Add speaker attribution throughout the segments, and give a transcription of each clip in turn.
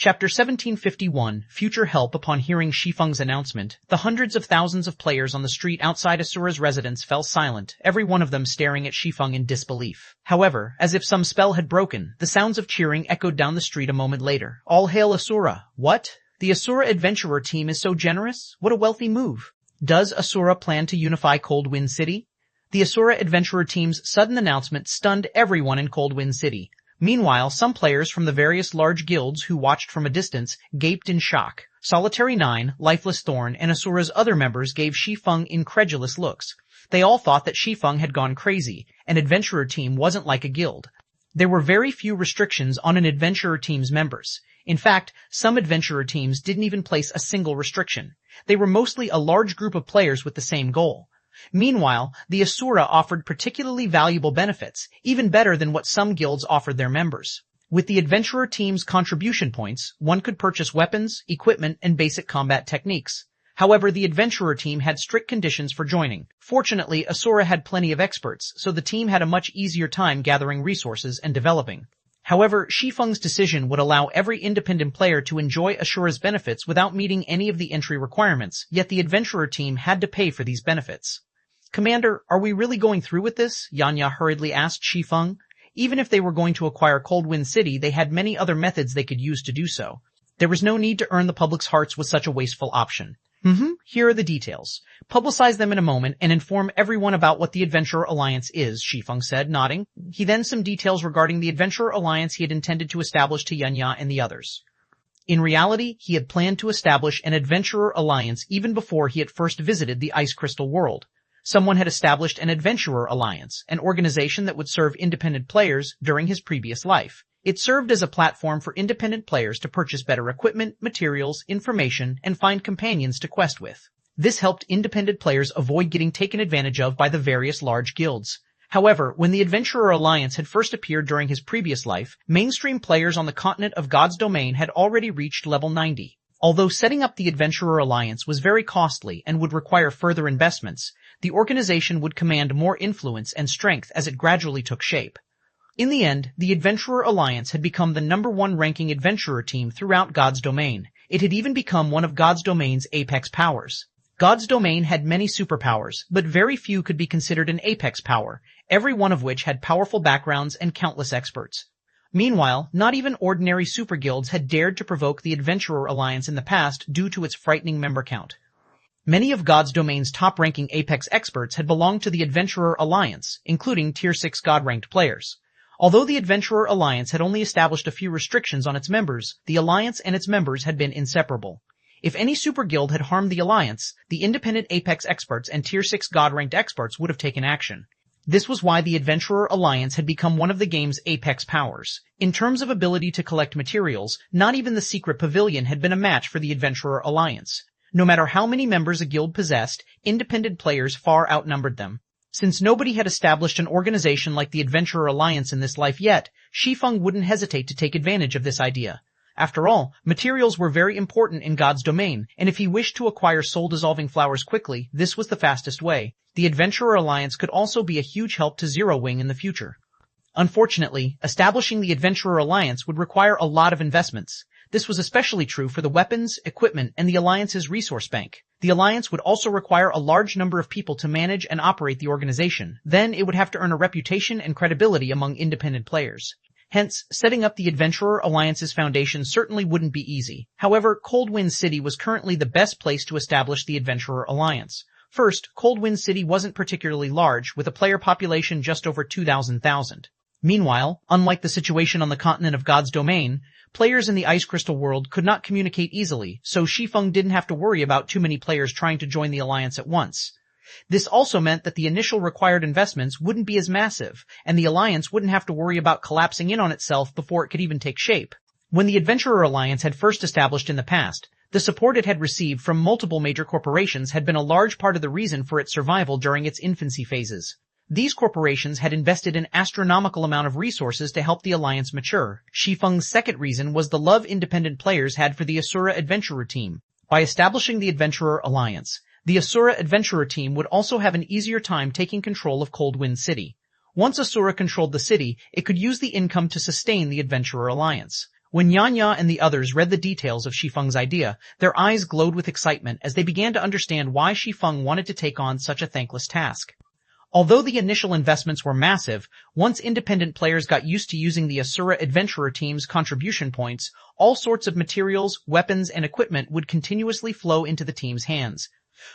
Speaker 1: Chapter 1751, Future Help. Upon hearing Shi Feng's announcement, the hundreds of thousands of players on the street outside Asura's residence fell silent, every one of them staring at Shi Feng in disbelief. However, as if some spell had broken, the sounds of cheering echoed down the street a moment later. All hail Asura! What? The Asura adventurer team is so generous? What a wealthy move! Does Asura plan to unify Cold Wind City? The Asura adventurer team's sudden announcement stunned everyone in Cold Wind City. Meanwhile, some players from the various large guilds who watched from a distance gaped in shock. Solitary 9, Lifeless Thorn, and Asura's other members gave Shi Feng incredulous looks. They all thought that Shi Feng had gone crazy. An adventurer team wasn't like a guild. There were very few restrictions on an adventurer team's members. In fact, some adventurer teams didn't even place a single restriction. They were mostly a large group of players with the same goal. Meanwhile, the Asura offered particularly valuable benefits, even better than what some guilds offered their members. With the adventurer team's contribution points, one could purchase weapons, equipment, and basic combat techniques. However, the adventurer team had strict conditions for joining. Fortunately, Asura had plenty of experts, so the team had a much easier time gathering resources and developing. However, Shi Feng's decision would allow every independent player to enjoy Asura's benefits without meeting any of the entry requirements, yet the adventurer team had to pay for these benefits. Commander, are we really going through with this? Yanya hurriedly asked Shi Feng. Even if they were going to acquire Cold Wind City, they had many other methods they could use to do so. There was no need to earn the public's hearts with such a wasteful option. Here are the details. Publicize them in a moment and inform everyone about what the Adventurer Alliance is, Shi Feng said, nodding. He then some details regarding the Adventurer Alliance he had intended to establish to Yanya and the others. In reality, he had planned to establish an Adventurer Alliance even before he had first visited the Ice Crystal World. Someone had established an Adventurer Alliance, an organization that would serve independent players during his previous life. It served as a platform for independent players to purchase better equipment, materials, information, and find companions to quest with. This helped independent players avoid getting taken advantage of by the various large guilds. However, when the Adventurer Alliance had first appeared during his previous life, mainstream players on the continent of God's Domain had already reached level 90. Although setting up the Adventurer Alliance was very costly and would require further investments, the organization would command more influence and strength as it gradually took shape. In the end, the Adventurer Alliance had become the #1 ranking adventurer team throughout God's Domain. It had even become one of God's Domain's apex powers. God's Domain had many superpowers, but very few could be considered an apex power, every one of which had powerful backgrounds and countless experts. Meanwhile, not even ordinary super guilds had dared to provoke the Adventurer Alliance in the past due to its frightening member count. Many of God's Domain's top-ranking apex experts had belonged to the Adventurer Alliance, including Tier 6 God-ranked players. Although the Adventurer Alliance had only established a few restrictions on its members, the Alliance and its members had been inseparable. If any super guild had harmed the Alliance, the independent apex experts and Tier 6 God-ranked experts would have taken action. This was why the Adventurer Alliance had become one of the game's apex powers. In terms of ability to collect materials, not even the Secret Pavilion had been a match for the Adventurer Alliance. No matter how many members a guild possessed, independent players far outnumbered them. Since nobody had established an organization like the Adventurer Alliance in this life yet, Shi Feng wouldn't hesitate to take advantage of this idea. After all, materials were very important in God's Domain, and if he wished to acquire soul-dissolving flowers quickly, this was the fastest way. The Adventurer Alliance could also be a huge help to Zero Wing in the future. Unfortunately, establishing the Adventurer Alliance would require a lot of investments. This was especially true for the weapons, equipment, and the Alliance's resource bank. The Alliance would also require a large number of people to manage and operate the organization. Then it would have to earn a reputation and credibility among independent players. Hence, setting up the Adventurer Alliance's foundation certainly wouldn't be easy. However, Cold Wind City was currently the best place to establish the Adventurer Alliance. First, Cold Wind City wasn't particularly large, with a player population just over 2,000. Meanwhile, unlike the situation on the continent of God's Domain, players in the Ice Crystal world could not communicate easily, so Shi Feng didn't have to worry about too many players trying to join the Alliance at once. This also meant that the initial required investments wouldn't be as massive, and the Alliance wouldn't have to worry about collapsing in on itself before it could even take shape. When the Adventurer Alliance had first established in the past, the support it had received from multiple major corporations had been a large part of the reason for its survival during its infancy phases. These corporations had invested an astronomical amount of resources to help the Alliance mature. Shi Feng's second reason was the love independent players had for the Asura Adventurer team. By establishing the Adventurer Alliance, the Asura Adventurer team would also have an easier time taking control of Cold Wind City. Once Asura controlled the city, it could use the income to sustain the Adventurer Alliance. When Yanya and the others read the details of Shi Feng's idea, their eyes glowed with excitement as they began to understand why Shi Feng wanted to take on such a thankless task. Although the initial investments were massive, once independent players got used to using the Asura Adventurer team's contribution points, all sorts of materials, weapons, and equipment would continuously flow into the team's hands.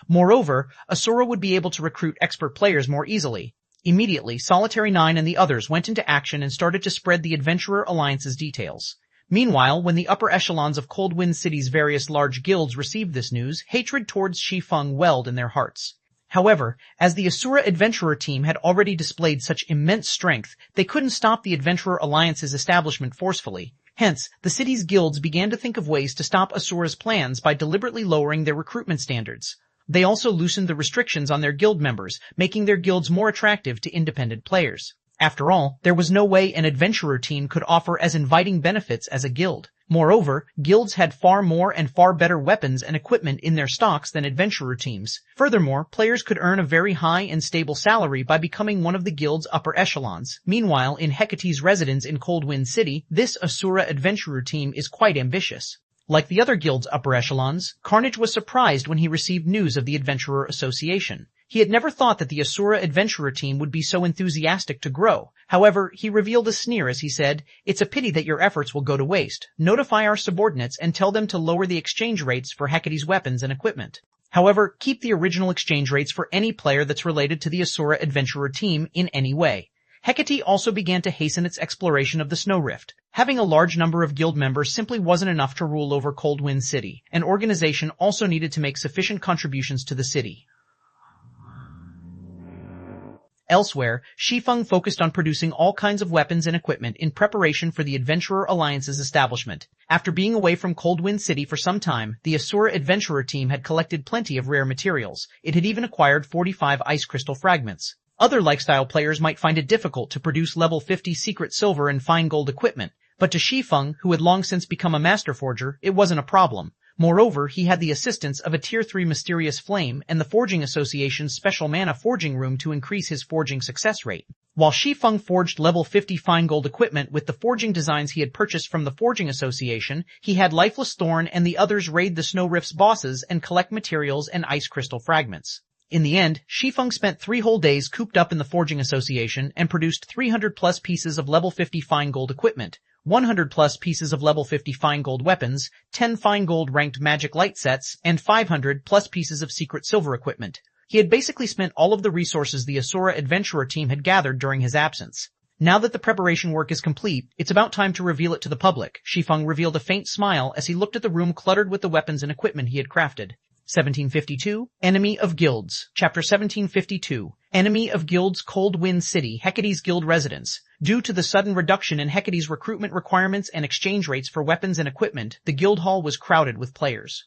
Speaker 1: Moreover, Asura would be able to recruit expert players more easily. Immediately, Solitary 9 and the others went into action and started to spread the Adventurer Alliance's details. Meanwhile, when the upper echelons of Coldwind City's various large guilds received this news, hatred towards Shi Feng welled in their hearts. However, as the Asura Adventurer team had already displayed such immense strength, they couldn't stop the Adventurer Alliance's establishment forcefully. Hence, the city's guilds began to think of ways to stop Asura's plans by deliberately lowering their recruitment standards. They also loosened the restrictions on their guild members, making their guilds more attractive to independent players. After all, there was no way an adventurer team could offer as inviting benefits as a guild. Moreover, guilds had far more and far better weapons and equipment in their stocks than adventurer teams. Furthermore, players could earn a very high and stable salary by becoming one of the guild's upper echelons. Meanwhile, in Hecate's residence in Coldwind City, this Asura adventurer team is quite ambitious. Like the other guild's upper echelons, Carnage was surprised when he received news of the Adventurer Association. He had never thought that the Asura adventurer team would be so enthusiastic to grow. However, he revealed a sneer as he said, "It's a pity that your efforts will go to waste. Notify our subordinates and tell them to lower the exchange rates for Hecate's weapons and equipment. However, keep the original exchange rates for any player that's related to the Asura adventurer team in any way." Hecate also began to hasten its exploration of the Snow Rift. Having a large number of guild members simply wasn't enough to rule over Coldwind City. An organization also needed to make sufficient contributions to the city. Elsewhere, Shi Feng focused on producing all kinds of weapons and equipment in preparation for the Adventurer Alliance's establishment. After being away from Coldwind City for some time, the Asura Adventurer team had collected plenty of rare materials. It had even acquired 45 ice crystal fragments. Other lifestyle players might find it difficult to produce level 50 secret silver and fine gold equipment, but to Shi Feng, who had long since become a master forger, it wasn't a problem. Moreover, he had the assistance of a Tier 3 mysterious flame and the Forging Association's special mana forging room to increase his forging success rate. While Shi Feng forged level 50 fine gold equipment with the forging designs he had purchased from the Forging Association, he had Lifeless Thorn and the others raid the Snow Rift's bosses and collect materials and ice crystal fragments. In the end, Shi Feng spent 3 whole days cooped up in the Forging Association and produced 300 plus pieces of level 50 fine gold equipment, 100 plus pieces of level 50 fine gold weapons, 10 fine gold ranked magic light sets, and 500 plus pieces of secret silver equipment. He had basically spent all of the resources the Asura Adventurer team had gathered during his absence. Now that the preparation work is complete, it's about time to reveal it to the public. Shi Feng revealed a faint smile as he looked at the room cluttered with the weapons and equipment he had crafted. 1752, Enemy of Guilds. Chapter 1752, Enemy of Guilds, Coldwind City, Hecate's guild residence. Due to the sudden reduction in Hecate's recruitment requirements and exchange rates for weapons and equipment, the guild hall was crowded with players.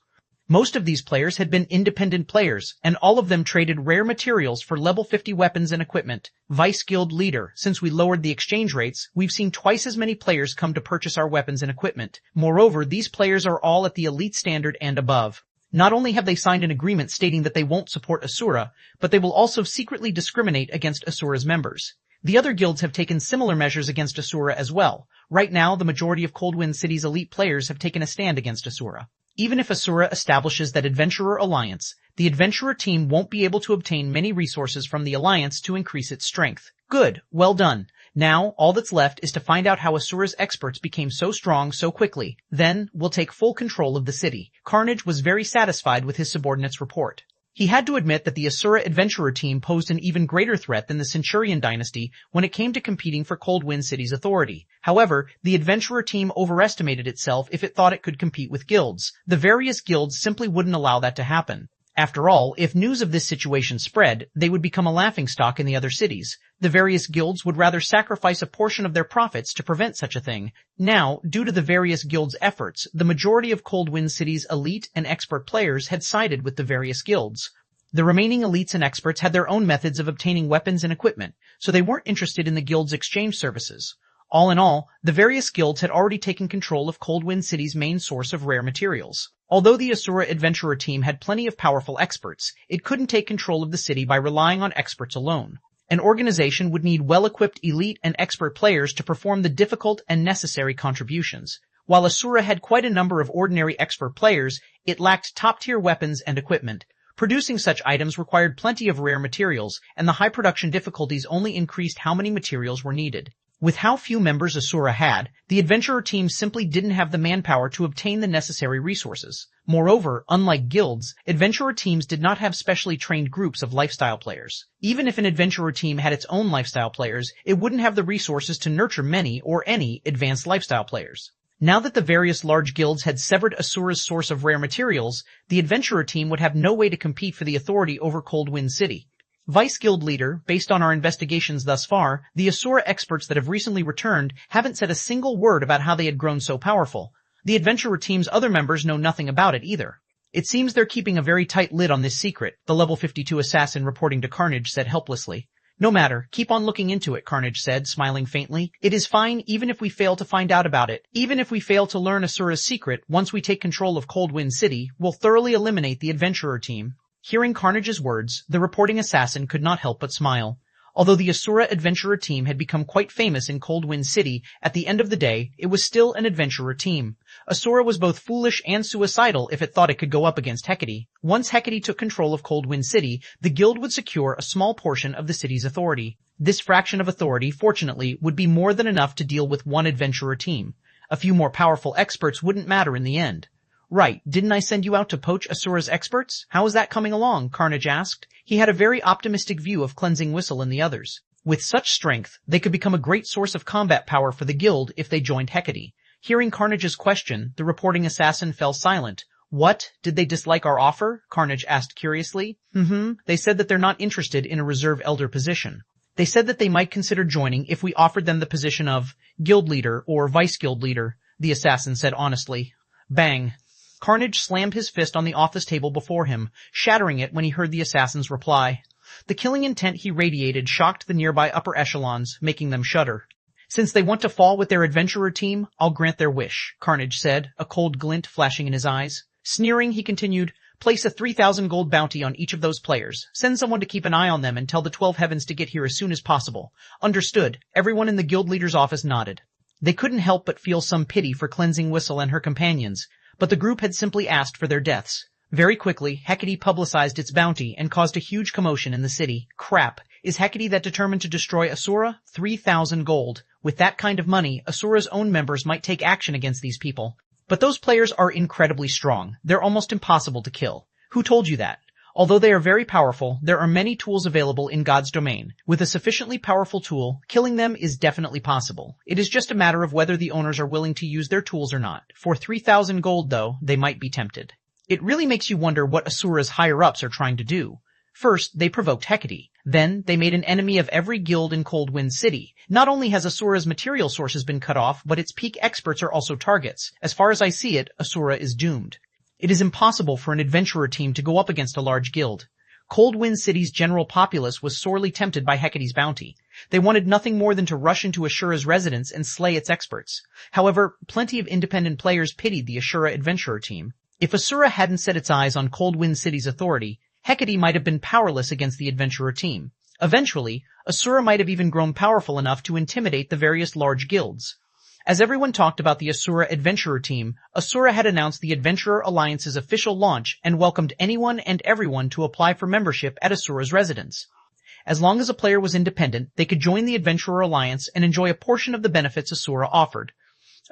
Speaker 1: Most of these players had been independent players, and all of them traded rare materials for level 50 weapons and equipment. Vice Guild Leader, since we lowered the exchange rates, we've seen twice as many players come to purchase our weapons and equipment. Moreover, these players are all at the elite standard and above. Not only have they signed an agreement stating that they won't support Asura, but they will also secretly discriminate against Asura's members. The other guilds have taken similar measures against Asura as well. Right now, the majority of Coldwind City's elite players have taken a stand against Asura. Even if Asura establishes that Adventurer Alliance, the Adventurer team won't be able to obtain many resources from the Alliance to increase its strength. Good, well done. Now, all that's left is to find out how Asura's experts became so strong so quickly. Then, we'll take full control of the city. Carnage was very satisfied with his subordinate's report. He had to admit that the Asura Adventurer team posed an even greater threat than the Centurion dynasty when it came to competing for Coldwind City's authority. However, the Adventurer team overestimated itself if it thought it could compete with guilds. The various guilds simply wouldn't allow that to happen. After all, if news of this situation spread, they would become a laughingstock in the other cities. The various guilds would rather sacrifice a portion of their profits to prevent such a thing. Now, due to the various guilds' efforts, the majority of Coldwind City's elite and expert players had sided with the various guilds. The remaining elites and experts had their own methods of obtaining weapons and equipment, so they weren't interested in the guild's exchange services. All in all, the various guilds had already taken control of Coldwind City's main source of rare materials. Although the Asura Adventurer team had plenty of powerful experts, it couldn't take control of the city by relying on experts alone. An organization would need well-equipped elite and expert players to perform the difficult and necessary contributions. While Asura had quite a number of ordinary expert players, it lacked top-tier weapons and equipment. Producing such items required plenty of rare materials, and the high production difficulties only increased how many materials were needed. With how few members Asura had, the adventurer team simply didn't have the manpower to obtain the necessary resources. Moreover, unlike guilds, adventurer teams did not have specially trained groups of lifestyle players. Even if an adventurer team had its own lifestyle players, it wouldn't have the resources to nurture many or any advanced lifestyle players. Now that the various large guilds had severed Asura's source of rare materials, the adventurer team would have no way to compete for the authority over Coldwind City. Vice Guild Leader, based on our investigations thus far, the Asura experts that have recently returned haven't said a single word about how they had grown so powerful. The adventurer team's other members know nothing about it either. It seems they're keeping a very tight lid on this secret, the level 52 assassin reporting to Carnage said helplessly. No matter, keep on looking into it, Carnage said, smiling faintly. It is fine even if we fail to find out about it. Even if we fail to learn Asura's secret, once we take control of Coldwind City, we'll thoroughly eliminate the adventurer team. Hearing Carnage's words, the reporting assassin could not help but smile. Although the Asura adventurer team had become quite famous in Coldwind City, at the end of the day, it was still an adventurer team. Asura was both foolish and suicidal if it thought it could go up against Hecate. Once Hecate took control of Coldwind City, the guild would secure a small portion of the city's authority. This fraction of authority, fortunately, would be more than enough to deal with one adventurer team. A few more powerful experts wouldn't matter in the end. Right, didn't I send you out to poach Asura's experts? How is that coming along? Carnage asked. He had a very optimistic view of Cleansing Whistle and the others. With such strength, they could become a great source of combat power for the guild if they joined Hecate. Hearing Carnage's question, the reporting assassin fell silent. What? Did they dislike our offer? Carnage asked curiously. They said that they're not interested in a reserve elder position. They said that they might consider joining if we offered them the position of guild leader or vice guild leader, the assassin said honestly. Bang. Carnage slammed his fist on the office table before him, shattering it when he heard the assassin's reply. The killing intent he radiated shocked the nearby upper echelons, making them shudder. Since they want to fall with their adventurer team, I'll grant their wish, Carnage said, a cold glint flashing in his eyes. Sneering, he continued, place a 3,000 gold bounty on each of those players. Send someone to keep an eye on them and tell the 12 Heavens to get here as soon as possible. Understood. Everyone in the guild leader's office nodded. They couldn't help but feel some pity for Cleansing Whistle and her companions, but the group had simply asked for their deaths. Very quickly, Hecate publicized its bounty and caused a huge commotion in the city. Crap. Is Hecate that determined to destroy Asura? 3,000 gold. With that kind of money, Asura's own members might take action against these people. But those players are incredibly strong. They're almost impossible to kill. Who told you that? Although they are very powerful, there are many tools available in God's domain. With a sufficiently powerful tool, killing them is definitely possible. It is just a matter of whether the owners are willing to use their tools or not. For 3,000 gold, though, they might be tempted. It really makes you wonder what Asura's higher-ups are trying to do. First, they provoked Hecate. Then, they made an enemy of every guild in Coldwind City. Not only has Asura's material sources been cut off, but its peak experts are also targets. As far as I see it, Asura is doomed. It is impossible for an adventurer team to go up against a large guild. Coldwind City's general populace was sorely tempted by Hecate's bounty. They wanted nothing more than to rush into Asura's residence and slay its experts. However, plenty of independent players pitied the Asura adventurer team. If Asura hadn't set its eyes on Coldwind City's authority, Hecate might have been powerless against the adventurer team. Eventually, Asura might have even grown powerful enough to intimidate the various large guilds. As everyone talked about the Asura adventurer team, Asura had announced the Adventurer Alliance's official launch and welcomed anyone and everyone to apply for membership at Asura's residence. As long as a player was independent, they could join the Adventurer Alliance and enjoy a portion of the benefits Asura offered.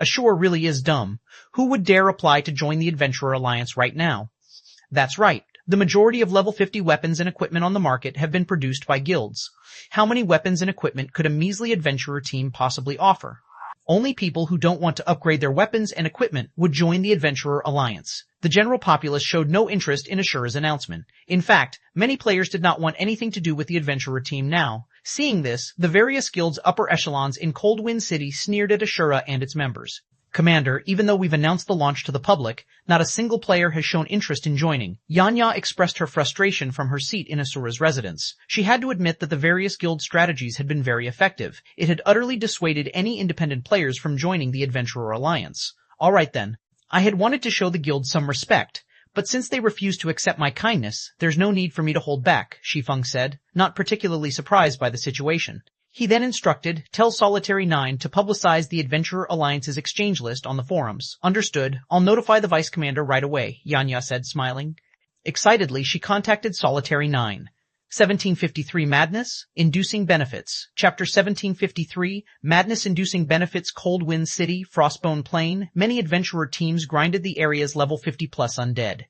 Speaker 1: Asura really is dumb. Who would dare apply to join the Adventurer Alliance right now? That's right. The majority of level 50 weapons and equipment on the market have been produced by guilds. How many weapons and equipment could a measly adventurer team possibly offer? Only people who don't want to upgrade their weapons and equipment would join the Adventurer Alliance. The general populace showed no interest in Asura's announcement. In fact, many players did not want anything to do with the adventurer team now. Seeing this, the various guilds' upper echelons in Coldwind City sneered at Asura and its members. Commander, even though we've announced the launch to the public, not a single player has shown interest in joining. Yanya expressed her frustration from her seat in Asura's residence. She had to admit that the various guild strategies had been very effective. It had utterly dissuaded any independent players from joining the Adventurer Alliance. All right then. I had wanted to show the guild some respect, but since they refused to accept my kindness, there's no need for me to hold back, Shi Feng said, not particularly surprised by the situation. He then instructed, tell Solitary 9 to publicize the Adventurer Alliance's exchange list on the forums. Understood. I'll notify the Vice Commander right away, Yanya said, smiling. Excitedly, she contacted Solitary 9. 1753 Madness, Inducing Benefits. Chapter 1753, Madness-Inducing Benefits. Cold Wind City, Frostbone Plain. Many adventurer teams grinded the area's level 50 plus undead.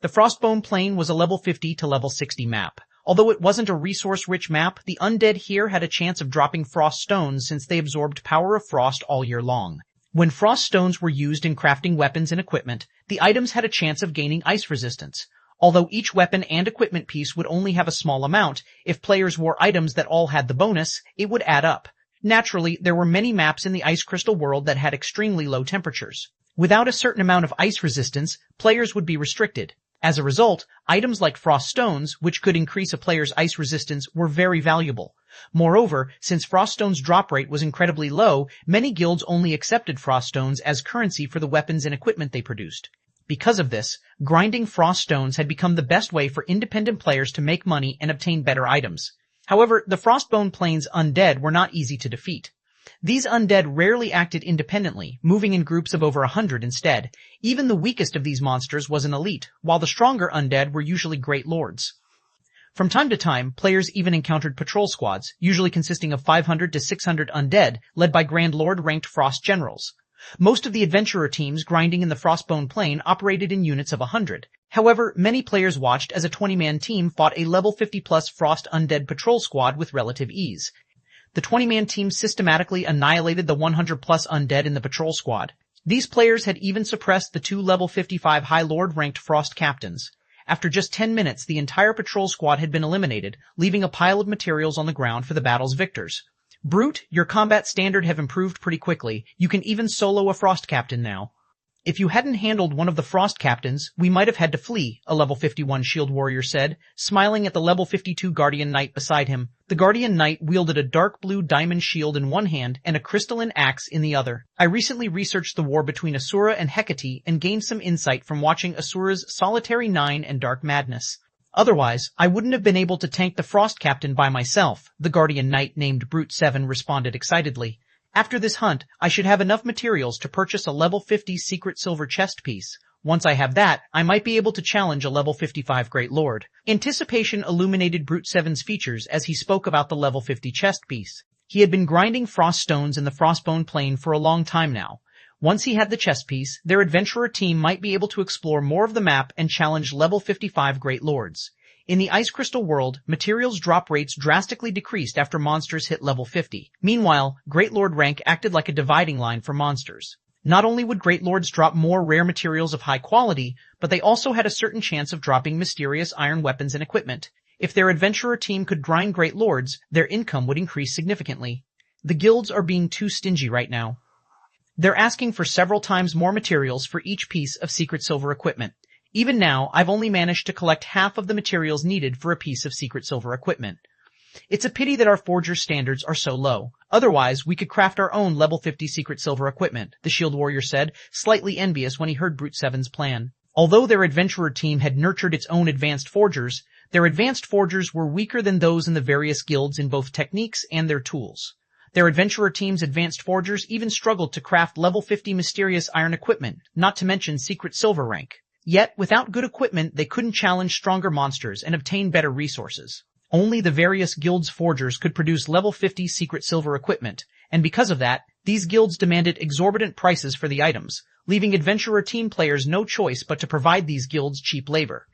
Speaker 1: The Frostbone Plain was a level 50 to level 60 map. Although it wasn't a resource-rich map, the undead here had a chance of dropping frost stones since they absorbed power of frost all year long. When frost stones were used in crafting weapons and equipment, the items had a chance of gaining ice resistance. Although each weapon and equipment piece would only have a small amount, if players wore items that all had the bonus, it would add up. Naturally, there were many maps in the ice crystal world that had extremely low temperatures. Without a certain amount of ice resistance, players would be restricted. As a result, items like frost stones, which could increase a player's ice resistance, were very valuable. Moreover, since frost stones' drop rate was incredibly low, many guilds only accepted frost stones as currency for the weapons and equipment they produced. Because of this, grinding frost stones had become the best way for independent players to make money and obtain better items. However, the Frostbone Plains undead were not easy to defeat. These undead rarely acted independently, moving in groups of over 100 instead. Even the weakest of these monsters was an elite, while the stronger undead were usually great lords. From time to time, players even encountered patrol squads, usually consisting of 500 to 600 undead, led by Grand Lord-ranked Frost Generals. Most of the adventurer teams grinding in the Frostbone Plain operated in units of 100. However, many players watched as a 20-man team fought a level 50-plus Frost Undead patrol squad with relative ease. The 20-man team systematically annihilated the 100-plus undead in the patrol squad. These players had even suppressed the 2 level 55 High Lord-ranked Frost captains. After just 10 minutes, the entire patrol squad had been eliminated, leaving a pile of materials on the ground for the battle's victors. Brute, your combat standard have improved pretty quickly. You can even solo a Frost Captain now. If you hadn't handled one of the Frost Captains, we might have had to flee, a level 51 Shield Warrior said, smiling at the level 52 Guardian Knight beside him. The Guardian Knight wielded a dark blue diamond shield in one hand and a crystalline axe in the other. I recently researched the war between Asura and Hecate and gained some insight from watching Asura's Solitary 9 and Dark Madness. Otherwise, I wouldn't have been able to tank the Frost Captain by myself, the Guardian Knight named Brute 7 responded excitedly. After this hunt, I should have enough materials to purchase a level 50 secret silver chest piece. Once I have that, I might be able to challenge a level 55 Great Lord. Anticipation illuminated Brute 7's features as he spoke about the level 50 chest piece. He had been grinding frost stones in the Frostbone Plain for a long time now. Once he had the chess piece, their adventurer team might be able to explore more of the map and challenge level 55 Great Lords. In the Ice Crystal world, materials drop rates drastically decreased after monsters hit level 50. Meanwhile, Great Lord rank acted like a dividing line for monsters. Not only would Great Lords drop more rare materials of high quality, but they also had a certain chance of dropping mysterious iron weapons and equipment. If their adventurer team could grind Great Lords, their income would increase significantly. The guilds are being too stingy right now. They're asking for several times more materials for each piece of secret silver equipment. Even now, I've only managed to collect half of the materials needed for a piece of secret silver equipment. It's a pity that our forger standards are so low. Otherwise, we could craft our own level 50 secret silver equipment, the Shield Warrior said, slightly envious when he heard Brute 7's plan. Although their adventurer team had nurtured its own advanced forgers, their advanced forgers were weaker than those in the various guilds in both techniques and their tools. Their adventurer team's advanced forgers even struggled to craft level 50 mysterious iron equipment, not to mention secret silver rank. Yet, without good equipment, they couldn't challenge stronger monsters and obtain better resources. Only the various guilds' forgers could produce level 50 secret silver equipment, and because of that, these guilds demanded exorbitant prices for the items, leaving adventurer team players no choice but to provide these guilds cheap labor.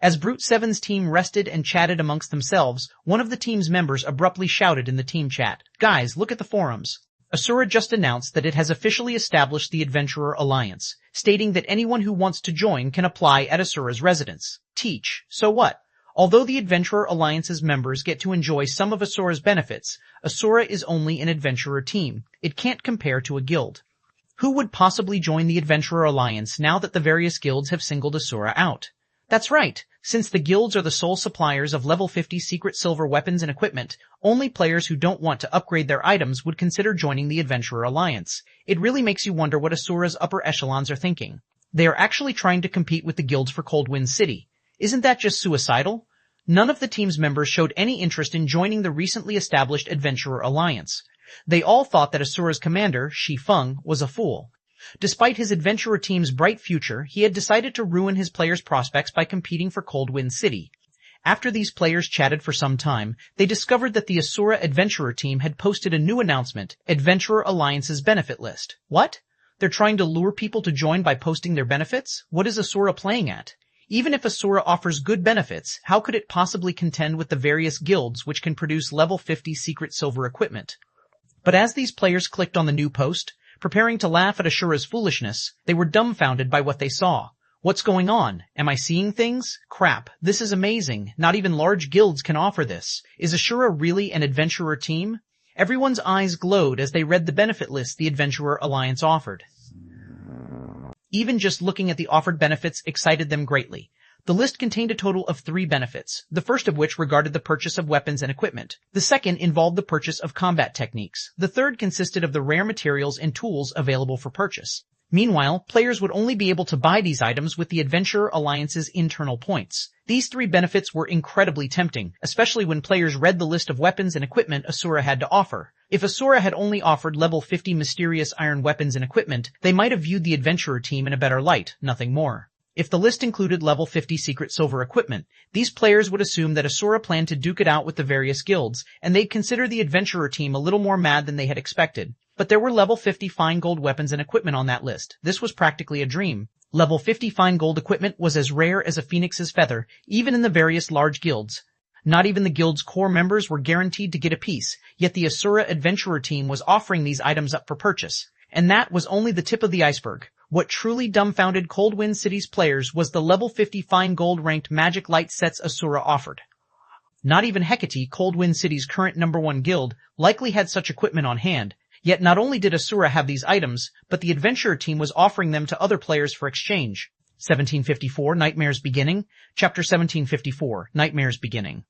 Speaker 1: As Brute 7's team rested and chatted amongst themselves, one of the team's members abruptly shouted in the team chat, "Guys, look at the forums." Asura just announced that it has officially established the Adventurer Alliance, stating that anyone who wants to join can apply at Asura's residence. Teach. So what? Although the Adventurer Alliance's members get to enjoy some of Asura's benefits, Asura is only an adventurer team. It can't compare to a guild. Who would possibly join the Adventurer Alliance now that the various guilds have singled Asura out? That's right. Since the guilds are the sole suppliers of level 50 secret silver weapons and equipment, only players who don't want to upgrade their items would consider joining the Adventurer Alliance. It really makes you wonder what Asura's upper echelons are thinking. They are actually trying to compete with the guilds for Cold Wind City. Isn't that just suicidal? None of the team's members showed any interest in joining the recently established Adventurer Alliance. They all thought that Asura's commander, Shi Feng, was a fool. Despite his adventurer team's bright future, he had decided to ruin his players' prospects by competing for Coldwind City. After these players chatted for some time, they discovered that the Asura Adventurer team had posted a new announcement, Adventurer Alliance's benefit list. What? They're trying to lure people to join by posting their benefits? What is Asura playing at? Even if Asura offers good benefits, how could it possibly contend with the various guilds which can produce level 50 secret silver equipment? But as these players clicked on the new post, preparing to laugh at Asura's foolishness, they were dumbfounded by what they saw. What's going on? Am I seeing things? Crap, this is amazing. Not even large guilds can offer this. Is Asura really an adventurer team? Everyone's eyes glowed as they read the benefit list the Adventurer Alliance offered. Even just looking at the offered benefits excited them greatly. The list contained a total of 3 benefits, the first of which regarded the purchase of weapons and equipment. The second involved the purchase of combat techniques. The third consisted of the rare materials and tools available for purchase. Meanwhile, players would only be able to buy these items with the Adventurer Alliance's internal points. These 3 benefits were incredibly tempting, especially when players read the list of weapons and equipment Asura had to offer. If Asura had only offered level 50 mysterious iron weapons and equipment, they might have viewed the adventurer team in a better light, nothing more. If the list included level 50 secret silver equipment, these players would assume that Asura planned to duke it out with the various guilds, and they'd consider the adventurer team a little more mad than they had expected. But there were level 50 fine gold weapons and equipment on that list. This was practically a dream. Level 50 fine gold equipment was as rare as a phoenix's feather, even in the various large guilds. Not even the guild's core members were guaranteed to get a piece, yet the Asura adventurer team was offering these items up for purchase. And that was only the tip of the iceberg. What truly dumbfounded Coldwind City's players was the level 50 fine gold ranked magic light sets Asura offered. Not even Hecate, Coldwind City's current #1 guild, likely had such equipment on hand. Yet not only did Asura have these items, but the adventurer team was offering them to other players for exchange. 1754, Nightmare's Beginning. Chapter 1754, Nightmare's Beginning.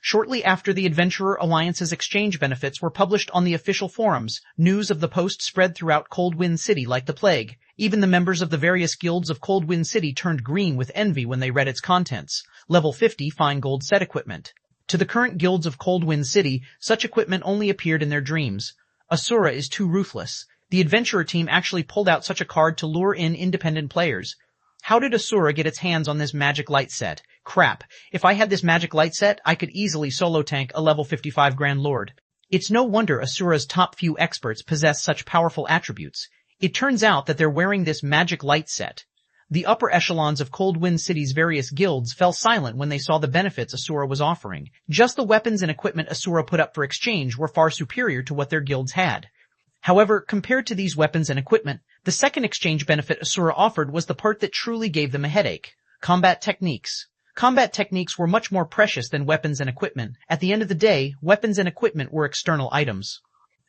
Speaker 1: Shortly after the Adventurer Alliance's exchange benefits were published on the official forums, news of the post spread throughout Coldwind City like the plague. Even the members of the various guilds of Coldwind City turned green with envy when they read its contents. Level 50 fine gold set equipment. To the current guilds of Coldwind City, such equipment only appeared in their dreams. Asura is too ruthless. The adventurer team actually pulled out such a card to lure in independent players. How did Asura get its hands on this magic light set? Crap. If I had this magic light set, I could easily solo tank a level 55 Grand Lord. It's no wonder Asura's top few experts possess such powerful attributes. It turns out that they're wearing this magic light set. The upper echelons of Coldwind City's various guilds fell silent when they saw the benefits Asura was offering. Just the weapons and equipment Asura put up for exchange were far superior to what their guilds had. However, compared to these weapons and equipment, the second exchange benefit Asura offered was the part that truly gave them a headache. Combat techniques. Combat techniques were much more precious than weapons and equipment. At the end of the day, weapons and equipment were external items.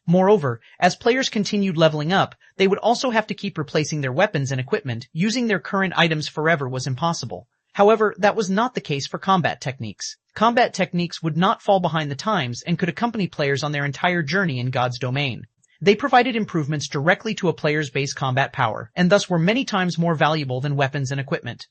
Speaker 1: Moreover, as players continued leveling up, they would also have to keep replacing their weapons and equipment. Using their current items forever was impossible. However, that was not the case for combat techniques. Combat techniques would not fall behind the times and could accompany players on their entire journey in God's domain. They provided improvements directly to a player's base combat power, and thus were many times more valuable than weapons and equipment.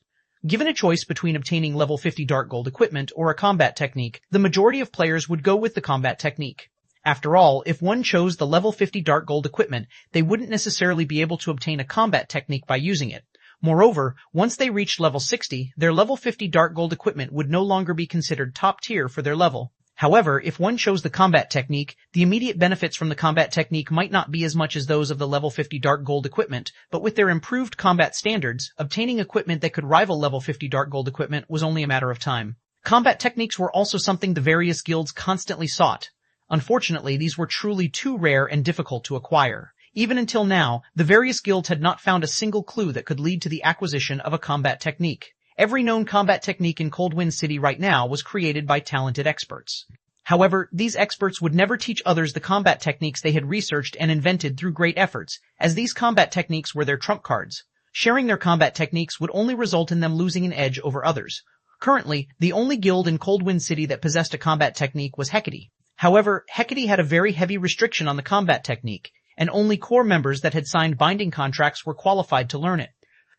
Speaker 1: Given a choice between obtaining level 50 dark gold equipment or a combat technique, the majority of players would go with the combat technique. After all, if one chose the level 50 dark gold equipment, they wouldn't necessarily be able to obtain a combat technique by using it. Moreover, once they reached level 60, their level 50 dark gold equipment would no longer be considered top tier for their level. However, if one chose the combat technique, the immediate benefits from the combat technique might not be as much as those of the level 50 dark gold equipment, but with their improved combat standards, obtaining equipment that could rival level 50 dark gold equipment was only a matter of time. Combat techniques were also something the various guilds constantly sought. Unfortunately, these were truly too rare and difficult to acquire. Even until now, the various guilds had not found a single clue that could lead to the acquisition of a combat technique. Every known combat technique in Coldwind City right now was created by talented experts. However, these experts would never teach others the combat techniques they had researched and invented through great efforts, as these combat techniques were their trump cards. Sharing their combat techniques would only result in them losing an edge over others. Currently, the only guild in Coldwind City that possessed a combat technique was Hecate. However, Hecate had a very heavy restriction on the combat technique, and only core members that had signed binding contracts were qualified to learn it.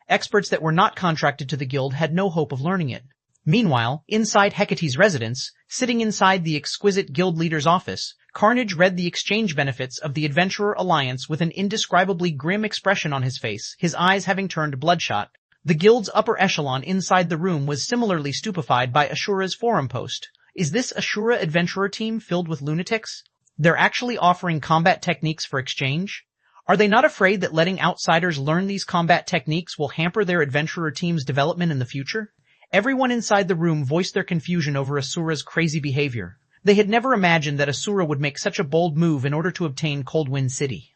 Speaker 1: Experts that were not contracted to the guild had no hope of learning it. Meanwhile, inside Hecate's residence, sitting inside the exquisite guild leader's office, Carnage read the exchange benefits of the Adventurer Alliance with an indescribably grim expression on his face, his eyes having turned bloodshot. The guild's upper echelon inside the room was similarly stupefied by Ashura's forum post. Is this Ashura adventurer team filled with lunatics? They're actually offering combat techniques for exchange? Are they not afraid that letting outsiders learn these combat techniques will hamper their adventurer team's development in the future? Everyone inside the room voiced their confusion over Asura's crazy behavior. They had never imagined that Asura would make such a bold move in order to obtain Coldwind City.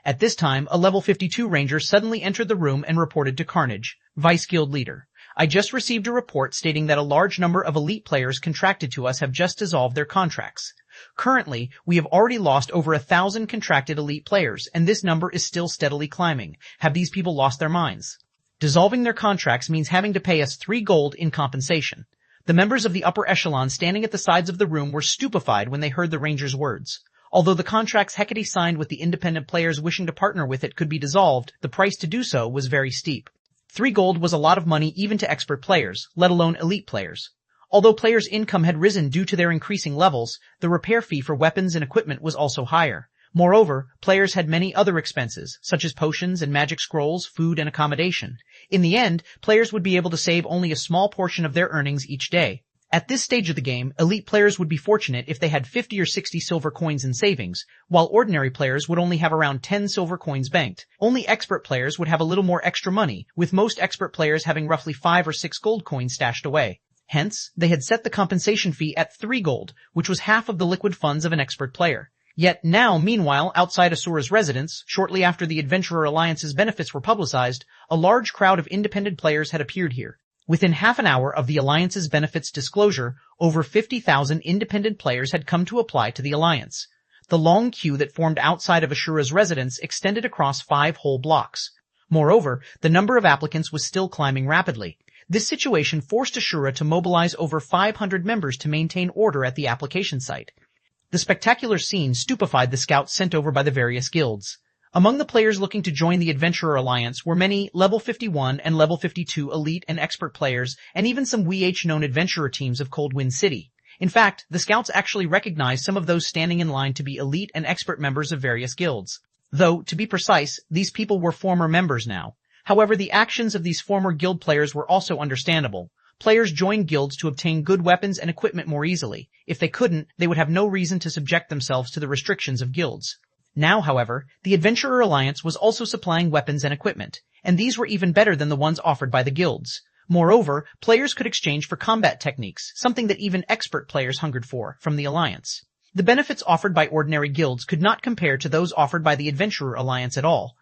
Speaker 1: At this time, a level 52 ranger suddenly entered the room and reported to Carnage, Vice Guild Leader. I just received a report stating that a large number of elite players contracted to us have just dissolved their contracts. Currently, we have already lost over 1,000 contracted elite players, and this number is still steadily climbing. Have these people lost their minds? Dissolving their contracts means having to pay us 3 gold in compensation. The members of the upper echelon standing at the sides of the room were stupefied when they heard the ranger's words. Although the contracts Hecate signed with the independent players wishing to partner with it could be dissolved, the price to do so was very steep. 3 gold was a lot of money even to expert players, let alone elite players. Although players' income had risen due to their increasing levels, the repair fee for weapons and equipment was also higher. Moreover, players had many other expenses, such as potions and magic scrolls, food and accommodation. In the end, players would be able to save only a small portion of their earnings each day. At this stage of the game, elite players would be fortunate if they had 50 or 60 silver coins in savings, while ordinary players would only have around 10 silver coins banked. Only expert players would have a little more extra money, with most expert players having roughly 5 or 6 gold coins stashed away. Hence, they had set the compensation fee at 3 gold, which was half of the liquid funds of an expert player. Yet now, meanwhile, outside Asura's residence, shortly after the Adventurer Alliance's benefits were publicized, a large crowd of independent players had appeared here. Within half an hour of the Alliance's benefits disclosure, over 50,000 independent players had come to apply to the Alliance. The long queue that formed outside of Ashura's residence extended across 5 whole blocks. Moreover, the number of applicants was still climbing rapidly. This situation forced Ashura to mobilize over 500 members to maintain order at the application site. The spectacular scene stupefied the scouts sent over by the various guilds. Among the players looking to join the Adventurer Alliance were many level 51 and level 52 elite and expert players, and even some known adventurer teams of Coldwind City. In fact, the scouts actually recognized some of those standing in line to be elite and expert members of various guilds. Though, to be precise, these people were former members now. However, the actions of these former guild players were also understandable. Players joined guilds to obtain good weapons and equipment more easily. If they couldn't, they would have no reason to subject themselves to the restrictions of guilds. Now, however, the Adventurer Alliance was also supplying weapons and equipment, and these were even better than the ones offered by the guilds. Moreover, players could exchange for combat techniques, something that even expert players hungered for, from the Alliance. The benefits offered by ordinary guilds could not compare to those offered by the Adventurer Alliance at all.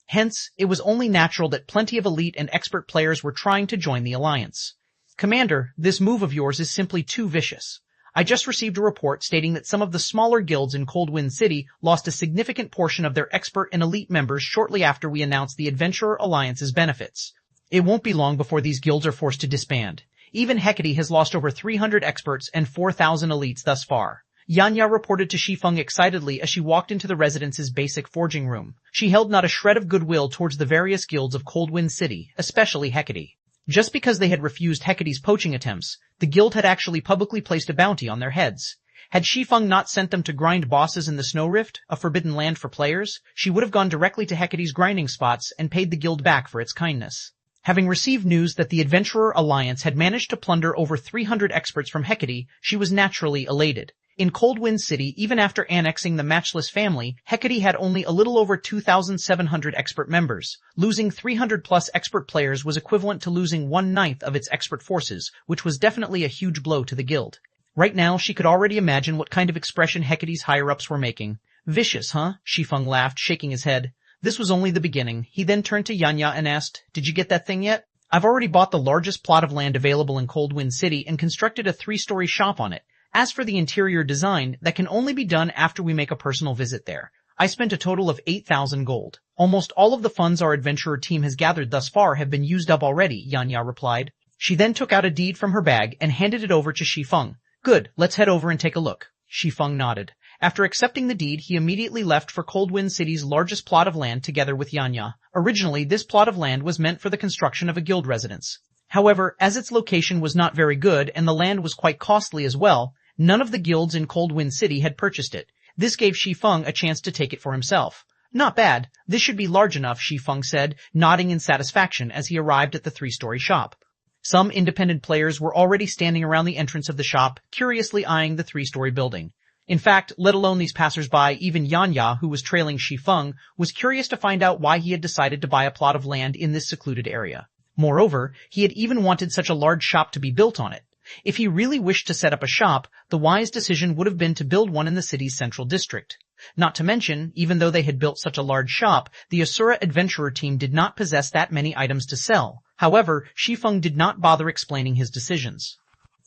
Speaker 1: Hence, it was only natural that plenty of elite and expert players were trying to join the Alliance. Commander, this move of yours is simply too vicious. I just received a report stating that some of the smaller guilds in Coldwind City lost a significant portion of their expert and elite members shortly after we announced the Adventurer Alliance's benefits. It won't be long before these guilds are forced to disband. Even Hecate has lost over 300 experts and 4,000 elites thus far. Yanya reported to Shi Feng excitedly as she walked into the residence's basic forging room. She held not a shred of goodwill towards the various guilds of Coldwind City, especially Hecate. Just because they had refused Hecate's poaching attempts, the guild had actually publicly placed a bounty on their heads. Had Shi Feng not sent them to grind bosses in the Snow Rift, a forbidden land for players, she would have gone directly to Hecate's grinding spots and paid the guild back for its kindness. Having received news that the Adventurer Alliance had managed to plunder over 300 experts from Hecate, she was naturally elated. In Coldwind City, even after annexing the matchless family, Hecate had only a little over 2,700 expert members. Losing 300-plus expert players was equivalent to losing 1/9 of its expert forces, which was definitely a huge blow to the guild. Right now, she could already imagine what kind of expression Hecate's higher-ups were making. Vicious, huh? Shi Feng laughed, shaking his head. This was only the beginning. He then turned to Yanya and asked, "Did you get that thing yet? I've already bought the largest plot of land available in Coldwind City and constructed a 3-story shop on it. As for the interior design, that can only be done after we make a personal visit there. I spent a total of 8,000 gold. Almost all of the funds our adventurer team has gathered thus far have been used up already," Yanya replied. She then took out a deed from her bag and handed it over to Shi Feng. "Good, let's head over and take a look." Shi Feng nodded. After accepting the deed, he immediately left for Coldwind City's largest plot of land together with Yanya. Originally, this plot of land was meant for the construction of a guild residence. However, as its location was not very good and the land was quite costly as well, none of the guilds in Cold Wind City had purchased it. This gave Shi Feng a chance to take it for himself. Not bad. This should be large enough, Shi Feng said, nodding in satisfaction as he arrived at the 3-story shop. Some independent players were already standing around the entrance of the shop, curiously eyeing the 3-story building. In fact, let alone these passers-by, even Yanya, who was trailing Shi Feng, was curious to find out why he had decided to buy a plot of land in this secluded area. Moreover, he had even wanted such a large shop to be built on it. If he really wished to set up a shop, the wise decision would have been to build one in the city's central district. Not to mention, even though they had built such a large shop, the Asura adventurer team did not possess that many items to sell. However, Shi Feng did not bother explaining his decisions.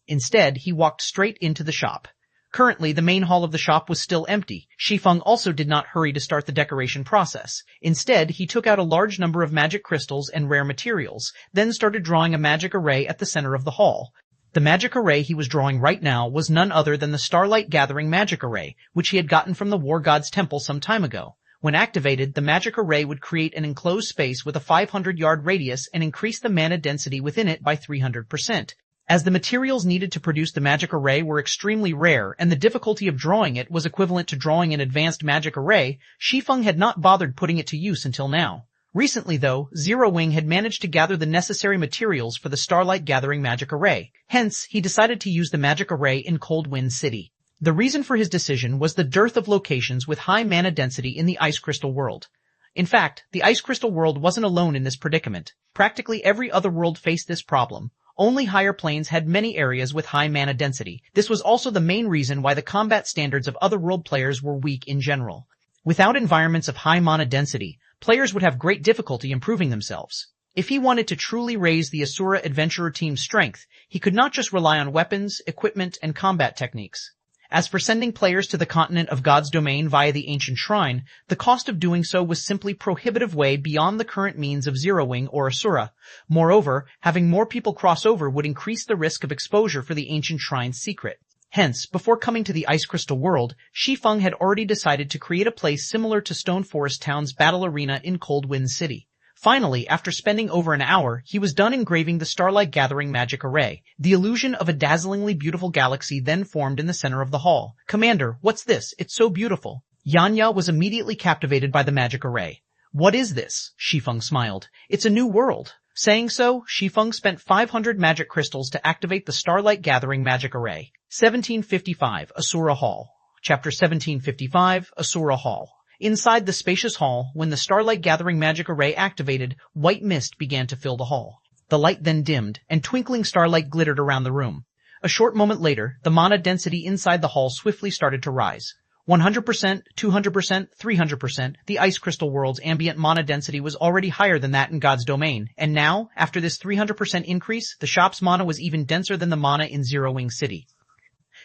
Speaker 1: Instead, he walked straight into the shop. Currently, the main hall of the shop was still empty. Shi Feng also did not hurry to start the decoration process. Instead, he took out a large number of magic crystals and rare materials, then started drawing a magic array at the center of the hall. The magic array he was drawing right now was none other than the Starlight Gathering magic array, which he had gotten from the War God's temple some time ago. When activated, the magic array would create an enclosed space with a 500-yard radius and increase the mana density within it by 300%. As the materials needed to produce the magic array were extremely rare and the difficulty of drawing it was equivalent to drawing an advanced magic array, Shi Feng had not bothered putting it to use until now. Recently, though, Zero Wing had managed to gather the necessary materials for the Starlight Gathering magic array. Hence, he decided to use the magic array in Cold Wind City. The reason for his decision was the dearth of locations with high mana density in the Ice Crystal world. In fact, the Ice Crystal world wasn't alone in this predicament. Practically every other world faced this problem. Only higher planes had many areas with high mana density. This was also the main reason why the combat standards of other world players were weak in general. Without environments of high mana density, players would have great difficulty improving themselves. If he wanted to truly raise the Asura adventurer team's strength, he could not just rely on weapons, equipment, and combat techniques. As for sending players to the continent of God's domain via the ancient shrine, the cost of doing so was simply prohibitive way beyond the current means of Zero Wing or Asura. Moreover, having more people cross over would increase the risk of exposure for the ancient shrine's secret. Hence, before coming to the Ice Crystal world, Shi Feng had already decided to create a place similar to Stone Forest Town's battle arena in Cold Wind City. Finally, after spending over an hour, he was done engraving the Starlight Gathering magic array. The illusion of a dazzlingly beautiful galaxy then formed in the center of the hall. "Commander, what's this? It's so beautiful." Yanya was immediately captivated by the magic array. "What is this?" Shi Feng smiled. "It's a new world." Saying so, Shi Feng spent 500 magic crystals to activate the Starlight Gathering magic array. 1755, Asura Hall. Chapter 1755, Asura Hall. Inside the spacious hall, when the Starlight Gathering magic array activated, white mist began to fill the hall. The light then dimmed, and twinkling starlight glittered around the room. A short moment later, the mana density inside the hall swiftly started to rise. 100%, 200%, 300%, the Ice Crystal world's ambient mana density was already higher than that in God's domain, and now, after this 300% increase, the shop's mana was even denser than the mana in Zero Wing City.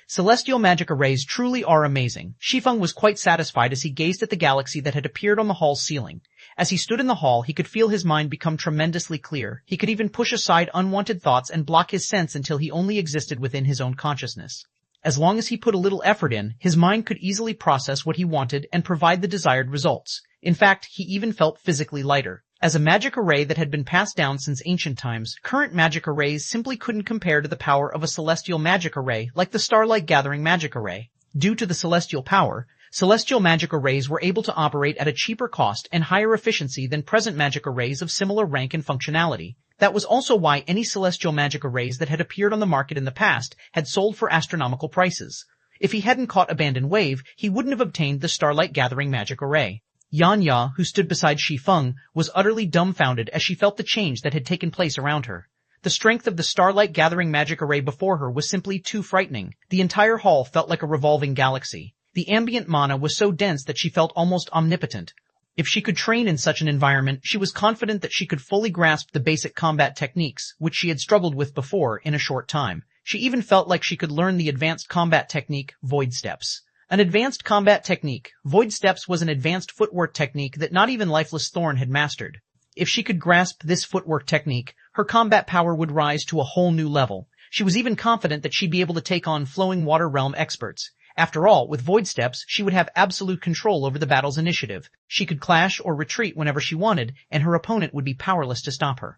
Speaker 1: Celestial magic arrays truly are amazing. Shi Feng was quite satisfied as he gazed at the galaxy that had appeared on the hall's ceiling. As he stood in the hall, he could feel his mind become tremendously clear. He could even push aside unwanted thoughts and block his sense until he only existed within his own consciousness. As long as he put a little effort in, his mind could easily process what he wanted and provide the desired results. In fact, he even felt physically lighter. As a magic array that had been passed down since ancient times, current magic arrays simply couldn't compare to the power of a celestial magic array like the Starlight Gathering magic array. Due to the celestial power, celestial magic arrays were able to operate at a cheaper cost and higher efficiency than present magic arrays of similar rank and functionality. That was also why any celestial magic arrays that had appeared on the market in the past had sold for astronomical prices. If he hadn't caught Abandoned Wave, he wouldn't have obtained the Starlight Gathering magic array. Yanya, who stood beside Shi Feng, was utterly dumbfounded as she felt the change that had taken place around her. The strength of the Starlight Gathering magic array before her was simply too frightening. The entire hall felt like a revolving galaxy. The ambient mana was so dense that she felt almost omnipotent. If she could train in such an environment, she was confident that she could fully grasp the basic combat techniques, which she had struggled with before, in a short time. She even felt like she could learn the advanced combat technique, Void Steps. An advanced combat technique, Void Steps was an advanced footwork technique that not even Lifeless Thorn had mastered. If she could grasp this footwork technique, her combat power would rise to a whole new level. She was even confident that she'd be able to take on Flowing Water Realm experts. After all, with Void Steps, she would have absolute control over the battle's initiative. She could clash or retreat whenever she wanted, and her opponent would be powerless to stop her.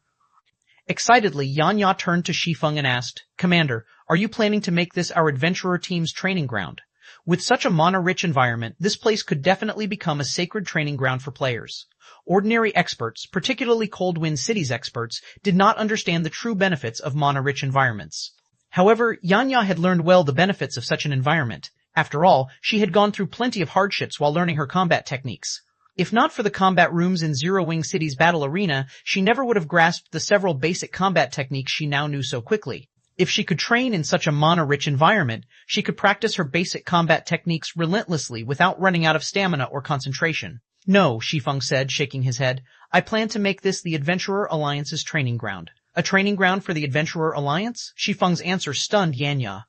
Speaker 1: Excitedly, Yanya turned to Shi Feng and asked, "Commander, are you planning to make this our adventurer team's training ground? With such a mana-rich environment, this place could definitely become a sacred training ground for players." Ordinary experts, particularly Cold Wind City's experts, did not understand the true benefits of mana-rich environments. However, Yanya had learned well the benefits of such an environment. After all, she had gone through plenty of hardships while learning her combat techniques. If not for the combat rooms in Zero Wing City's battle arena, she never would have grasped the several basic combat techniques she now knew so quickly. If she could train in such a mana-rich environment, she could practice her basic combat techniques relentlessly without running out of stamina or concentration. "No," Shi Feng said, shaking his head. "I plan to make this the Adventurer Alliance's training ground." "A training ground for the Adventurer Alliance?" Shi Feng's answer stunned Yanya.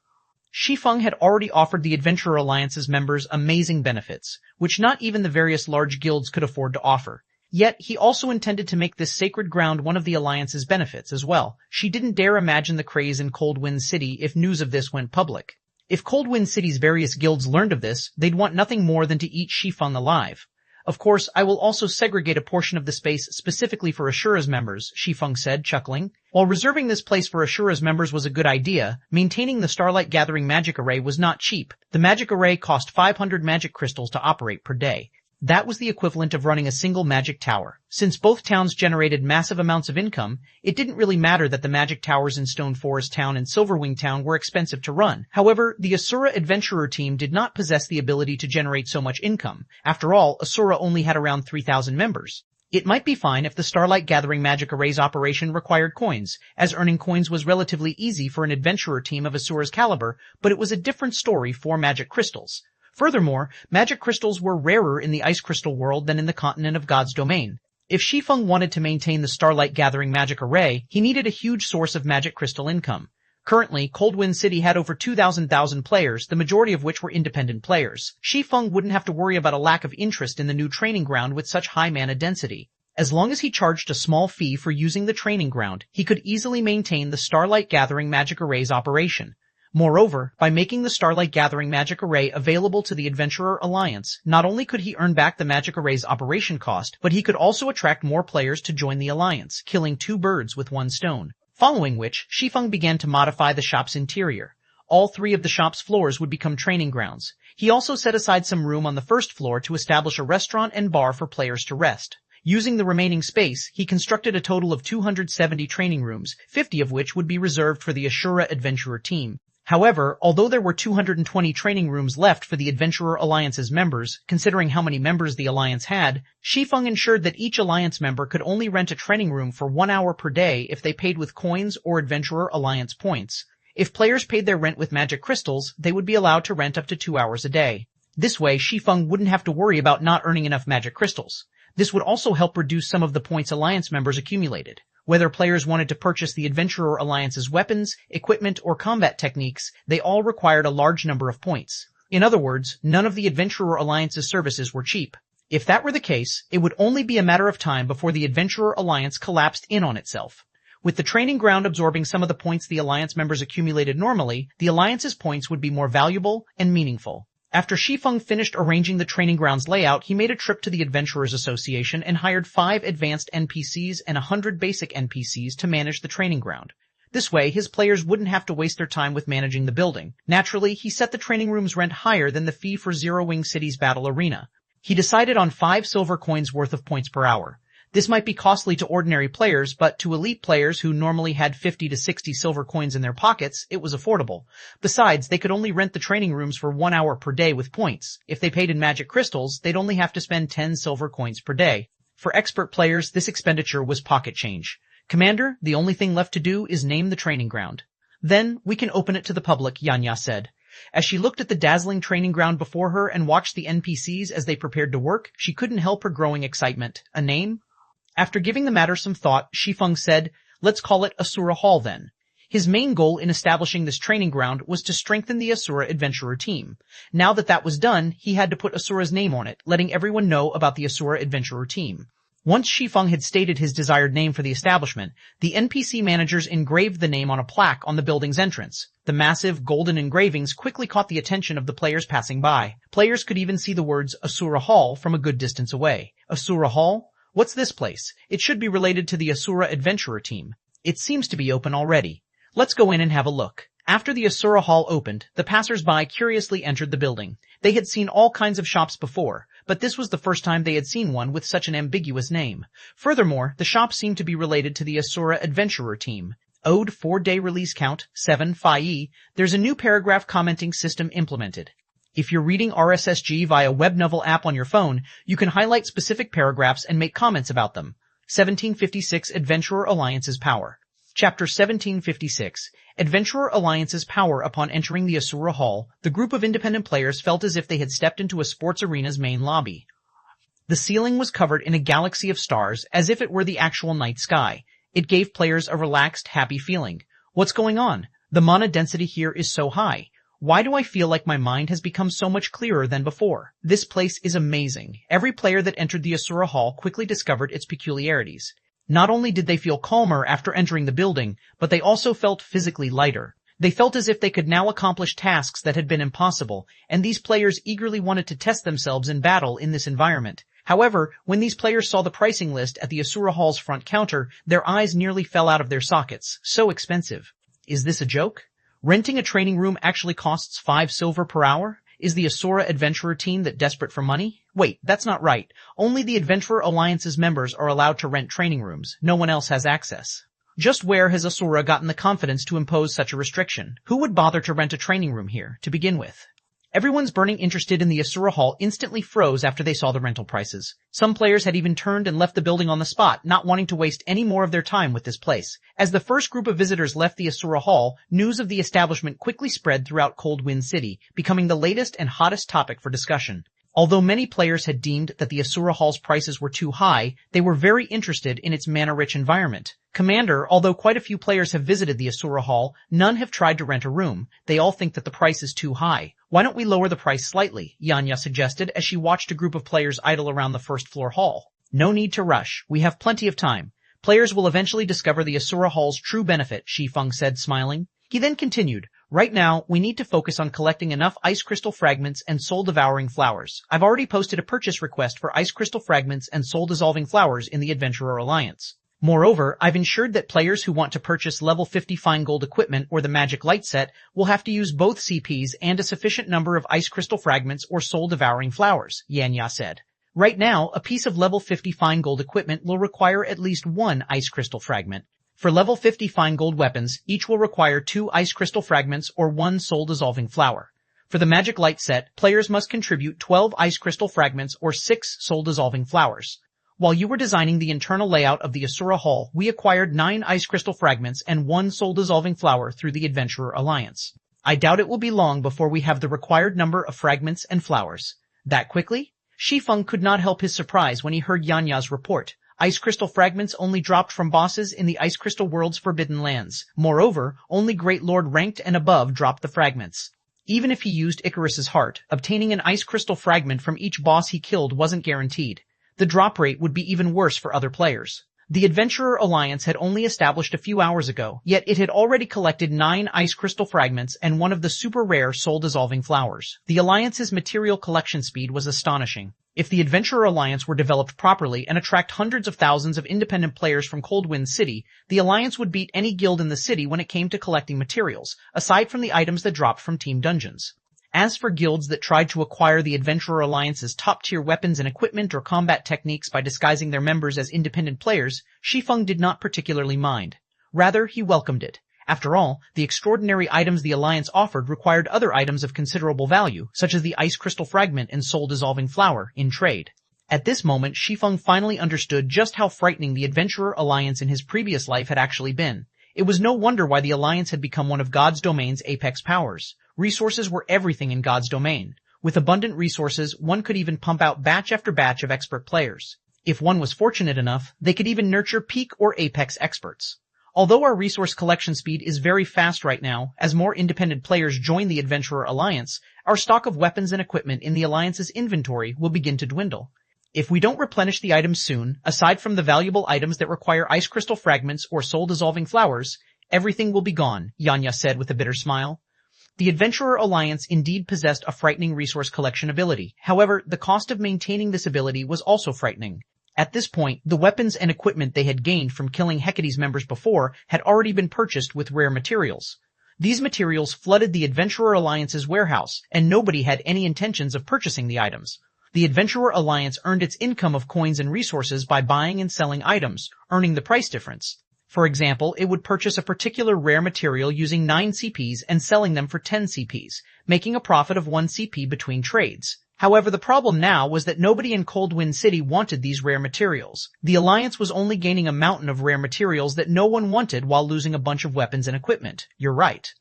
Speaker 1: Shi Feng had already offered the Adventurer Alliance's members amazing benefits, which not even the various large guilds could afford to offer. Yet, he also intended to make this sacred ground one of the Alliance's benefits as well. She didn't dare imagine the craze in Cold Wind City if news of this went public. If Cold Wind City's various guilds learned of this, they'd want nothing more than to eat Shi Feng alive. "Of course, I will also segregate a portion of the space specifically for Ashura's members," Shi Feng said, chuckling. While reserving this place for Ashura's members was a good idea, maintaining the Starlight Gathering magic array was not cheap. The magic array cost 500 magic crystals to operate per day. That was the equivalent of running a single magic tower. Since both towns generated massive amounts of income, it didn't really matter that the magic towers in Stone Forest Town and Silverwing Town were expensive to run. However, the Asura Adventurer team did not possess the ability to generate so much income. After all, Asura only had around 3,000 members. It might be fine if the Starlight Gathering magic array's operation required coins, as earning coins was relatively easy for an adventurer team of Asura's caliber, but it was a different story for magic crystals. Furthermore, magic crystals were rarer in the Ice Crystal world than in the continent of God's domain. If Shi Feng wanted to maintain the Starlight Gathering magic array, he needed a huge source of magic crystal income. Currently, Cold Wind City had over 2,000 players, the majority of which were independent players. Shi Feng wouldn't have to worry about a lack of interest in the new training ground with such high mana density. As long as he charged a small fee for using the training ground, he could easily maintain the Starlight Gathering magic array's operation. Moreover, by making the Starlight Gathering magic array available to the Adventurer Alliance, not only could he earn back the magic array's operation cost, but he could also attract more players to join the Alliance, killing two birds with one stone. Following which, Shi Feng began to modify the shop's interior. All three of the shop's floors would become training grounds. He also set aside some room on the first floor to establish a restaurant and bar for players to rest. Using the remaining space, he constructed a total of 270 training rooms, 50 of which would be reserved for the Ashura Adventurer team. However, although there were 220 training rooms left for the Adventurer Alliance's members, considering how many members the Alliance had, Shi Feng ensured that each Alliance member could only rent a training room for 1 hour per day if they paid with coins or Adventurer Alliance points. If players paid their rent with magic crystals, they would be allowed to rent up to 2 hours a day. This way, Shi Feng wouldn't have to worry about not earning enough magic crystals. This would also help reduce some of the points Alliance members accumulated. Whether players wanted to purchase the Adventurer Alliance's weapons, equipment, or combat techniques, they all required a large number of points. In other words, none of the Adventurer Alliance's services were cheap. If that were the case, it would only be a matter of time before the Adventurer Alliance collapsed in on itself. With the training ground absorbing some of the points the Alliance members accumulated normally, the Alliance's points would be more valuable and meaningful. After Shi Feng finished arranging the training grounds layout, he made a trip to the Adventurers Association and hired 5 advanced NPCs and 100 basic NPCs to manage the training ground. This way, his players wouldn't have to waste their time with managing the building. Naturally, he set the training room's rent higher than the fee for Zero Wing City's battle arena. He decided on 5 silver coins worth of points per hour. This might be costly to ordinary players, but to elite players who normally had 50 to 60 silver coins in their pockets, it was affordable. Besides, they could only rent the training rooms for 1 hour per day with points. If they paid in magic crystals, they'd only have to spend 10 silver coins per day. For expert players, this expenditure was pocket change. "Commander, the only thing left to do is name the training ground. Then, we can open it to the public," Yanya said. As she looked at the dazzling training ground before her and watched the NPCs as they prepared to work, she couldn't help her growing excitement. A name? After giving the matter some thought, Shi Feng said, "Let's call it Asura Hall then." His main goal in establishing this training ground was to strengthen the Asura Adventurer team. Now that that was done, he had to put Asura's name on it, letting everyone know about the Asura Adventurer team. Once Shi Feng had stated his desired name for the establishment, the NPC managers engraved the name on a plaque on the building's entrance. The massive, golden engravings quickly caught the attention of the players passing by. Players could even see the words Asura Hall from a good distance away. Asura Hall? What's this place? It should be related to the Asura Adventurer team. It seems to be open already. Let's go in and have a look. After the Asura Hall opened, the passers-by curiously entered the building. They had seen all kinds of shops before, but this was the first time they had seen one with such an ambiguous name. Furthermore, the shop seemed to be related to the Asura Adventurer team. Ode 4-day release count, 7 Phi. There's a new paragraph commenting system implemented. If you're reading RSSG via web novel app on your phone, you can highlight specific paragraphs and make comments about them. 1756 Adventurer Alliance's Power. Chapter 1756. Adventurer Alliance's Power. Upon entering the Asura Hall, the group of independent players felt as if they had stepped into a sports arena's main lobby. The ceiling was covered in a galaxy of stars, as if it were the actual night sky. It gave players a relaxed, happy feeling. What's going on? The mana density here is so high. Why do I feel like my mind has become so much clearer than before? This place is amazing. Every player that entered the Asura Hall quickly discovered its peculiarities. Not only did they feel calmer after entering the building, but they also felt physically lighter. They felt as if they could now accomplish tasks that had been impossible, and these players eagerly wanted to test themselves in battle in this environment. However, when these players saw the pricing list at the Asura Hall's front counter, their eyes nearly fell out of their sockets. So expensive. Is this a joke? Renting a training room actually costs 5 silver per hour? Is the Asura Adventurer team that desperate for money? Wait, that's not right. Only the Adventurer Alliance's members are allowed to rent training rooms. No one else has access. Just where has Asura gotten the confidence to impose such a restriction? Who would bother to rent a training room here, to begin with? Everyone's burning interest in the Asura Hall instantly froze after they saw the rental prices. Some players had even turned and left the building on the spot, not wanting to waste any more of their time with this place. As the first group of visitors left the Asura Hall, news of the establishment quickly spread throughout Cold Wind City, becoming the latest and hottest topic for discussion. Although many players had deemed that the Asura Hall's prices were too high, they were very interested in its mana-rich environment. Commander, although quite a few players have visited the Asura Hall, none have tried to rent a room. They all think that the price is too high. Why don't we lower the price slightly? Yanya suggested as she watched a group of players idle around the first-floor hall. No need to rush. We have plenty of time. Players will eventually discover the Asura Hall's true benefit, Shi Feng said, smiling. He then continued, right now, we need to focus on collecting enough ice crystal fragments and soul-devouring flowers. I've already posted a purchase request for ice crystal fragments and soul-dissolving flowers in the Adventurer Alliance. Moreover, I've ensured that players who want to purchase level 50 fine gold equipment or the magic light set will have to use both CPs and a sufficient number of ice crystal fragments or soul-devouring flowers, Yanya said. Right now, a piece of level 50 fine gold equipment will require at least 1 ice crystal fragment. For level 50 fine gold weapons, each will require 2 ice crystal fragments or 1 soul-dissolving flower. For the magic light set, players must contribute 12 ice crystal fragments or 6 soul-dissolving flowers. While you were designing the internal layout of the Asura Hall, we acquired 9 ice crystal fragments and 1 soul-dissolving flower through the Adventurer Alliance. I doubt it will be long before we have the required number of fragments and flowers. That quickly? Shi Feng could not help his surprise when he heard Yanya's report. Ice crystal fragments only dropped from bosses in the Ice Crystal World's Forbidden Lands. Moreover, only Great Lord ranked and above dropped the fragments. Even if he used Icarus's heart, obtaining an ice crystal fragment from each boss he killed wasn't guaranteed. The drop rate would be even worse for other players. The Adventurer Alliance had only established a few hours ago, yet it had already collected 9 ice crystal fragments and one of the super rare soul-dissolving flowers. The Alliance's material collection speed was astonishing. If the Adventurer Alliance were developed properly and attract hundreds of thousands of independent players from Cold Wind City, the Alliance would beat any guild in the city when it came to collecting materials, aside from the items that dropped from team dungeons. As for guilds that tried to acquire the Adventurer Alliance's top-tier weapons and equipment or combat techniques by disguising their members as independent players, Shi Feng did not particularly mind. Rather, he welcomed it. After all, the extraordinary items the Alliance offered required other items of considerable value, such as the Ice Crystal Fragment and Soul-Dissolving Flower, in trade. At this moment, Shi Feng finally understood just how frightening the Adventurer Alliance in his previous life had actually been. It was no wonder why the Alliance had become one of God's domain's apex powers. Resources were everything in God's domain. With abundant resources, one could even pump out batch after batch of expert players. If one was fortunate enough, they could even nurture peak or apex experts. Although our resource collection speed is very fast right now, as more independent players join the Adventurer Alliance, our stock of weapons and equipment in the Alliance's inventory will begin to dwindle. If we don't replenish the items soon, aside from the valuable items that require ice crystal fragments or soul-dissolving flowers, everything will be gone, Yanya said with a bitter smile. The Adventurer Alliance indeed possessed a frightening resource collection ability. However, the cost of maintaining this ability was also frightening. At this point, the weapons and equipment they had gained from killing Hecate's members before had already been purchased with rare materials. These materials flooded the Adventurer Alliance's warehouse, and nobody had any intentions of purchasing the items. The Adventurer Alliance earned its income of coins and resources by buying and selling items, earning the price difference. For example, it would purchase a particular rare material using 9 CPs and selling them for 10 CPs, making a profit of 1 CP between trades. However, the problem now was that nobody in Coldwind City wanted these rare materials. The Alliance was only gaining a mountain of rare materials that no one wanted while losing a bunch of weapons and equipment. You're right.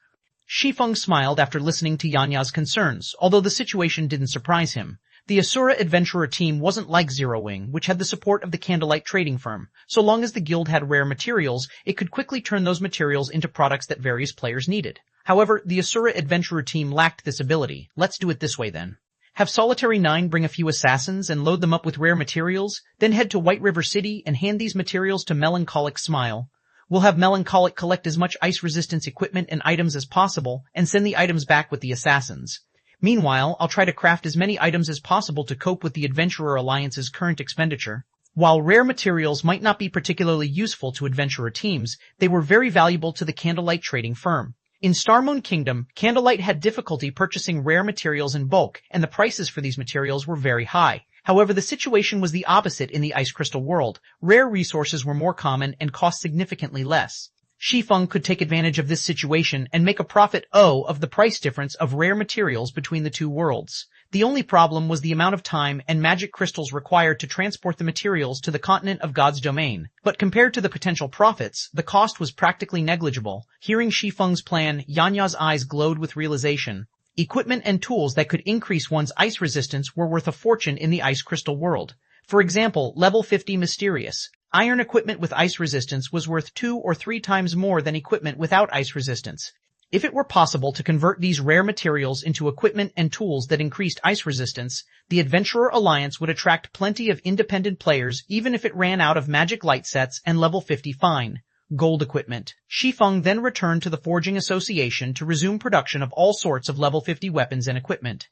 Speaker 1: Shi Feng smiled after listening to Yanya's concerns, although the situation didn't surprise him. The Asura Adventurer team wasn't like Zero Wing, which had the support of the Candlelight trading firm. So long as the guild had rare materials, it could quickly turn those materials into products that various players needed. However, the Asura Adventurer team lacked this ability. Let's do it this way then. Have Solitary 9 bring a few assassins and load them up with rare materials, then head to White River City and hand these materials to Melancholic Smile. We'll have Melancholic collect as much ice resistance equipment and items as possible and send the items back with the assassins. Meanwhile, I'll try to craft as many items as possible to cope with the Adventurer Alliance's current expenditure. While rare materials might not be particularly useful to adventurer teams, they were very valuable to the Candlelight trading firm. In Starmoon Kingdom, Candlelight had difficulty purchasing rare materials in bulk, and the prices for these materials were very high. However, the situation was the opposite in the Ice Crystal world. Rare resources were more common and cost significantly less. Shi Feng could take advantage of this situation and make a profit of the price difference of rare materials between the two worlds. The only problem was the amount of time and magic crystals required to transport the materials to the continent of God's domain. But compared to the potential profits, the cost was practically negligible. Hearing Shi Feng's plan, Yanya's eyes glowed with realization. Equipment and tools that could increase one's ice resistance were worth a fortune in the Ice Crystal world. For example, level 50 Mysterious. Iron equipment with ice resistance was worth 2 or 3 times more than equipment without ice resistance. If it were possible to convert these rare materials into equipment and tools that increased ice resistance, the Adventurer Alliance would attract plenty of independent players even if it ran out of magic light sets and level 50 fine gold equipment. Shi Feng then returned to the Forging Association to resume production of all sorts of level 50 weapons and equipment.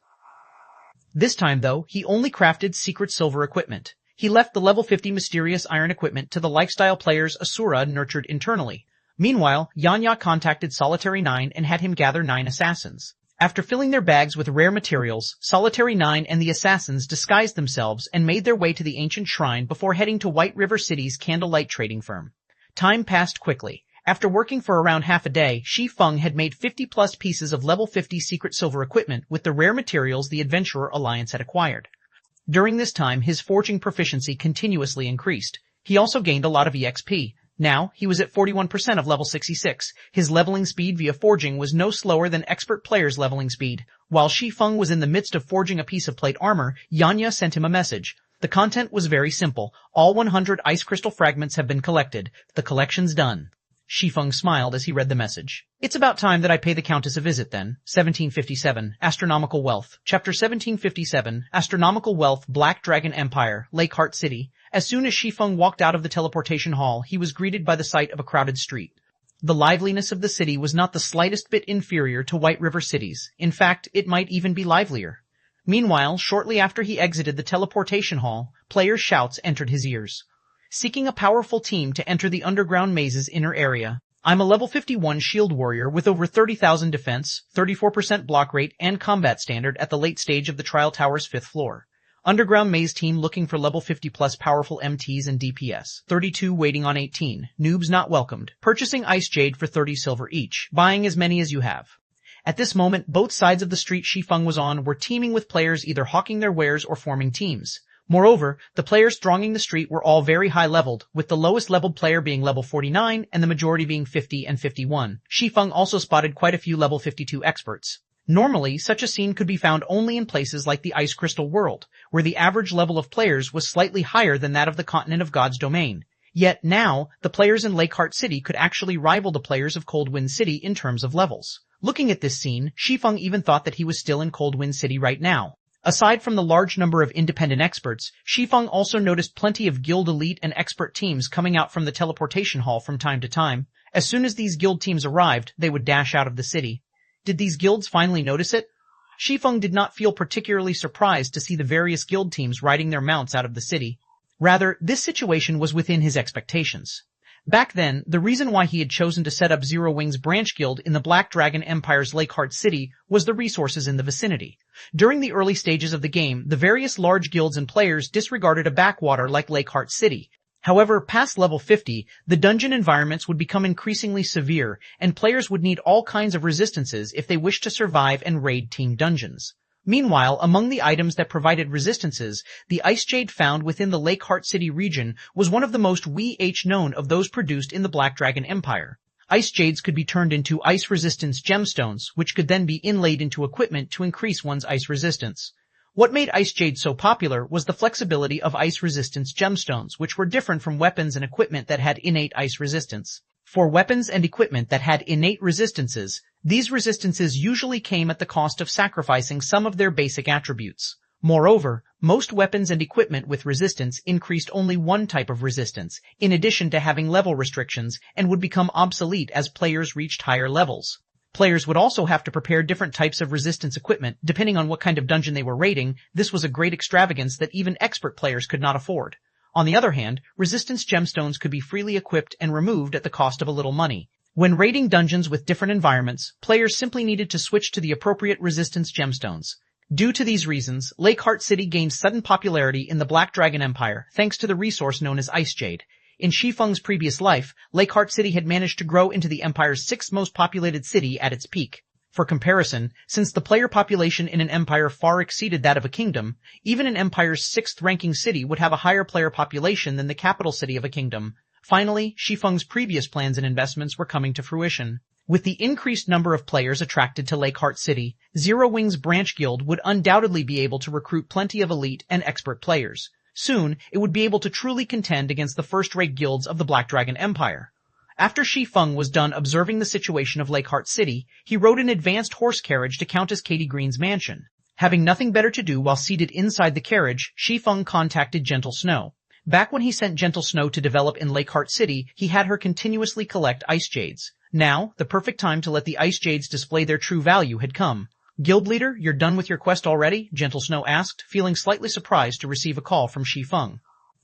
Speaker 1: This time, though, he only crafted secret silver equipment. He left the level 50 mysterious iron equipment to the lifestyle players Asura nurtured internally. Meanwhile, Yanya contacted Solitary 9 and had him gather 9 assassins. After filling their bags with rare materials, Solitary 9 and the assassins disguised themselves and made their way to the ancient shrine before heading to White River City's Candlelight trading firm. Time passed quickly. After working for around half a day, Shi Feng had made 50-plus pieces of level 50 secret silver equipment with the rare materials the Adventurer Alliance had acquired. During this time, his forging proficiency continuously increased. He also gained a lot of EXP. Now, he was at 41% of level 66. His leveling speed via forging was no slower than expert players' leveling speed. While Shi Feng was in the midst of forging a piece of plate armor, Yanya sent him a message. The content was very simple. All 100 ice crystal fragments have been collected. The collection's done. Shi Feng smiled as he read the message. It's about time that I pay the Countess a visit then. 1757, Astronomical Wealth. Chapter 1757, Astronomical Wealth, Black Dragon Empire, Lakeheart City. As soon as Shi Feng walked out of the teleportation hall, he was greeted by the sight of a crowded street. The liveliness of the city was not the slightest bit inferior to White River City's. In fact, it might even be livelier. Meanwhile, shortly after he exited the teleportation hall, players' shouts entered his ears. Seeking a powerful team to enter the underground maze's inner area. I'm a level 51 shield warrior with over 30,000 defense, 34% block rate, and combat standard at the late stage of the Trial Tower's 5th floor. Underground maze team looking for level 50 plus powerful MTs and DPS. 32 waiting on 18. Noobs not welcomed. Purchasing Ice Jade for 30 silver each. Buying as many as you have. At this moment, both sides of the street Shi Feng was on were teeming with players either hawking their wares or forming teams. Moreover, the players thronging the street were all very high-leveled, with the lowest-leveled player being level 49 and the majority being 50 and 51. Shi Feng also spotted quite a few level 52 experts. Normally, such a scene could be found only in places like the Ice Crystal world, where the average level of players was slightly higher than that of the continent of God's domain. Yet now, the players in Lakeheart City could actually rival the players of Coldwind City in terms of levels. Looking at this scene, Shi Feng even thought that he was still in Coldwind City right now. Aside from the large number of independent experts, Shi Feng also noticed plenty of guild elite and expert teams coming out from the teleportation hall from time to time. As soon as these guild teams arrived, they would dash out of the city. Did these guilds finally notice it? Shi Feng did not feel particularly surprised to see the various guild teams riding their mounts out of the city. Rather, this situation was within his expectations. Back then, the reason why he had chosen to set up Zero Wing's branch guild in the Black Dragon Empire's Lakeheart City was the resources in the vicinity. During the early stages of the game, the various large guilds and players disregarded a backwater like Lakeheart City. However, past level 50, the dungeon environments would become increasingly severe, and players would need all kinds of resistances if they wished to survive and raid team dungeons. Meanwhile, among the items that provided resistances, the Ice Jade found within the Lakeheart City region was one of the most known of those produced in the Black Dragon Empire. Ice Jades could be turned into ice resistance gemstones, which could then be inlaid into equipment to increase one's ice resistance. What made Ice Jade so popular was the flexibility of ice resistance gemstones, which were different from weapons and equipment that had innate ice resistance. For weapons and equipment that had innate resistances, these resistances usually came at the cost of sacrificing some of their basic attributes. Moreover, most weapons and equipment with resistance increased only one type of resistance, in addition to having level restrictions, and would become obsolete as players reached higher levels. Players would also have to prepare different types of resistance equipment, depending on what kind of dungeon they were raiding. This was a great extravagance that even expert players could not afford. On the other hand, resistance gemstones could be freely equipped and removed at the cost of a little money. When raiding dungeons with different environments, players simply needed to switch to the appropriate resistance gemstones. Due to these reasons, Lakeheart City gained sudden popularity in the Black Dragon Empire thanks to the resource known as Ice Jade. In Shi Feng's previous life, Lakeheart City had managed to grow into the Empire's 6th most populated city at its peak. For comparison, since the player population in an empire far exceeded that of a kingdom, even an empire's 6th-ranking city would have a higher player population than the capital city of a kingdom. Finally, Shi Feng's previous plans and investments were coming to fruition. With the increased number of players attracted to Lakeheart City, Zero Wing's branch guild would undoubtedly be able to recruit plenty of elite and expert players. Soon, it would be able to truly contend against the first-rate guilds of the Black Dragon Empire. After Shi Feng was done observing the situation of Lakeheart City, he rode an advanced horse carriage to Countess Katie Green's mansion. Having nothing better to do while seated inside the carriage, Shi Feng contacted Gentle Snow. Back when he sent Gentle Snow to develop in Lakeheart City, he had her continuously collect Ice Jades. Now, the perfect time to let the Ice Jades display their true value had come. "Guild leader, you're done with your quest already?" Gentle Snow asked, feeling slightly surprised to receive a call from Shi Feng.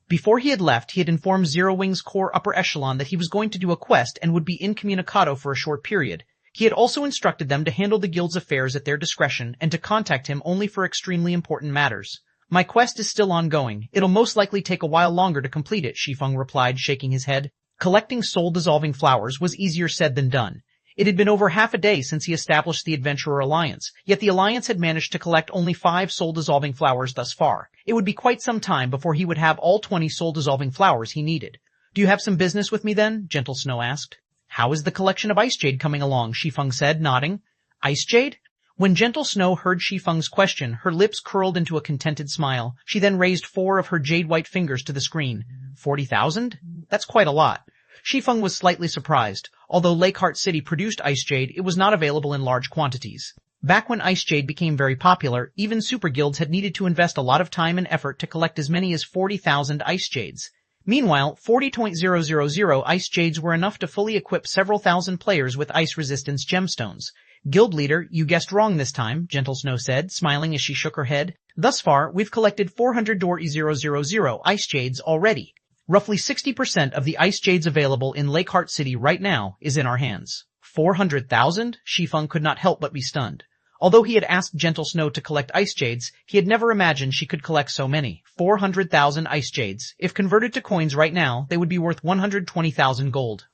Speaker 1: Before he had left, he had informed Zero Wing's core upper echelon that he was going to do a quest and would be incommunicado for a short period. He had also instructed them to handle the guild's affairs at their discretion and to contact him only for extremely important matters. "My quest is still ongoing. It'll most likely take a while longer to complete it," Shi Feng replied, shaking his head. Collecting soul-dissolving flowers was easier said than done. It had been over half a day since he established the Adventurer Alliance, yet the Alliance had managed to collect only 5 soul-dissolving flowers thus far. It would be quite some time before he would have all 20 soul-dissolving flowers he needed. "Do you have some business with me then?" Gentle Snow asked. "How is the collection of Ice Jade coming along?" Shi Feng said, nodding. "Ice Jade?" When Gentle Snow heard Shi Feng's question, her lips curled into a contented smile. She then raised 4 of her jade-white fingers to the screen. 40,000? That's quite a lot. Shi Feng was slightly surprised. Although Lakeheart City produced Ice Jade, it was not available in large quantities. Back when Ice Jade became very popular, even super guilds had needed to invest a lot of time and effort to collect as many as 40,000 Ice Jades. Meanwhile, 40,000 Ice Jades were enough to fully equip several thousand players with ice resistance gemstones. "Guild leader, you guessed wrong this time," Gentle Snow said, smiling as she shook her head. "Thus far, we've collected 400,000 Ice Jades already. Roughly 60% of the Ice Jades available in Lakeheart City right now is in our hands." 400,000? Shi Feng could not help but be stunned. Although he had asked Gentle Snow to collect Ice Jades, he had never imagined she could collect so many. 400,000 Ice Jades. If converted to coins right now, they would be worth 120,000 gold.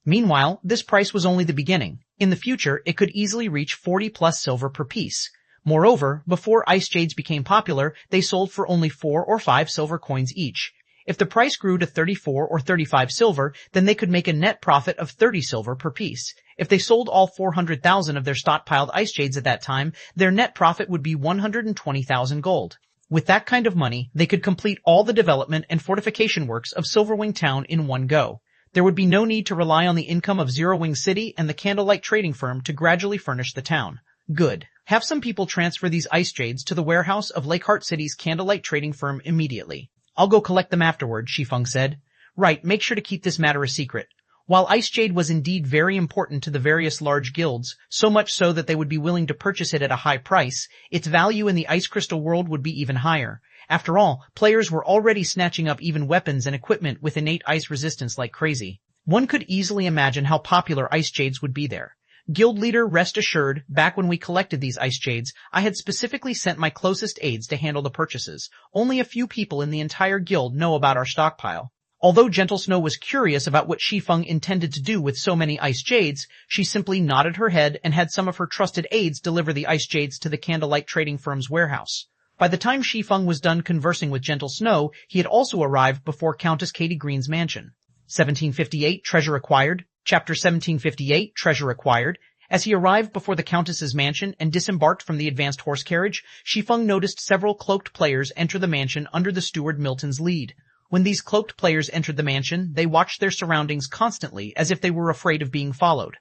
Speaker 1: Meanwhile, this price was only the beginning. In the future, it could easily reach 40 plus silver per piece. Moreover, before Ice Jades became popular, they sold for only 4 or 5 silver coins each. If the price grew to 34 or 35 silver, then they could make a net profit of 30 silver per piece. If they sold all 400,000 of their stockpiled Ice Jades at that time, their net profit would be 120,000 gold. With that kind of money, they could complete all the development and fortification works of Silverwing Town in one go. There would be no need to rely on the income of Zero Wing City and the Candlelight Trading Firm to gradually furnish the town. Good. Have some people transfer these Ice Jades to the warehouse of Lakeheart City's Candlelight Trading Firm immediately. "I'll go collect them afterward," Shi Feng said. "Right, make sure to keep this matter a secret. While Ice Jade was indeed very important to the various large guilds, so much so that they would be willing to purchase it at a high price, its value in the ice crystal world would be even higher. After all, players were already snatching up even weapons and equipment with innate ice resistance like crazy. One could easily imagine how popular Ice Jades would be there. Guild leader, rest assured, back when we collected these Ice Jades, I had specifically sent my closest aides to handle the purchases. Only a few people in the entire guild know about our stockpile. Although Gentle Snow was curious about what Shi Feng intended to do with so many Ice Jades, she simply nodded her head and had some of her trusted aides deliver the Ice Jades to the Candlelight Trading Firm's warehouse. By the time Shi Feng was done conversing with Gentle Snow, he had also arrived before Countess Katie Green's mansion. 1758, Treasure Acquired. Chapter 1758, Treasure Acquired. As he arrived before the Countess's mansion and disembarked from the advanced horse carriage, Shi Feng noticed several cloaked players enter the mansion under the steward Milton's lead. When these cloaked players entered the mansion, they watched their surroundings constantly as if they were afraid of being followed.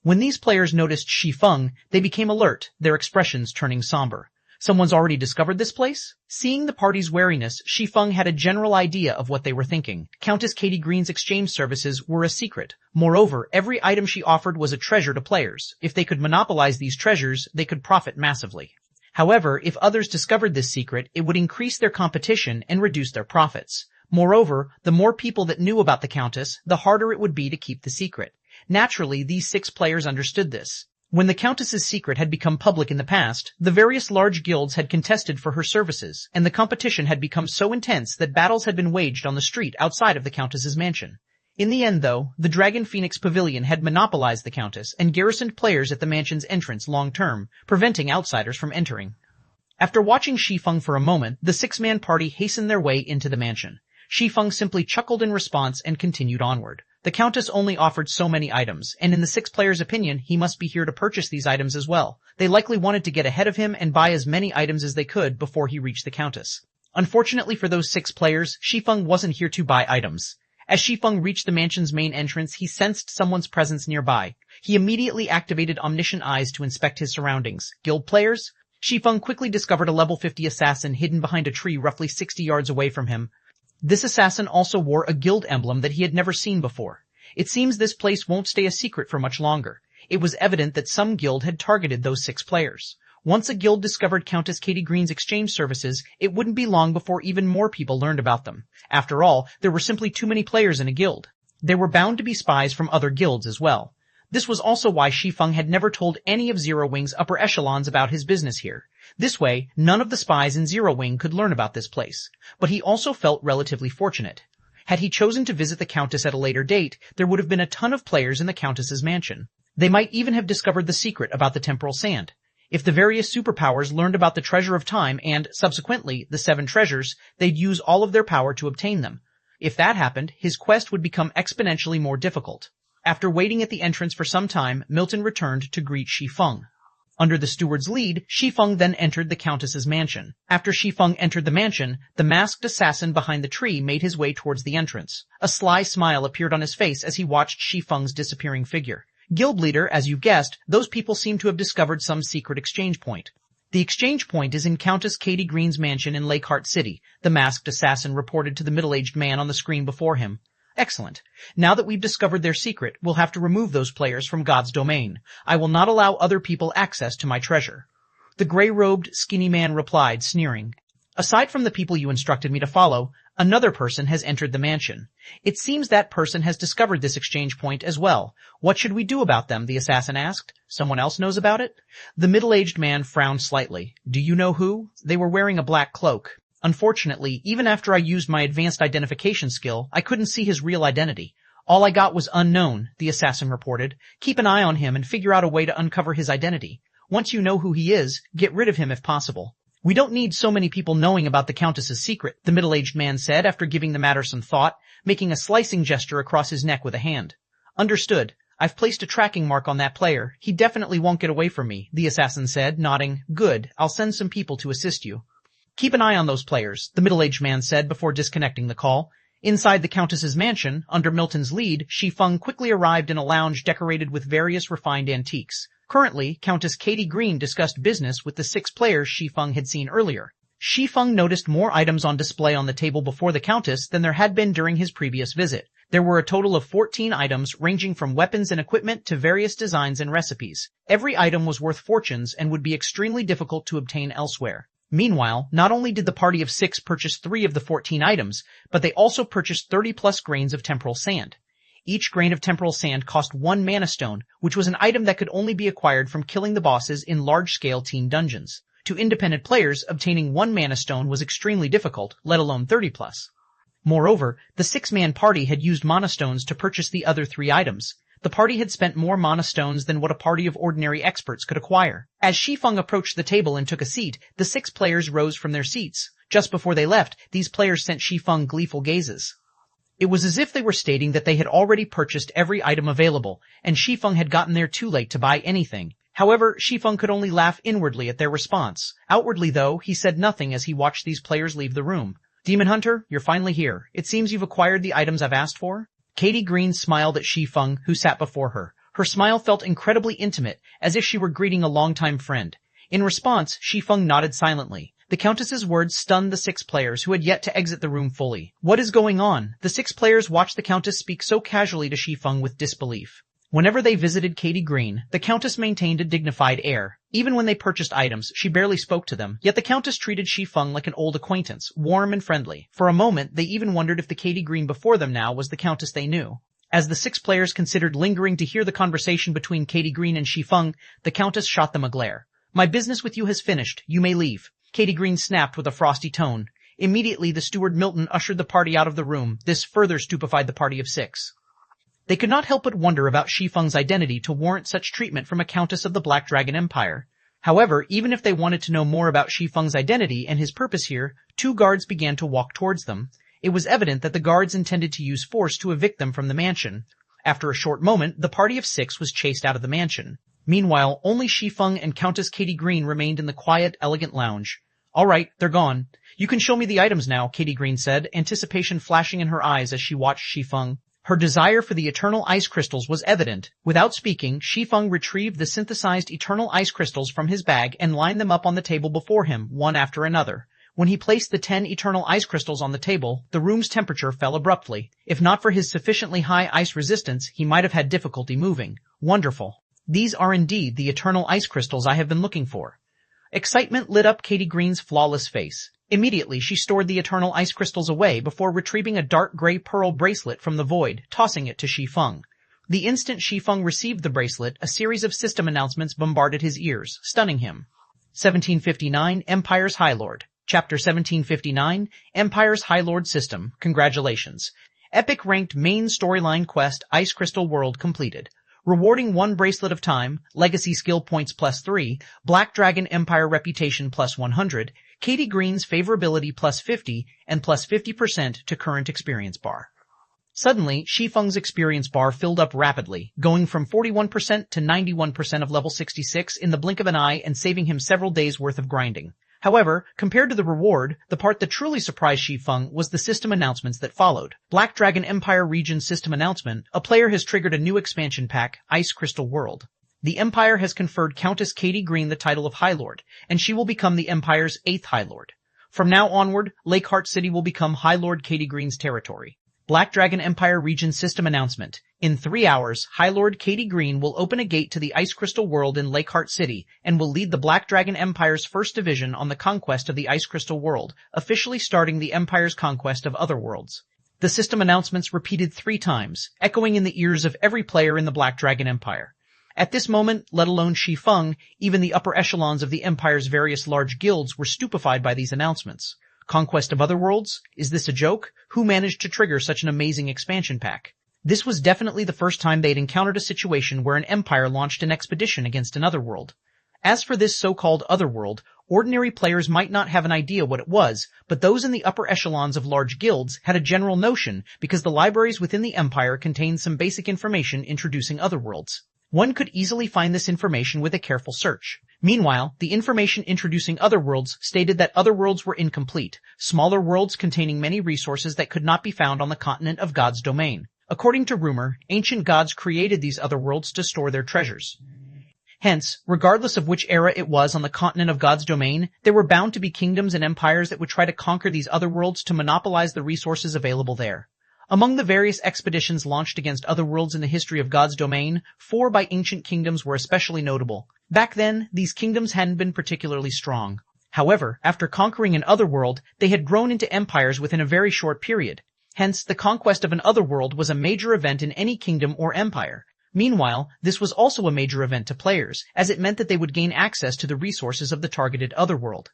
Speaker 1: When these players noticed Shi Feng, they became alert, their expressions turning somber. Someone's already discovered this place? Seeing the party's wariness, Shi Feng had a general idea of what they were thinking. Countess Katie Green's exchange services were a secret. Moreover, every item she offered was a treasure to players. If they could monopolize these treasures, they could profit massively. However, if others discovered this secret, it would increase their competition and reduce their profits. Moreover, the more people that knew about the Countess, the harder it would be to keep the secret. Naturally, these 6 players understood this. When the Countess's secret had become public in the past, the various large guilds had contested for her services, and the competition had become so intense that battles had been waged on the street outside of the Countess's mansion. In the end, though, the Dragon Phoenix Pavilion had monopolized the Countess and garrisoned players at the mansion's entrance long-term, preventing outsiders from entering. After watching Shi Feng for a moment, the 6-man party hastened their way into the mansion. Shi Feng simply chuckled in response and continued onward. The Countess only offered so many items, and in the 6 players' opinion, he must be here to purchase these items as well. They likely wanted to get ahead of him and buy as many items as they could before he reached the Countess. Unfortunately for those 6 players, Shi Feng wasn't here to buy items. As Shi Feng reached the mansion's main entrance, he sensed someone's presence nearby. He immediately activated omniscient eyes to inspect his surroundings. Guild players? Shi Feng quickly discovered a level 50 assassin hidden behind a tree roughly 60 yards away from him. This assassin also wore a guild emblem that he had never seen before. It seems this place won't stay a secret for much longer. It was evident that some guild had targeted those 6 players. Once a guild discovered Countess Katie Green's exchange services, it wouldn't be long before even more people learned about them. After all, there were simply too many players in a guild. There were bound to be spies from other guilds as well. This was also why Shi Feng had never told any of Zero Wing's upper echelons about his business here. This way, none of the spies in Zero Wing could learn about this place. But he also felt relatively fortunate. Had he chosen to visit the Countess at a later date, there would have been a ton of players in the Countess's mansion. They might even have discovered the secret about the temporal sand. If the various superpowers learned about the Treasure of Time and, subsequently, the 7 treasures, they'd use all of their power to obtain them. If that happened, his quest would become exponentially more difficult. After waiting at the entrance for some time, Milton returned to greet Shi Feng. Under the steward's lead, Shi Feng then entered the Countess's mansion. After Shi Feng entered the mansion, the masked assassin behind the tree made his way towards the entrance. A sly smile appeared on his face as he watched Shi Feng's disappearing figure. Guild leader, as you guessed, those people seem to have discovered some secret exchange point. The exchange point is in Countess Katie Green's mansion in Lakeheart City, the masked assassin reported to the middle-aged man on the screen before him. Excellent. Now that we've discovered their secret, we'll have to remove those players from God's domain. I will not allow other people access to my treasure. The gray-robed, skinny man replied, sneering. Aside from the people you instructed me to follow, another person has entered the mansion. It seems that person has discovered this exchange point as well. What should we do about them? The assassin asked. Someone else knows about it? The middle-aged man frowned slightly. Do you know who? They were wearing a black cloak. Unfortunately, even after I used my advanced identification skill, I couldn't see his real identity. All I got was unknown, the assassin reported. Keep an eye on him and figure out a way to uncover his identity. Once you know who he is, get rid of him if possible. We don't need so many people knowing about the Countess's secret, the middle-aged man said after giving the matter some thought, making a slicing gesture across his neck with a hand. Understood. I've placed a tracking mark on that player. He definitely won't get away from me, the assassin said, nodding. Good. I'll send some people to assist you. Keep an eye on those players, the middle-aged man said before disconnecting the call. Inside the Countess's mansion, under Milton's lead, Shi Feng quickly arrived in a lounge decorated with various refined antiques. Currently, Countess Katie Green discussed business with the 6 players Shi Feng had seen earlier. Shi Feng noticed more items on display on the table before the Countess than there had been during his previous visit. There were a total of 14 items ranging from weapons and equipment to various designs and recipes. Every item was worth fortunes and would be extremely difficult to obtain elsewhere. Meanwhile, not only did the party of 6 purchase 3 of the 14 items, but they also purchased 30 plus grains of temporal sand. Each grain of temporal sand cost 1 mana stone, which was an item that could only be acquired from killing the bosses in large-scale team dungeons. To independent players, obtaining 1 mana stone was extremely difficult, let alone 30 plus. Moreover, the 6-man party had used mana stones to purchase the other 3 items. The party had spent more mana stones than what a party of ordinary experts could acquire. As Shi Feng approached the table and took a seat, the 6 players rose from their seats. Just before they left, these players sent Shi Feng gleeful gazes. It was as if they were stating that they had already purchased every item available, and Shi Feng had gotten there too late to buy anything. However, Shi Feng could only laugh inwardly at their response. Outwardly, though, he said nothing as he watched these players leave the room. Demon Hunter, you're finally here. It seems you've acquired the items I've asked for? Katie Green smiled at Shi Feng, who sat before her. Her smile felt incredibly intimate, as if she were greeting a longtime friend. In response, Shi Feng nodded silently. The Countess's words stunned the 6 players who had yet to exit the room fully. What is going on? The 6 players watched the Countess speak so casually to Shi Feng with disbelief. Whenever they visited Katie Green, the Countess maintained a dignified air. Even when they purchased items, she barely spoke to them, yet the Countess treated Shi Feng like an old acquaintance, warm and friendly. For a moment, they even wondered if the Katie Green before them now was the Countess they knew. As the 6 players considered lingering to hear the conversation between Katie Green and Shi Feng, the Countess shot them a glare. My business with you has finished. You may leave. Katie Green snapped with a frosty tone. Immediately, the steward Milton ushered the party out of the room. This further stupefied the party of 6. They could not help but wonder about Shi Feng's identity to warrant such treatment from a Countess of the Black Dragon Empire. However, even if they wanted to know more about Shi Feng's identity and his purpose here, 2 guards began to walk towards them. It was evident that the guards intended to use force to evict them from the mansion. After a short moment, the party of 6 was chased out of the mansion. Meanwhile, only Shi Feng and Countess Katie Green remained in the quiet, elegant lounge. All right, they're gone. You can show me the items now, Katie Green said, anticipation flashing in her eyes as she watched Shi Feng. Her desire for the eternal ice crystals was evident. Without speaking, Shi Feng retrieved the synthesized eternal ice crystals from his bag and lined them up on the table before him, one after another. When he placed the 10 eternal ice crystals on the table, the room's temperature fell abruptly. If not for his sufficiently high ice resistance, he might have had difficulty moving. Wonderful. These are indeed the eternal ice crystals I have been looking for. Excitement lit up Katie Green's flawless face. Immediately, she stored the eternal ice crystals away before retrieving a dark gray pearl bracelet from the void, tossing it to Shi Feng. The instant Shi Feng received the bracelet, a series of system announcements bombarded his ears, stunning him. 1759, Empire's High Lord. Chapter 1759, Empire's High Lord System. Congratulations. Epic ranked main storyline quest Ice Crystal World completed. Rewarding 1 bracelet of time, legacy skill points +3, Black Dragon Empire reputation +100, Katie Green's favorability +50, and +50% to current experience bar. Suddenly, Shi Feng's experience bar filled up rapidly, going from 41% to 91% of level 66 in the blink of an eye and saving him several days' worth of grinding. However, compared to the reward, the part that truly surprised Shi Feng was the system announcements that followed. Black Dragon Empire Region System Announcement: a player has triggered a new expansion pack, Ice Crystal World. The Empire has conferred Countess Katie Green the title of High Lord, and she will become the Empire's 8th High Lord. From now onward, Lakeheart City will become High Lord Katie Green's territory. Black Dragon Empire Region System Announcement: in 3 hours, High Lord Katie Green will open a gate to the Ice Crystal World in Lakeheart City and will lead the Black Dragon Empire's 1st Division on the conquest of the Ice Crystal World, officially starting the Empire's conquest of other worlds. The system announcements repeated 3 times, echoing in the ears of every player in the Black Dragon Empire. At this moment, let alone Shi Feng, even the upper echelons of the Empire's various large guilds were stupefied by these announcements. Conquest of other worlds? Is this a joke? Who managed to trigger such an amazing expansion pack? This was definitely the first time they'd encountered a situation where an empire launched an expedition against another world. As for this so-called other world, ordinary players might not have an idea what it was, but those in the upper echelons of large guilds had a general notion because the libraries within the empire contained some basic information introducing other worlds. One could easily find this information with a careful search. Meanwhile, the information introducing other worlds stated that other worlds were incomplete, smaller worlds containing many resources that could not be found on the continent of God's domain. According to rumor, ancient gods created these other worlds to store their treasures. Hence, regardless of which era it was on the continent of God's domain, there were bound to be kingdoms and empires that would try to conquer these other worlds to monopolize the resources available there. Among the various expeditions launched against other worlds in the history of God's domain, 4 by ancient kingdoms were especially notable. Back then, these kingdoms hadn't been particularly strong. However, after conquering an otherworld, they had grown into empires within a very short period. Hence, the conquest of an otherworld was a major event in any kingdom or empire. Meanwhile, this was also a major event to players, as it meant that they would gain access to the resources of the targeted otherworld.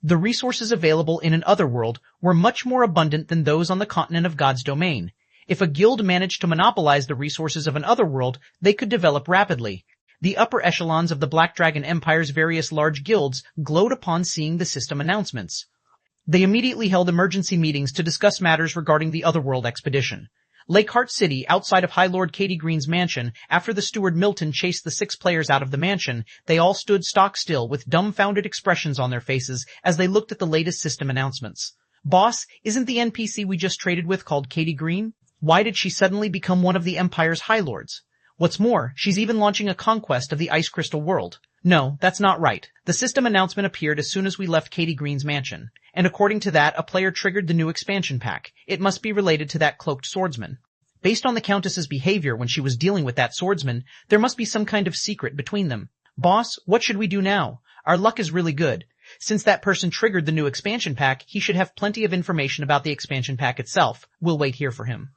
Speaker 1: The resources available in an otherworld were much more abundant than those on the continent of God's domain. If a guild managed to monopolize the resources of an otherworld, they could develop rapidly. The upper echelons of the Black Dragon Empire's various large guilds glowed upon seeing the system announcements. They immediately held emergency meetings to discuss matters regarding the otherworld expedition. Lakeheart City, outside of High Lord Katie Green's mansion, after the steward Milton chased the 6 players out of the mansion, they all stood stock still with dumbfounded expressions on their faces as they looked at the latest system announcements. Boss, isn't the NPC we just traded with called Katie Green? Why did she suddenly become one of the Empire's High Lords? What's more, she's even launching a conquest of the Ice Crystal world. No, that's not right. The system announcement appeared as soon as we left Katie Green's mansion. And according to that, a player triggered the new expansion pack. It must be related to that cloaked swordsman. Based on the Countess's behavior when she was dealing with that swordsman, there must be some kind of secret between them. Boss, what should we do now? Our luck is really good. Since that person triggered the new expansion pack, he should have plenty of information about the expansion pack itself. We'll wait here for him.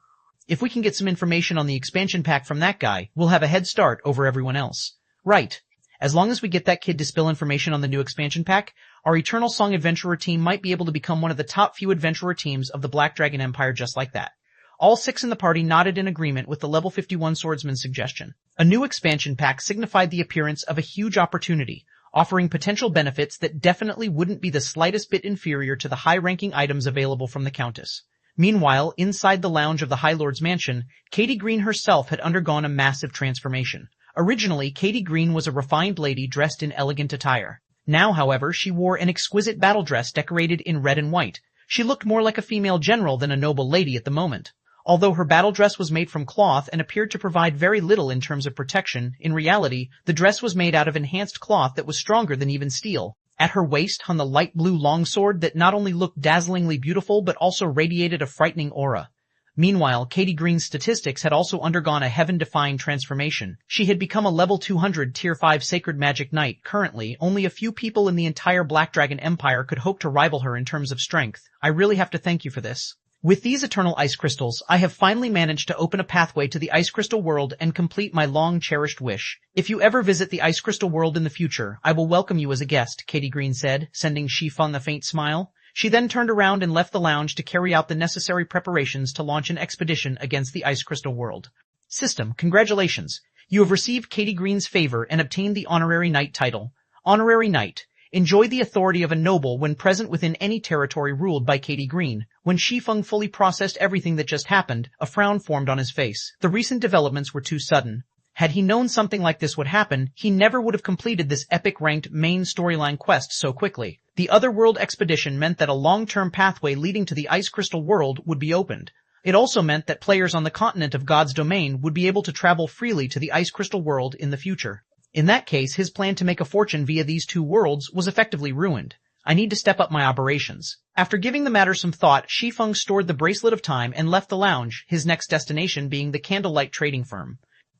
Speaker 1: If we can get some information on the expansion pack from that guy, we'll have a head start over everyone else. Right. As long as we get that kid to spill information on the new expansion pack, our Eternal Song Adventurer team might be able to become one of the top few adventurer teams of the Black Dragon Empire just like that. All 6 in the party nodded in agreement with the level 51 swordsman's suggestion. A new expansion pack signified the appearance of a huge opportunity, offering potential benefits that definitely wouldn't be the slightest bit inferior to the high-ranking items available from the Countess. Meanwhile, inside the lounge of the High Lord's mansion, Katie Green herself had undergone a massive transformation. Originally, Katie Green was a refined lady dressed in elegant attire. Now, however, she wore an exquisite battle dress decorated in red and white. She looked more like a female general than a noble lady at the moment. Although her battle dress was made from cloth and appeared to provide very little in terms of protection, in reality, the dress was made out of enhanced cloth that was stronger than even steel. At her waist hung the light blue longsword that not only looked dazzlingly beautiful but also radiated a frightening aura. Meanwhile, Katie Green's statistics had also undergone a heaven-defying transformation. She had become a level 200 Tier 5 Sacred Magic Knight. Currently, only a few people in the entire Black Dragon Empire could hope to rival her in terms of strength. I really have to thank you for this. With these eternal ice crystals, I have finally managed to open a pathway to the Ice Crystal world and complete my long-cherished wish. If you ever visit the Ice Crystal world in the future, I will welcome you as a guest, Katie Green said, sending Shi Feng a faint smile. She then turned around and left the lounge to carry out the necessary preparations to launch an expedition against the Ice Crystal world. System, congratulations. You have received Katie Green's favor and obtained the Honorary Knight title. Honorary Knight. Enjoy the authority of a noble when present within any territory ruled by Katie Green. When Shi Feng fully processed everything that just happened, a frown formed on his face. The recent developments were too sudden. Had he known something like this would happen, he never would have completed this epic-ranked main storyline quest so quickly. The Otherworld expedition meant that a long-term pathway leading to the Ice Crystal world would be opened. It also meant that players on the continent of God's domain would be able to travel freely to the Ice Crystal world in the future. In that case, his plan to make a fortune via these 2 worlds was effectively ruined. I need to step up my operations. After giving the matter some thought, Shi Feng stored the Bracelet of Time and left the lounge, his next destination being the Candlelight Trading Firm.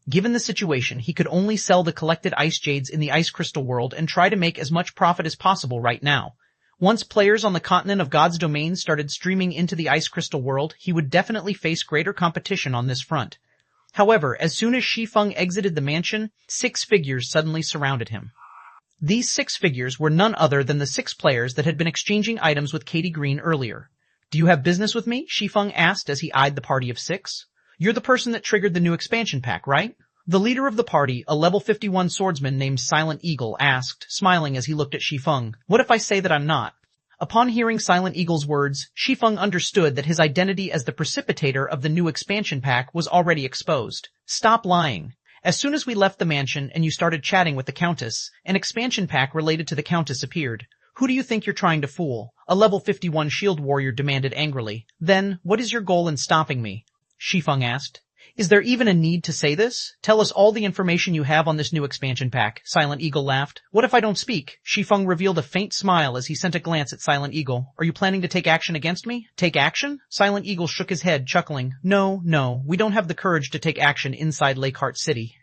Speaker 1: Given the situation, he could only sell the collected ice jades in the Ice Crystal world and try to make as much profit as possible right now. Once players on the continent of God's domain started streaming into the Ice Crystal world, he would definitely face greater competition on this front. However, as soon as Shi Feng exited the mansion, 6 figures suddenly surrounded him. These 6 figures were none other than the 6 players that had been exchanging items with Katie Green earlier. Do you have business with me? Shi Feng asked as he eyed the party of 6. You're the person that triggered the new expansion pack, right? The leader of the party, a level 51 swordsman named Silent Eagle, asked, smiling as he looked at Shi Feng. What if I say that I'm not? Upon hearing Silent Eagle's words, Shi Feng understood that his identity as the precipitator of the new expansion pack was already exposed. Stop lying. As soon as we left the mansion and you started chatting with the Countess, an expansion pack related to the Countess appeared. Who do you think you're trying to fool? A level 51 shield warrior demanded angrily. Then, what is your goal in stopping me? Shi Feng asked. Is there even a need to say this? Tell us all the information you have on this new expansion pack, Silent Eagle laughed. What if I don't speak? Shi Feng revealed a faint smile as he sent a glance at Silent Eagle. Are you planning to take action against me? Take action? Silent Eagle shook his head, chuckling. No, we don't have the courage to take action inside Lakeheart City.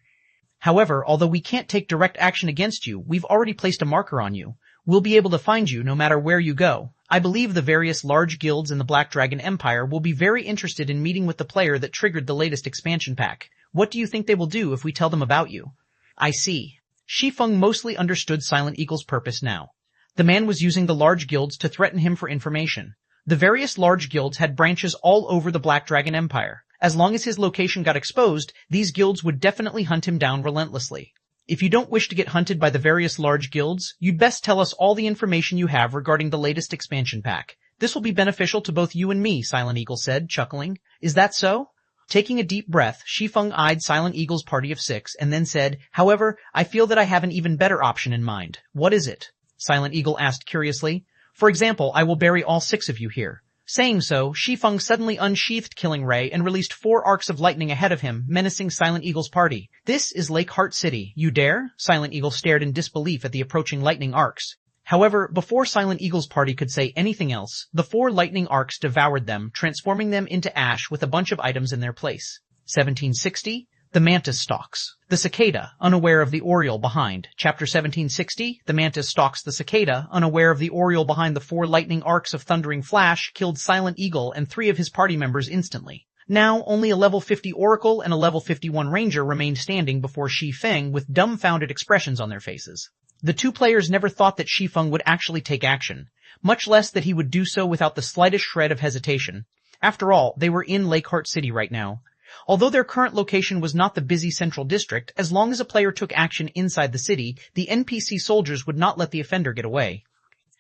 Speaker 1: However, although we can't take direct action against you, we've already placed a marker on you. We'll be able to find you no matter where you go. I believe the various large guilds in the Black Dragon Empire will be very interested in meeting with the player that triggered the latest expansion pack. What do you think they will do if we tell them about you? I see. Shi Feng mostly understood Silent Eagle's purpose now. The man was using the large guilds to threaten him for information. The various large guilds had branches all over the Black Dragon Empire. As long as his location got exposed, these guilds would definitely hunt him down relentlessly. If you don't wish to get hunted by the various large guilds, you'd best tell us all the information you have regarding the latest expansion pack. This will be beneficial to both you and me, Silent Eagle said, chuckling. Is that so? Taking a deep breath, Shi Feng eyed Silent Eagle's party of 6 and then said, however, I feel that I have an even better option in mind. What is it? Silent Eagle asked curiously. For example, I will bury all 6 of you here. Saying so, Shi Feng suddenly unsheathed Killing Ray and released 4 arcs of lightning ahead of him, menacing Silent Eagle's party. This is Lakeheart City. You dare? Silent Eagle stared in disbelief at the approaching lightning arcs. However, before Silent Eagle's party could say anything else, the 4 lightning arcs devoured them, transforming them into ash with a bunch of items in their place. 1760. The Mantis stalks. The cicada, unaware of the oriole behind. Chapter 1760, the Mantis stalks the cicada, unaware of the oriole behind the 4 lightning arcs of thundering flash, killed Silent Eagle and 3 of his party members instantly. Now, only a level 50 Oracle and a level 51 Ranger remained standing before Shi Feng with dumbfounded expressions on their faces. The 2 players never thought that Shi Feng would actually take action, much less that he would do so without the slightest shred of hesitation. After all, they were in Lakeheart City right now. Although their current location was not the busy central district, as long as a player took action inside the city, the NPC soldiers would not let the offender get away.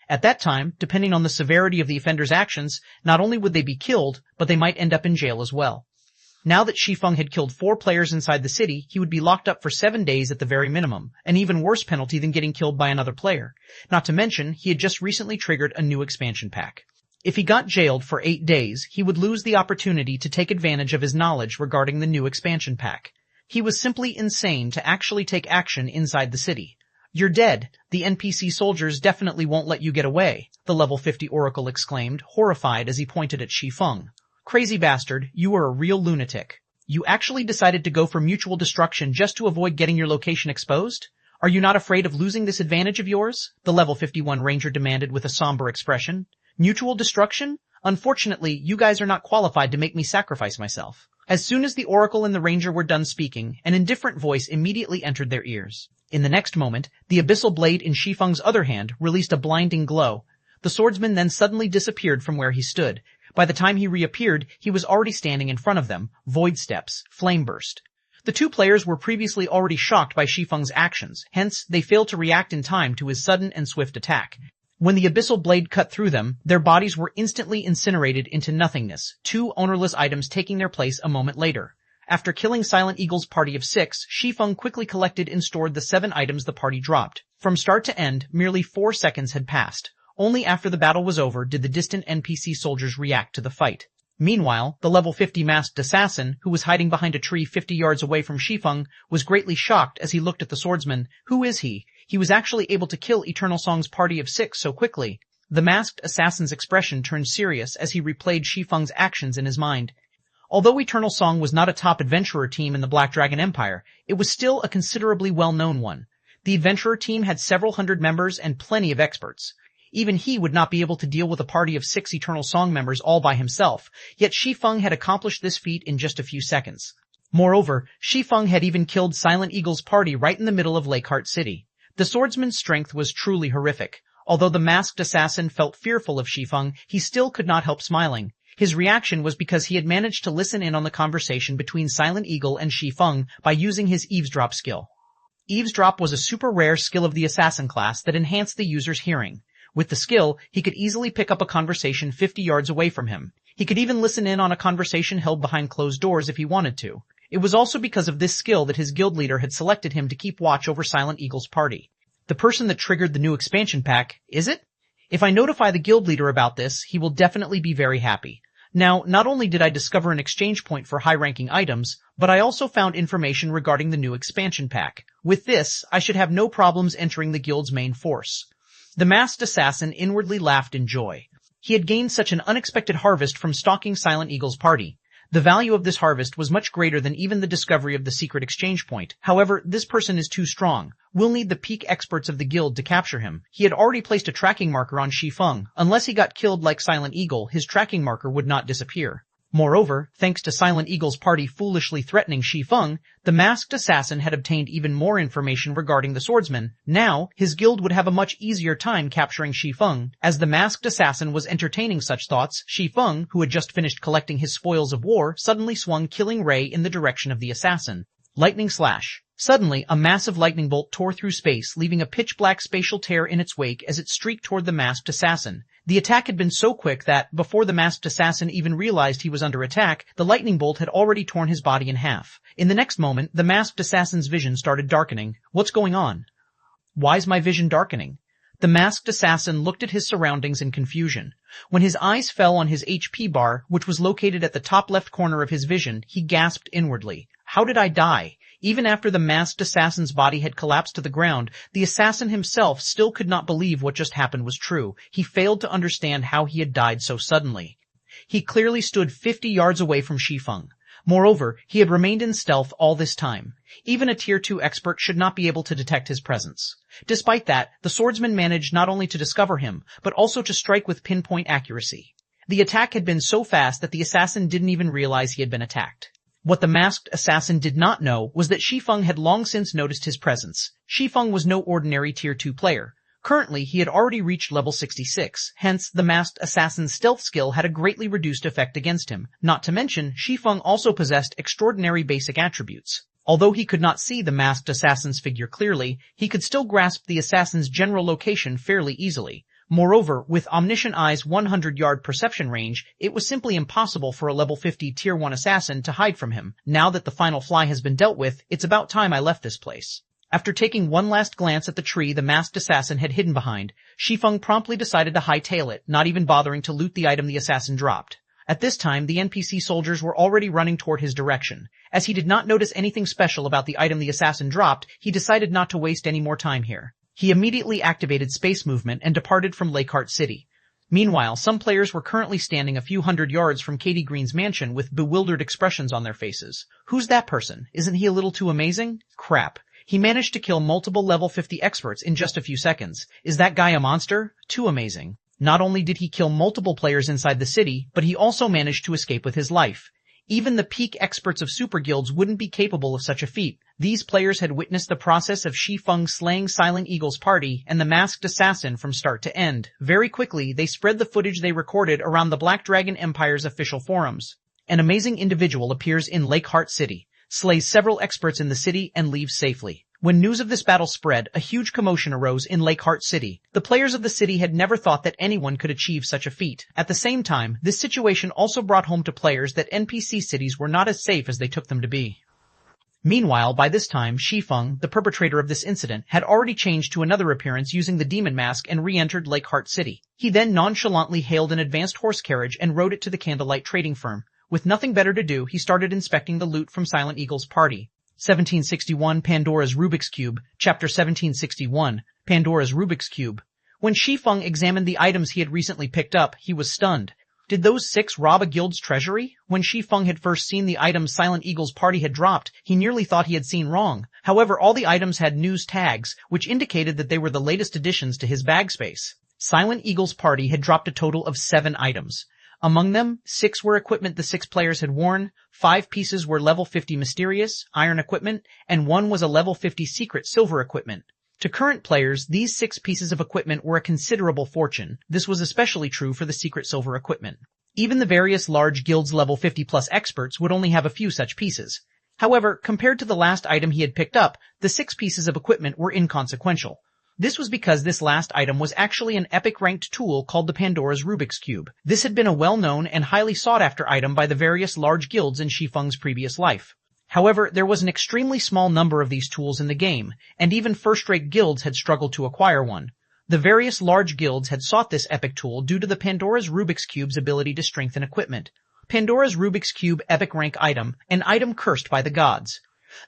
Speaker 1: At that time, depending on the severity of the offender's actions, not only would they be killed, but they might end up in jail as well. Now that Shi Feng had killed 4 players inside the city, he would be locked up for 7 days at the very minimum, an even worse penalty than getting killed by another player. Not to mention, he had just recently triggered a new expansion pack. If he got jailed for 8 days, he would lose the opportunity to take advantage of his knowledge regarding the new expansion pack. He was simply insane to actually take action inside the city. You're dead. The NPC soldiers definitely won't let you get away, the level 50 Oracle exclaimed, horrified as he pointed at Shi Feng. Crazy bastard, you are a real lunatic. You actually decided to go for mutual destruction just to avoid getting your location exposed? Are you not afraid of losing this advantage of yours? The level 51 Ranger demanded with a somber expression. Mutual destruction? Unfortunately, you guys are not qualified to make me sacrifice myself. As soon as the Oracle and the Ranger were done speaking, an indifferent voice immediately entered their ears. In the next moment, the abyssal blade in Shi Feng's other hand released a blinding glow. The swordsman then suddenly disappeared from where he stood. By the time he reappeared, he was already standing in front of them. Void steps. Flame burst. The 2 players were previously already shocked by Shi Feng's actions, hence they failed to react in time to his sudden and swift attack. When the abyssal blade cut through them, their bodies were instantly incinerated into nothingness, 2 ownerless items taking their place a moment later. After killing Silent Eagle's party of 6, Shi Feng quickly collected and stored the 7 items the party dropped. From start to end, merely 4 seconds had passed. Only after the battle was over did the distant NPC soldiers react to the fight. Meanwhile, the level 50 masked assassin, who was hiding behind a tree 50 yards away from Shi Feng, was greatly shocked as he looked at the swordsman. Who is he? He was actually able to kill Eternal Song's party of 6 so quickly. The masked assassin's expression turned serious as he replayed Shi Feng's actions in his mind. Although Eternal Song was not a top adventurer team in the Black Dragon Empire, it was still a considerably well-known one. The adventurer team had several hundred members and plenty of experts. Even he would not be able to deal with a party of 6 Eternal Song members all by himself, yet Shi Feng had accomplished this feat in just a few seconds. Moreover, Shi Feng had even killed Silent Eagle's party right in the middle of Lakeheart City. The swordsman's strength was truly horrific. Although the masked assassin felt fearful of Shi Feng, he still could not help smiling. His reaction was because he had managed to listen in on the conversation between Silent Eagle and Shi Feng by using his eavesdrop skill. Eavesdrop was a super rare skill of the assassin class that enhanced the user's hearing. With the skill, he could easily pick up a conversation 50 yards away from him. He could even listen in on a conversation held behind closed doors if he wanted to. It was also because of this skill that his guild leader had selected him to keep watch over Silent Eagle's party. The person that triggered the new expansion pack, is it? If I notify the guild leader about this, he will definitely be very happy. Now, not only did I discover an exchange point for high-ranking items, But I also found information regarding the new expansion pack. With this, I should have no problems entering the guild's main force. The masked assassin inwardly laughed in joy. He had gained such an unexpected harvest from stalking Silent Eagle's party. The value of this harvest was much greater than even the discovery of the secret exchange point. However, this person is too strong. We'll need the peak experts of the guild to capture him. He had already placed a tracking marker on Shi Feng. Unless he got killed like Silent Eagle, his tracking marker would not disappear. Moreover, thanks to Silent Eagle's party foolishly threatening Shi Feng, the masked assassin had obtained even more information regarding the swordsman. Now, his guild would have a much easier time capturing Shi Feng. As the masked assassin was entertaining such thoughts, Shi Feng, who had just finished collecting his spoils of war, suddenly swung Killing Ray in the direction of the assassin. Lightning slash. Suddenly, a massive lightning bolt tore through space, leaving a pitch-black spatial tear in its wake as it streaked toward the masked assassin. The attack had been so quick that, before the masked assassin even realized he was under attack, the lightning bolt had already torn his body in half. In the next moment, the masked assassin's vision started darkening. What's going on? Why's my vision darkening? The masked assassin looked at his surroundings in confusion. When his eyes fell on his HP bar, which was located at the top left corner of his vision, he gasped inwardly. How did I die? Even after the masked assassin's body had collapsed to the ground, the assassin himself still could not believe what just happened was true. He failed to understand how he had died so suddenly. He clearly stood 50 yards away from Shi Feng. Moreover, he had remained in stealth all this time. Even a Tier 2 expert should not be able to detect his presence. Despite that, the swordsman managed not only to discover him, but also to strike with pinpoint accuracy. The attack had been so fast that the assassin didn't even realize he had been attacked. What the masked assassin did not know was that Shi Feng had long since noticed his presence. Shi Feng was no ordinary Tier 2 player. Currently, he had already reached level 66, hence the masked assassin's stealth skill had a greatly reduced effect against him. Not to mention, Shi Feng also possessed extraordinary basic attributes. Although he could not see the masked assassin's figure clearly, he could still grasp the assassin's general location fairly easily. Moreover, with Omniscient Eye's 100-yard perception range, it was simply impossible for a level 50 Tier 1 assassin to hide from him. Now that the final fly has been dealt with, it's about time I left this place. After taking one last glance at the tree the masked assassin had hidden behind, Shi Feng promptly decided to hightail it, not even bothering to loot the item the assassin dropped. At this time, the NPC soldiers were already running toward his direction. As he did not notice anything special about the item the assassin dropped, he decided not to waste any more time here. He immediately activated space movement and departed from Lakeheart City. Meanwhile, some players were currently standing a few hundred yards from Katie Green's mansion with bewildered expressions on their faces. Who's that person? Isn't he a little too amazing? Crap. He managed to kill multiple level 50 experts in just a few seconds. Is that guy a monster? Too amazing. Not only did he kill multiple players inside the city, but he also managed to escape with his life. Even the peak experts of super guilds wouldn't be capable of such a feat. These players had witnessed the process of Shi Feng slaying Silent Eagle's party and the masked assassin from start to end. Very quickly, they spread the footage they recorded around the Black Dragon Empire's official forums. An amazing individual appears in Lakeheart City, slays several experts in the city, and leaves safely. When news of this battle spread, a huge commotion arose in Lakeheart City. The players of the city had never thought that anyone could achieve such a feat. At the same time, this situation also brought home to players that NPC cities were not as safe as they took them to be. Meanwhile, by this time, Shi Feng, the perpetrator of this incident, had already changed to another appearance using the demon mask and re-entered Lakeheart City. He then nonchalantly hailed an advanced horse carriage and rode it to the Candlelight Trading Firm. With nothing better to do, he started inspecting the loot from Silent Eagle's party. 1761 Pandora's Rubik's Cube, Chapter 1761, Pandora's Rubik's Cube. When Shi Feng examined the items he had recently picked up, he was stunned. Did those 6 rob a guild's treasury? When Shi Feng had first seen the items Silent Eagle's party had dropped, he nearly thought he had seen wrong. However, all the items had news tags, which indicated that they were the latest additions to his bag space. Silent Eagle's party had dropped a total of 7 items. Among them, 6 were equipment the 6 players had worn, 5 pieces were level 50 mysterious, iron equipment, and 1 was a level 50 secret silver equipment. To current players, these 6 pieces of equipment were a considerable fortune. This was especially true for the secret silver equipment. Even the various large guilds level 50 plus experts would only have a few such pieces. However, compared to the last item he had picked up, the 6 pieces of equipment were inconsequential. This was because this last item was actually an epic-ranked tool called the Pandora's Rubik's Cube. This had been a well-known and highly sought-after item by the various large guilds in Shi Feng's previous life. However, there was an extremely small number of these tools in the game, and even first-rate guilds had struggled to acquire one. The various large guilds had sought this epic tool due to the Pandora's Rubik's Cube's ability to strengthen equipment. Pandora's Rubik's Cube Epic Rank Item, an item cursed by the gods.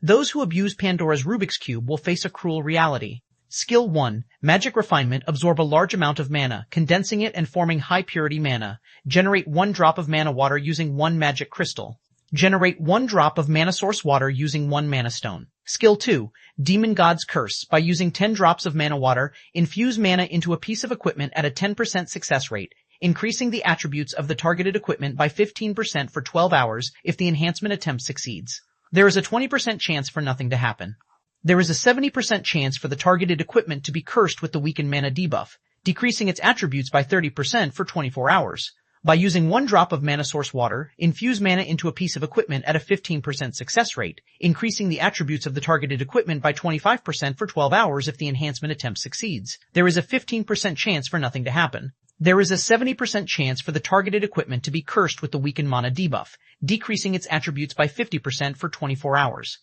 Speaker 1: Those who abuse Pandora's Rubik's Cube will face a cruel reality. Skill 1. Magic Refinement. Absorb a large amount of mana, condensing it and forming high-purity mana. Generate 1 drop of mana water using 1 magic crystal. Generate 1 drop of mana source water using 1 mana stone. Skill 2. Demon God's Curse. By using 10 drops of mana water, infuse mana into a piece of equipment at a 10% success rate, increasing the attributes of the targeted equipment by 15% for 12 hours if the enhancement attempt succeeds. There is a 20% chance for nothing to happen. There is a 70% chance for the targeted equipment to be cursed with the weakened mana debuff, decreasing its attributes by 30% for 24 hours. By using 1 drop of mana source water, infuse mana into a piece of equipment at a 15% success rate, increasing the attributes of the targeted equipment by 25% for 12 hours if the enhancement attempt succeeds. There is a 15% chance for nothing to happen. There is a 70% chance for the targeted equipment to be cursed with the weakened mana debuff, decreasing its attributes by 50% for 24 hours.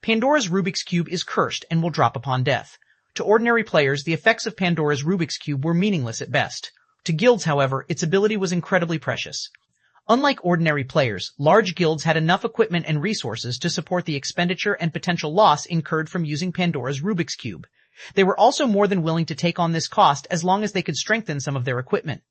Speaker 1: Pandora's Rubik's Cube is cursed and will drop upon death. To ordinary players, the effects of Pandora's Rubik's Cube were meaningless at best. To guilds, however, its ability was incredibly precious. Unlike ordinary players, large guilds had enough equipment and resources to support the expenditure and potential loss incurred from using Pandora's Rubik's Cube. They were also more than willing to take on this cost as long as they could strengthen some of their equipment.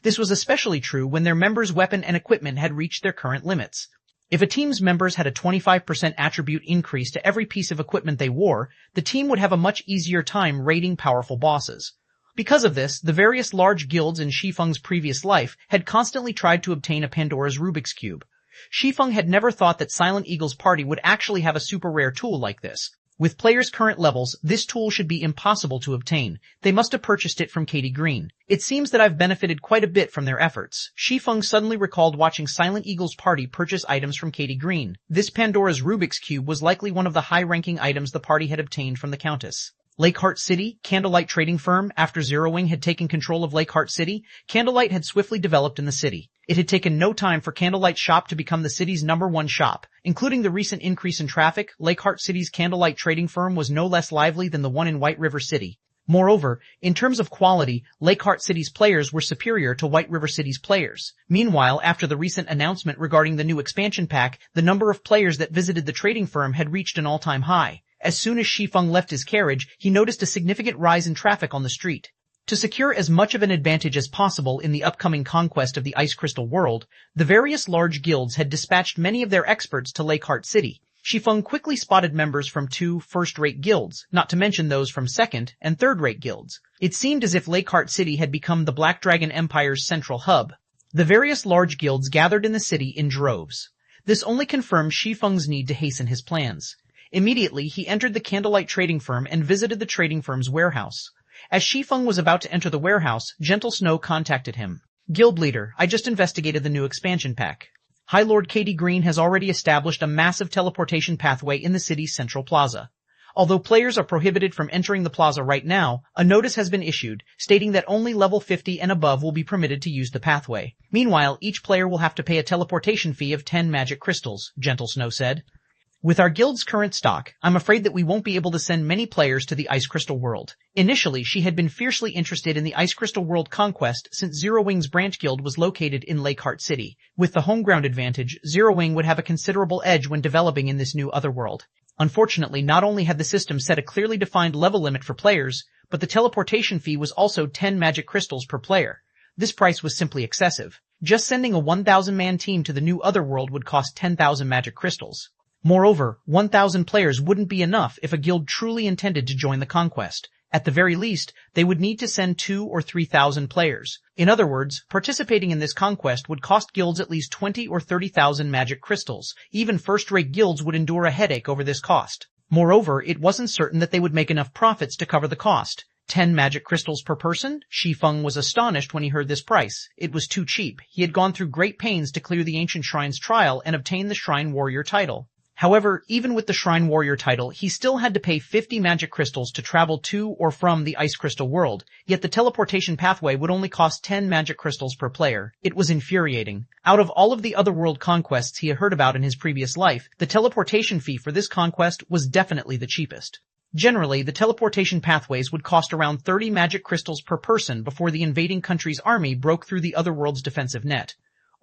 Speaker 1: This was especially true when their members' weapon and equipment had reached their current limits. If a team's members had a 25% attribute increase to every piece of equipment they wore, the team would have a much easier time raiding powerful bosses. Because of this, the various large guilds in Shi Feng's previous life had constantly tried to obtain a Pandora's Rubik's Cube. Shi Feng had never thought that Silent Eagle's party would actually have a super rare tool like this. With players' current levels, this tool should be impossible to obtain. They must have purchased it from Katie Green. It seems that I've benefited quite a bit from their efforts. Shi Feng suddenly recalled watching Silent Eagle's party purchase items from Katie Green. This Pandora's Rubik's Cube was likely one of the high-ranking items the party had obtained from the Countess. Lakeheart City, Candlelight Trading Firm. After Zero Wing had taken control of Lakeheart City, Candlelight had swiftly developed in the city. It had taken no time for Candlelight's shop to become the city's #1 shop. Including the recent increase in traffic, Lakeheart City's Candlelight Trading Firm was no less lively than the one in White River City. Moreover, in terms of quality, Lakeheart City's players were superior to White River City's players. Meanwhile, after the recent announcement regarding the new expansion pack, the number of players that visited the trading firm had reached an all-time high. As soon as Shi Feng left his carriage, he noticed a significant rise in traffic on the street. To secure as much of an advantage as possible in the upcoming conquest of the Ice Crystal world, the various large guilds had dispatched many of their experts to Lakeheart City. Shi Feng quickly spotted members from 2 first-rate guilds, not to mention those from second- and third-rate guilds. It seemed as if Lakeheart City had become the Black Dragon Empire's central hub. The various large guilds gathered in the city in droves. This only confirmed Shi Feng's need to hasten his plans. Immediately, he entered the Candlelight Trading Firm and visited the trading firm's warehouse. As Shi Feng was about to enter the warehouse, Gentle Snow contacted him. Guild leader, I just investigated the new expansion pack. High Lord Katie Green has already established a massive teleportation pathway in the city's central plaza. Although players are prohibited from entering the plaza right now, a notice has been issued, stating that only level 50 and above will be permitted to use the pathway. Meanwhile, each player will have to pay a teleportation fee of 10 magic crystals, Gentle Snow said. With our guild's current stock, I'm afraid that we won't be able to send many players to the Ice Crystal world. Initially, she had been fiercely interested in the Ice Crystal world conquest since Zero Wing's branch guild was located in Lakeheart City. With the home ground advantage, Zero Wing would have a considerable edge when developing in this new otherworld. Unfortunately, not only had the system set a clearly defined level limit for players, but the teleportation fee was also 10 magic crystals per player. This price was simply excessive. Just sending a 1,000-man team to the new otherworld would cost 10,000 magic crystals. Moreover, 1,000 players wouldn't be enough if a guild truly intended to join the conquest. At the very least, they would need to send 2,000 or 3,000 players. In other words, participating in this conquest would cost guilds at least 20,000 or 30,000 magic crystals. Even first-rate guilds would endure a headache over this cost. Moreover, it wasn't certain that they would make enough profits to cover the cost. 10 magic crystals per person? Shi Feng was astonished when he heard this price. It was too cheap. He had gone through great pains to clear the Ancient Shrine's trial and obtain the Shrine Warrior title. However, even with the Shrine Warrior title, he still had to pay 50 magic crystals to travel to or from the Ice Crystal world, yet the teleportation pathway would only cost 10 magic crystals per player. It was infuriating. Out of all of the other world conquests he had heard about in his previous life, the teleportation fee for this conquest was definitely the cheapest. Generally, the teleportation pathways would cost around 30 magic crystals per person before the invading country's army broke through the other world's defensive net.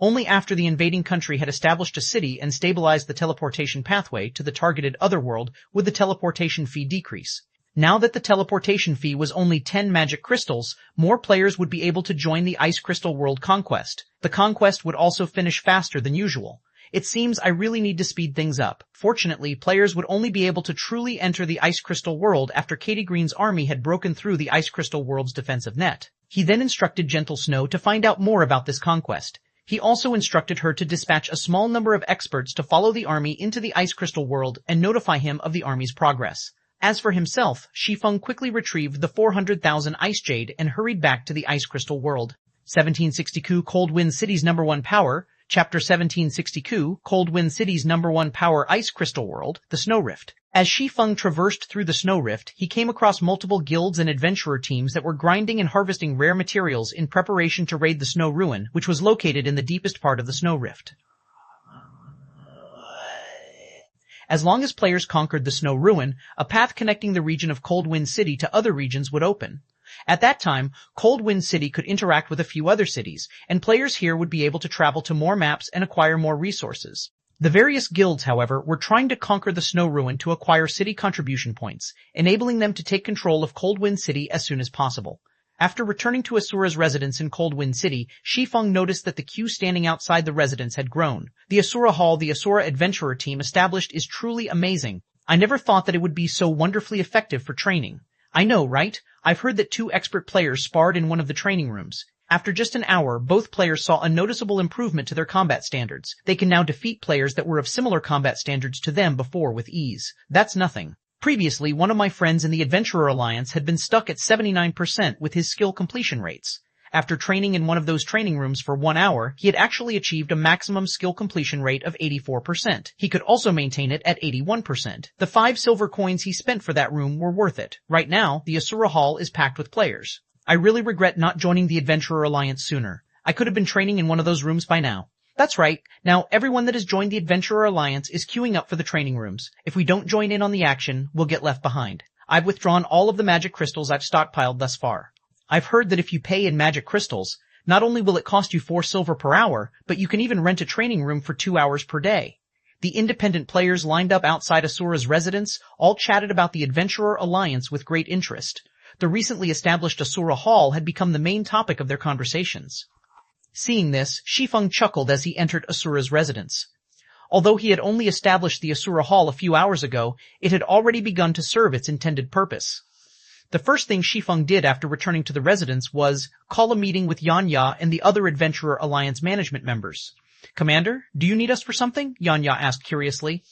Speaker 1: Only after the invading country had established a city and stabilized the teleportation pathway to the targeted otherworld would the teleportation fee decrease. Now that the teleportation fee was only 10 magic crystals, more players would be able to join the Ice Crystal World conquest. The conquest would also finish faster than usual. It seems I really need to speed things up. Fortunately, players would only be able to truly enter the Ice Crystal World after Katie Green's army had broken through the Ice Crystal World's defensive net. He then instructed Gentle Snow to find out more about this conquest. He also instructed her to dispatch a small number of experts to follow the army into the Ice Crystal World and notify him of the army's progress. As for himself, Shi Feng quickly retrieved the 400,000 Ice Jade and hurried back to the Ice Crystal World. 1762 Cold Wind City's #1 power, Chapter 1762, Cold Wind City's #1 power Ice Crystal World, the Snow Rift. As Shi Feng traversed through the Snow Rift, he came across multiple guilds and adventurer teams that were grinding and harvesting rare materials in preparation to raid the Snow Ruin, which was located in the deepest part of the Snow Rift. As long as players conquered the Snow Ruin, a path connecting the region of Cold Wind City to other regions would open. At that time, Cold Wind City could interact with a few other cities, and players here would be able to travel to more maps and acquire more resources. The various guilds, however, were trying to conquer the Snow Ruin to acquire city contribution points, enabling them to take control of Cold Wind City as soon as possible. After returning to Asura's residence in Cold Wind City, Shi Feng noticed that the queue standing outside the residence had grown. The Asura Hall the Asura Adventurer team established is truly amazing. I never thought that it would be so wonderfully effective for training. I know, right? I've heard that 2 expert players sparred in one of the training rooms. After just an hour, both players saw a noticeable improvement to their combat standards. They can now defeat players that were of similar combat standards to them before with ease. That's nothing. Previously, one of my friends in the Adventurer Alliance had been stuck at 79% with his skill completion rates. After training in one of those training rooms for 1 hour, he had actually achieved a maximum skill completion rate of 84%. He could also maintain it at 81%. The 5 silver coins he spent for that room were worth it. Right now, the Asura Hall is packed with players. I really regret not joining the Adventurer Alliance sooner. I could have been training in one of those rooms by now. That's right. Now, everyone that has joined the Adventurer Alliance is queuing up for the training rooms. If we don't join in on the action, we'll get left behind. I've withdrawn all of the magic crystals I've stockpiled thus far. I've heard that if you pay in magic crystals, not only will it cost you 4 silver per hour, but you can even rent a training room for 2 hours per day. The independent players lined up outside Asura's residence all chatted about the Adventurer Alliance with great interest. The recently established Asura Hall had become the main topic of their conversations. Seeing this, Shi Feng chuckled as he entered Asura's residence. Although he had only established the Asura Hall a few hours ago, it had already begun to serve its intended purpose. The first thing Shi Feng did after returning to the residence was call a meeting with Yanya and the other Adventurer Alliance management members. "Commander, do you need us for something?" Yanya asked curiously.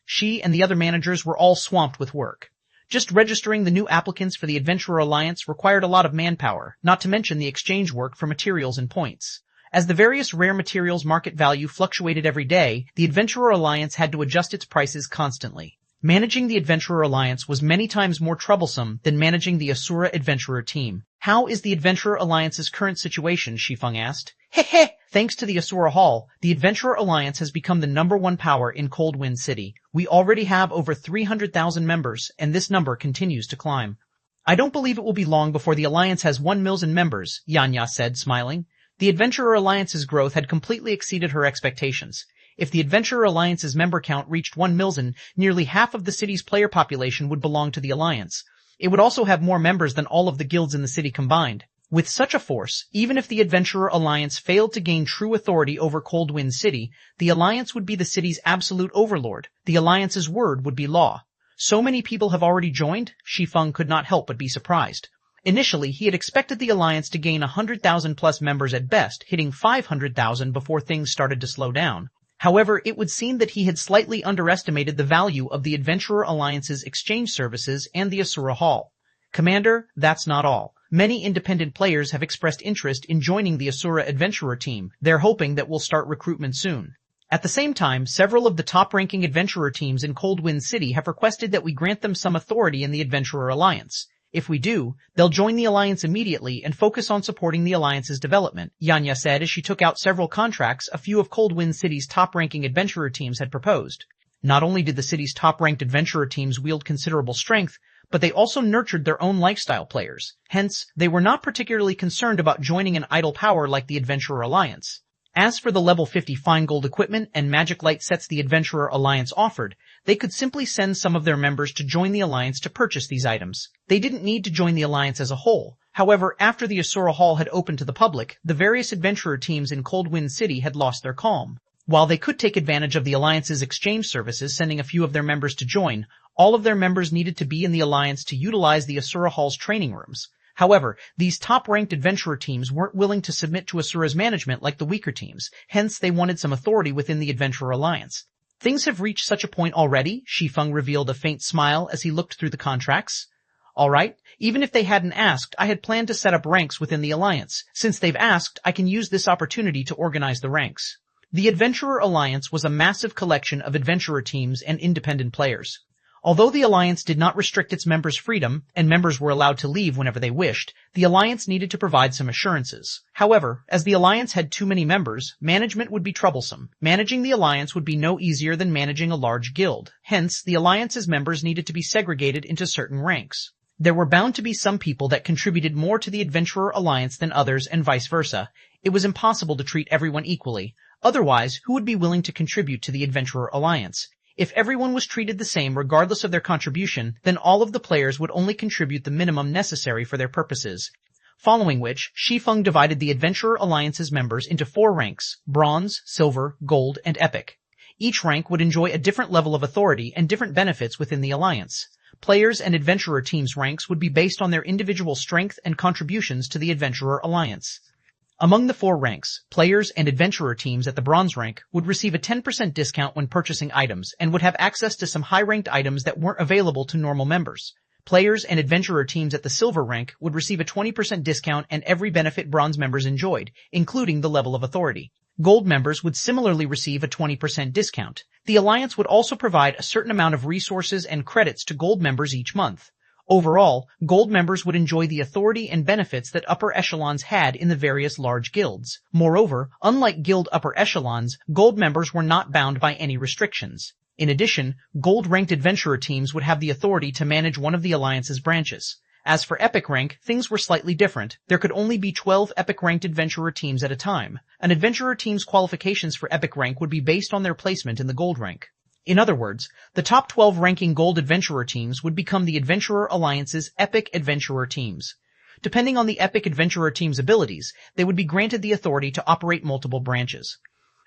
Speaker 1: She and the other managers were all swamped with work. Just registering the new applicants for the Adventurer Alliance required a lot of manpower, not to mention the exchange work for materials and points. As the various rare materials market value fluctuated every day, the Adventurer Alliance had to adjust its prices constantly. Managing the Adventurer Alliance was many times more troublesome than managing the Asura Adventurer team. "How is the Adventurer Alliance's current situation?" Shi Feng asked. "Heh. Thanks to the Asura Hall, the Adventurer Alliance has become the #1 power in Cold Wind City. We already have over 300,000 members, and this number continues to climb. I don't believe it will be long before the Alliance has 1,000,000 members," Yanya said, smiling. The Adventurer Alliance's growth had completely exceeded her expectations. If the Adventurer Alliance's member count reached 1,000,000, nearly half of the city's player population would belong to the Alliance. It would also have more members than all of the guilds in the city combined. With such a force, even if the Adventurer Alliance failed to gain true authority over Cold Wind City, the Alliance would be the city's absolute overlord. The Alliance's word would be law. So many people have already joined? Shi Feng could not help but be surprised. Initially, he had expected the Alliance to gain 100,000 plus members at best, hitting 500,000 before things started to slow down. However, it would seem that he had slightly underestimated the value of the Adventurer Alliance's exchange services and the Asura Hall. "Commander, that's not all. Many independent players have expressed interest in joining the Asura Adventurer team. They're hoping that we'll start recruitment soon. At the same time, several of the top-ranking adventurer teams in Cold Wind City have requested that we grant them some authority in the Adventurer Alliance. If we do, they'll join the Alliance immediately and focus on supporting the Alliance's development," Yanya said as she took out several contracts a few of Cold Wind City's top-ranking adventurer teams had proposed. Not only did the city's top-ranked adventurer teams wield considerable strength, but they also nurtured their own lifestyle players. Hence, they were not particularly concerned about joining an idle power like the Adventurer Alliance. As for the level 50 fine gold equipment and magic light sets the Adventurer Alliance offered, they could simply send some of their members to join the Alliance to purchase these items. They didn't need to join the Alliance as a whole. However, after the Asura Hall had opened to the public, the various adventurer teams in Coldwind City had lost their calm. While they could take advantage of the Alliance's exchange services, sending a few of their members to join, all of their members needed to be in the Alliance to utilize the Asura Hall's training rooms. However, these top-ranked adventurer teams weren't willing to submit to Asura's management like the weaker teams, hence they wanted some authority within the Adventurer Alliance. Things have reached such a point already, Shi Feng revealed a faint smile as he looked through the contracts. Alright, even if they hadn't asked, I had planned to set up ranks within the Alliance. Since they've asked, I can use this opportunity to organize the ranks. The Adventurer Alliance was a massive collection of adventurer teams and independent players. Although the Alliance did not restrict its members' freedom, and members were allowed to leave whenever they wished, the Alliance needed to provide some assurances. However, as the Alliance had too many members, management would be troublesome. Managing the Alliance would be no easier than managing a large guild. Hence, the Alliance's members needed to be segregated into certain ranks. There were bound to be some people that contributed more to the Adventurer Alliance than others and vice versa. It was impossible to treat everyone equally. Otherwise, who would be willing to contribute to the Adventurer Alliance? If everyone was treated the same regardless of their contribution, then all of the players would only contribute the minimum necessary for their purposes. Following which, Shi Feng divided the Adventurer Alliance's members into 4 ranks: Bronze, Silver, Gold, and Epic. Each rank would enjoy a different level of authority and different benefits within the Alliance. Players and adventurer teams' ranks would be based on their individual strength and contributions to the Adventurer Alliance. Among the 4 ranks, players and adventurer teams at the bronze rank would receive a 10% discount when purchasing items and would have access to some high-ranked items that weren't available to normal members. Players and adventurer teams at the silver rank would receive a 20% discount and every benefit bronze members enjoyed, including the level of authority. Gold members would similarly receive a 20% discount. The Alliance would also provide a certain amount of resources and credits to gold members each month. Overall, gold members would enjoy the authority and benefits that upper echelons had in the various large guilds. Moreover, unlike guild upper echelons, gold members were not bound by any restrictions. In addition, gold-ranked adventurer teams would have the authority to manage one of the Alliance's branches. As for epic rank, things were slightly different. There could only be 12 epic-ranked adventurer teams at a time. An adventurer team's qualifications for epic rank would be based on their placement in the gold rank. In other words, the top 12 ranking gold adventurer teams would become the Adventurer Alliance's epic adventurer teams. Depending on the epic adventurer team's abilities, they would be granted the authority to operate multiple branches.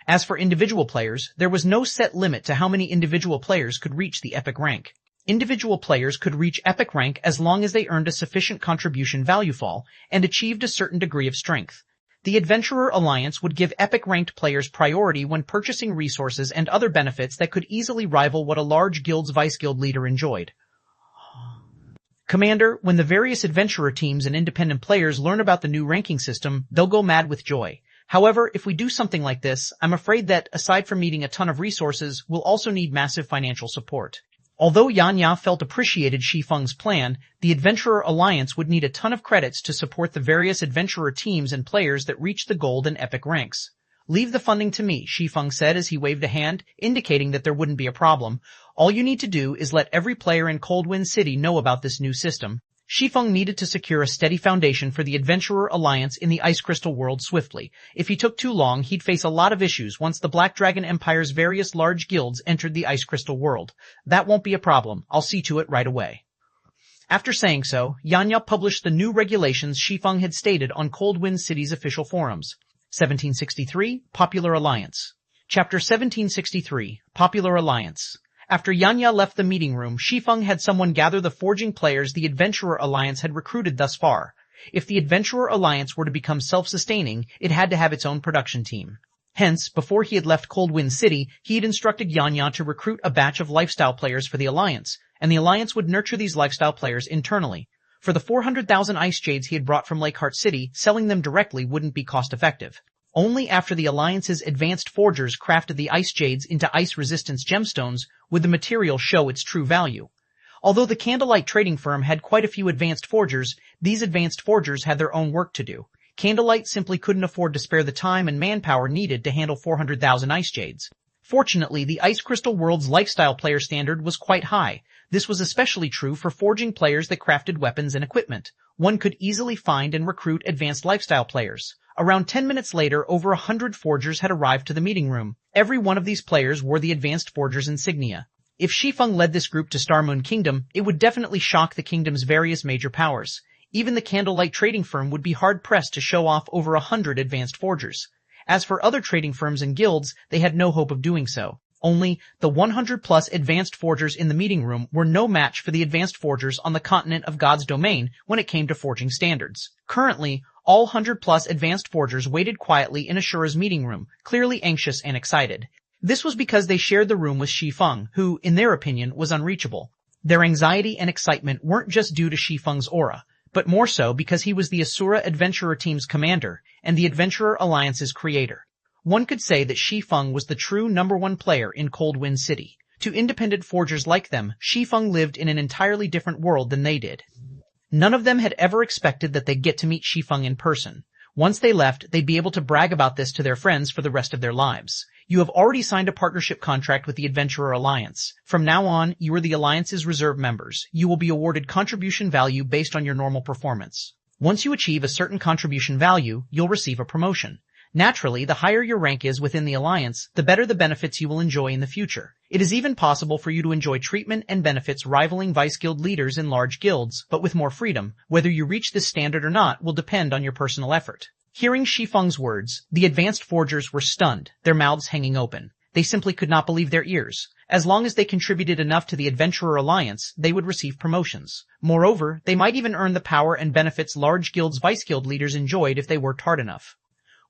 Speaker 1: As for individual players, there was no set limit to how many individual players could reach the epic rank. Individual players could reach epic rank as long as they earned a sufficient contribution value fall and achieved a certain degree of strength. The Adventurer Alliance would give epic-ranked players priority when purchasing resources and other benefits that could easily rival what a large guild's vice-guild leader enjoyed. Commander, when the various adventurer teams and independent players learn about the new ranking system, they'll go mad with joy. However, if we do something like this, I'm afraid that, aside from needing a ton of resources, we'll also need massive financial support. Although Yanya felt appreciated Shi Feng's plan, the Adventurer Alliance would need a ton of credits to support the various adventurer teams and players that reach the gold and epic ranks. Leave the funding to me, Shi Feng said as he waved a hand, indicating that there wouldn't be a problem. All you need to do is let every player in Coldwind City know about this new system. Shi Feng needed to secure a steady foundation for the Adventurer Alliance in the Ice Crystal world swiftly. If he took too long, he'd face a lot of issues once the Black Dragon Empire's various large guilds entered the Ice Crystal world. That won't be a problem. I'll see to it right away. After saying so, Yanya published the new regulations Shi Feng had stated on Coldwind City's official forums. 1763, Popular Alliance. Chapter 1763, Popular Alliance. After Yanya left the meeting room, Shi Feng had someone gather the forging players the Adventurer Alliance had recruited thus far. If the Adventurer Alliance were to become self-sustaining, it had to have its own production team. Hence, before he had left Coldwind City, he had instructed Yanya to recruit a batch of lifestyle players for the Alliance, and the Alliance would nurture these lifestyle players internally. For the 400,000 ice jades he had brought from Lakeheart City, selling them directly wouldn't be cost-effective. Only after the Alliance's advanced forgers crafted the ice jades into ice-resistance gemstones would the material show its true value. Although the Candlelight trading firm had quite a few advanced forgers, these advanced forgers had their own work to do. Candlelight simply couldn't afford to spare the time and manpower needed to handle 400,000 ice jades. Fortunately, the Ice Crystal world's lifestyle player standard was quite high. This was especially true for forging players that crafted weapons and equipment. One could easily find and recruit advanced lifestyle players. Around 10 minutes later, over 100 forgers had arrived to the meeting room. Every one of these players wore the advanced forger's insignia. If Shi Feng led this group to Star Moon Kingdom, it would definitely shock the kingdom's various major powers. Even the candlelight trading firm would be hard-pressed to show off over 100 advanced forgers. As for other trading firms and guilds, they had no hope of doing so. Only, the 100-plus advanced forgers in the meeting room were no match for the advanced forgers on the continent of God's domain when it came to forging standards. Currently, all 100-plus advanced forgers waited quietly in Ashura's meeting room, clearly anxious and excited. This was because they shared the room with Shi Feng, who, in their opinion, was unreachable. Their anxiety and excitement weren't just due to Shi Feng's aura, but more so because he was the Asura Adventurer Team's commander and the Adventurer Alliance's creator. One could say that Shi Feng was the true #1 player in Cold Wind City. To independent forgers like them, Shi Feng lived in an entirely different world than they did. None of them had ever expected that they'd get to meet Shi Feng in person. Once they left, they'd be able to brag about this to their friends for the rest of their lives. You have already signed a partnership contract with the Adventurer Alliance. From now on, you are the Alliance's reserve members. You will be awarded contribution value based on your normal performance. Once you achieve a certain contribution value, you'll receive a promotion. Naturally, the higher your rank is within the Alliance, the better the benefits you will enjoy in the future. It is even possible for you to enjoy treatment and benefits rivaling Vice Guild leaders in large guilds, but with more freedom. Whether you reach this standard or not will depend on your personal effort. Hearing Shi Feng's words, the advanced forgers were stunned, their mouths hanging open. They simply could not believe their ears. As long as they contributed enough to the Adventurer Alliance, they would receive promotions. Moreover, they might even earn the power and benefits large guilds' Vice Guild leaders enjoyed if they worked hard enough.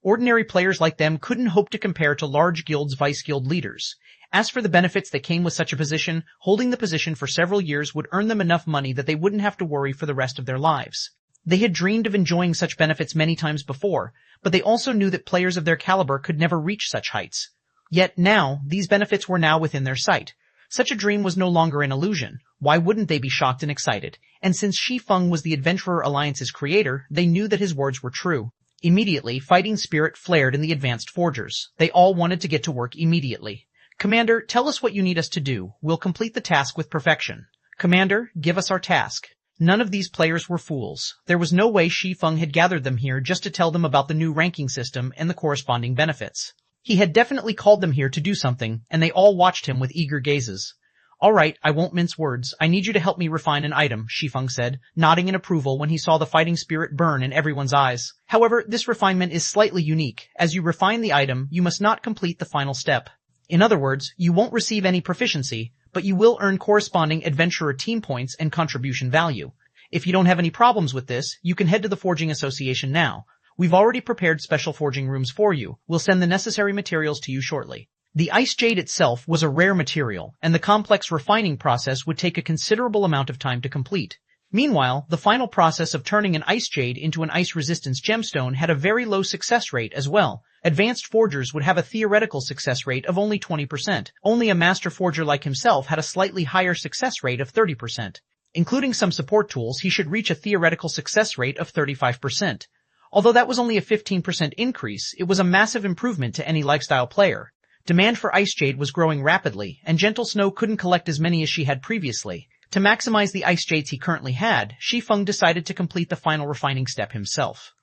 Speaker 1: Ordinary players like them couldn't hope to compare to large guilds' Vice Guild leaders. As for the benefits that came with such a position, holding the position for several years would earn them enough money that they wouldn't have to worry for the rest of their lives. They had dreamed of enjoying such benefits many times before, but they also knew that players of their caliber could never reach such heights. Yet now, these benefits were now within their sight. Such a dream was no longer an illusion. Why wouldn't they be shocked and excited? And since Shi Feng was the Adventurer Alliance's creator, they knew that his words were true. Immediately, fighting spirit flared in the advanced forgers. They all wanted to get to work immediately. Commander, tell us what you need us to do. We'll complete the task with perfection. Commander, give us our task. None of these players were fools. There was no way Shi Feng had gathered them here just to tell them about the new ranking system and the corresponding benefits. He had definitely called them here to do something, and they all watched him with eager gazes. All right, I won't mince words. I need you to help me refine an item, Shi Feng said, nodding in approval when he saw the fighting spirit burn in everyone's eyes. However, this refinement is slightly unique. As you refine the item, you must not complete the final step. In other words, you won't receive any proficiency, but you will earn corresponding adventurer team points and contribution value. If you don't have any problems with this, you can head to the Forging Association now. We've already prepared special forging rooms for you. We'll send the necessary materials to you shortly. The ice jade itself was a rare material, and the complex refining process would take a considerable amount of time to complete. Meanwhile, the final process of turning an ice jade into an ice resistance gemstone had a very low success rate as well. Advanced forgers would have a theoretical success rate of only 20%. Only a master forger like himself had a slightly higher success rate of 30%. Including some support tools, he should reach a theoretical success rate of 35%. Although that was only a 15% increase, it was a massive improvement to any lifestyle player. Demand for ice jade was growing rapidly, and Gentle Snow couldn't collect as many as she had previously. To maximize the ice jades he currently had, Shi Feng decided to complete the final refining step himself.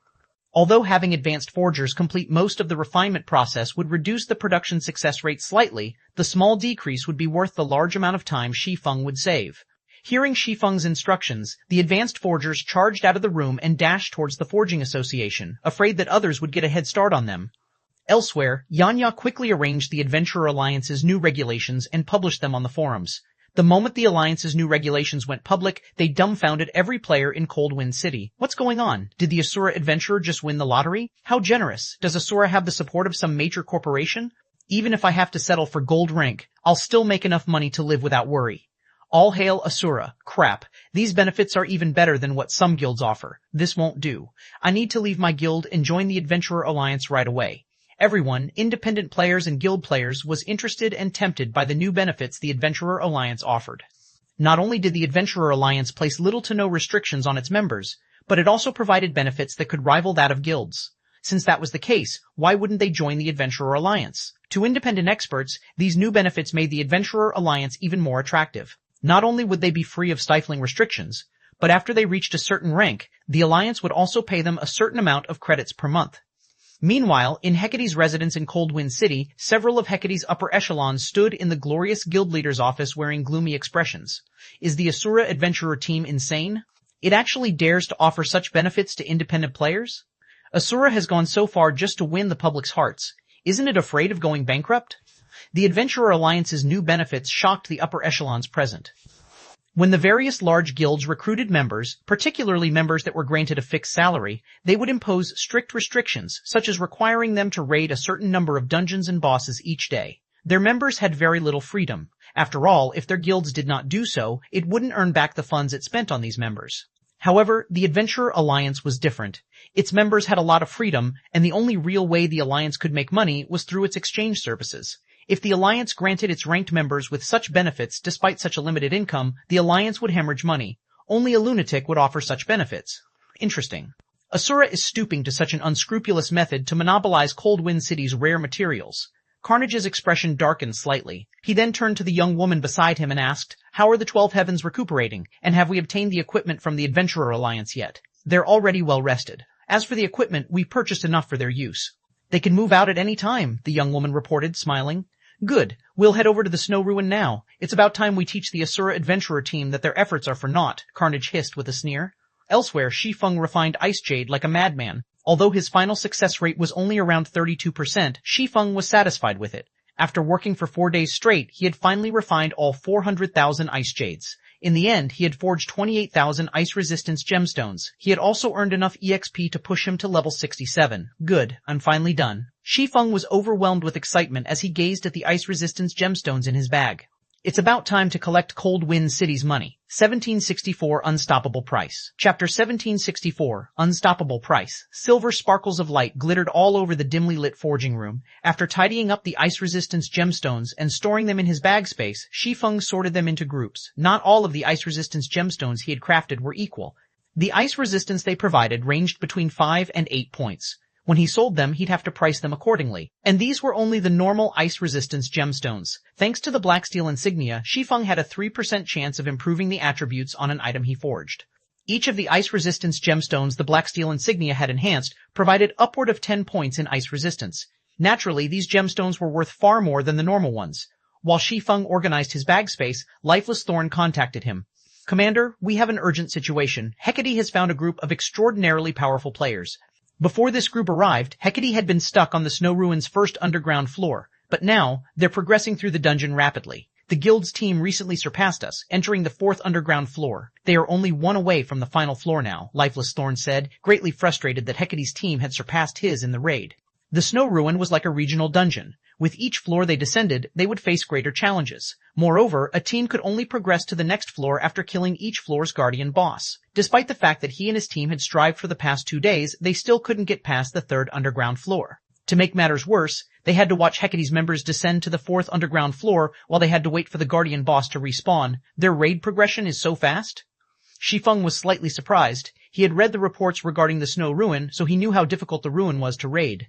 Speaker 1: Although having advanced forgers complete most of the refinement process would reduce the production success rate slightly, the small decrease would be worth the large amount of time Shi Feng would save. Hearing Shi Feng's instructions, the advanced forgers charged out of the room and dashed towards the Forging Association, afraid that others would get a head start on them. Elsewhere, Yanya quickly arranged the Adventurer Alliance's new regulations and published them on the forums. The moment the Alliance's new regulations went public, they dumbfounded every player in Cold Wind City. What's going on? Did the Asura Adventurer just win the lottery? How generous! Does Asura have the support of some major corporation? Even if I have to settle for gold rank, I'll still make enough money to live without worry. All hail Asura. Crap. These benefits are even better than what some guilds offer. This won't do. I need to leave my guild and join the Adventurer Alliance right away. Everyone, independent players and guild players, was interested and tempted by the new benefits the Adventurer Alliance offered. Not only did the Adventurer Alliance place little to no restrictions on its members, but it also provided benefits that could rival that of guilds. Since that was the case, why wouldn't they join the Adventurer Alliance? To independent experts, these new benefits made the Adventurer Alliance even more attractive. Not only would they be free of stifling restrictions, but after they reached a certain rank, the Alliance would also pay them a certain amount of credits per month. Meanwhile, in Hecate's residence in Coldwind City, several of Hecate's upper echelons stood in the glorious guild leader's office wearing gloomy expressions. Is the Asura adventurer team insane? It actually dares to offer such benefits to independent players? Asura has gone so far just to win the public's hearts. Isn't it afraid of going bankrupt? The Adventurer Alliance's new benefits shocked the upper echelons present. When the various large guilds recruited members, particularly members that were granted a fixed salary, they would impose strict restrictions, such as requiring them to raid a certain number of dungeons and bosses each day. Their members had very little freedom. After all, if their guilds did not do so, it wouldn't earn back the funds it spent on these members. However, the Adventurer Alliance was different. Its members had a lot of freedom, and the only real way the Alliance could make money was through its exchange services. If the Alliance granted its ranked members with such benefits despite such a limited income, the Alliance would hemorrhage money. Only a lunatic would offer such benefits. Interesting. Asura is stooping to such an unscrupulous method to monopolize Coldwind City's rare materials. Carnage's expression darkened slightly. He then turned to the young woman beside him and asked, "How are the 12 Heavens recuperating, and have we obtained the equipment from the Adventurer Alliance yet?" "They're already well rested. As for the equipment, we purchased enough for their use." "They can move out at any time," the young woman reported, smiling. "Good. We'll head over to the Snow Ruin now. It's about time we teach the Asura Adventurer team that their efforts are for naught," Carnage hissed with a sneer. Elsewhere, Shi Feng refined Ice Jade like a madman. Although his final success rate was only around 32%, Shi Feng was satisfied with it. After working for 4 days straight, he had finally refined all 400,000 Ice Jades. In the end, he had forged 28,000 ice resistance gemstones. He had also earned enough EXP to push him to level 67. Good, I'm finally done. Shi Feng was overwhelmed with excitement as he gazed at the ice resistance gemstones in his bag. It's about time to collect Coldwind City's money. 1764 Unstoppable Price. Chapter 1764 Unstoppable Price. Silver sparkles of light glittered all over the dimly lit forging room. After tidying up the ice resistance gemstones and storing them in his bag space, Shi Feng sorted them into groups. Not all of the ice resistance gemstones he had crafted were equal. The ice resistance they provided ranged between 5 and 8 points. When he sold them, he'd have to price them accordingly. And these were only the normal ice resistance gemstones. Thanks to the black steel insignia, Shi Feng had a 3% chance of improving the attributes on an item he forged. Each of the ice resistance gemstones the black steel insignia had enhanced provided upward of 10 points in ice resistance. Naturally, these gemstones were worth far more than the normal ones. While Shi Feng organized his bag space, Lifeless Thorn contacted him. "Commander, we have an urgent situation. Hecate has found a group of extraordinarily powerful players. Before this group arrived, Hecate had been stuck on the Snow Ruin's first underground floor, but now, they're progressing through the dungeon rapidly. The guild's team recently surpassed us, entering the 4th underground floor. They are only 1 away from the final floor now," Lifeless Thorn said, greatly frustrated that Hecate's team had surpassed his in the raid. The Snow Ruin was like a regional dungeon. With each floor they descended, they would face greater challenges. Moreover, a team could only progress to the next floor after killing each floor's guardian boss. Despite the fact that he and his team had strived for the past 2 days, they still couldn't get past the 3rd underground floor. To make matters worse, they had to watch Hecate's members descend to the 4th underground floor while they had to wait for the guardian boss to respawn. Their raid progression is so fast? Shi Feng was slightly surprised. He had read the reports regarding the Snow Ruin, so he knew how difficult the ruin was to raid.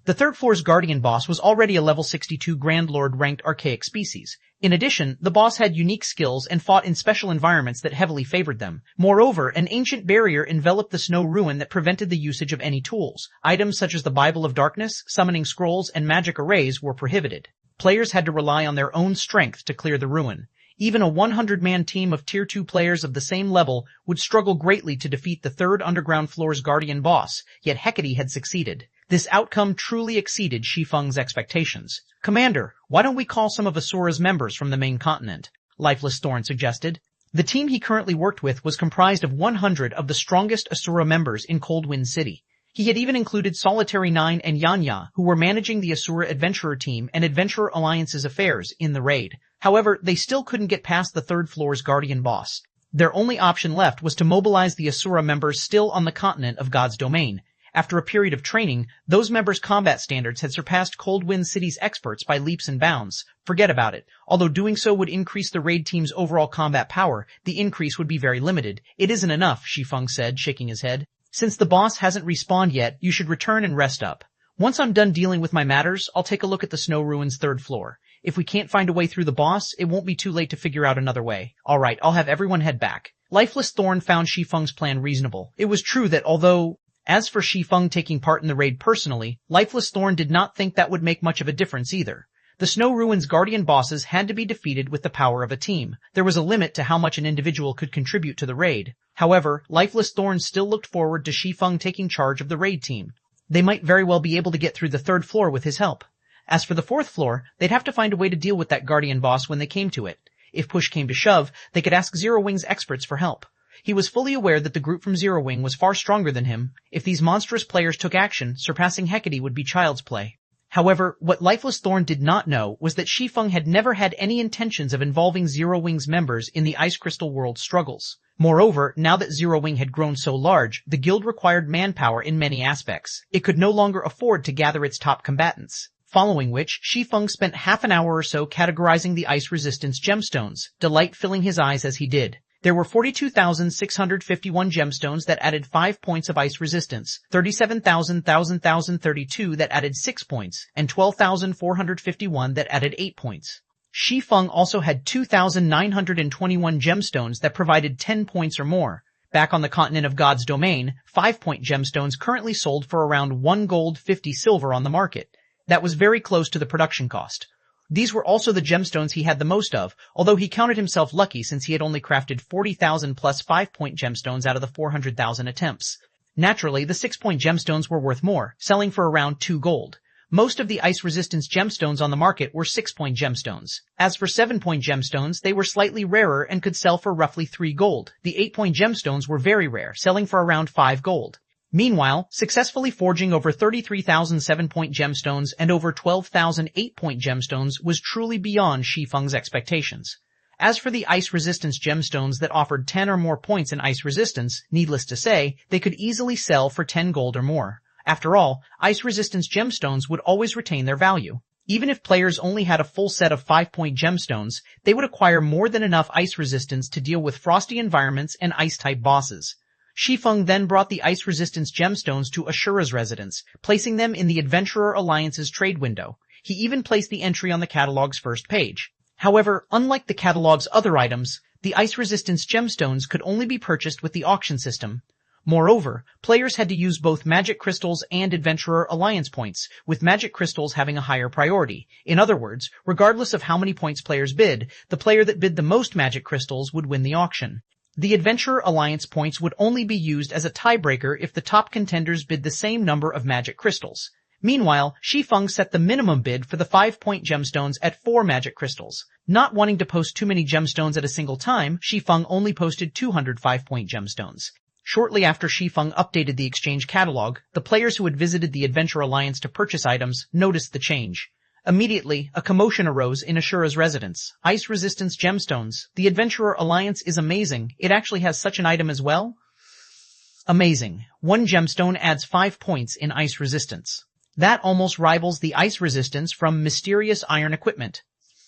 Speaker 1: The 3rd floor's guardian boss was already a level 62 Grand Lord ranked archaic species. In addition, the boss had unique skills and fought in special environments that heavily favored them. Moreover, an ancient barrier enveloped the Snow Ruin that prevented the usage of any tools. Items such as the Bible of Darkness, summoning scrolls, and magic arrays were prohibited. Players had to rely on their own strength to clear the ruin. Even a 100-man team of Tier 2 players of the same level would struggle greatly to defeat the 3rd underground floor's guardian boss, yet Hecate had succeeded. This outcome truly exceeded Shi Feng's expectations. "Commander, why don't we call some of Asura's members from the main continent?" Lifeless Thorn suggested. The team he currently worked with was comprised of 100 of the strongest Asura members in Coldwind City. He had even included Solitary 9 and Yanya, who were managing the Asura Adventurer team and Adventurer Alliance's affairs in the raid. However, they still couldn't get past the 3rd floor's guardian boss. Their only option left was to mobilize the Asura members still on the continent of God's domain. After a period of training, those members' combat standards had surpassed Coldwind City's experts by leaps and bounds. Forget about it. Although doing so would increase the raid team's overall combat power, the increase would be very limited. "It isn't enough," Shi Feng said, shaking his head. "Since the boss hasn't respawned yet, you should return and rest up. Once I'm done dealing with my matters, I'll take a look at the Snow Ruin's 3rd floor. If we can't find a way through the boss, it won't be too late to figure out another way. All right, I'll have everyone head back." Lifeless Thorn found Shi Feng's plan reasonable. It was true that although As for Shi Feng taking part in the raid personally, Lifeless Thorn did not think that would make much of a difference either. The Snow Ruins Guardian bosses had to be defeated with the power of a team. There was a limit to how much an individual could contribute to the raid. However, Lifeless Thorn still looked forward to Shi Feng taking charge of the raid team. They might very well be able to get through the 3rd floor with his help. As for the 4th floor, they'd have to find a way to deal with that Guardian boss when they came to it. If push came to shove, they could ask Zero Wing's experts for help. He was fully aware that the group from Zero Wing was far stronger than him. If these monstrous players took action, surpassing Hecate would be child's play. However, what Lifeless Thorn did not know was that Shi Feng had never had any intentions of involving Zero Wing's members in the Ice Crystal World struggles. Moreover, now that Zero Wing had grown so large, the guild required manpower in many aspects. It could no longer afford to gather its top combatants. Following which, Shi Feng spent half an hour or so categorizing the ice resistance gemstones, delight filling his eyes as he did. There were 42,651 gemstones that added 5 points of ice resistance, 37,032 that added 6 points, and 12,451 that added 8 points. Shi Feng also had 2,921 gemstones that provided 10 points or more. Back on the continent of God's domain, 5-point gemstones currently sold for around 1 gold 50 silver on the market. That was very close to the production cost. These were also the gemstones he had the most of, although he counted himself lucky since he had only crafted 40,000 plus 5-point gemstones out of the 400,000 attempts. Naturally, the 6-point gemstones were worth more, selling for around 2 gold. Most of the ice resistance gemstones on the market were 6-point gemstones. As for 7-point gemstones, they were slightly rarer and could sell for roughly 3 gold. The 8-point gemstones were very rare, selling for around 5 gold. Meanwhile, successfully forging over 33,000 7-point gemstones and over 12,000 8-point gemstones was truly beyond Shi Feng's expectations. As for the ice resistance gemstones that offered 10 or more points in ice resistance, needless to say, they could easily sell for 10 gold or more. After all, ice resistance gemstones would always retain their value. Even if players only had a full set of 5-point gemstones, they would acquire more than enough ice resistance to deal with frosty environments and ice-type bosses. Shi Feng then brought the ice resistance gemstones to Ashura's residence, placing them in the Adventurer Alliance's trade window. He even placed the entry on the catalog's first page. However, unlike the catalog's other items, the ice resistance gemstones could only be purchased with the auction system. Moreover, players had to use both magic crystals and Adventurer Alliance points, with magic crystals having a higher priority. In other words, regardless of how many points players bid, the player that bid the most magic crystals would win the auction. The Adventurer Alliance points would only be used as a tiebreaker if the top contenders bid the same number of magic crystals. Meanwhile, Shi Feng set the minimum bid for the 5-point gemstones at 4 magic crystals. Not wanting to post too many gemstones at a single time, Shi Feng only posted 200 5-point gemstones. Shortly after Shi Feng updated the exchange catalog, the players who had visited the Adventure Alliance to purchase items noticed the change. Immediately, a commotion arose in Ashura's residence. Ice resistance gemstones. The Adventurer Alliance is amazing. It actually has such an item as well? Amazing. 1 gemstone adds 5 points in ice resistance. That almost rivals the ice resistance from mysterious iron equipment.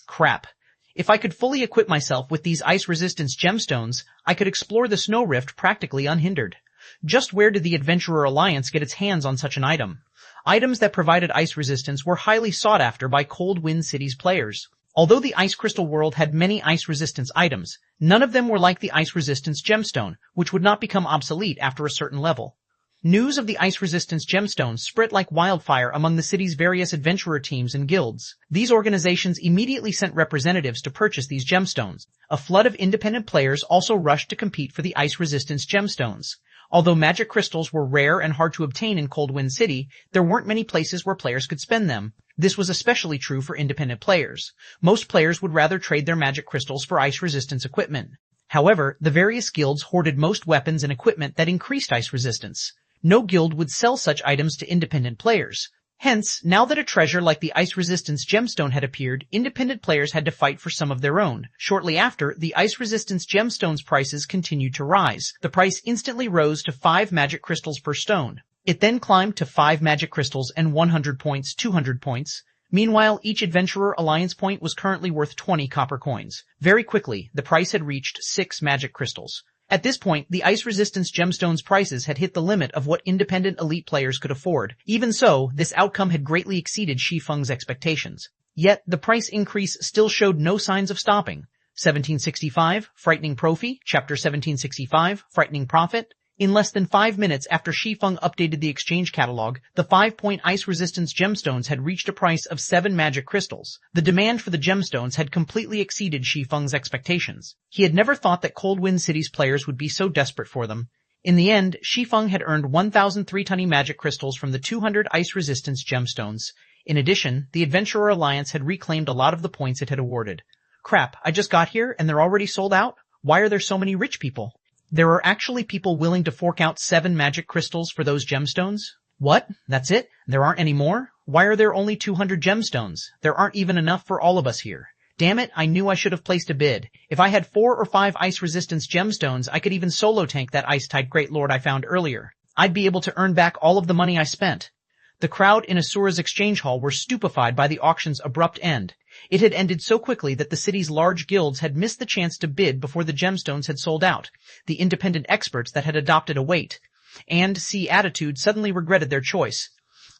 Speaker 1: Crap. If I could fully equip myself with these ice resistance gemstones, I could explore the Snow Rift practically unhindered. Just where did the Adventurer Alliance get its hands on such an item? Items that provided ice resistance were highly sought after by Cold Wind City's players. Although the Ice Crystal world had many ice resistance items, none of them were like the ice resistance gemstone, which would not become obsolete after a certain level. News of the ice resistance gemstones spread like wildfire among the city's various adventurer teams and guilds. These organizations immediately sent representatives to purchase these gemstones. A flood of independent players also rushed to compete for the ice resistance gemstones. Although magic crystals were rare and hard to obtain in Cold Wind City, there weren't many places where players could spend them. This was especially true for independent players. Most players would rather trade their magic crystals for ice resistance equipment. However, the various guilds hoarded most weapons and equipment that increased ice resistance. No guild would sell such items to independent players. Hence, now that a treasure like the ice resistance gemstone had appeared, independent players had to fight for some of their own. Shortly after, the ice resistance gemstones prices continued to rise. The price instantly rose to 5 magic crystals per stone. It then climbed to 5 magic crystals and 100 points, 200 points. Meanwhile, each Adventurer Alliance point was currently worth 20 copper coins. Very quickly, the price had reached 6 magic crystals. At this point, the ice resistance gemstones prices had hit the limit of what independent elite players could afford. Even so, this outcome had greatly exceeded Shi Feng's expectations. Yet, the price increase still showed no signs of stopping. 1765, Frightening Prophy, Chapter 1765, Frightening Prophet. In less than 5 minutes after Shi Feng updated the exchange catalog, the 5-point ice resistance gemstones had reached a price of 7 magic crystals. The demand for the gemstones had completely exceeded Shi Feng's expectations. He had never thought that Cold Wind City's players would be so desperate for them. In the end, Shi Feng had earned 1,003 magic crystals from the 200 ice resistance gemstones. In addition, the Adventurer Alliance had reclaimed a lot of the points it had awarded. Crap, I just got here and they're already sold out? Why are there so many rich people? There are actually people willing to fork out 7 magic crystals for those gemstones? What? That's it? There aren't any more? Why are there only 200 gemstones? There aren't even enough for all of us here. Damn it, I knew I should have placed a bid. If I had 4 or 5 ice resistance gemstones, I could even solo tank that ice-type Great Lord I found earlier. I'd be able to earn back all of the money I spent. The crowd in Asura's exchange hall were stupefied by the auction's abrupt end. It had ended so quickly that the city's large guilds had missed the chance to bid before the gemstones had sold out. The independent experts that had adopted a wait and see attitude suddenly regretted their choice.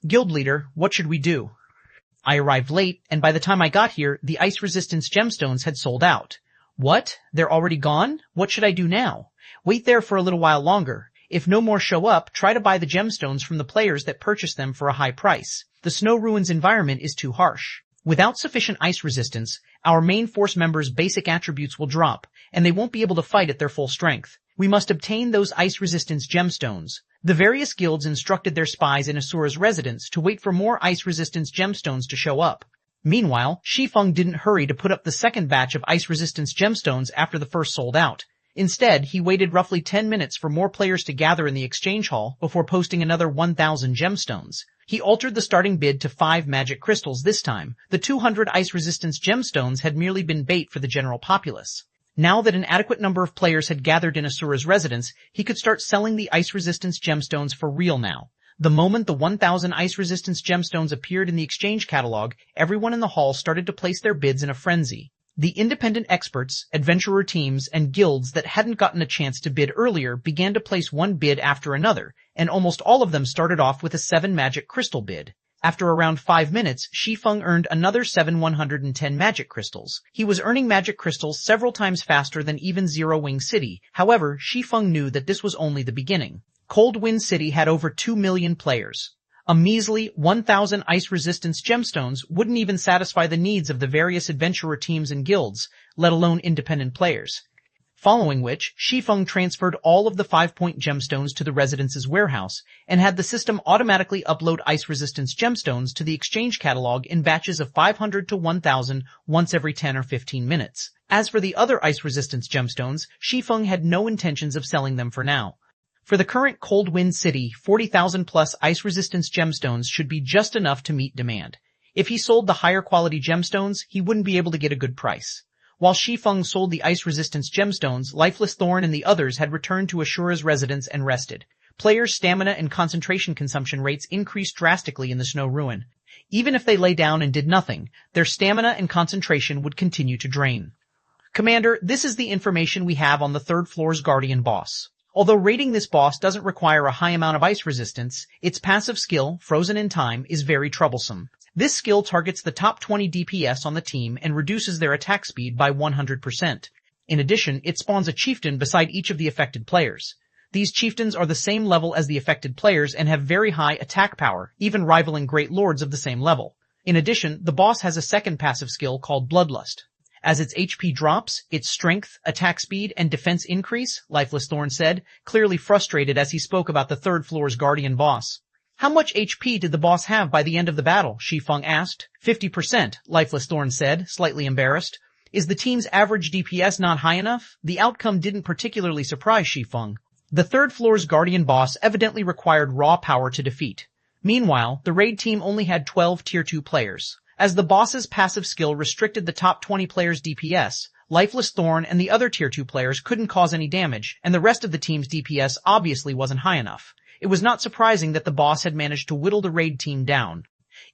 Speaker 1: Guild leader, what should we do? I arrived late, and by the time I got here, the ice resistance gemstones had sold out. What? They're already gone? What should I do now? Wait there for a little while longer. If no more show up, try to buy the gemstones from the players that purchase them for a high price. The Snow Ruins environment is too harsh. Without sufficient ice resistance, our main force members' basic attributes will drop, and they won't be able to fight at their full strength. We must obtain those ice resistance gemstones. The various guilds instructed their spies in Asura's residence to wait for more ice resistance gemstones to show up. Meanwhile, Shi Feng didn't hurry to put up the second batch of ice resistance gemstones after the first sold out. Instead, he waited roughly 10 minutes for more players to gather in the exchange hall before posting another 1,000 gemstones. He altered the starting bid to 5 magic crystals this time. The 200 ice resistance gemstones had merely been bait for the general populace. Now that an adequate number of players had gathered in Asura's residence, he could start selling the ice resistance gemstones for real now. The moment the 1,000 ice resistance gemstones appeared in the exchange catalog, everyone in the hall started to place their bids in a frenzy. The independent experts, adventurer teams, and guilds that hadn't gotten a chance to bid earlier began to place one bid after another, and almost all of them started off with a 7 magic crystal bid. After around 5 minutes, Shi Feng earned another 110 magic crystals. He was earning magic crystals several times faster than even Zero Wing City. However, Shi Feng knew that this was only the beginning. Cold Wind City had over 2 million players. A measly 1,000 ice resistance gemstones wouldn't even satisfy the needs of the various adventurer teams and guilds, let alone independent players. Following which, Shi Feng transferred all of the 5-point gemstones to the residence's warehouse and had the system automatically upload ice resistance gemstones to the exchange catalog in batches of 500 to 1,000 once every 10 or 15 minutes. As for the other ice resistance gemstones, Shi Feng had no intentions of selling them for now. For the current Cold Wind City, 40,000 plus ice resistance gemstones should be just enough to meet demand. If he sold the higher quality gemstones, he wouldn't be able to get a good price. While Shi Feng sold the ice resistance gemstones, Lifeless Thorn and the others had returned to Ashura's residence and rested. Players' stamina and concentration consumption rates increased drastically in the Snow Ruin. Even if they lay down and did nothing, their stamina and concentration would continue to drain. Commander, this is the information we have on the 3rd floor's Guardian boss. Although raiding this boss doesn't require a high amount of ice resistance, its passive skill, Frozen in Time, is very troublesome. This skill targets the top 20 DPS on the team and reduces their attack speed by 100%. In addition, it spawns a chieftain beside each of the affected players. These chieftains are the same level as the affected players and have very high attack power, even rivaling great lords of the same level. In addition, the boss has a second passive skill called Bloodlust. As its HP drops, its strength, attack speed, and defense increase, Lifeless Thorn said, clearly frustrated as he spoke about the 3rd floor's Guardian boss. How much HP did the boss have by the end of the battle? Shi Feng asked. 50%, Lifeless Thorn said, slightly embarrassed. Is the team's average DPS not high enough? The outcome didn't particularly surprise Shi Feng. The 3rd floor's Guardian boss evidently required raw power to defeat. Meanwhile, the raid team only had 12 Tier 2 players. As the boss's passive skill restricted the top 20 players' DPS, Lifeless Thorn and the other Tier 2 players couldn't cause any damage, and the rest of the team's DPS obviously wasn't high enough. It was not surprising that the boss had managed to whittle the raid team down.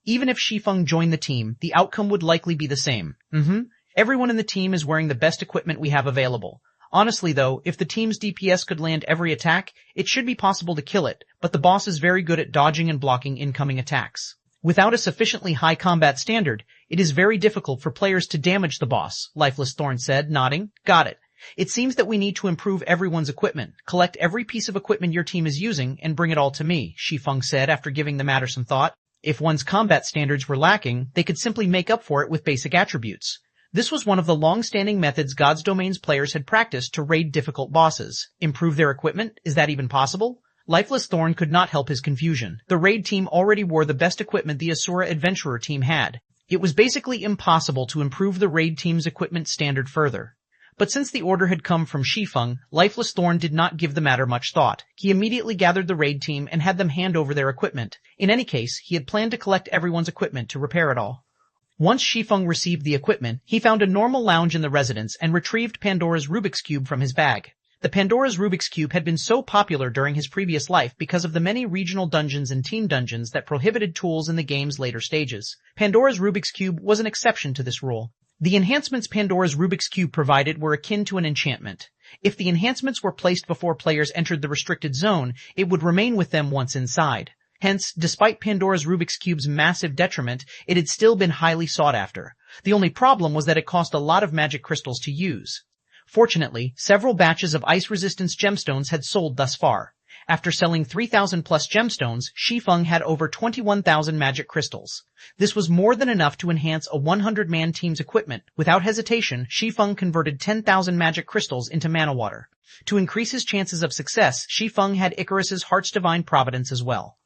Speaker 1: Even if Shi Feng joined the team, the outcome would likely be the same. Everyone in the team is wearing the best equipment we have available. Honestly though, if the team's DPS could land every attack, it should be possible to kill it, but the boss is very good at dodging and blocking incoming attacks. Without a sufficiently high combat standard, it is very difficult for players to damage the boss, Lifeless Thorn said, nodding. Got it. It seems that we need to improve everyone's equipment, collect every piece of equipment your team is using, and bring it all to me, Shi Feng said after giving the matter some thought. If one's combat standards were lacking, they could simply make up for it with basic attributes. This was one of the long-standing methods God's Domain's players had practiced to raid difficult bosses. Improve their equipment? Is that even possible? Lifeless Thorn could not help his confusion. The raid team already wore the best equipment the Asura Adventurer team had. It was basically impossible to improve the raid team's equipment standard further. But since the order had come from Shi Feng, Lifeless Thorn did not give the matter much thought. He immediately gathered the raid team and had them hand over their equipment. In any case, he had planned to collect everyone's equipment to repair it all. Once Shi Feng received the equipment, he found a normal lounge in the residence and retrieved Pandora's Rubik's Cube from his bag. The Pandora's Rubik's Cube had been so popular during his previous life because of the many regional dungeons and team dungeons that prohibited tools in the game's later stages. Pandora's Rubik's Cube was an exception to this rule. The enhancements Pandora's Rubik's Cube provided were akin to an enchantment. If the enhancements were placed before players entered the restricted zone, it would remain with them once inside. Hence, despite Pandora's Rubik's Cube's massive detriment, it had still been highly sought after. The only problem was that it cost a lot of magic crystals to use. Fortunately, several batches of ice-resistance gemstones had sold thus far. After selling 3,000 plus gemstones, Shi Feng had over 21,000 magic crystals. This was more than enough to enhance a 100-man team's equipment. Without hesitation, Shi Feng converted 10,000 magic crystals into mana water. To increase his chances of success, Shi Feng had Icarus's Heart's Divine Providence as well.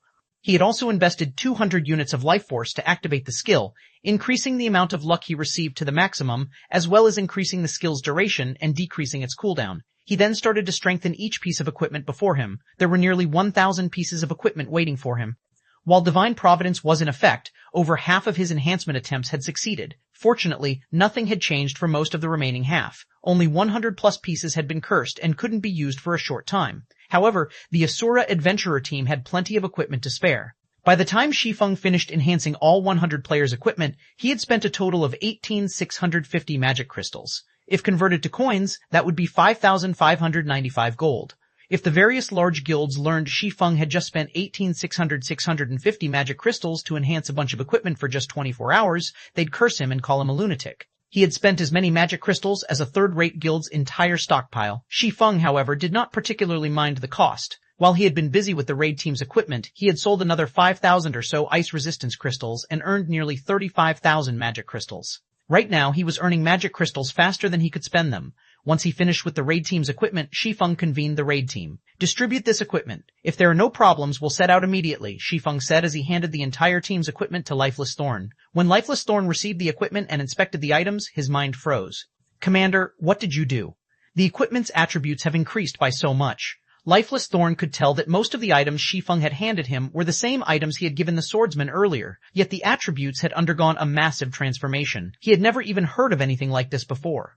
Speaker 1: He had also invested 200 units of life force to activate the skill, increasing the amount of luck he received to the maximum, as well as increasing the skill's duration and decreasing its cooldown. He then started to strengthen each piece of equipment before him. There were nearly 1,000 pieces of equipment waiting for him. While Divine Providence was in effect, over half of his enhancement attempts had succeeded. Fortunately, nothing had changed for most of the remaining half. Only 100 plus pieces had been cursed and couldn't be used for a short time. However, the Asura Adventurer team had plenty of equipment to spare. By the time Shi Feng finished enhancing all 100 players' equipment, he had spent a total of 18,650 magic crystals. If converted to coins, that would be 5,595 gold. If the various large guilds learned Shi Feng had just spent 18,650 magic crystals to enhance a bunch of equipment for just 24 hours, they'd curse him and call him a lunatic. He had spent as many magic crystals as a third-rate guild's entire stockpile. Shi Feng, however, did not particularly mind the cost. While he had been busy with the raid team's equipment, he had sold another 5,000 or so ice resistance crystals and earned nearly 35,000 magic crystals. Right now, he was earning magic crystals faster than he could spend them. Once he finished with the raid team's equipment, Shi Feng convened the raid team. Distribute this equipment. If there are no problems, we'll set out immediately, Shi Feng said as he handed the entire team's equipment to Lifeless Thorn. When Lifeless Thorn received the equipment and inspected the items, his mind froze. Commander, what did you do? The equipment's attributes have increased by so much. Lifeless Thorn could tell that most of the items Shi Feng had handed him were the same items he had given the swordsman earlier, yet the attributes had undergone a massive transformation. He had never even heard of anything like this before.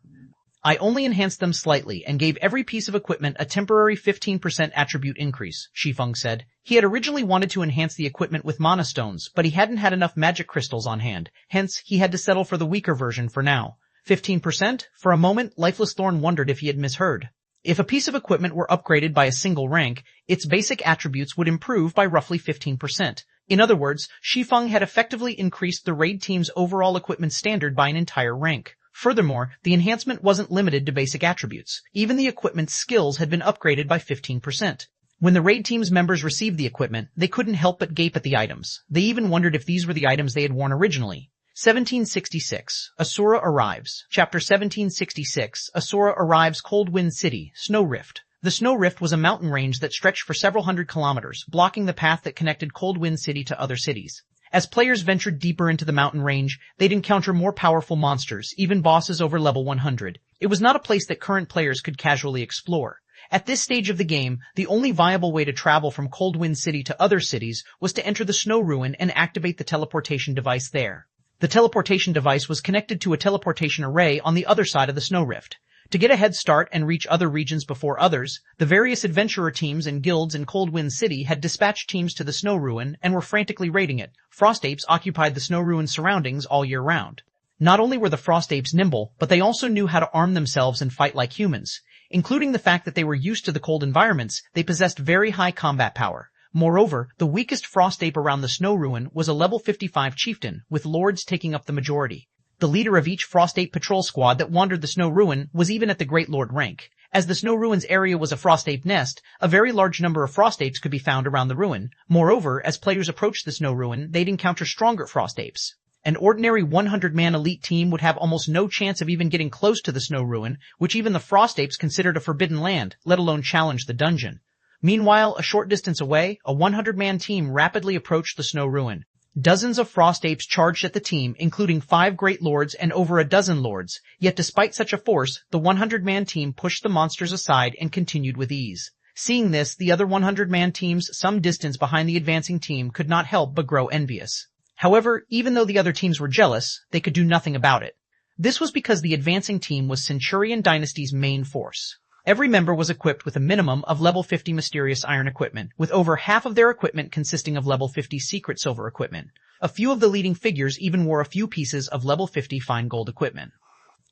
Speaker 1: I only enhanced them slightly and gave every piece of equipment a temporary 15% attribute increase, Shi Feng said. He had originally wanted to enhance the equipment with mana stones, but he hadn't had enough magic crystals on hand. Hence, he had to settle for the weaker version for now. 15%? For a moment, Lifeless Thorn wondered if he had misheard. If a piece of equipment were upgraded by a single rank, its basic attributes would improve by roughly 15%. In other words, Shi Feng had effectively increased the raid team's overall equipment standard by an entire rank. Furthermore, the enhancement wasn't limited to basic attributes. Even the equipment's skills had been upgraded by 15%. When the raid team's members received the equipment, they couldn't help but gape at the items. They even wondered if these were the items they had worn originally. 1766. Asura arrives. Chapter 1766. Asura arrives Cold Wind City, Snow Rift. The Snow Rift was a mountain range that stretched for several hundred kilometers, blocking the path that connected Cold Wind City to other cities. As players ventured deeper into the mountain range, they'd encounter more powerful monsters, even bosses over level 100. It was not a place that current players could casually explore. At this stage of the game, the only viable way to travel from Cold Wind City to other cities was to enter the Snow Ruin and activate the teleportation device there. The teleportation device was connected to a teleportation array on the other side of the Snow Rift. To get a head start and reach other regions before others, the various adventurer teams and guilds in Cold Wind City had dispatched teams to the Snow Ruin and were frantically raiding it. Frost Apes occupied the Snow Ruin surroundings all year round. Not only were the Frost Apes nimble, but they also knew how to arm themselves and fight like humans. Including the fact that they were used to the cold environments, they possessed very high combat power. Moreover, the weakest Frost Ape around the Snow Ruin was a level 55 chieftain, with lords taking up the majority. The leader of each Frost Ape patrol squad that wandered the Snow Ruin was even at the Great Lord rank. As the Snow Ruin's area was a Frost Ape nest, a very large number of Frost Apes could be found around the ruin. Moreover, as players approached the Snow Ruin, they'd encounter stronger Frost Apes. An ordinary 100-man elite team would have almost no chance of even getting close to the Snow Ruin, which even the Frost Apes considered a forbidden land, let alone challenge the dungeon. Meanwhile, a short distance away, a 100-man team rapidly approached the Snow Ruin. Dozens of Frost Apes charged at the team, including 5 Great Lords and over a dozen Lords, yet despite such a force, the 100-man team pushed the monsters aside and continued with ease. Seeing this, the other 100-man teams some distance behind the advancing team could not help but grow envious. However, even though the other teams were jealous, they could do nothing about it. This was because the advancing team was Centurion Dynasty's main force. Every member was equipped with a minimum of level 50 mysterious iron equipment, with over half of their equipment consisting of level 50 secret silver equipment. A few of the leading figures even wore a few pieces of level 50 fine gold equipment.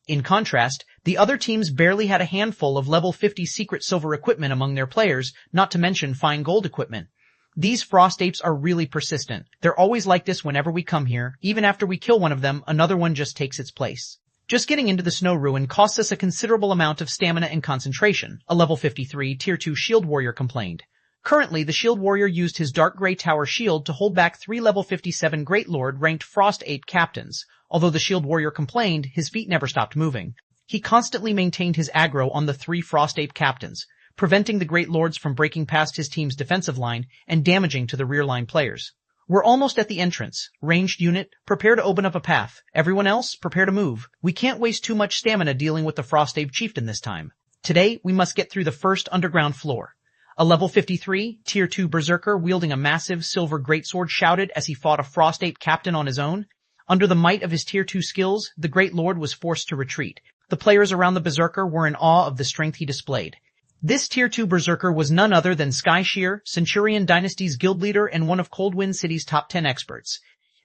Speaker 1: In contrast, the other teams barely had a handful of level 50 secret silver equipment among their players, not to mention fine gold equipment. These Frost Apes are really persistent. They're always like this whenever we come here. Even after we kill one of them, another one just takes its place. Just getting into the Snow Ruin costs us a considerable amount of stamina and concentration, a level 53 Tier 2 Shield Warrior complained. Currently, the Shield Warrior used his Dark Grey Tower shield to hold back 3 level 57 Great Lord ranked Frost Ape captains. Although the Shield Warrior complained, his feet never stopped moving. He constantly maintained his aggro on the 3 Frost Ape captains, preventing the Great Lords from breaking past his team's defensive line and damaging to the rear line players. We're almost at the entrance. Ranged unit, prepare to open up a path. Everyone else, prepare to move. We can't waste too much stamina dealing with the Frost Ape chieftain this time. Today, we must get through the first underground floor. A level 53, Tier 2 Berserker wielding a massive silver greatsword shouted as he fought a Frost Ape captain on his own. Under the might of his Tier 2 skills, the Great Lord was forced to retreat. The players around the Berserker were in awe of the strength he displayed. This Tier 2 Berserker was none other than Skyshear, Centurion Dynasty's guild leader and one of Coldwind City's top 10 experts.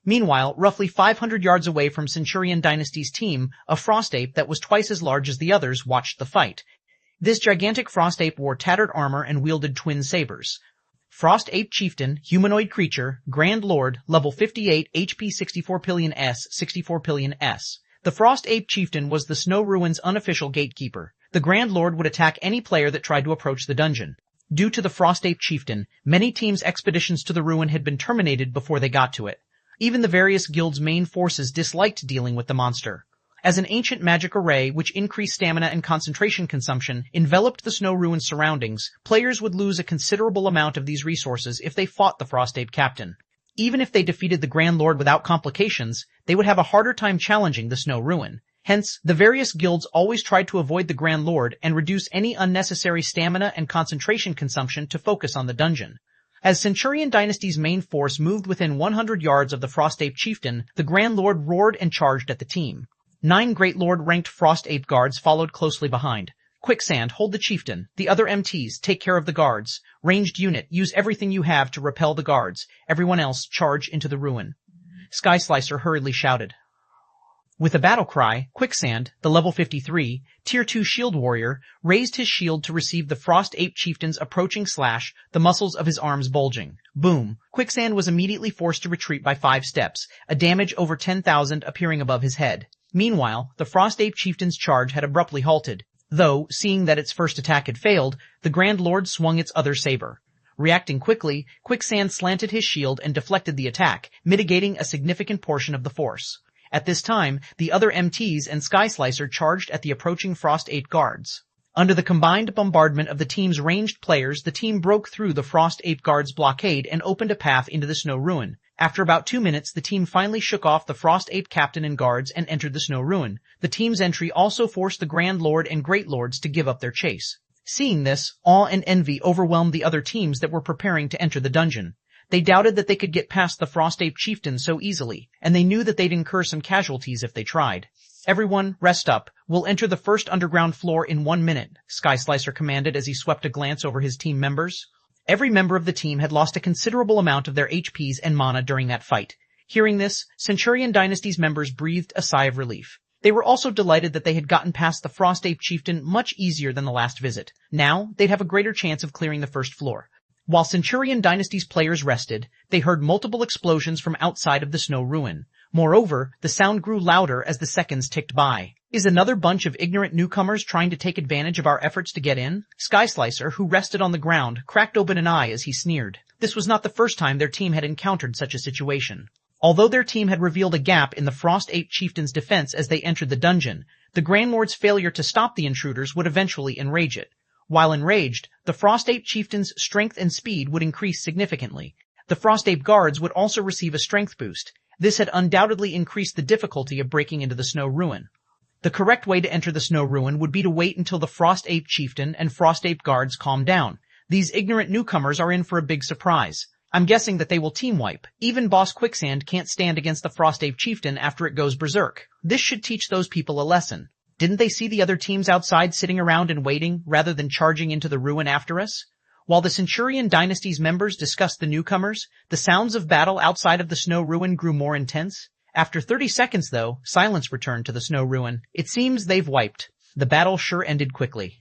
Speaker 1: Meanwhile, roughly 500 yards away from Centurion Dynasty's team, a Frost Ape that was twice as large as the others watched the fight. This gigantic Frost Ape wore tattered armor and wielded twin sabers. Frost Ape Chieftain, Humanoid Creature, Grand Lord, level 58 HP 64 Pillion S, 64 Pillion S. The Frost Ape Chieftain was the Snow Ruin's unofficial gatekeeper. The Grand Lord would attack any player that tried to approach the dungeon. Due to the Frost Ape Chieftain, many teams' expeditions to the ruin had been terminated before they got to it. Even the various guilds' main forces disliked dealing with the monster. As an ancient magic array which increased stamina and concentration consumption enveloped the Snow Ruin surroundings, players would lose a considerable amount of these resources if they fought the Frost Ape Captain. Even if they defeated the Grand Lord without complications, they would have a harder time challenging the Snow Ruin. Hence, the various guilds always tried to avoid the Grand Lord and reduce any unnecessary stamina and concentration consumption to focus on the dungeon. As Centurion Dynasty's main force moved within 100 yards of the Frost Ape Chieftain, the Grand Lord roared and charged at the team. 9 Great Lord-ranked Frost Ape guards followed closely behind. Quicksand, hold the Chieftain. The other MTs, take care of the guards. Ranged unit, use everything you have to repel the guards. Everyone else, charge into the ruin. Sky Slicer hurriedly shouted. With a battle cry, Quicksand, the level 53, Tier 2 Shield Warrior, raised his shield to receive the Frost Ape Chieftain's approaching slash, the muscles of his arms bulging. Boom! Quicksand was immediately forced to retreat by 5 steps, a damage over 10,000 appearing above his head. Meanwhile, the Frost Ape Chieftain's charge had abruptly halted. Though, seeing that its first attack had failed, the Grand Lord swung its other saber. Reacting quickly, Quicksand slanted his shield and deflected the attack, mitigating a significant portion of the force. At this time, the other MTs and Sky Slicer charged at the approaching Frost Ape guards. Under the combined bombardment of the team's ranged players, the team broke through the Frost Ape guards' blockade and opened a path into the Snow Ruin. After about 2 minutes, the team finally shook off the Frost Ape Captain and guards and entered the Snow Ruin. The team's entry also forced the Grand Lord and Great Lords to give up their chase. Seeing this, awe and envy overwhelmed the other teams that were preparing to enter the dungeon. They doubted that they could get past the Frost Ape Chieftain so easily, and they knew that they'd incur some casualties if they tried. Everyone, rest up. We'll enter the first underground floor in 1 minute, Sky Slicer commanded as he swept a glance over his team members. Every member of the team had lost a considerable amount of their HPs and mana during that fight. Hearing this, Centurion Dynasty's members breathed a sigh of relief. They were also delighted that they had gotten past the Frost Ape Chieftain much easier than the last visit. Now, they'd have a greater chance of clearing the first floor. While Centurion Dynasty's players rested, they heard multiple explosions from outside of the Snow Ruin. Moreover, the sound grew louder as the seconds ticked by. Is another bunch of ignorant newcomers trying to take advantage of our efforts to get in? Skyslicer, who rested on the ground, cracked open an eye as he sneered. This was not the first time their team had encountered such a situation. Although their team had revealed a gap in the Frost Ape Chieftain's defense as they entered the dungeon, the Grand Lord's failure to stop the intruders would eventually enrage it. While enraged, the Frost Ape Chieftain's strength and speed would increase significantly. The Frost Ape guards would also receive a strength boost. This had undoubtedly increased the difficulty of breaking into the Snow Ruin. The correct way to enter the Snow Ruin would be to wait until the Frost Ape Chieftain and Frost Ape guards calm down. These ignorant newcomers are in for a big surprise. I'm guessing that they will team wipe. Even Boss Quicksand can't stand against the Frost Ape Chieftain after it goes berserk. This should teach those people a lesson. Didn't they see the other teams outside sitting around and waiting, rather than charging into the ruin after us? While the Centurion Dynasty's members discussed the newcomers, the sounds of battle outside of the Snow Ruin grew more intense. After 30 seconds, though, silence returned to the Snow Ruin. It seems they've wiped. The battle sure ended quickly.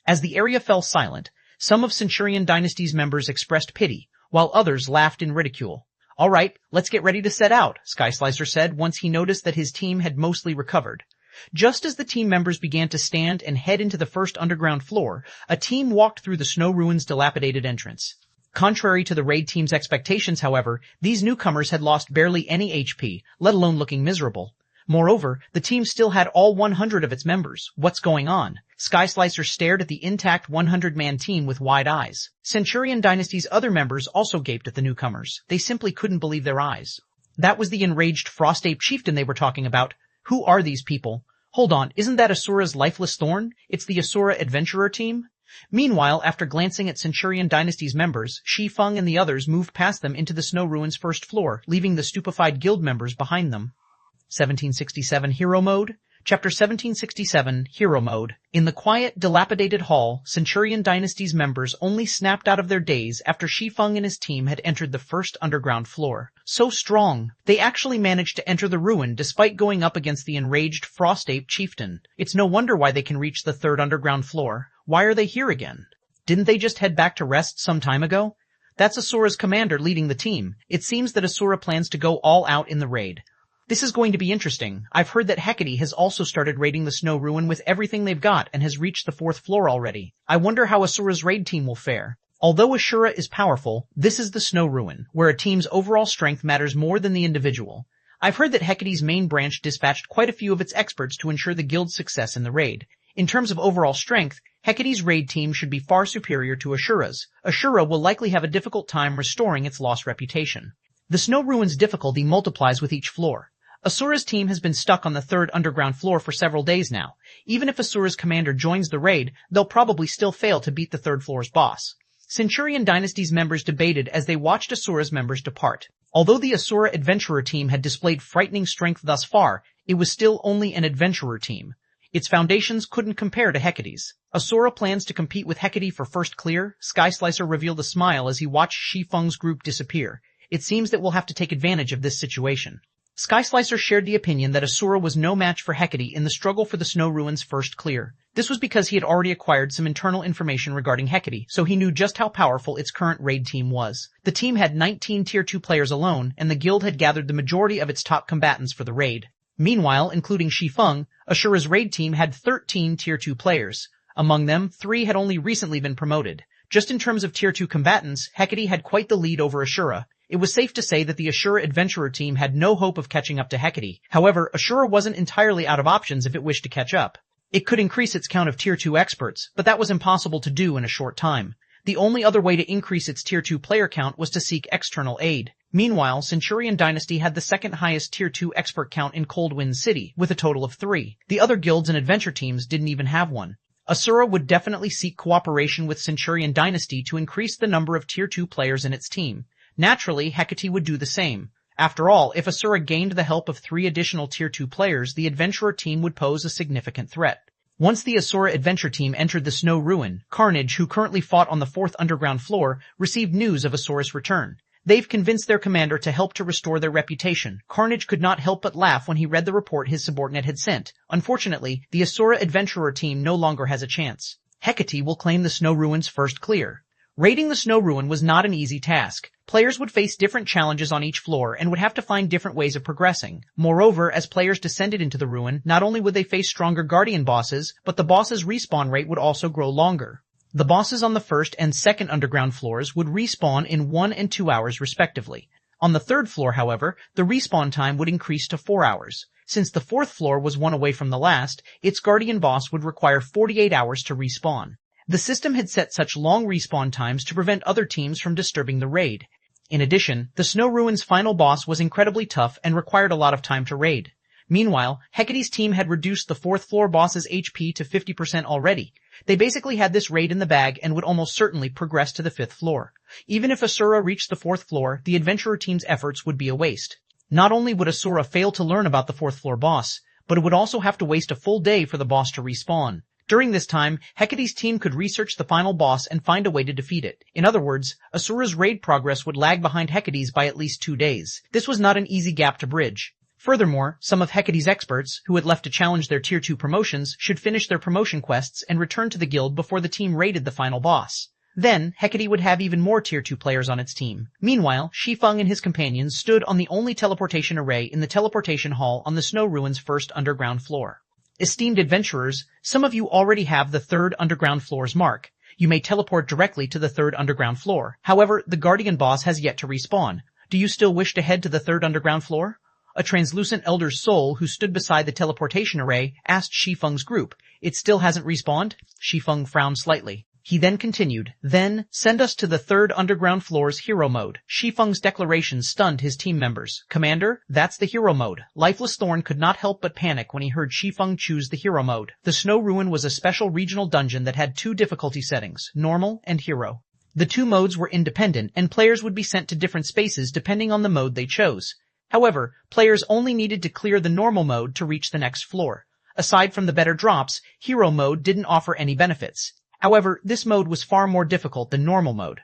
Speaker 1: As the area fell silent, some of Centurion Dynasty's members expressed pity, while others laughed in ridicule. All right, let's get ready to set out, Skyslicer said once he noticed that his team had mostly recovered. Just as the team members began to stand and head into the first underground floor, a team walked through the Snow Ruin's dilapidated entrance. Contrary to the raid team's expectations, however, these newcomers had lost barely any HP, let alone looking miserable. Moreover, the team still had all 100 of its members. What's going on? Skyslicer stared at the intact 100-man team with wide eyes. Centurion Dynasty's other members also gaped at the newcomers. They simply couldn't believe their eyes. That was the enraged Frost Ape Chieftain they were talking about. Who are these people? Hold on, isn't that Asura's Lifeless Thorn? It's the Asura Adventurer team? Meanwhile, after glancing at Centurion Dynasty's members, Shi Feng and the others moved past them into the Snow Ruin's first floor, leaving the stupefied guild members behind them. 1767 Hero Mode? Chapter 1767 Hero Mode. In the quiet, dilapidated hall, Centurion Dynasty's members only snapped out of their daze after Shi Feng and his team had entered the first underground floor. So strong! They actually managed to enter the ruin despite going up against the enraged Frost Ape Chieftain. It's no wonder why they can reach the third underground floor. Why are they here again? Didn't they just head back to rest some time ago? That's Asura's commander leading the team. It seems that Asura plans to go all out in the raid. This is going to be interesting. I've heard that Hecate has also started raiding the Snow Ruin with everything they've got and has reached the 4th floor already. I wonder how Asura's raid team will fare. Although Asura is powerful, this is the Snow Ruin, where a team's overall strength matters more than the individual. I've heard that Hecate's main branch dispatched quite a few of its experts to ensure the guild's success in the raid. In terms of overall strength, Hecate's raid team should be far superior to Ashura's. Ashura will likely have a difficult time restoring its lost reputation. The Snow Ruin's difficulty multiplies with each floor. Asura's team has been stuck on the 3rd underground floor for several days now. Even if Asura's commander joins the raid, they'll probably still fail to beat the 3rd floor's boss. Centurion Dynasty's members debated as they watched Asura's members depart. Although the Asura Adventurer team had displayed frightening strength thus far, it was still only an adventurer team. Its foundations couldn't compare to Hecate's. Asura plans to compete with Hecate for first clear. Skyslicer revealed a smile as he watched Shi Feng's group disappear. It seems that we'll have to take advantage of this situation. Skyslicer shared the opinion that Asura was no match for Hecate in the struggle for the Snow Ruin's first clear. This was because he had already acquired some internal information regarding Hecate, so he knew just how powerful its current raid team was. The team had 19 Tier 2 players alone, and the guild had gathered the majority of its top combatants for the raid. Meanwhile, including Shi Feng, Ashura's raid team had 13 Tier 2 players. Among them, 3 had only recently been promoted. Just in terms of Tier 2 combatants, Hecate had quite the lead over Ashura. It was safe to say that the Ashura Adventurer team had no hope of catching up to Hecate. However, Ashura wasn't entirely out of options if it wished to catch up. It could increase its count of Tier 2 experts, but that was impossible to do in a short time. The only other way to increase its Tier 2 player count was to seek external aid. Meanwhile, Centurion Dynasty had the second highest Tier 2 expert count in Coldwind City, with a total of 3. The other guilds and adventure teams didn't even have one. Asura would definitely seek cooperation with Centurion Dynasty to increase the number of Tier 2 players in its team. Naturally, Hecate would do the same. After all, if Asura gained the help of 3 additional Tier 2 players, the adventurer team would pose a significant threat. Once the Asura adventure team entered the Snow Ruin, Carnage, who currently fought on the 4th underground floor, received news of Asura's return. They've convinced their commander to help to restore their reputation. Carnage could not help but laugh when he read the report his subordinate had sent. Unfortunately, the Asura adventurer team no longer has a chance. Hecate will claim the Snow Ruin's first clear. Raiding the snow ruin was not an easy task. Players would face different challenges on each floor and would have to find different ways of progressing. Moreover, as players descended into the ruin, not only would they face stronger guardian bosses, but the boss's respawn rate would also grow longer. The bosses on the first and second underground floors would respawn in 1 and 2 hours respectively. On the third floor, however, the respawn time would increase to 4 hours. Since the fourth floor was one away from the last, its guardian boss would require 48 hours to respawn. The system had set such long respawn times to prevent other teams from disturbing the raid. In addition, the Snow Ruin's final boss was incredibly tough and required a lot of time to raid. Meanwhile, Hecate's team had reduced the fourth floor boss's HP to 50% already. They basically had this raid in the bag and would almost certainly progress to the fifth floor. Even if Asura reached the fourth floor, the adventurer team's efforts would be a waste. Not only would Asura fail to learn about the fourth floor boss, but it would also have to waste a full day for the boss to respawn. During this time, Hecate's team could research the final boss and find a way to defeat it. In other words, Asura's raid progress would lag behind Hecate's by at least 2 days. This was not an easy gap to bridge. Furthermore, some of Hecate's experts, who had left to challenge their Tier 2 promotions, should finish their promotion quests and return to the guild before the team raided the final boss. Then, Hecate would have even more Tier 2 players on its team. Meanwhile, Shi Feng and his companions stood on the only teleportation array in the teleportation hall on the Snow Ruin's first underground floor. Esteemed adventurers, some of you already have the third underground floor's mark. You may teleport directly to the third underground floor. However, the guardian boss has yet to respawn. Do you still wish to head to the third underground floor? A translucent elder's soul who stood beside the teleportation array asked Shi Feng's group. It still hasn't respawned? Shi Feng frowned slightly. He then continued, "Then, send us to the third underground floor's hero mode." Shi Feng's declaration stunned his team members. "Commander, that's the hero mode." Lifeless Thorn could not help but panic when he heard Shi Feng choose the hero mode. The Snow Ruin was a special regional dungeon that had 2 difficulty settings, normal and hero. The 2 modes were independent, and players would be sent to different spaces depending on the mode they chose. However, players only needed to clear the normal mode to reach the next floor. Aside from the better drops, hero mode didn't offer any benefits. However, this mode was far more difficult than normal mode.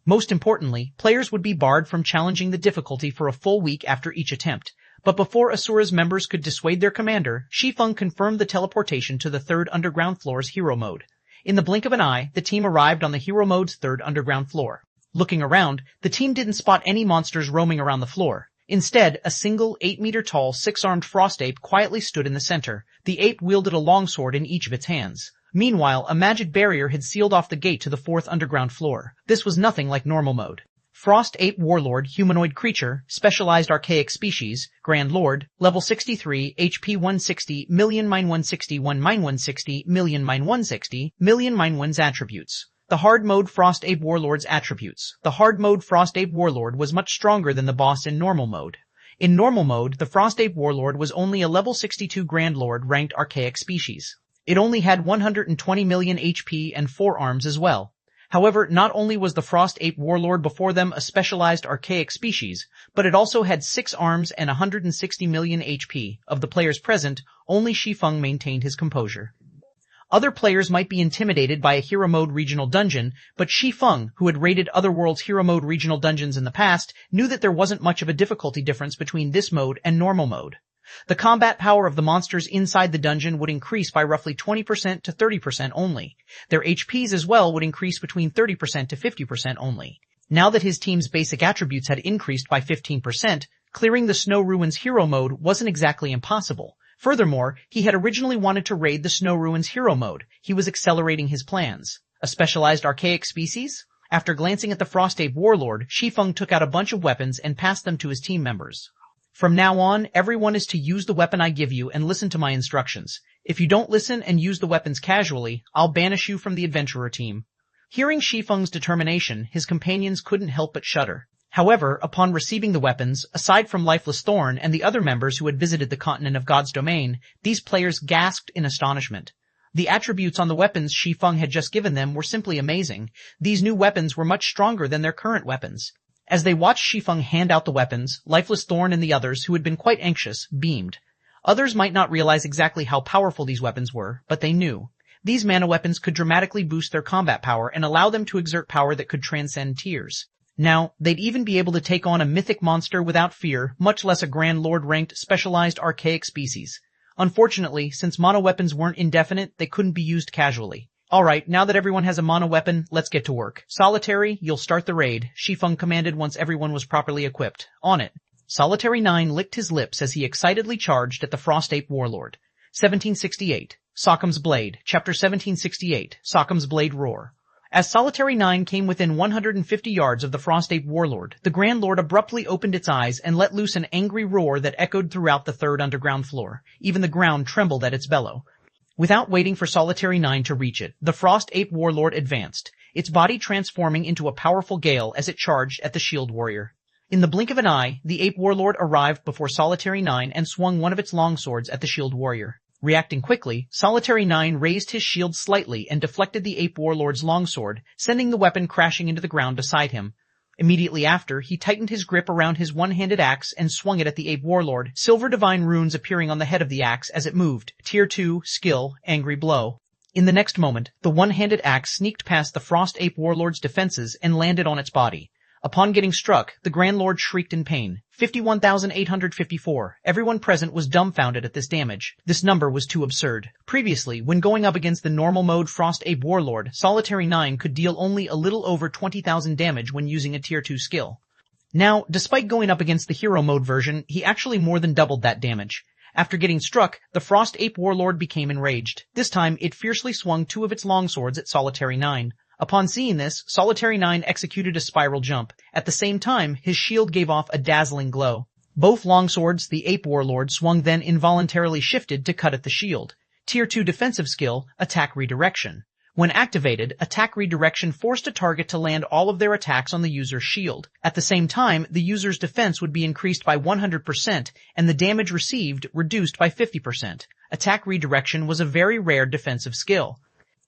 Speaker 1: Most importantly, players would be barred from challenging the difficulty for a full week after each attempt. But before Asura's members could dissuade their commander, Shi Feng confirmed the teleportation to the third underground floor's hero mode. In the blink of an eye, the team arrived on the hero mode's third underground floor. Looking around, the team didn't spot any monsters roaming around the floor. Instead, a single 8-meter-tall, 6-armed frost ape quietly stood in the center. The ape wielded a longsword in each of its hands. Meanwhile, a magic barrier had sealed off the gate to the 4th underground floor. This was nothing like normal mode. Frost Ape Warlord, humanoid creature, specialized archaic species, Grand Lord, level 63, HP 160, million mine 160, 1 mine 160, million mine 160, million mine 1's attributes. The hard mode Frost Ape Warlord's attributes. The hard mode Frost Ape Warlord was much stronger than the boss in normal mode. In normal mode, the Frost Ape Warlord was only a level 62 Grand Lord ranked archaic species. It only had 120 million HP and 4 arms as well. However, not only was the Frost Ape Warlord before them a specialized archaic species, but it also had 6 arms and 160 million HP. Of the players present, only Shi Feng maintained his composure. Other players might be intimidated by a hero mode regional dungeon, but Shi Feng, who had raided other worlds' hero mode regional dungeons in the past, knew that there wasn't much of a difficulty difference between this mode and normal mode. The combat power of the monsters inside the dungeon would increase by roughly 20% to 30% only. Their HPs as well would increase between 30% to 50% only. Now that his team's basic attributes had increased by 15%, clearing the Snow Ruin's hero mode wasn't exactly impossible. Furthermore, he had originally wanted to raid the Snow Ruin's hero mode. He was accelerating his plans. A specialized archaic species? After glancing at the Frost Ape Warlord, Shi Feng took out a bunch of weapons and passed them to his team members. From now on, everyone is to use the weapon I give you and listen to my instructions. If you don't listen and use the weapons casually, I'll banish you from the adventurer team. Hearing Shi Feng's determination, his companions couldn't help but shudder. However, upon receiving the weapons, aside from Lifeless Thorn and the other members who had visited the continent of God's domain, these players gasped in astonishment. The attributes on the weapons Shi Feng had just given them were simply amazing. These new weapons were much stronger than their current weapons. As they watched Shi Feng hand out the weapons, Lifeless Thorn and the others, who had been quite anxious, beamed. Others might not realize exactly how powerful these weapons were, but they knew. These mana weapons could dramatically boost their combat power and allow them to exert power that could transcend tiers. Now, they'd even be able to take on a mythic monster without fear, much less a Grand Lord-ranked, specialized archaic species. Unfortunately, since mono weapons weren't indefinite, they couldn't be used casually. Alright, now that everyone has a mono weapon, let's get to work. Solitary, you'll start the raid, Shi Feng commanded once everyone was properly equipped. On it. Solitary 9 licked his lips as he excitedly charged at the Frost Ape Warlord. 1768. Sockham's Blade. Chapter 1768. Sockham's Blade Roar. As Solitary 9 came within 150 yards of the Frost Ape Warlord, the Grand Lord abruptly opened its eyes and let loose an angry roar that echoed throughout the third underground floor. Even the ground trembled at its bellow. Without waiting for Solitary 9 to reach it, the Frost Ape Warlord advanced, its body transforming into a powerful gale as it charged at the Shield Warrior. In the blink of an eye, the Ape Warlord arrived before Solitary 9 and swung one of its longswords at the Shield Warrior. Reacting quickly, Solitary 9 raised his shield slightly and deflected the Ape Warlord's longsword, sending the weapon crashing into the ground beside him. Immediately after, he tightened his grip around his one-handed axe and swung it at the Ape Warlord, silver divine runes appearing on the head of the axe as it moved. Tier 2, Skill, Angry Blow. In the next moment, the one-handed axe sneaked past the Frost Ape Warlord's defenses and landed on its body. Upon getting struck, the Grand Lord shrieked in pain. 51,854. Everyone present was dumbfounded at this damage. This number was too absurd. Previously, when going up against the normal mode Frost Ape Warlord, Solitary 9 could deal only a little over 20,000 damage when using a Tier 2 skill. Now, despite going up against the hero mode version, he actually more than doubled that damage. After getting struck, the Frost Ape Warlord became enraged. This time, it fiercely swung two of its longswords at Solitary 9. Upon seeing this, Solitary 9 executed a spiral jump. At the same time, his shield gave off a dazzling glow. Both longswords the Ape Warlord swung then involuntarily shifted to cut at the shield. Tier 2 defensive skill, Attack Redirection. When activated, Attack Redirection forced a target to land all of their attacks on the user's shield. At the same time, the user's defense would be increased by 100% and the damage received reduced by 50%. Attack Redirection was a very rare defensive skill.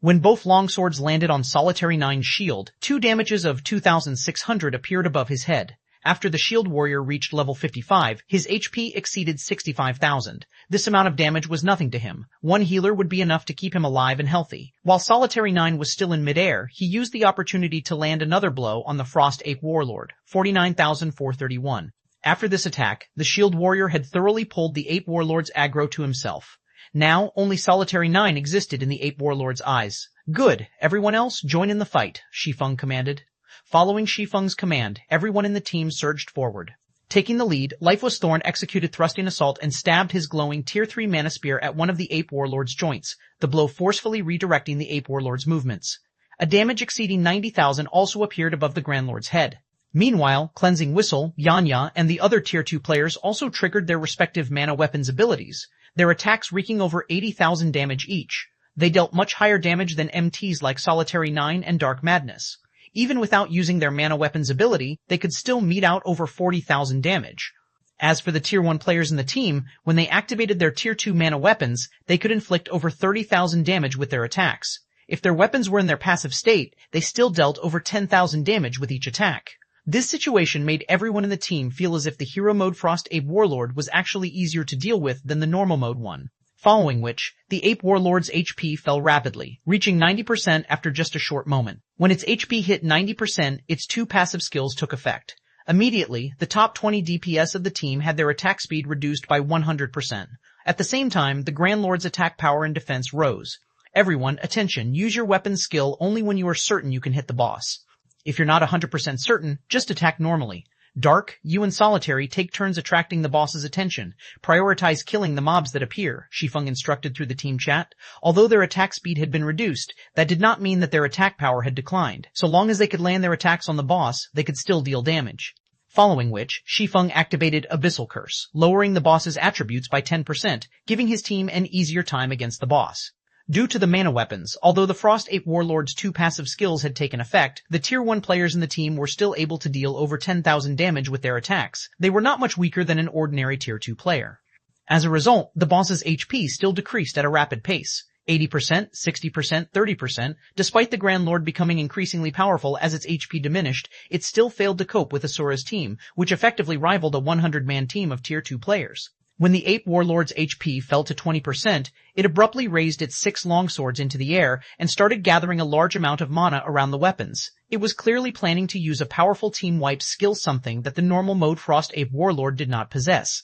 Speaker 1: When both longswords landed on Solitary 9's shield, 2 damages of 2,600 appeared above his head. After the Shield Warrior reached level 55, his HP exceeded 65,000. This amount of damage was nothing to him. One healer would be enough to keep him alive and healthy. While Solitary 9 was still in midair, he used the opportunity to land another blow on the Frost Ape Warlord, 49,431. After this attack, the Shield Warrior had thoroughly pulled the Ape Warlord's aggro to himself. Now, only Solitary 9 existed in the Ape Warlord's eyes. Good. Everyone else, join in the fight, Shi Feng commanded. Following Shi Feng's command, everyone in the team surged forward. Taking the lead, Lifeless Thorn executed Thrusting Assault and stabbed his glowing Tier 3 Mana Spear at one of the Ape Warlord's joints, the blow forcefully redirecting the Ape Warlord's movements. A damage exceeding 90,000 also appeared above the Grand Lord's head. Meanwhile, Cleansing Whistle, Yanya, and the other Tier 2 players also triggered their respective mana weapons abilities, their attacks wreaking over 80,000 damage each. They dealt much higher damage than MTs like Solitary 9 and Dark Madness. Even without using their mana weapons ability, they could still mete out over 40,000 damage. As for the Tier 1 players in the team, when they activated their Tier 2 mana weapons, they could inflict over 30,000 damage with their attacks. If their weapons were in their passive state, they still dealt over 10,000 damage with each attack. This situation made everyone in the team feel as if the hero mode Frost Ape Warlord was actually easier to deal with than the normal mode one. Following which, the Ape Warlord's HP fell rapidly, reaching 90% after just a short moment. When its HP hit 90%, its 2 passive skills took effect. Immediately, the top 20 DPS of the team had their attack speed reduced by 100%. At the same time, the Grand Lord's attack power and defense rose. Everyone, attention, use your weapon skill only when you are certain you can hit the boss. If you're not 100% certain, just attack normally. Dark, you and Solitary take turns attracting the boss's attention. Prioritize killing the mobs that appear, Shi Feng instructed through the team chat. Although their attack speed had been reduced, that did not mean that their attack power had declined. So long as they could land their attacks on the boss, they could still deal damage. Following which, Shi Feng activated Abyssal Curse, lowering the boss's attributes by 10%, giving his team an easier time against the boss. Due to the mana weapons, although the Frost Ape Warlord's 2 passive skills had taken effect, the Tier 1 players in the team were still able to deal over 10,000 damage with their attacks. They were not much weaker than an ordinary Tier 2 player. As a result, the boss's HP still decreased at a rapid pace. 80%, 60%, 30%, despite the Grand Lord becoming increasingly powerful as its HP diminished, it still failed to cope with Asura's team, which effectively rivaled a 100-man team of Tier 2 players. When the Ape Warlord's HP fell to 20%, it abruptly raised its 6 longswords into the air and started gathering a large amount of mana around the weapons. It was clearly planning to use a powerful team wipe skill, something that the normal mode Frost Ape Warlord did not possess.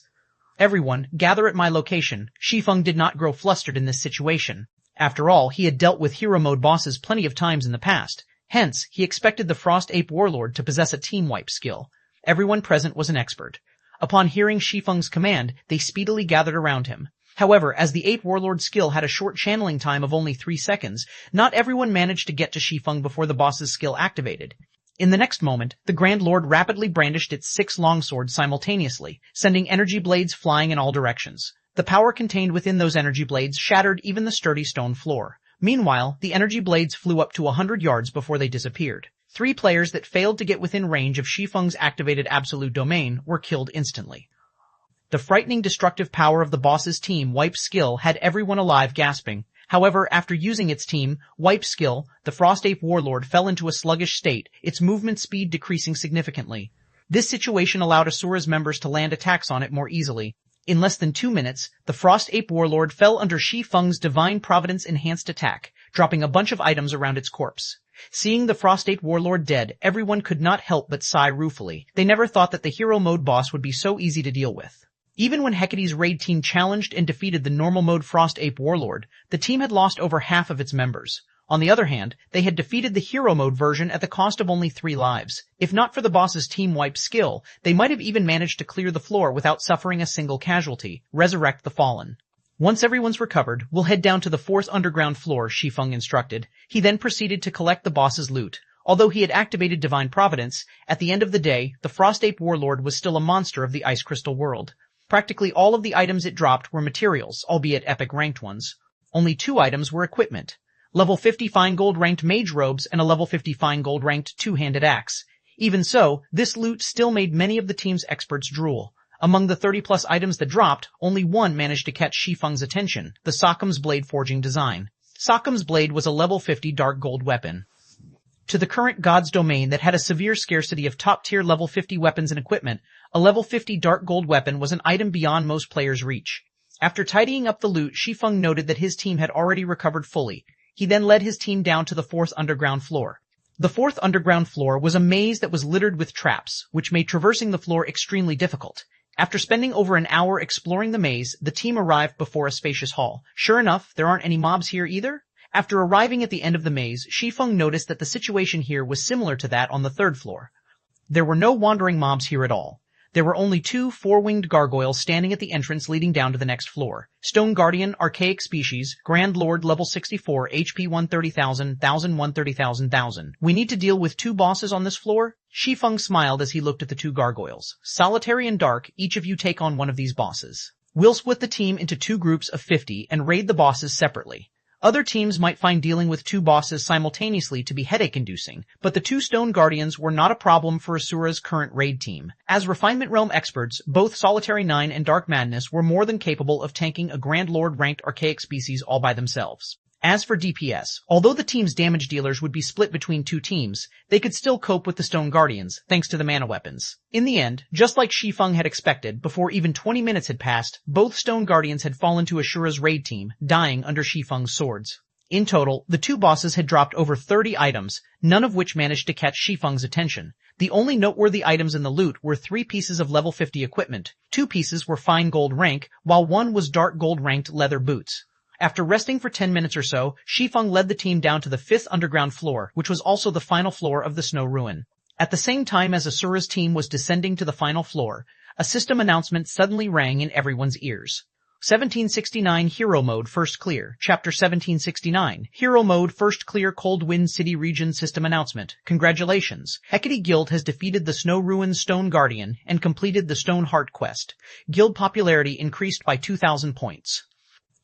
Speaker 1: Everyone, gather at my location. Shi Feng did not grow flustered in this situation. After all, he had dealt with hero mode bosses plenty of times in the past. Hence, he expected the Frost Ape Warlord to possess a team wipe skill. Everyone present was an expert. Upon hearing Shi Feng's command, they speedily gathered around him. However, as the Ape Warlord skill had a short channeling time of only 3 seconds, not everyone managed to get to Shi Feng before the boss's skill activated. In the next moment, the Grand Lord rapidly brandished its 6 longswords simultaneously, sending energy blades flying in all directions. The power contained within those energy blades shattered even the sturdy stone floor. Meanwhile, the energy blades flew up to 100 yards before they disappeared. 3 players that failed to get within range of Shi Feng's activated absolute domain were killed instantly. The frightening destructive power of the boss's team wipe skill had everyone alive gasping. However, after using its team wipe skill, the Frost Ape Warlord fell into a sluggish state, its movement speed decreasing significantly. This situation allowed Asura's members to land attacks on it more easily. In less than 2 minutes, the Frost Ape Warlord fell under Shi Feng's Divine Providence enhanced attack, dropping a bunch of items around its corpse. Seeing the Frost Ape Warlord dead, everyone could not help but sigh ruefully. They never thought that the hero mode boss would be so easy to deal with. Even when Hecate's raid team challenged and defeated the normal mode Frost Ape Warlord, the team had lost over half of its members. On the other hand, they had defeated the hero mode version at the cost of only 3 lives. If not for the boss's team wipe skill, they might have even managed to clear the floor without suffering a single casualty. Resurrect the fallen. Once everyone's recovered, we'll head down to the 4th underground floor, Shi Feng instructed. He then proceeded to collect the boss's loot. Although he had activated Divine Providence, at the end of the day, the Frost Ape Warlord was still a monster of the Ice Crystal world. Practically all of the items it dropped were materials, albeit epic ranked ones. Only 2 items were equipment. Level 50 fine gold ranked mage robes and a level 50 fine gold ranked 2-handed axe. Even so, this loot still made many of the team's experts drool. Among the 30+ items that dropped, only one managed to catch Shi Feng's attention, the Sockham's blade forging design. Sockham's blade was a level 50 dark gold weapon. To the current God's domain that had a severe scarcity of top-tier level 50 weapons and equipment, a level 50 dark gold weapon was an item beyond most players' reach. After tidying up the loot, Shi Feng noted that his team had already recovered fully. He then led his team down to the 4th underground floor. The 4th underground floor was a maze that was littered with traps, which made traversing the floor extremely difficult. After spending over an hour exploring the maze, the team arrived before a spacious hall. Sure enough, there aren't any mobs here either. After arriving at the end of the maze, Shi Feng noticed that the situation here was similar to that on the 3rd floor. There were no wandering mobs here at all. There were only 2 4-winged gargoyles standing at the entrance leading down to the next floor. Stone Guardian, Archaic Species, Grand Lord, level 64, HP 130,000, 130,000. We need to deal with 2 bosses on this floor? Shi Feng smiled as he looked at the 2 gargoyles. Solitary and Dark, each of you take on one of these bosses. We'll split the team into 2 groups of 50 and raid the bosses separately. Other teams might find dealing with 2 bosses simultaneously to be headache-inducing, but the 2 Stone Guardians were not a problem for Asura's current raid team. As Refinement Realm experts, both Solitary 9 and Dark Madness were more than capable of tanking a Grand Lord-ranked Archaic Species all by themselves. As for DPS, although the team's damage dealers would be split between 2 teams, they could still cope with the Stone Guardians, thanks to the mana weapons. In the end, just like Shi Feng had expected, before even 20 minutes had passed, both Stone Guardians had fallen to Ashura's raid team, dying under Shi Feng's swords. In total, the 2 bosses had dropped over 30 items, none of which managed to catch Shi Feng's attention. The only noteworthy items in the loot were 3 pieces of level 50 equipment, 2 pieces were fine gold rank, while 1 was dark gold ranked leather boots. After resting for 10 minutes or so, Shi Feng led the team down to the 5th underground floor, which was also the final floor of the Snow Ruin. At the same time as Asura's team was descending to the final floor, a system announcement suddenly rang in everyone's ears. 1769 Hero Mode First Clear, Chapter 1769, Hero Mode First Clear Cold Wind City Region System Announcement. Congratulations! Hecate Guild has defeated the Snow Ruin Stone Guardian and completed the Stone Heart quest. Guild popularity increased by 2,000 points.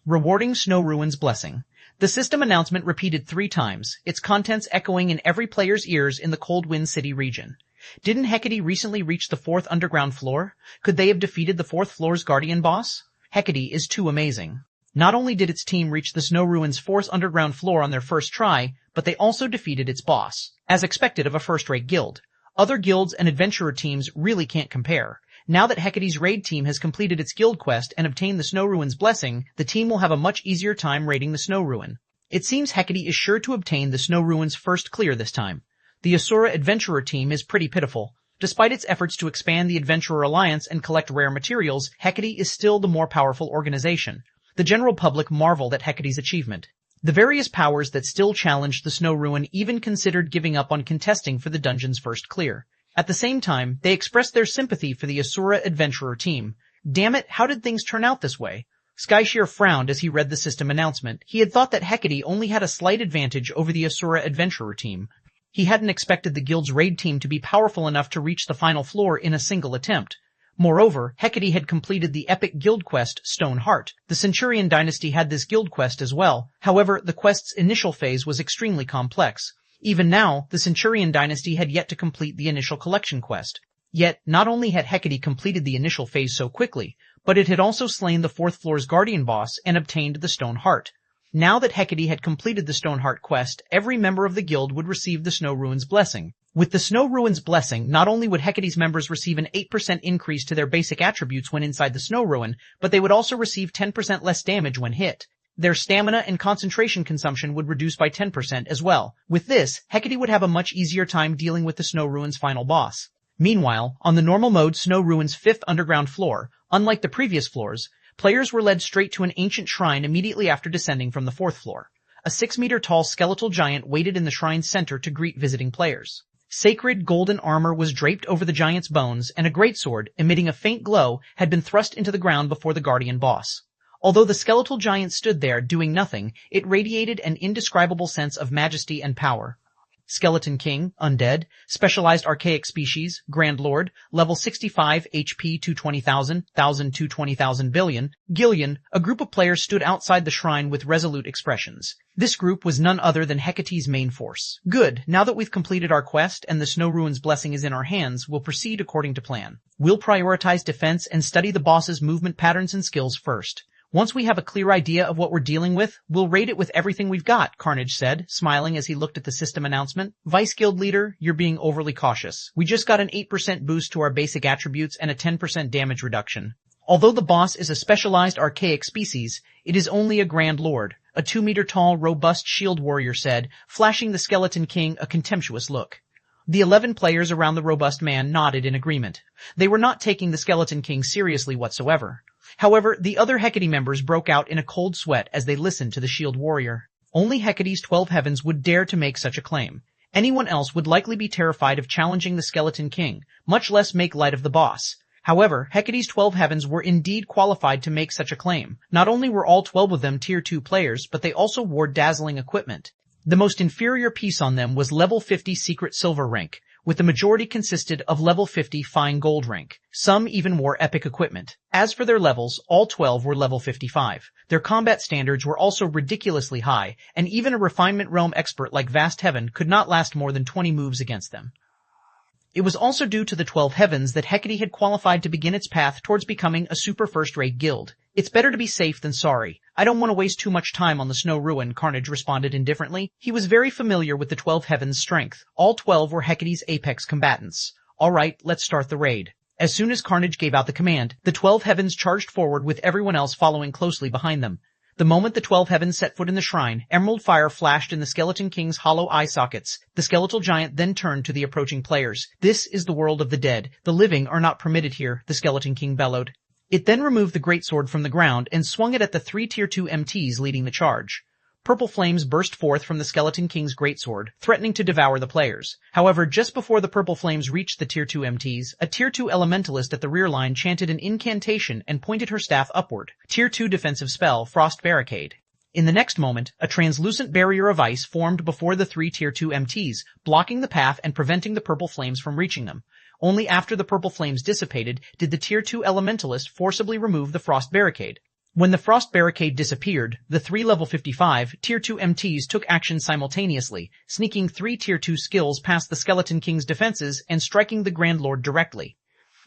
Speaker 1: Rewarding Snow Ruin's blessing. The system announcement repeated 3 times, its contents echoing in every player's ears in the Cold Wind City region. Didn't Hecate recently reach the 4th underground floor? Could they have defeated the 4th floor's guardian boss? Hecate is too amazing. Not only did its team reach the Snow Ruin's 4th underground floor on their first try, but they also defeated its boss, as expected of a first-rate guild. Other guilds and adventurer teams really can't compare. Now that Hecate's raid team has completed its guild quest and obtained the Snow Ruin's blessing, the team will have a much easier time raiding the Snow Ruin. It seems Hecate is sure to obtain the Snow Ruin's first clear this time. The Asura adventurer team is pretty pitiful. Despite its efforts to expand the Adventurer Alliance and collect rare materials, Hecate is still the more powerful organization. The general public marveled at Hecate's achievement. The various powers that still challenged the Snow Ruin even considered giving up on contesting for the dungeon's first clear. At the same time, they expressed their sympathy for the Asura adventurer team. Damn it, how did things turn out this way? Skyshear frowned as he read the system announcement. He had thought that Hecate only had a slight advantage over the Asura adventurer team. He hadn't expected the guild's raid team to be powerful enough to reach the final floor in a single attempt. Moreover, Hecate had completed the epic guild quest Stone Heart. The Centurion dynasty had this guild quest as well. However, the quest's initial phase was extremely complex. Even now, the Centurion dynasty had yet to complete the initial collection quest. Yet, not only had Hecate completed the initial phase so quickly, but it had also slain the 4th floor's guardian boss and obtained the Stone Heart. Now that Hecate had completed the Stone Heart quest, every member of the guild would receive the Snow Ruin's blessing. With the Snow Ruin's blessing, not only would Hecate's members receive an 8% increase to their basic attributes when inside the Snow Ruin, but they would also receive 10% less damage when hit. Their stamina and concentration consumption would reduce by 10% as well. With this, Hecate would have a much easier time dealing with the Snow Ruin's final boss. Meanwhile, on the normal mode Snow Ruin's 5th underground floor, unlike the previous floors, players were led straight to an ancient shrine immediately after descending from the 4th floor. A 6-meter-tall skeletal giant waited in the shrine's center to greet visiting players. Sacred golden armor was draped over the giant's bones, and a greatsword, emitting a faint glow, had been thrust into the ground before the guardian boss. Although the skeletal giant stood there doing nothing, it radiated an indescribable sense of majesty and power. Skeleton King, Undead, Specialized Archaic Species, Grand Lord, Level 65 HP 220,000, 220,000 billion, Gillian, a group of players stood outside the shrine with resolute expressions. This group was none other than Hecate's main force. Good, now that we've completed our quest and the Snow Ruin's blessing is in our hands, we'll proceed according to plan. We'll prioritize defense and study the boss's movement patterns and skills first. Once we have a clear idea of what we're dealing with, we'll raid it with everything we've got, Carnage said, smiling as he looked at the system announcement. Vice Guild Leader, you're being overly cautious. We just got an 8% boost to our basic attributes and a 10% damage reduction. Although the boss is a specialized archaic species, it is only a Grand Lord, a 2-meter-tall, robust shield warrior said, flashing the Skeleton King a contemptuous look. The 11 players around the robust man nodded in agreement. They were not taking the Skeleton King seriously whatsoever. However, the other Hecate members broke out in a cold sweat as they listened to the shield warrior. Only Hecate's 12 heavens would dare to make such a claim. Anyone else would likely be terrified of challenging the Skeleton King, much less make light of the boss. However, Hecate's 12 heavens were indeed qualified to make such a claim. Not only were all 12 of them Tier 2 players, but they also wore dazzling equipment. The most inferior piece on them was level 50 secret silver rank, with the majority consisted of level 50 fine gold rank. Some even wore epic equipment. As for their levels, all 12 were level 55. Their combat standards were also ridiculously high, and even a refinement realm expert like Vast Heaven could not last more than 20 moves against them. It was also due to the 12 heavens that Hecate had qualified to begin its path towards becoming a super first-rate guild. It's better to be safe than sorry. I don't want to waste too much time on the Snow Ruin, Carnage responded indifferently. He was very familiar with the 12 heavens' strength. All 12 were Hecate's apex combatants. Alright, let's start the raid. As soon as Carnage gave out the command, the 12 heavens charged forward with everyone else following closely behind them. The moment the 12 heavens set foot in the shrine, emerald fire flashed in the Skeleton King's hollow eye sockets. The skeletal giant then turned to the approaching players. This is the world of the dead. The living are not permitted here, the Skeleton King bellowed. It then removed the greatsword from the ground and swung it at the 3 Tier 2 MTs leading the charge. Purple flames burst forth from the Skeleton King's greatsword, threatening to devour the players. However, just before the purple flames reached the Tier 2 MTs, a Tier 2 elementalist at the rear line chanted an incantation and pointed her staff upward. Tier 2 defensive spell, Frost Barricade. In the next moment, a translucent barrier of ice formed before the 3 Tier 2 MTs, blocking the path and preventing the purple flames from reaching them. Only after the purple flames dissipated did the Tier 2 elementalist forcibly remove the Frost Barricade. When the Frost Barricade disappeared, the 3 level 55 Tier 2 MTs took action simultaneously, sneaking 3 Tier 2 skills past the Skeleton King's defenses and striking the Grand Lord directly.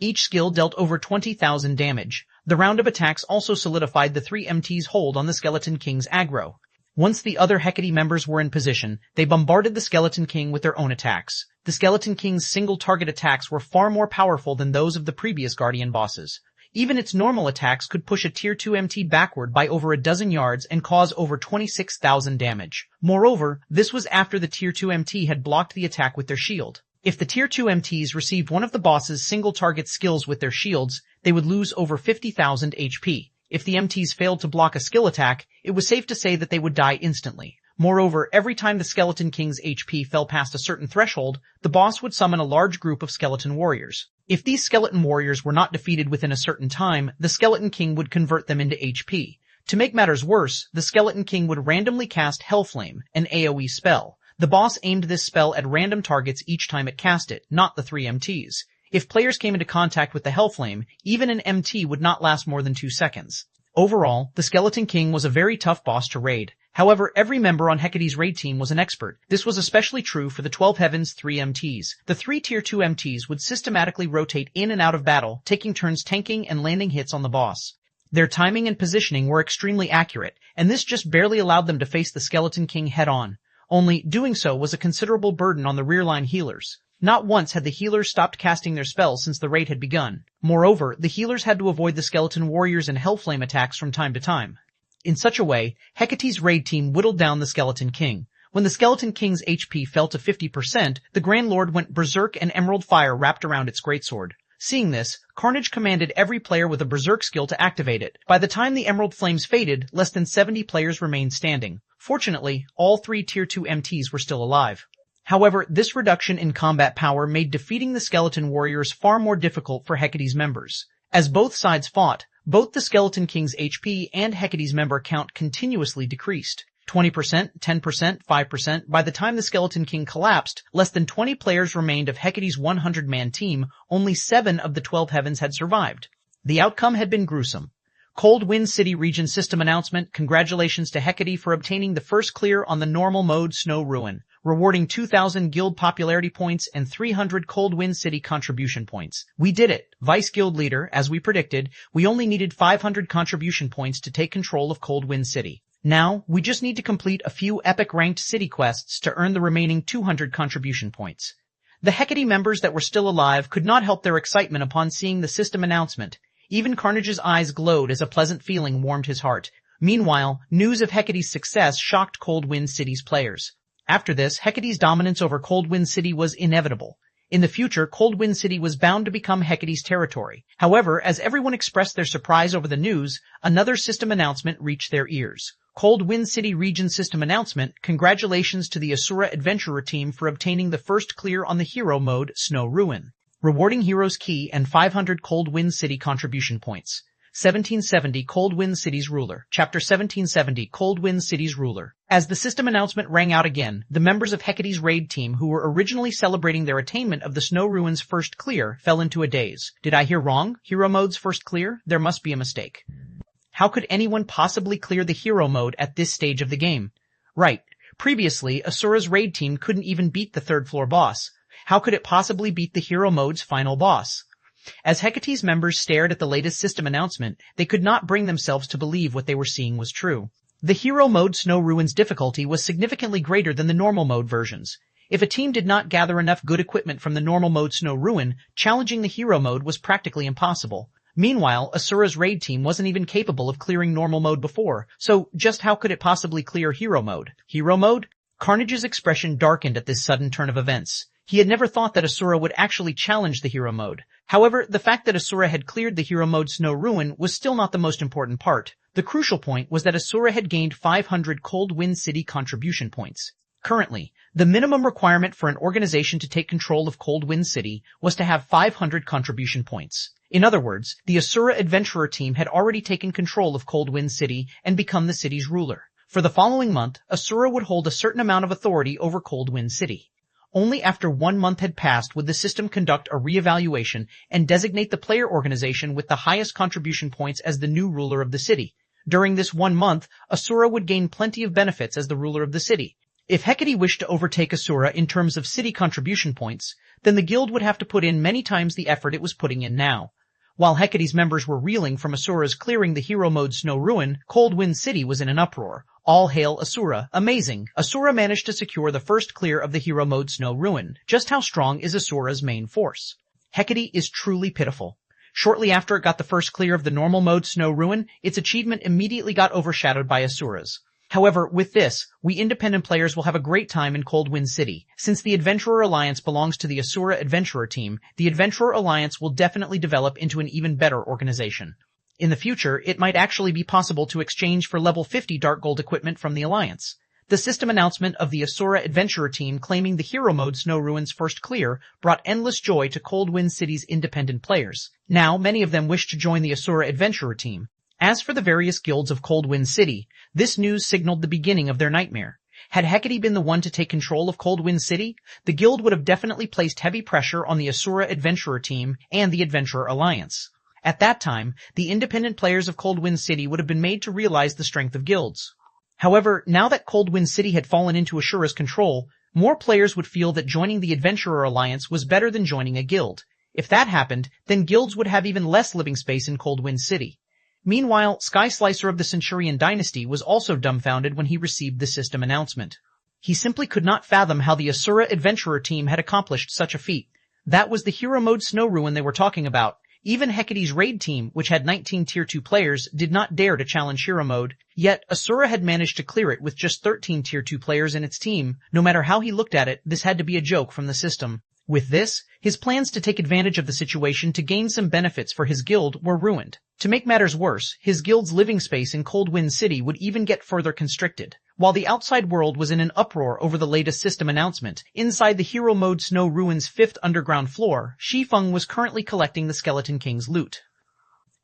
Speaker 1: Each skill dealt over 20,000 damage. The round of attacks also solidified the 3 MTs' hold on the Skeleton King's aggro. Once the other Hecate members were in position, they bombarded the Skeleton King with their own attacks. The Skeleton King's single-target attacks were far more powerful than those of the previous Guardian bosses. Even its normal attacks could push a Tier 2 MT backward by over a dozen yards and cause over 26,000 damage. Moreover, this was after the Tier 2 MT had blocked the attack with their shield. If the Tier 2 MTs received one of the boss's single-target skills with their shields, they would lose over 50,000 HP. If the MTs failed to block a skill attack, it was safe to say that they would die instantly. Moreover, every time the Skeleton King's HP fell past a certain threshold, the boss would summon a large group of skeleton warriors. If these skeleton warriors were not defeated within a certain time, the Skeleton King would convert them into HP. To make matters worse, the Skeleton King would randomly cast Hellflame, an AoE spell. The boss aimed this spell at random targets each time it cast it, not the 3 MTs. If players came into contact with the Hellflame, even an MT would not last more than 2 seconds. Overall, the Skeleton King was a very tough boss to raid. However, every member on Hecate's raid team was an expert. This was especially true for the 12 Heavens 3 MTs. The 3 Tier 2 MTs would systematically rotate in and out of battle, taking turns tanking and landing hits on the boss. Their timing and positioning were extremely accurate, and this just barely allowed them to face the Skeleton King head-on. Only, doing so was a considerable burden on the rear-line healers. Not once had the healers stopped casting their spells since the raid had begun. Moreover, the healers had to avoid the skeleton warriors and Hellflame attacks from time to time. In such a way, Hecate's raid team whittled down the Skeleton King. When the Skeleton King's HP fell to 50%, the Grand Lord went berserk and emerald fire wrapped around its greatsword. Seeing this, Carnage commanded every player with a berserk skill to activate it. By the time the emerald flames faded, less than 70 players remained standing. Fortunately, all 3 Tier 2 MTs were still alive. However, this reduction in combat power made defeating the skeleton warriors far more difficult for Hecate's members. As both sides fought, both the Skeleton King's HP and Hecate's member count continuously decreased. 20%, 10%, 5%. By the time the Skeleton King collapsed, less than 20 players remained of Hecate's 100-man team. Only 7 of the 12 Heavens had survived. The outcome had been gruesome. Cold Wind City Region System Announcement. Congratulations to Hecate for obtaining the first clear on the normal mode Snow Ruin, rewarding 2,000 guild popularity points and 300 Cold Wind City contribution points. We did it. Vice Guild Leader, as we predicted, we only needed 500 contribution points to take control of Cold Wind City. Now, we just need to complete a few epic ranked city quests to earn the remaining 200 contribution points. The Hecate members that were still alive could not help their excitement upon seeing the system announcement. Even Carnage's eyes glowed as a pleasant feeling warmed his heart. Meanwhile, news of Hecate's success shocked Cold Wind City's players. After this, Hecate's dominance over Cold Wind City was inevitable. In the future, Cold Wind City was bound to become Hecate's territory. However, as everyone expressed their surprise over the news, another system announcement reached their ears. Cold Wind City Region System Announcement. Congratulations to the Asura Adventurer team for obtaining the first clear on the hero mode, Snow Ruin, rewarding Hero's Key and 500 Cold Wind City contribution points. 1770 Cold Wind City's Ruler. Chapter 1770 Cold Wind City's Ruler. As the system announcement rang out again, the members of Hecate's raid team who were originally celebrating their attainment of the Snow Ruin's first clear fell into a daze. Did I hear wrong? Hero mode's first clear? There must be a mistake. How could anyone possibly clear the hero mode at this stage of the game? Right. Previously, Asura's raid team couldn't even beat the third floor boss. How could it possibly beat the hero mode's final boss? As Hecate's members stared at the latest system announcement, they could not bring themselves to believe what they were seeing was true. The hero mode Snow Ruin's difficulty was significantly greater than the normal mode versions. If a team did not gather enough good equipment from the normal mode Snow Ruin, challenging the hero mode was practically impossible. Meanwhile, Asura's raid team wasn't even capable of clearing normal mode before, so just how could it possibly clear hero mode? Hero mode? Carnage's expression darkened at this sudden turn of events. He had never thought that Asura would actually challenge the hero mode. However, the fact that Asura had cleared the hero mode Snow Ruin was still not the most important part. The crucial point was that Asura had gained 500 Cold Wind City contribution points. Currently, the minimum requirement for an organization to take control of Cold Wind City was to have 500 contribution points. In other words, the Asura Adventurer team had already taken control of Cold Wind City and become the city's ruler. For the following month, Asura would hold a certain amount of authority over Cold Wind City. Only after 1 month had passed would the system conduct a re-evaluation and designate the player organization with the highest contribution points as the new ruler of the city. During this 1 month, Asura would gain plenty of benefits as the ruler of the city. If Hecate wished to overtake Asura in terms of city contribution points, then the guild would have to put in many times the effort it was putting in now. While Hecate's members were reeling from Asura's clearing the hero mode Snow Ruin, Cold Wind City was in an uproar. All hail Asura. Amazing. Asura managed to secure the first clear of the hero mode Snow Ruin. Just how strong is Asura's main force? Hecate is truly pitiful. Shortly after it got the first clear of the normal mode Snow Ruin, its achievement immediately got overshadowed by Asura's. However, with this, we independent players will have a great time in Cold Wind City. Since the Adventurer Alliance belongs to the Asura Adventurer team, the Adventurer Alliance will definitely develop into an even better organization. In the future, it might actually be possible to exchange for level 50 dark gold equipment from the Alliance. The system announcement of the Asura Adventurer team claiming the hero mode Snow Ruins first clear brought endless joy to Coldwind City's independent players. Now, many of them wish to join the Asura Adventurer team. As for the various guilds of Coldwind City, this news signaled the beginning of their nightmare. Had Hecate been the one to take control of Coldwind City, the guild would have definitely placed heavy pressure on the Asura Adventurer team and the Adventurer Alliance. At that time, the independent players of Coldwind City would have been made to realize the strength of guilds. However, now that Coldwind City had fallen into Asura's control, more players would feel that joining the Adventurer Alliance was better than joining a guild. If that happened, then guilds would have even less living space in Coldwind City. Meanwhile, Sky Slicer of the Centurion Dynasty was also dumbfounded when he received the system announcement. He simply could not fathom how the Asura Adventurer team had accomplished such a feat. That was the hero mode Snow Ruin they were talking about. Even Hecate's raid team, which had 19 Tier 2 players, did not dare to challenge hero mode, yet Asura had managed to clear it with just 13 Tier 2 players in its team. No matter how he looked at it, this had to be a joke from the system. With this, his plans to take advantage of the situation to gain some benefits for his guild were ruined. To make matters worse, his guild's living space in Coldwind City would even get further constricted. While the outside world was in an uproar over the latest system announcement, inside the hero mode Snow Ruin's 5th underground floor, Shi Feng was currently collecting the Skeleton King's loot.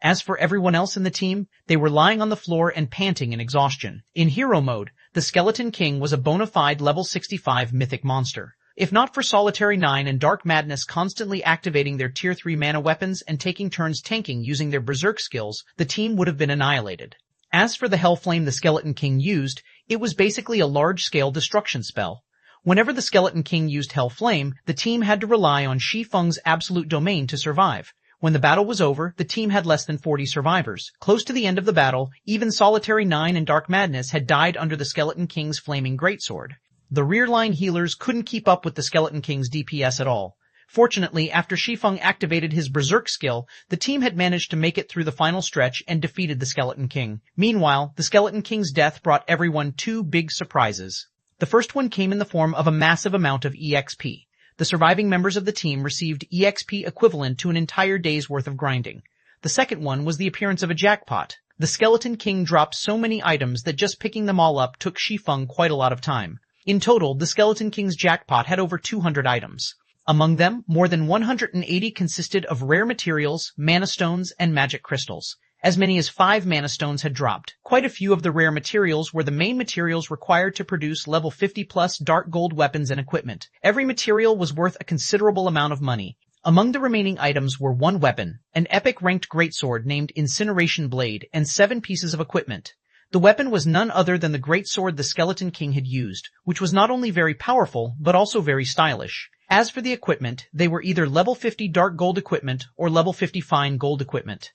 Speaker 1: As for everyone else in the team, they were lying on the floor and panting in exhaustion. In hero mode, the Skeleton King was a bona fide level 65 mythic monster. If not for Solitary 9 and Dark Madness constantly activating their Tier 3 mana weapons and taking turns tanking using their Berserk skills, the team would have been annihilated. As for the Hellflame the Skeleton King used, it was basically a large-scale destruction spell. Whenever the Skeleton King used Hellflame, the team had to rely on Shi Feng's absolute domain to survive. When the battle was over, the team had less than 40 survivors. Close to the end of the battle, even Solitary 9 and Dark Madness had died under the Skeleton King's flaming greatsword. The rear-line healers couldn't keep up with the Skeleton King's DPS at all. Fortunately, after Shi Feng activated his Berserk skill, the team had managed to make it through the final stretch and defeated the Skeleton King. Meanwhile, the Skeleton King's death brought everyone two big surprises. The first one came in the form of a massive amount of EXP. The surviving members of the team received EXP equivalent to an entire day's worth of grinding. The second one was the appearance of a jackpot. The Skeleton King dropped so many items that just picking them all up took Shi Feng quite a lot of time. In total, the Skeleton King's jackpot had over 200 items. Among them, more than 180 consisted of rare materials, mana stones, and magic crystals. As many as 5 mana stones had dropped. Quite a few of the rare materials were the main materials required to produce level 50+ dark gold weapons and equipment. Every material was worth a considerable amount of money. Among the remaining items were 1 weapon, an epic ranked greatsword named Incineration Blade, and 7 pieces of equipment. The weapon was none other than the greatsword the Skeleton King had used, which was not only very powerful, but also very stylish. As for the equipment, they were either level 50 dark gold equipment or level 50 fine gold equipment.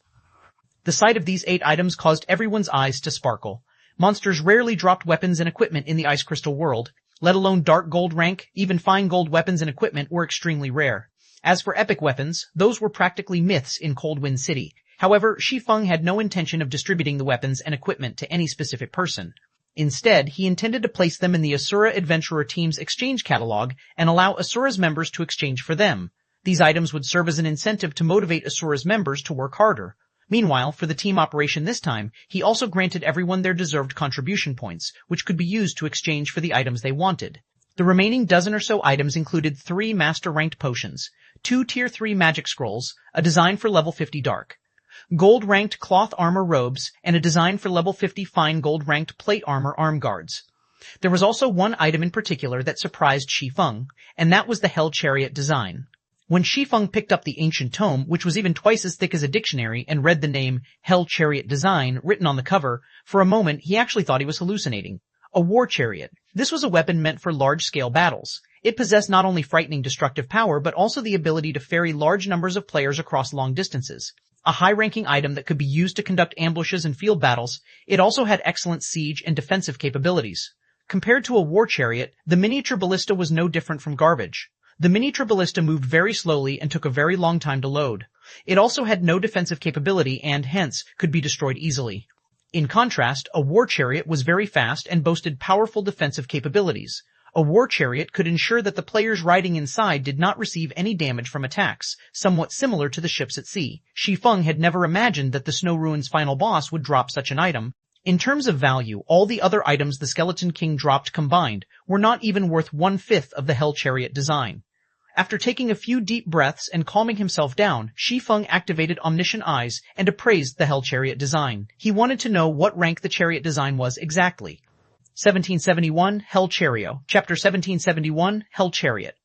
Speaker 1: The sight of these 8 items caused everyone's eyes to sparkle. Monsters rarely dropped weapons and equipment in the Ice Crystal world, let alone dark gold rank. Even fine gold weapons and equipment were extremely rare. As for epic weapons, those were practically myths in Coldwind City. However, Shi Feng had no intention of distributing the weapons and equipment to any specific person. Instead, he intended to place them in the Asura Adventurer team's exchange catalog and allow Asura's members to exchange for them. These items would serve as an incentive to motivate Asura's members to work harder. Meanwhile, for the team operation this time, he also granted everyone their deserved contribution points, which could be used to exchange for the items they wanted. The remaining dozen or so items included 3 master-ranked potions, 2 Tier 3 magic scrolls, a design for level 50 dark gold-ranked cloth armor robes, and a design for level 50 fine gold-ranked plate armor arm guards. There was also one item in particular that surprised Shi Feng, and that was the Hell Chariot design. When Shi Feng picked up the ancient tome, which was even twice as thick as a dictionary, and read the name Hell Chariot Design written on the cover, for a moment he actually thought he was hallucinating. A war chariot. This was a weapon meant for large-scale battles. It possessed not only frightening destructive power, but also the ability to ferry large numbers of players across long distances. A high-ranking item that could be used to conduct ambushes and field battles, it also had excellent siege and defensive capabilities. Compared to a war chariot, the miniature ballista was no different from garbage. The miniature ballista moved very slowly and took a very long time to load. It also had no defensive capability and, hence, could be destroyed easily. In contrast, a war chariot was very fast and boasted powerful defensive capabilities. A A war chariot could ensure that the players riding inside did not receive any damage from attacks, somewhat similar to the ships at sea. Shi Feng had never imagined that the Snow Ruin's final boss would drop such an item. In terms of value, all the other items the Skeleton King dropped combined were not even worth 1/5 of the Hell Chariot design. After taking a few deep breaths and calming himself down, Shi Feng activated Omniscient Eyes and appraised the Hell Chariot design. He wanted to know what rank the chariot design was exactly. 1771 Hell Chariot. Chapter 1771 Hell Chariot.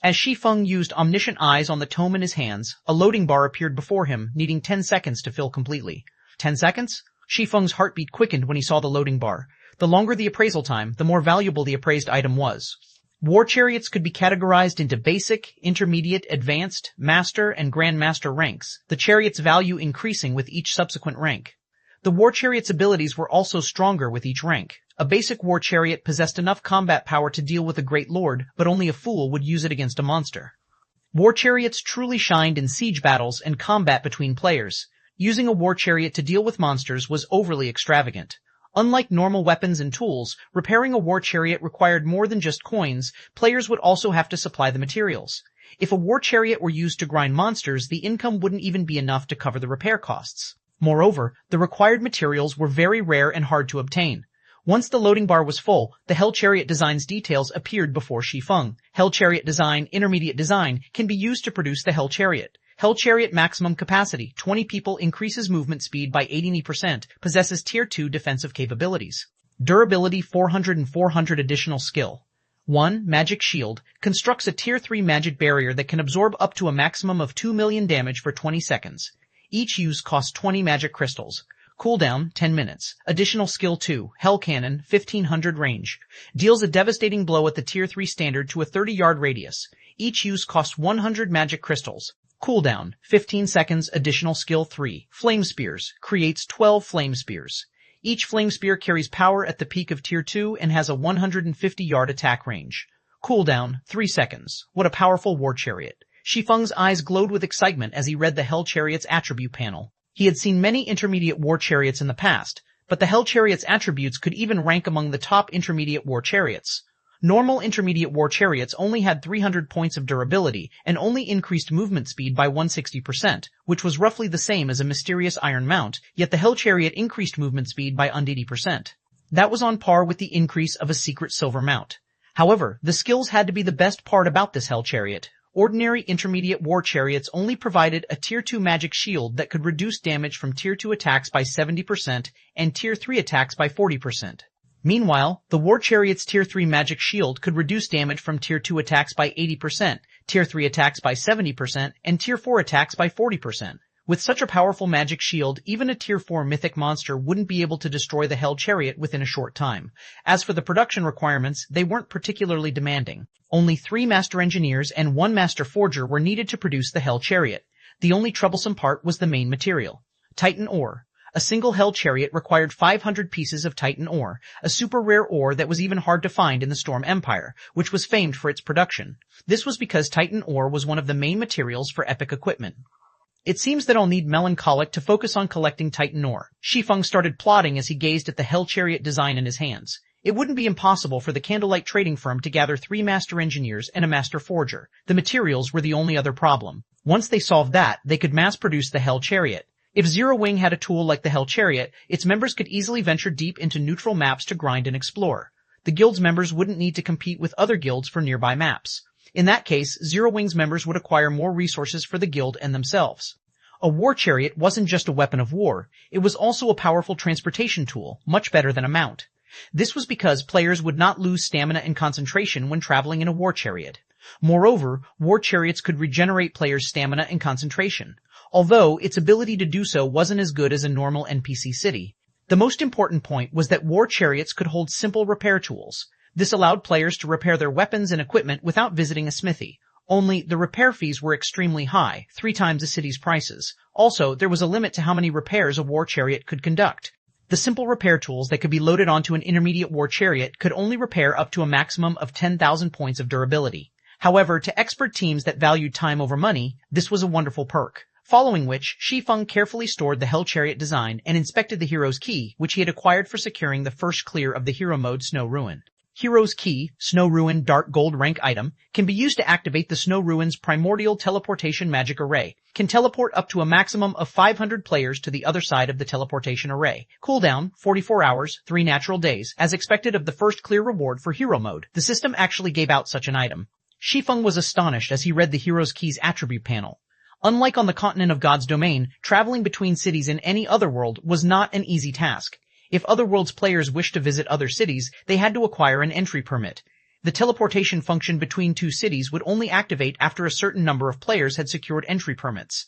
Speaker 1: As Shi Feng used Omniscient Eyes on the tome in his hands, a loading bar appeared before him, needing 10 seconds to fill completely. 10 seconds? Shi Feng's heartbeat quickened when he saw the loading bar. The longer the appraisal time, the more valuable the appraised item was. War chariots could be categorized into basic, intermediate, advanced, master, and grandmaster ranks, the chariot's value increasing with each subsequent rank. The war chariot's abilities were also stronger with each rank. A basic war chariot possessed enough combat power to deal with a great lord, but only a fool would use it against a monster. War chariots truly shined in siege battles and combat between players. Using a war chariot to deal with monsters was overly extravagant. Unlike normal weapons and tools, repairing a war chariot required more than just coins. Players would also have to supply the materials. If a war chariot were used to grind monsters, the income wouldn't even be enough to cover the repair costs. Moreover, the required materials were very rare and hard to obtain. Once the loading bar was full, the Hell Chariot design's details appeared before Shi Feng. Hell Chariot design, intermediate design, can be used to produce the Hell Chariot. Hell Chariot maximum capacity, 20 people, increases movement speed by 80%, possesses Tier 2 defensive capabilities. Durability 400 and 400 additional skill. 1. Magic Shield, constructs a Tier 3 magic barrier that can absorb up to a maximum of 2 million damage for 20 seconds. Each use costs 20 magic crystals. Cooldown, 10 minutes. Additional skill 2, Hell Cannon, 1500 range. Deals a devastating blow at the Tier 3 standard to a 30-yard radius. Each use costs 100 magic crystals. Cooldown, 15 seconds. Additional skill 3, Flame Spears, creates 12 flame spears. Each flame spear carries power at the peak of Tier 2 and has a 150-yard attack range. Cooldown, 3 seconds. What a powerful war chariot. Shi Feng's eyes glowed with excitement as he read the Hell Chariot's attribute panel. He had seen many intermediate war chariots in the past, but the Hell Chariot's attributes could even rank among the top intermediate war chariots. Normal intermediate war chariots only had 300 points of durability and only increased movement speed by 160%, which was roughly the same as a mysterious iron mount, yet the Hell Chariot increased movement speed by 180%. That was on par with the increase of a secret silver mount. However, the skills had to be the best part about this Hell Chariot. Ordinary intermediate war chariots only provided a Tier 2 magic shield that could reduce damage from Tier 2 attacks by 70% and Tier 3 attacks by 40%. Meanwhile, the war chariot's Tier 3 magic shield could reduce damage from Tier 2 attacks by 80%, Tier 3 attacks by 70%, and Tier 4 attacks by 40%. With such a powerful magic shield, even a Tier 4 mythic monster wouldn't be able to destroy the Hell Chariot within a short time. As for the production requirements, they weren't particularly demanding. Only 3 master engineers and 1 master forger were needed to produce the Hell Chariot. The only troublesome part was the main material. Titan ore. A single Hell Chariot required 500 pieces of Titan ore, a super rare ore that was even hard to find in the Storm Empire, which was famed for its production. This was because Titan ore was one of the main materials for epic equipment. It seems that I'll need Melancholic to focus on collecting Titan ore. Shi Feng started plotting as he gazed at the Hell Chariot design in his hands. It wouldn't be impossible for the Candlelight Trading Firm to gather 3 master engineers and a master forger. The materials were the only other problem. Once they solved that, they could mass-produce the Hell Chariot. If Zero Wing had a tool like the Hell Chariot, its members could easily venture deep into neutral maps to grind and explore. The guild's members wouldn't need to compete with other guilds for nearby maps. In that case, Zero Wing's members would acquire more resources for the guild and themselves. A war chariot wasn't just a weapon of war, it was also a powerful transportation tool, much better than a mount. This was because players would not lose stamina and concentration when traveling in a war chariot. Moreover, war chariots could regenerate players' stamina and concentration, although its ability to do so wasn't as good as a normal NPC city. The most important point was that war chariots could hold simple repair tools. This allowed players to repair their weapons and equipment without visiting a smithy. Only, the repair fees were extremely high, 3 times a city's prices. Also, there was a limit to how many repairs a war chariot could conduct. The simple repair tools that could be loaded onto an intermediate war chariot could only repair up to a maximum of 10,000 points of durability. However, to expert teams that valued time over money, this was a wonderful perk. Following which, Shi Feng carefully stored the Hell Chariot design and inspected the hero's key, which he had acquired for securing the first clear of the hero mode Snow Ruin. Hero's Key, Snow Ruin Dark Gold rank item, can be used to activate the Snow Ruin's primordial teleportation magic array. Can teleport up to a maximum of 500 players to the other side of the teleportation array. Cooldown, 44 hours, 3 natural days, as expected of the first clear reward for hero mode. The system actually gave out such an item. Shi Feng was astonished as he read the Hero's Key's attribute panel. Unlike on the continent of God's domain, traveling between cities in any other world was not an easy task. If Otherworld's players wished to visit other cities, they had to acquire an entry permit. The teleportation function between two cities would only activate after a certain number of players had secured entry permits.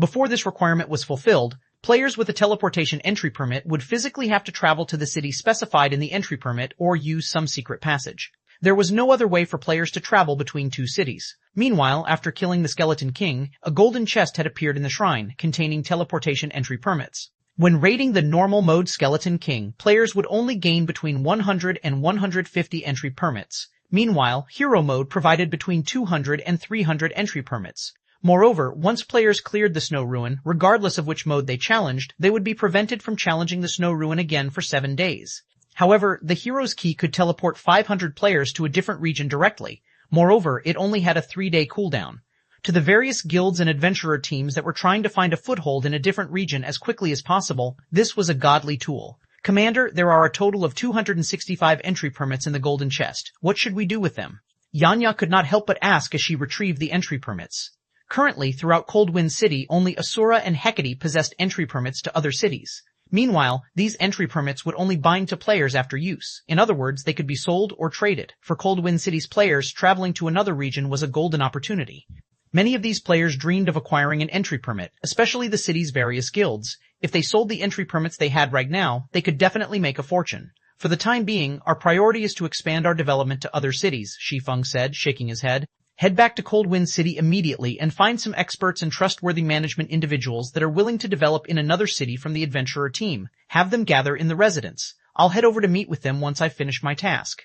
Speaker 1: Before this requirement was fulfilled, players with a teleportation entry permit would physically have to travel to the city specified in the entry permit or use some secret passage. There was no other way for players to travel between two cities. Meanwhile, after killing the Skeleton King, a golden chest had appeared in the shrine, containing teleportation entry permits. When raiding the normal mode Skeleton King, players would only gain between 100 and 150 entry permits. Meanwhile, Hero mode provided between 200 and 300 entry permits. Moreover, once players cleared the Snow Ruin, regardless of which mode they challenged, they would be prevented from challenging the Snow Ruin again for 7 days. However, the Hero's Key could teleport 500 players to a different region directly. Moreover, it only had a 3-day cooldown. To the various guilds and adventurer teams that were trying to find a foothold in a different region as quickly as possible, this was a godly tool. Commander, there are a total of 265 entry permits in the golden chest. What should we do with them? Yanya could not help but ask as she retrieved the entry permits. Currently, throughout Coldwind City, only Asura and Hecate possessed entry permits to other cities. Meanwhile, these entry permits would only bind to players after use. In other words, they could be sold or traded. For Coldwind City's players, traveling to another region was a golden opportunity. Many of these players dreamed of acquiring an entry permit, especially the city's various guilds. If they sold the entry permits they had right now, they could definitely make a fortune. For the time being, our priority is to expand our development to other cities, Shi Feng said, shaking his head. Head back to Coldwind City immediately and find some experts and trustworthy management individuals that are willing to develop in another city from the adventurer team. Have them gather in the residence. I'll head over to meet with them once I finish my task.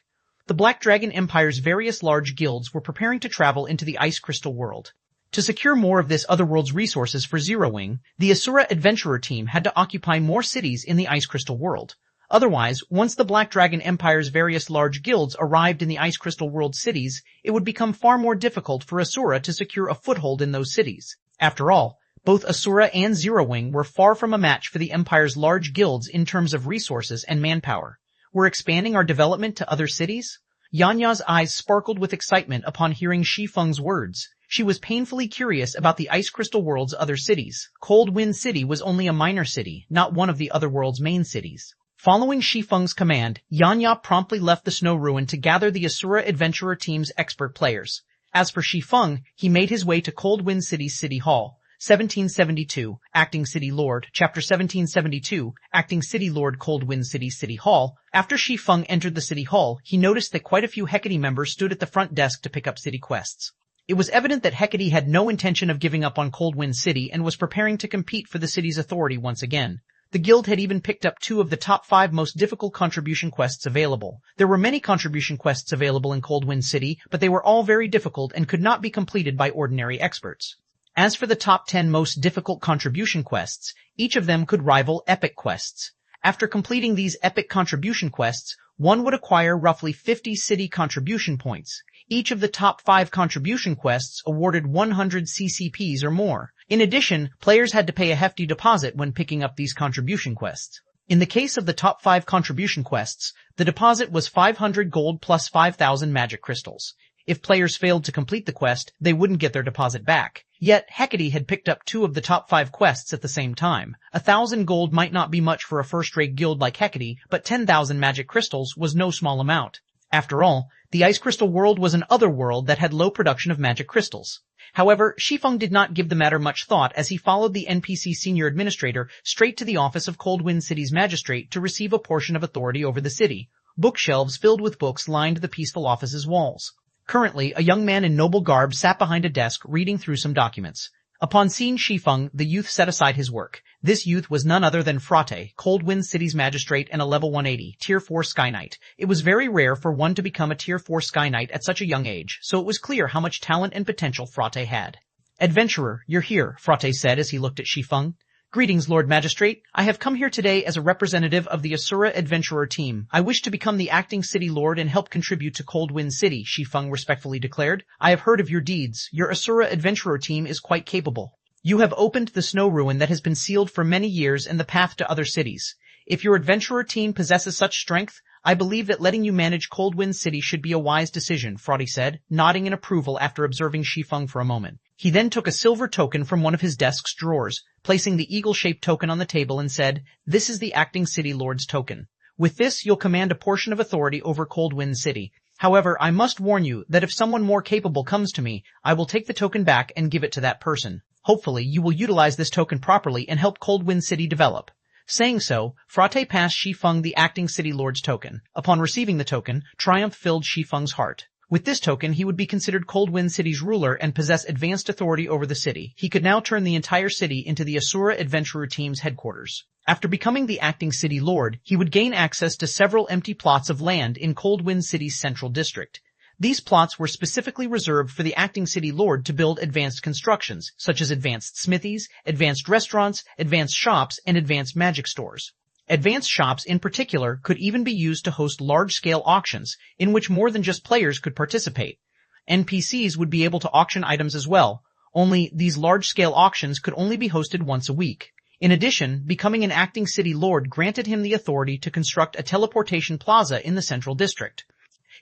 Speaker 1: The Black Dragon Empire's various large guilds were preparing to travel into the Ice Crystal world. To secure more of this otherworld's resources for Zero Wing, the Asura adventurer team had to occupy more cities in the Ice Crystal world. Otherwise, once the Black Dragon Empire's various large guilds arrived in the Ice Crystal world cities, it would become far more difficult for Asura to secure a foothold in those cities. After all, both Asura and Zero Wing were far from a match for the Empire's large guilds in terms of resources and manpower. We're expanding our development to other cities? Yanya's eyes sparkled with excitement upon hearing Shi Feng's words. She was painfully curious about the Ice Crystal world's other cities. Coldwind City was only a minor city, not one of the other world's main cities. Following Shi Feng's command, Yanya promptly left the Snow Ruin to gather the Asura adventurer team's expert players. As for Shi Feng, he made his way to Coldwind City's City Hall. 1772, Acting City Lord, Chapter 1772, Acting City Lord Coldwind City City Hall. After Shi Feng entered the City Hall, he noticed that quite a few Hecate members stood at the front desk to pick up city quests. It was evident that Hecate had no intention of giving up on Coldwind City and was preparing to compete for the city's authority once again. The guild had even picked up 2 of the top 5 most difficult contribution quests available. There were many contribution quests available in Coldwind City, but they were all very difficult and could not be completed by ordinary experts. As for the top 10 most difficult contribution quests, each of them could rival epic quests. After completing these epic contribution quests, one would acquire roughly 50 city contribution points. Each of the top 5 contribution quests awarded 100 CCPs or more. In addition, players had to pay a hefty deposit when picking up these contribution quests. In the case of the top 5 contribution quests, the deposit was 500 gold plus 5,000 magic crystals. If players failed to complete the quest, they wouldn't get their deposit back. Yet, Hecate had picked up 2 of the top 5 quests at the same time. 1,000 gold might not be much for a first-rate guild like Hecate, but 10,000 magic crystals was no small amount. After all, the Ice Crystal world was an other world that had low production of magic crystals. However, Shi Feng did not give the matter much thought as he followed the NPC senior administrator straight to the office of Coldwind City's magistrate to receive a portion of authority over the city. Bookshelves filled with books lined the peaceful office's walls. Currently, a young man in noble garb sat behind a desk reading through some documents. Upon seeing Shi Feng, the youth set aside his work. This youth was none other than Frate, Coldwind City's magistrate and a level 180, Tier 4 Sky Knight. It was very rare for one to become a Tier 4 Sky Knight at such a young age, so it was clear how much talent and potential Frate had. Adventurer, you're here, Frate said as he looked at Shi Feng. Greetings, Lord Magistrate. I have come here today as a representative of the Asura Adventurer team. I wish to become the acting city lord and help contribute to Cold Wind City, Shi Feng respectfully declared. I have heard of your deeds. Your Asura Adventurer team is quite capable. You have opened the snow ruin that has been sealed for many years and the path to other cities. If your adventurer team possesses such strength, I believe that letting you manage Cold Wind City should be a wise decision, Fraudy said, nodding in approval after observing Shi Feng for a moment. He then took a silver token from one of his desk's drawers, placing the eagle-shaped token on the table and said, "This is the acting city lord's token. With this, you'll command a portion of authority over Cold Wind City. However, I must warn you that if someone more capable comes to me, I will take the token back and give it to that person. Hopefully, you will utilize this token properly and help Cold Wind City develop." Saying so, Frate passed Shi Feng the acting city lord's token. Upon receiving the token, triumph filled Shi Feng's heart. With this token, he would be considered Cold Wind City's ruler and possess advanced authority over the city. He could now turn the entire city into the Asura Adventurer team's headquarters. After becoming the acting city lord, he would gain access to several empty plots of land in Cold Wind City's central district. These plots were specifically reserved for the acting city lord to build advanced constructions, such as advanced smithies, advanced restaurants, advanced shops, and advanced magic stores. Advanced shops in particular could even be used to host large-scale auctions, in which more than just players could participate. NPCs would be able to auction items as well, only these large-scale auctions could only be hosted once a week. In addition, becoming an acting city lord granted him the authority to construct a teleportation plaza in the central district.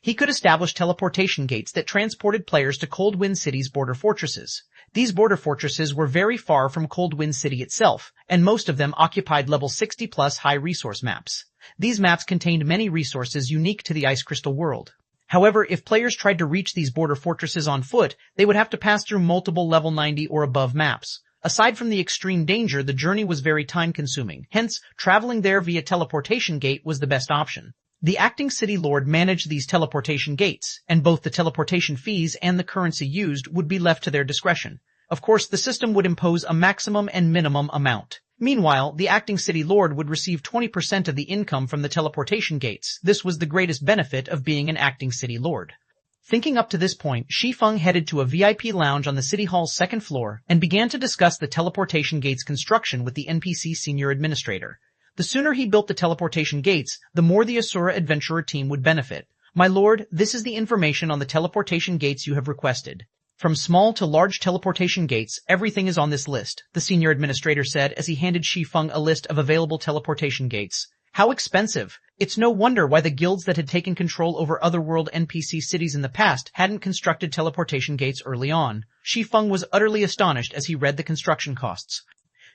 Speaker 1: He could establish teleportation gates that transported players to Cold Wind City's border fortresses. These border fortresses were very far from Cold Wind City itself, and most of them occupied level 60+ high resource maps. These maps contained many resources unique to the Ice Crystal world. However, if players tried to reach these border fortresses on foot, they would have to pass through multiple level 90 or above maps. Aside from the extreme danger, the journey was very time-consuming. Hence, traveling there via teleportation gate was the best option. The acting city lord managed these teleportation gates, and both the teleportation fees and the currency used would be left to their discretion. Of course, the system would impose a maximum and minimum amount. Meanwhile, the acting city lord would receive 20% of the income from the teleportation gates. This was the greatest benefit of being an acting city lord. Thinking up to this point, Shi Feng headed to a VIP lounge on the city hall's second floor and began to discuss the teleportation gates construction with the NPC senior administrator. The sooner he built the teleportation gates, the more the Asura Adventurer team would benefit. My lord, this is the information on the teleportation gates you have requested. From small to large teleportation gates, everything is on this list, the senior administrator said as he handed Shi Feng a list of available teleportation gates. How expensive! It's no wonder why the guilds that had taken control over otherworld NPC cities in the past hadn't constructed teleportation gates early on. Shi Feng was utterly astonished as he read the construction costs.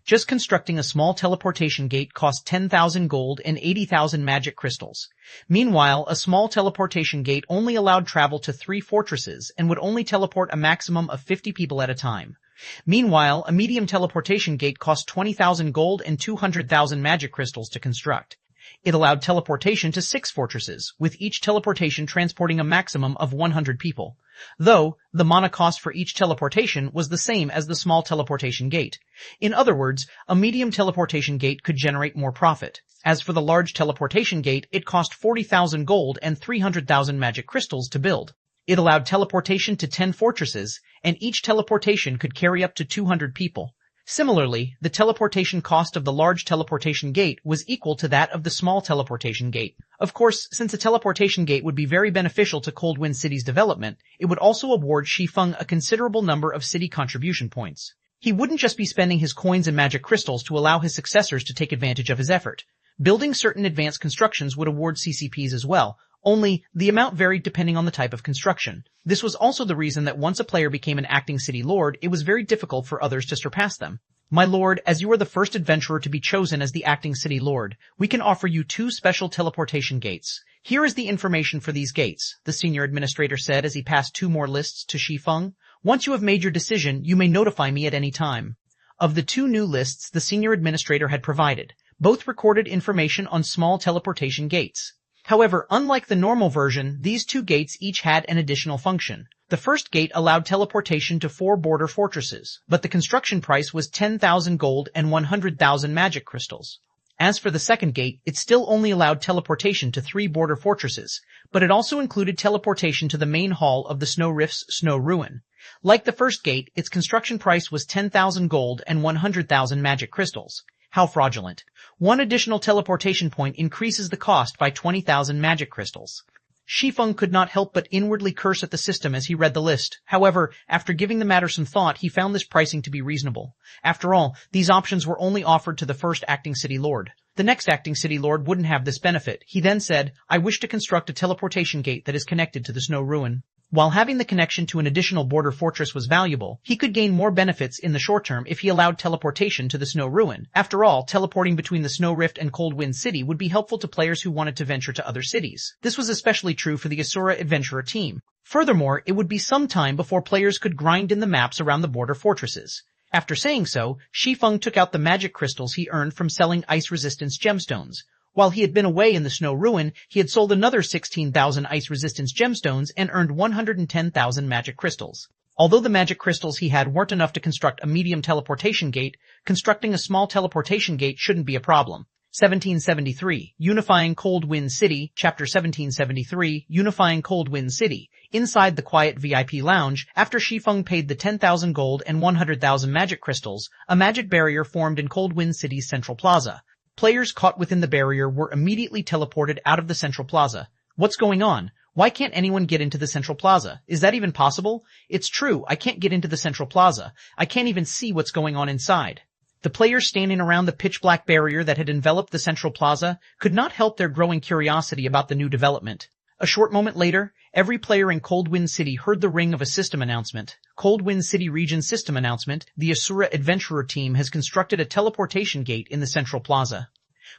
Speaker 1: Just constructing a small teleportation gate cost 10,000 gold and 80,000 magic crystals. Meanwhile, a small teleportation gate only allowed travel to 3 fortresses and would only teleport a maximum of 50 people at a time. Meanwhile, a medium teleportation gate cost 20,000 gold and 200,000 magic crystals to construct. It allowed teleportation to 6 fortresses, with each teleportation transporting a maximum of 100 people. Though, the mana cost for each teleportation was the same as the small teleportation gate. In other words, a medium teleportation gate could generate more profit. As for the large teleportation gate, it cost 40,000 gold and 300,000 magic crystals to build. It allowed teleportation to 10 fortresses, and each teleportation could carry up to 200 people. Similarly, the teleportation cost of the large teleportation gate was equal to that of the small teleportation gate. Of course, since a teleportation gate would be very beneficial to Cold Wind City's development, it would also award Shi Feng a considerable number of city contribution points. He wouldn't just be spending his coins and magic crystals to allow his successors to take advantage of his effort. Building certain advanced constructions would award CCPs as well, only the amount varied depending on the type of construction. This was also the reason that once a player became an acting city lord, it was very difficult for others to surpass them. My lord, as you are the first adventurer to be chosen as the acting city lord, we can offer you 2 special teleportation gates. Here is the information for these gates, the senior administrator said as he passed 2 more lists to Shi Feng. Once you have made your decision, you may notify me at any time. Of the 2 new lists the senior administrator had provided, both recorded information on small teleportation gates. However, unlike the normal version, these 2 gates each had an additional function. The first gate allowed teleportation to 4 border fortresses, but the construction price was 10,000 gold and 100,000 magic crystals. As for the second gate, it still only allowed teleportation to 3 border fortresses, but it also included teleportation to the main hall of the Snow Rift's Snow Ruin. Like the first gate, its construction price was 10,000 gold and 100,000 magic crystals. How fraudulent. One additional teleportation point increases the cost by 20,000 magic crystals. Shi Feng could not help but inwardly curse at the system as he read the list. However, after giving the matter some thought, he found this pricing to be reasonable. After all, these options were only offered to the first acting city lord. The next acting city lord wouldn't have this benefit. He then said, "I wish to construct a teleportation gate that is connected to the Snow Ruin." While having the connection to an additional border fortress was valuable, he could gain more benefits in the short term if he allowed teleportation to the Snow Ruin. After all, teleporting between the Snow Rift and Cold Wind City would be helpful to players who wanted to venture to other cities. This was especially true for the Asura Adventurer team. Furthermore, it would be some time before players could grind in the maps around the border fortresses. After saying so, Shi Feng took out the magic crystals he earned from selling ice resistance gemstones. While he had been away in the Snow Ruin, he had sold another 16,000 ice resistance gemstones and earned 110,000 magic crystals. Although the magic crystals he had weren't enough to construct a medium teleportation gate, constructing a small teleportation gate shouldn't be a problem. 1773, Unifying Cold Wind City, Chapter 1773, Unifying Cold Wind City. Inside the quiet VIP lounge, after Shi Feng paid the 10,000 gold and 100,000 magic crystals, a magic barrier formed in Cold Wind City's central plaza. Players caught within the barrier were immediately teleported out of the central plaza. What's going on? Why can't anyone get into the central plaza? Is that even possible? It's true, I can't get into the central plaza. I can't even see what's going on inside. The players standing around the pitch-black barrier that had enveloped the central plaza could not help their growing curiosity about the new development. A short moment later, every player in Cold Wind City heard the ring of a system announcement. Cold Wind City Region System Announcement, the Asura Adventurer team has constructed a teleportation gate in the central plaza.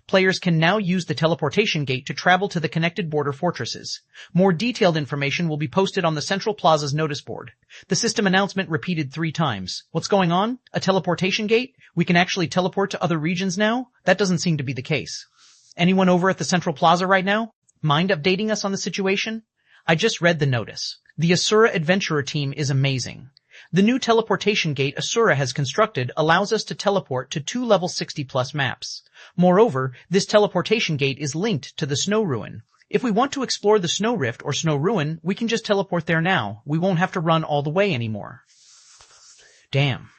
Speaker 1: Players can now use the teleportation gate to travel to the connected border fortresses. More detailed information will be posted on the central plaza's notice board. The system announcement repeated 3 times. What's going on? A teleportation gate? We can actually teleport to other regions now? That doesn't seem to be the case. Anyone over at the central plaza right now? Mind updating us on the situation? I just read the notice. The Asura Adventurer team is amazing. The new teleportation gate Asura has constructed allows us to teleport to 2 level 60+ maps. Moreover, this teleportation gate is linked to the Snow Ruin. If we want to explore the Snow Rift or Snow Ruin, we can just teleport there now. We won't have to run all the way anymore. Damn.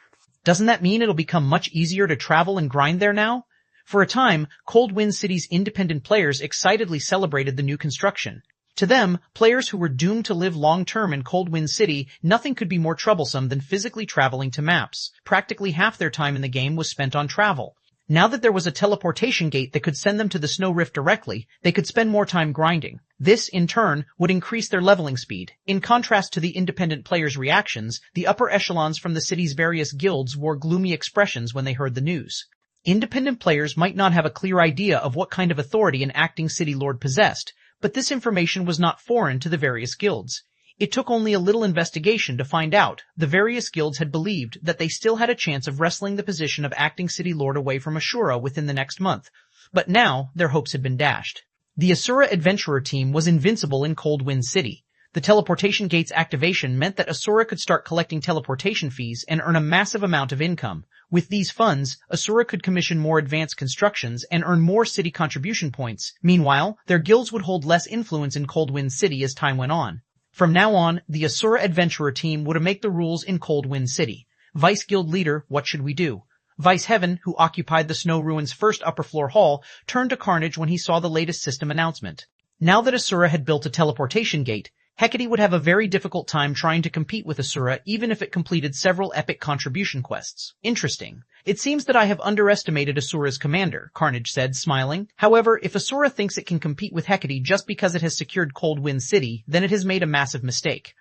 Speaker 1: Doesn't that mean it'll become much easier to travel and grind there now? For a time, Cold Wind City's independent players excitedly celebrated the new construction. To them, players who were doomed to live long-term in Cold Wind City, nothing could be more troublesome than physically traveling to maps. Practically half their time in the game was spent on travel. Now that there was a teleportation gate that could send them to the Snow Rift directly, they could spend more time grinding. This, in turn, would increase their leveling speed. In contrast to the independent players' reactions, the upper echelons from the city's various guilds wore gloomy expressions when they heard the news. Independent players might not have a clear idea of what kind of authority an acting city lord possessed, but this information was not foreign to the various guilds. It took only a little investigation to find out the various guilds had believed that they still had a chance of wresting the position of acting city lord away from Asura within the next month. But now, their hopes had been dashed. The Asura Adventurer team was invincible in Cold Wind City. The teleportation gate's activation meant that Asura could start collecting teleportation fees and earn a massive amount of income. With these funds, Asura could commission more advanced constructions and earn more city contribution points. Meanwhile, their guilds would hold less influence in Cold Wind City as time went on. From now on, the Asura Adventurer team would make the rules in Cold Wind City. Vice Guild Leader, what should we do? Vice Heaven, who occupied the Snow Ruin's first upper floor hall, turned to Carnage when he saw the latest system announcement. Now that Asura had built a teleportation gate, Hecate would have a very difficult time trying to compete with Asura even if it completed several epic contribution quests. Interesting. It seems that I have underestimated Asura's commander, Carnage said, smiling. However, if Asura thinks it can compete with Hecate just because it has secured Cold Wind City, then it has made a massive mistake.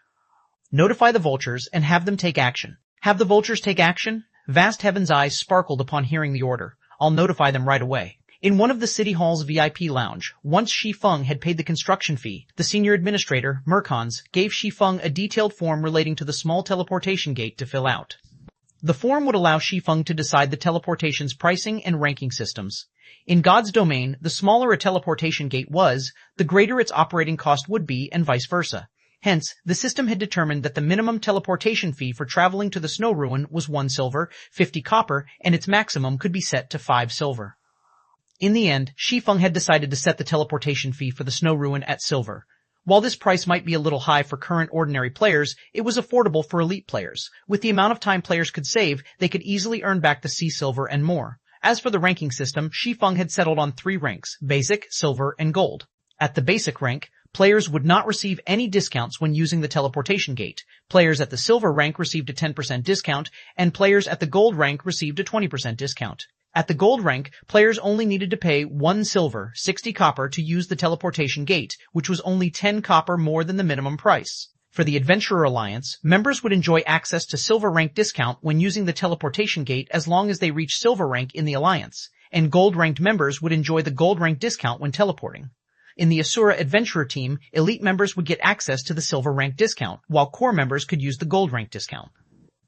Speaker 1: Notify the vultures and have them take action. Have the vultures take action? Vast Heaven's eyes sparkled upon hearing the order. I'll notify them right away. In one of the City Hall's VIP lounge, once Shi Feng had paid the construction fee, the senior administrator, Mercons, gave Shi Feng a detailed form relating to the small teleportation gate to fill out. The form would allow Shi Feng to decide the teleportation's pricing and ranking systems. In God's domain, the smaller a teleportation gate was, the greater its operating cost would be, and vice versa. Hence, the system had determined that the minimum teleportation fee for traveling to the Snow Ruin was 1 silver, 50 copper, and its maximum could be set to 5 silver. In the end, Shi Feng had decided to set the teleportation fee for the snow ruin at silver. While this price might be a little high for current ordinary players, it was affordable for elite players. With the amount of time players could save, they could easily earn back the sea silver and more. As for the ranking system, Shi Feng had settled on 3 ranks: basic, silver, and gold. At the basic rank, players would not receive any discounts when using the teleportation gate. Players at the silver rank received a 10% discount, and players at the gold rank received a 20% discount. At the gold rank, players only needed to pay 1 silver, 60 copper to use the teleportation gate, which was only 10 copper more than the minimum price. For the Adventurer Alliance, members would enjoy access to silver rank discount when using the teleportation gate as long as they reach silver rank in the Alliance, and gold ranked members would enjoy the gold rank discount when teleporting. In the Asura Adventurer team, elite members would get access to the silver rank discount, while core members could use the gold rank discount.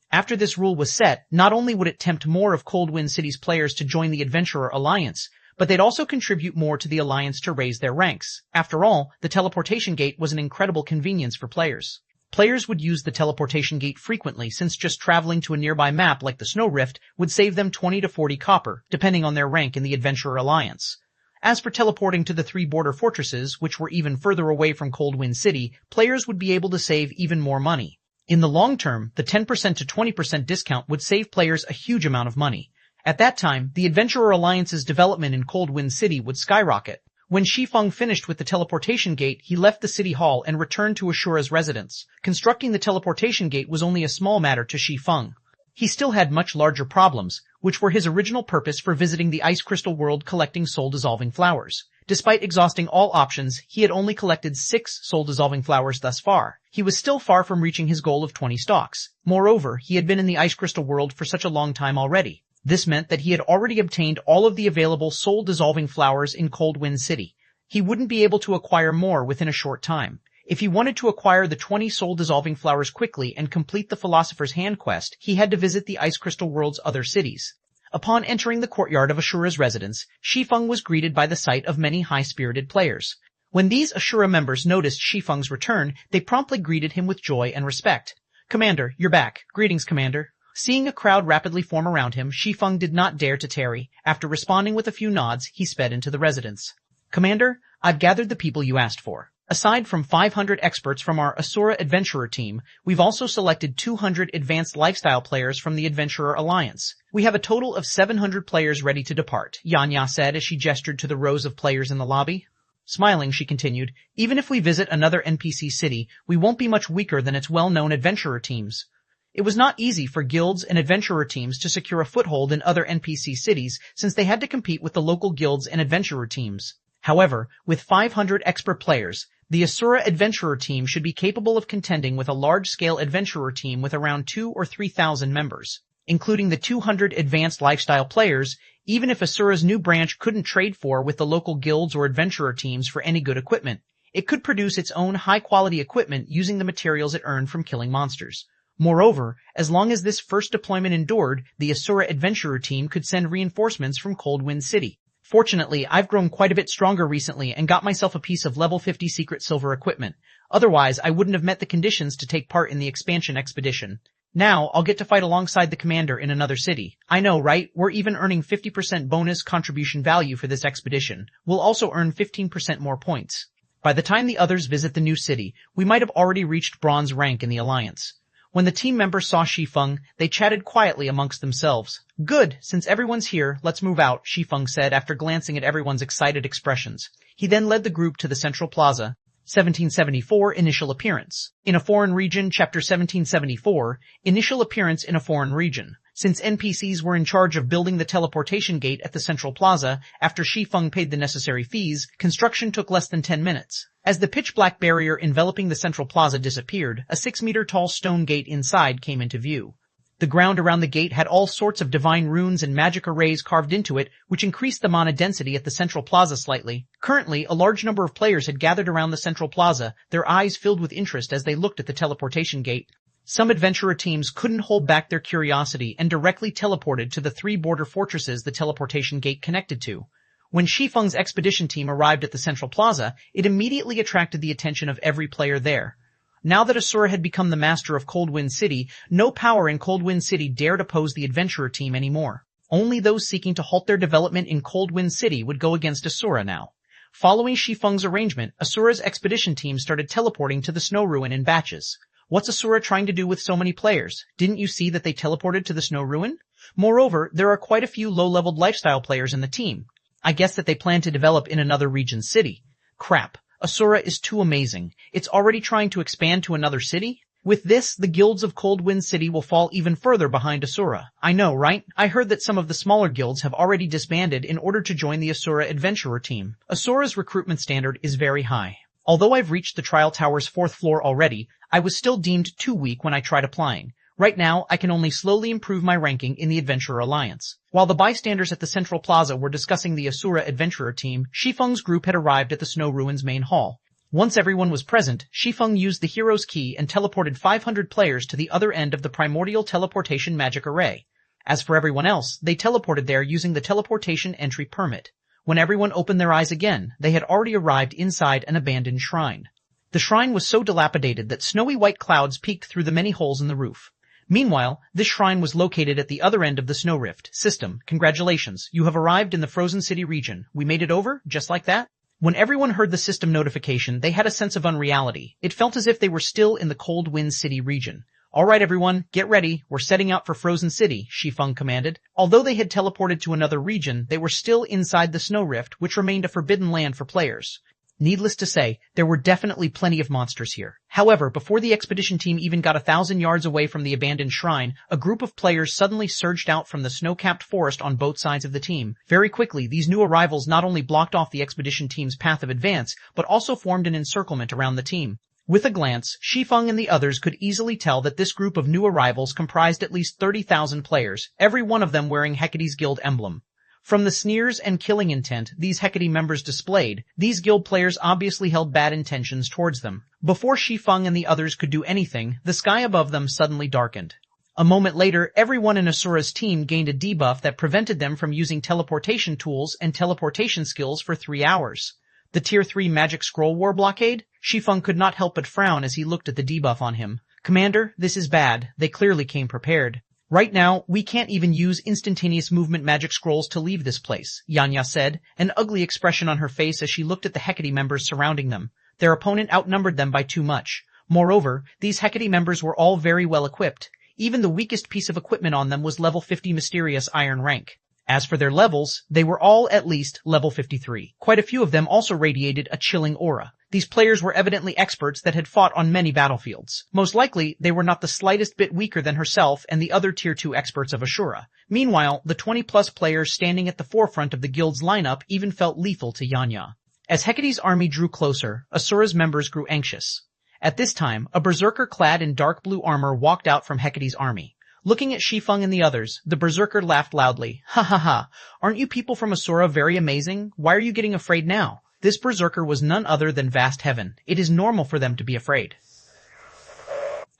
Speaker 1: After this rule was set, not only would it tempt more of Coldwind City's players to join the Adventurer Alliance, but they'd also contribute more to the Alliance to raise their ranks. After all, the teleportation gate was an incredible convenience for players. Players would use the teleportation gate frequently since just traveling to a nearby map like the Snow Rift would save them 20 to 40 copper, depending on their rank in the Adventurer Alliance. As for teleporting to the 3 border fortresses, which were even further away from Coldwind City, players would be able to save even more money. In the long term, the 10% to 20% discount would save players a huge amount of money. At that time, the Adventurer Alliance's development in Coldwind City would skyrocket. When Shi Feng finished with the teleportation gate, he left the city hall and returned to Ashura's residence. Constructing the teleportation gate was only a small matter to Shi Feng. He still had much larger problems, which were his original purpose for visiting the Ice Crystal World collecting soul-dissolving flowers. Despite exhausting all options, he had only collected 6 soul-dissolving flowers thus far. He was still far from reaching his goal of 20 stalks. Moreover, he had been in the Ice Crystal World for such a long time already. This meant that he had already obtained all of the available soul-dissolving flowers in Coldwind City. He wouldn't be able to acquire more within a short time. If he wanted to acquire the 20 soul-dissolving flowers quickly and complete the Philosopher's Hand quest, he had to visit the Ice Crystal World's other cities. Upon entering the courtyard of Ashura's residence, Shi Feng was greeted by the sight of many high-spirited players. When these Ashura members noticed Shi Feng's return, they promptly greeted him with joy and respect. "Commander, you're back. Greetings, Commander." Seeing a crowd rapidly form around him, Shi Feng did not dare to tarry. After responding with a few nods, he sped into the residence. "Commander, I've gathered the people you asked for. Aside from 500 experts from our Asura Adventurer team, we've also selected 200 advanced lifestyle players from the Adventurer Alliance. We have a total of 700 players ready to depart," Yanya said as she gestured to the rows of players in the lobby. Smiling, she continued, "Even if we visit another NPC city, we won't be much weaker than its well-known adventurer teams." It was not easy for guilds and adventurer teams to secure a foothold in other NPC cities since they had to compete with the local guilds and adventurer teams. However, with 500 expert players, the Asura Adventurer team should be capable of contending with a large-scale adventurer team with around 2,000 or 3,000 members. Including the 200 advanced lifestyle players, even if Asura's new branch couldn't trade with the local guilds or adventurer teams for any good equipment, it could produce its own high-quality equipment using the materials it earned from killing monsters. Moreover, as long as this first deployment endured, the Asura Adventurer team could send reinforcements from Coldwind City. Fortunately, I've grown quite a bit stronger recently and got myself a piece of level 50 secret silver equipment. Otherwise, I wouldn't have met the conditions to take part in the expansion expedition. Now, I'll get to fight alongside the commander in another city. I know, right? We're even earning 50% bonus contribution value for this expedition. We'll also earn 15% more points. By the time the others visit the new city, we might have already reached bronze rank in the Alliance. When the team members saw Shi Feng, they chatted quietly amongst themselves. "Good, since everyone's here, let's move out," Shi Feng said after glancing at everyone's excited expressions. He then led the group to the Central Plaza. 1774 Initial Appearance. In a Foreign Region, Chapter 1774, Initial Appearance in a Foreign Region. Since NPCs were in charge of building the teleportation gate at the Central Plaza, after Shi Feng paid the necessary fees, construction took less than 10 minutes. As the pitch-black barrier enveloping the Central Plaza disappeared, a 6-meter-tall stone gate inside came into view. The ground around the gate had all sorts of divine runes and magic arrays carved into it, which increased the mana density at the Central Plaza slightly. Currently, a large number of players had gathered around the Central Plaza, their eyes filled with interest as they looked at the teleportation gate. Some adventurer teams couldn't hold back their curiosity and directly teleported to the 3 border fortresses the teleportation gate connected to. When Shi Feng's expedition team arrived at the Central Plaza, it immediately attracted the attention of every player there. Now that Asura had become the master of Coldwind City, no power in Coldwind City dared oppose the adventurer team anymore. Only those seeking to halt their development in Cold Wind City would go against Asura now. Following Shi Feng's arrangement, Asura's expedition team started teleporting to the snow ruin in batches. What's Asura trying to do with so many players? Didn't you see that they teleported to the snow ruin? Moreover, there are quite a few low-leveled lifestyle players in the team. I guess that they plan to develop in another region city. Crap. Asura is too amazing. It's already trying to expand to another city? With this, the guilds of Cold Wind City will fall even further behind Asura. I know, right? I heard that some of the smaller guilds have already disbanded in order to join the Asura adventurer team. Asura's recruitment standard is very high. Although I've reached the trial tower's 4th floor already, I was still deemed too weak when I tried applying. Right now, I can only slowly improve my ranking in the Adventurer Alliance. While the bystanders at the Central Plaza were discussing the Asura adventurer team, Shi Feng's group had arrived at the Snow Ruins main hall. Once everyone was present, Shi Feng used the hero's key and teleported 500 players to the other end of the primordial teleportation magic array. As for everyone else, they teleported there using the teleportation entry permit. When everyone opened their eyes again, they had already arrived inside an abandoned shrine. The shrine was so dilapidated that snowy white clouds peeked through the many holes in the roof. Meanwhile, this shrine was located at the other end of the Snow Rift system. Congratulations, you have arrived in the Frozen City region. We made it over, just like that? When everyone heard the system notification, they had a sense of unreality. It felt as if they were still in the Cold Wind City region. Alright everyone, get ready, we're setting out for Frozen City, Shi Feng commanded. Although they had teleported to another region, they were still inside the Snow Rift, which remained a forbidden land for players. Needless to say, there were definitely plenty of monsters here. However, before the expedition team even got 1,000 yards away from the abandoned shrine, a group of players suddenly surged out from the snow-capped forest on both sides of the team. Very quickly, these new arrivals not only blocked off the expedition team's path of advance, but also formed an encirclement around the team. With a glance, Shi Feng and the others could easily tell that this group of new arrivals comprised at least 30,000 players, every one of them wearing Hecate's guild emblem. From the sneers and killing intent these Hecate members displayed, these guild players obviously held bad intentions towards them. Before Shi Feng and the others could do anything, the sky above them suddenly darkened. A moment later, everyone in Asura's team gained a debuff that prevented them from using teleportation tools and teleportation skills for 3 hours. The Tier 3 Magic Scroll War blockade? Shi Feng could not help but frown as he looked at the debuff on him. Commander, this is bad. They clearly came prepared. Right now, we can't even use instantaneous movement magic scrolls to leave this place, Yanya said, an ugly expression on her face as she looked at the Hecate members surrounding them. Their opponent outnumbered them by too much. Moreover, these Hecate members were all very well equipped. Even the weakest piece of equipment on them was level 50 mysterious iron rank. As for their levels, they were all at least level 53. Quite a few of them also radiated a chilling aura. These players were evidently experts that had fought on many battlefields. Most likely, they were not the slightest bit weaker than herself and the other Tier 2 experts of Asura. Meanwhile, the 20-plus players standing at the forefront of the guild's lineup even felt lethal to Yanya. As Hecate's army drew closer, Asura's members grew anxious. At this time, a berserker clad in dark blue armor walked out from Hecate's army. Looking at Shi Feng and the others, the berserker laughed loudly. Ha ha ha, aren't you people from Asura very amazing? Why are you getting afraid now? This berserker was none other than Vast Heaven. It is normal for them to be afraid.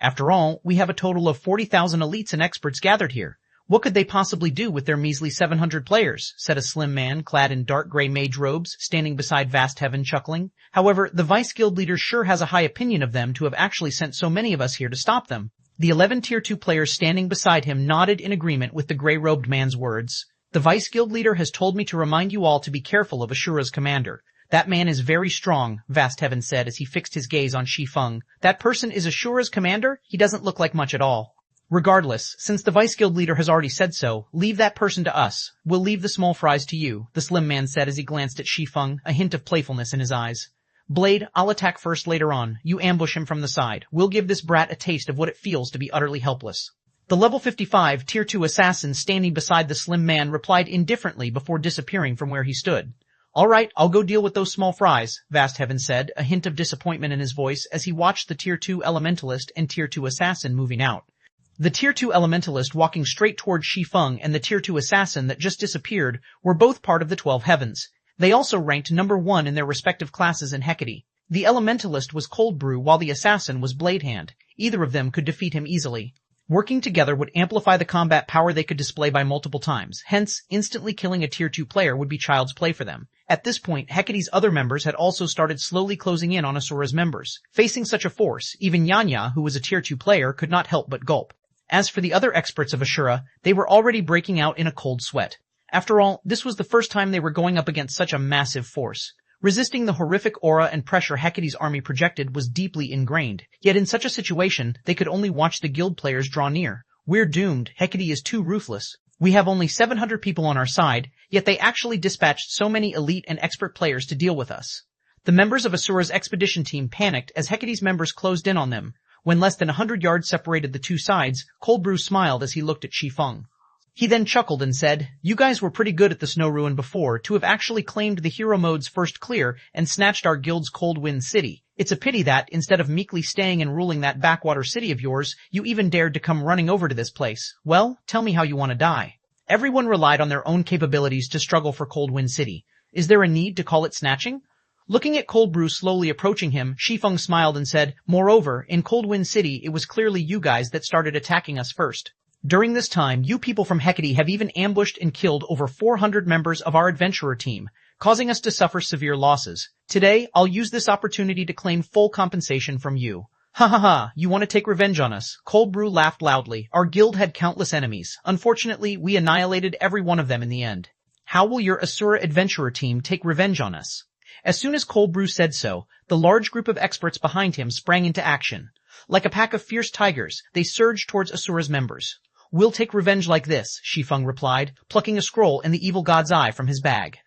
Speaker 1: After all, we have a total of 40,000 elites and experts gathered here. What could they possibly do with their measly 700 players? Said a slim man clad in dark gray mage robes, standing beside Vast Heaven chuckling. However, the vice guild leader sure has a high opinion of them to have actually sent so many of us here to stop them. The 11 Tier 2 players standing beside him nodded in agreement with the gray-robed man's words. The vice guild leader has told me to remind you all to be careful of Asura's commander. That man is very strong, Vast Heaven said as he fixed his gaze on Shi Feng. That person is Asura's commander? He doesn't look like much at all. Regardless, since the vice guild leader has already said so, leave that person to us. We'll leave the small fries to you, the slim man said as he glanced at Shi Feng, a hint of playfulness in his eyes. Blade, I'll attack first later on. You ambush him from the side. We'll give this brat a taste of what it feels to be utterly helpless. The level 55 Tier 2 assassin standing beside the slim man replied indifferently before disappearing from where he stood. All right, I'll go deal with those small fries, Vast Heaven said, a hint of disappointment in his voice as he watched the Tier 2 elementalist and Tier 2 assassin moving out. The Tier 2 elementalist walking straight towards Shi Feng and the Tier 2 assassin that just disappeared were both part of the 12 heavens. They also ranked number 1 in their respective classes in Hecate. The elementalist was Cold Brew while the assassin was Blade Hand. Either of them could defeat him easily. Working together would amplify the combat power they could display by multiple times. Hence, instantly killing a Tier 2 player would be child's play for them. At this point, Hecate's other members had also started slowly closing in on Asura's members. Facing such a force, even Yanya, who was a Tier 2 player, could not help but gulp. As for the other experts of Ashura, they were already breaking out in a cold sweat. After all, this was the first time they were going up against such a massive force. Resisting the horrific aura and pressure Hecate's army projected was deeply ingrained, yet in such a situation, they could only watch the guild players draw near. We're doomed, Hecate is too ruthless. We have only 700 people on our side, yet they actually dispatched so many elite and expert players to deal with us. The members of Asura's expedition team panicked as Hecate's members closed in on them. When less than 100 yards separated the two sides, Cold Brew smiled as he looked at Shi Feng. He then chuckled and said, "You guys were pretty good at the Snow Ruin before to have actually claimed the hero mode's first clear and snatched our guild's Cold Wind City. It's a pity that, instead of meekly staying and ruling that backwater city of yours, you even dared to come running over to this place. Well, tell me how you want to die." Everyone relied on their own capabilities to struggle for Cold Wind City. Is there a need to call it snatching? Looking at Cold Brew slowly approaching him, Shi Feng smiled and said, "Moreover, in Cold Wind City, it was clearly you guys that started attacking us first. During this time, you people from Hecate have even ambushed and killed over 400 members of our adventurer team, causing us to suffer severe losses. Today, I'll use this opportunity to claim full compensation from you." "Ha ha ha, you want to take revenge on us?" Cold Brew laughed loudly. "Our guild had countless enemies. Unfortunately, we annihilated every one of them in the end. How will your Asura adventurer team take revenge on us?" As soon as Cold Brew said so, the large group of experts behind him sprang into action. Like a pack of fierce tigers, they surged towards Asura's members. "We'll take revenge like this," Shi Feng replied, plucking a scroll in the evil god's eye from his bag.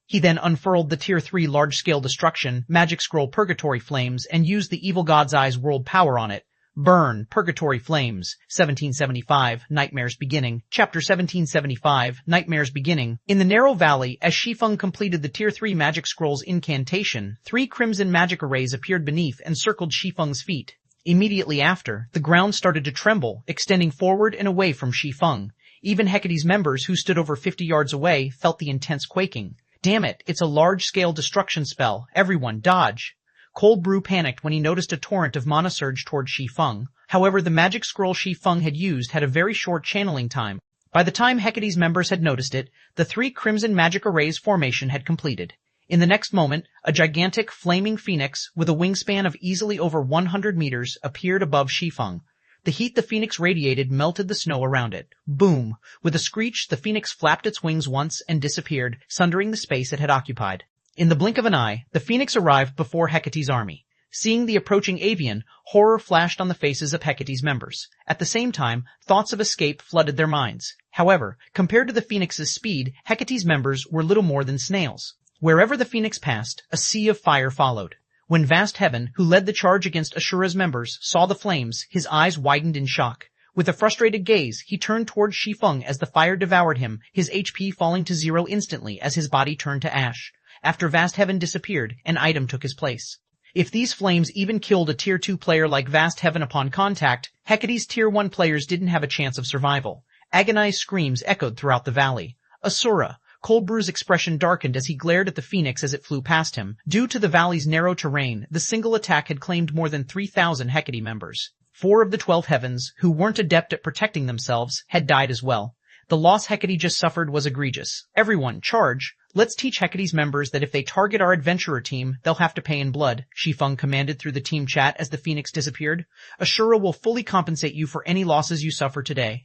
Speaker 1: He then unfurled the Tier 3 large-scale destruction, magic scroll Purgatory Flames, and used the evil god's eye's world power on it. Burn, Purgatory Flames, 1775, Nightmares Beginning. Chapter 1775, Nightmares Beginning. In the narrow valley, as Shi Feng completed the Tier 3 magic scroll's incantation, 3 crimson magic arrays appeared beneath and circled Shi Feng's feet. Immediately after, the ground started to tremble, extending forward and away from Shi Feng. Even Hecate's members, who stood over 50 yards away, felt the intense quaking. "Damn it, it's a large-scale destruction spell. Everyone, dodge." Cold Brew panicked when he noticed a torrent of mana surge toward Shi Feng. However, the magic scroll Shi Feng had used had a very short channeling time. By the time Hecate's members had noticed it, the 3 crimson magic arrays formation had completed. In the next moment, a gigantic flaming phoenix with a wingspan of easily over 100 meters appeared above Shi Feng. The heat the phoenix radiated melted the snow around it. Boom! With a screech, the phoenix flapped its wings once and disappeared, sundering the space it had occupied. In the blink of an eye, the phoenix arrived before Hecate's army. Seeing the approaching avian, horror flashed on the faces of Hecate's members. At the same time, thoughts of escape flooded their minds. However, compared to the phoenix's speed, Hecate's members were little more than snails. Wherever the phoenix passed, a sea of fire followed. When Vast Heaven, who led the charge against Ashura's members, saw the flames, his eyes widened in shock. With a frustrated gaze, he turned towards Shi Feng as the fire devoured him, his HP falling to 0 instantly as his body turned to ash. After Vast Heaven disappeared, an item took his place. If these flames even killed a Tier 2 player like Vast Heaven upon contact, Hecate's Tier 1 players didn't have a chance of survival. Agonized screams echoed throughout the valley. "Asura!" Cold Brew's expression darkened as he glared at the phoenix as it flew past him. Due to the valley's narrow terrain, the single attack had claimed more than 3,000 Hecate members. 4 of the 12 heavens, who weren't adept at protecting themselves, had died as well. The loss Hecate just suffered was egregious. "Everyone, charge! Let's teach Hecate's members that if they target our adventurer team, they'll have to pay in blood," Shi Feng commanded through the team chat as the phoenix disappeared. "Ashura will fully compensate you for any losses you suffer today."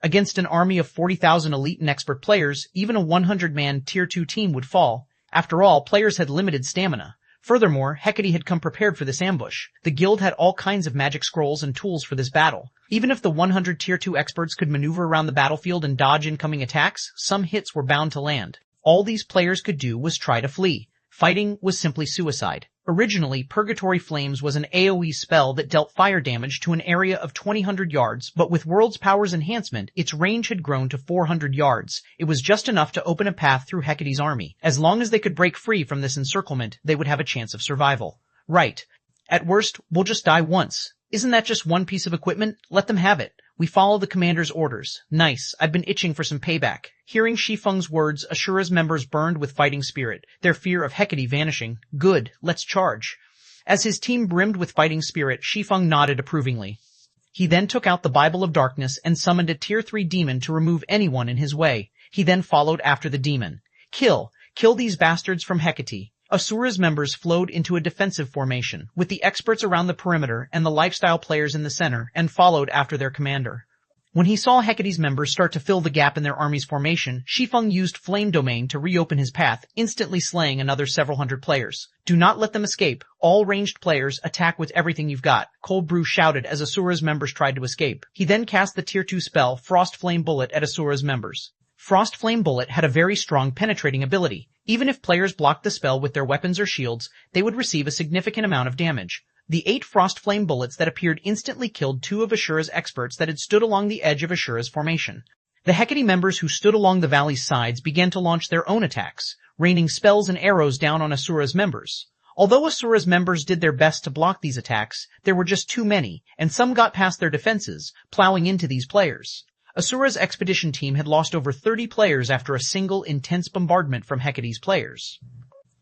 Speaker 1: Against an army of 40,000 elite and expert players, even a 100-man Tier 2 team would fall. After all, players had limited stamina. Furthermore, Hecate had come prepared for this ambush. The guild had all kinds of magic scrolls and tools for this battle. Even if the 100 Tier 2 experts could maneuver around the battlefield and dodge incoming attacks, some hits were bound to land. All these players could do was try to flee. Fighting was simply suicide. Originally, Purgatory Flames was an AoE spell that dealt fire damage to an area of 200 yards, but with World's Powers enhancement, its range had grown to 400 yards. It was just enough to open a path through Hecate's army. As long as they could break free from this encirclement, they would have a chance of survival. Right. At worst, we'll just die once. Isn't that just one piece of equipment? Let them have it. We follow the commander's orders. Nice. I've been itching for some payback. Hearing Shi Feng's words, Ashura's members burned with fighting spirit, their fear of Hecate vanishing. Good. Let's charge. As his team brimmed with fighting spirit, Shi Feng nodded approvingly. He then took out the Bible of Darkness and summoned a Tier 3 demon to remove anyone in his way. He then followed after the demon. Kill these bastards from Hecate. Asura's members flowed into a defensive formation, with the experts around the perimeter and the lifestyle players in the center, and followed after their commander. When he saw Hecate's members start to fill the gap in their army's formation, Shi Feng used Flame Domain to reopen his path, instantly slaying another several hundred players. Do not let them escape. All ranged players, attack with everything you've got, Cold Brew shouted as Asura's members tried to escape. He then cast the Tier 2 spell, Frost Flame Bullet, at Asura's members. Frost Flame Bullet had a very strong penetrating ability. Even if players blocked the spell with their weapons or shields, they would receive a significant amount of damage. The 8 Frost Flame Bullets that appeared instantly killed 2 of Asura's experts that had stood along the edge of Asura's formation. The Hecate members who stood along the valley's sides began to launch their own attacks, raining spells and arrows down on Asura's members. Although Asura's members did their best to block these attacks, there were just too many, and some got past their defenses, plowing into these players. Asura's expedition team had lost over 30 players after a single intense bombardment from Hecate's players.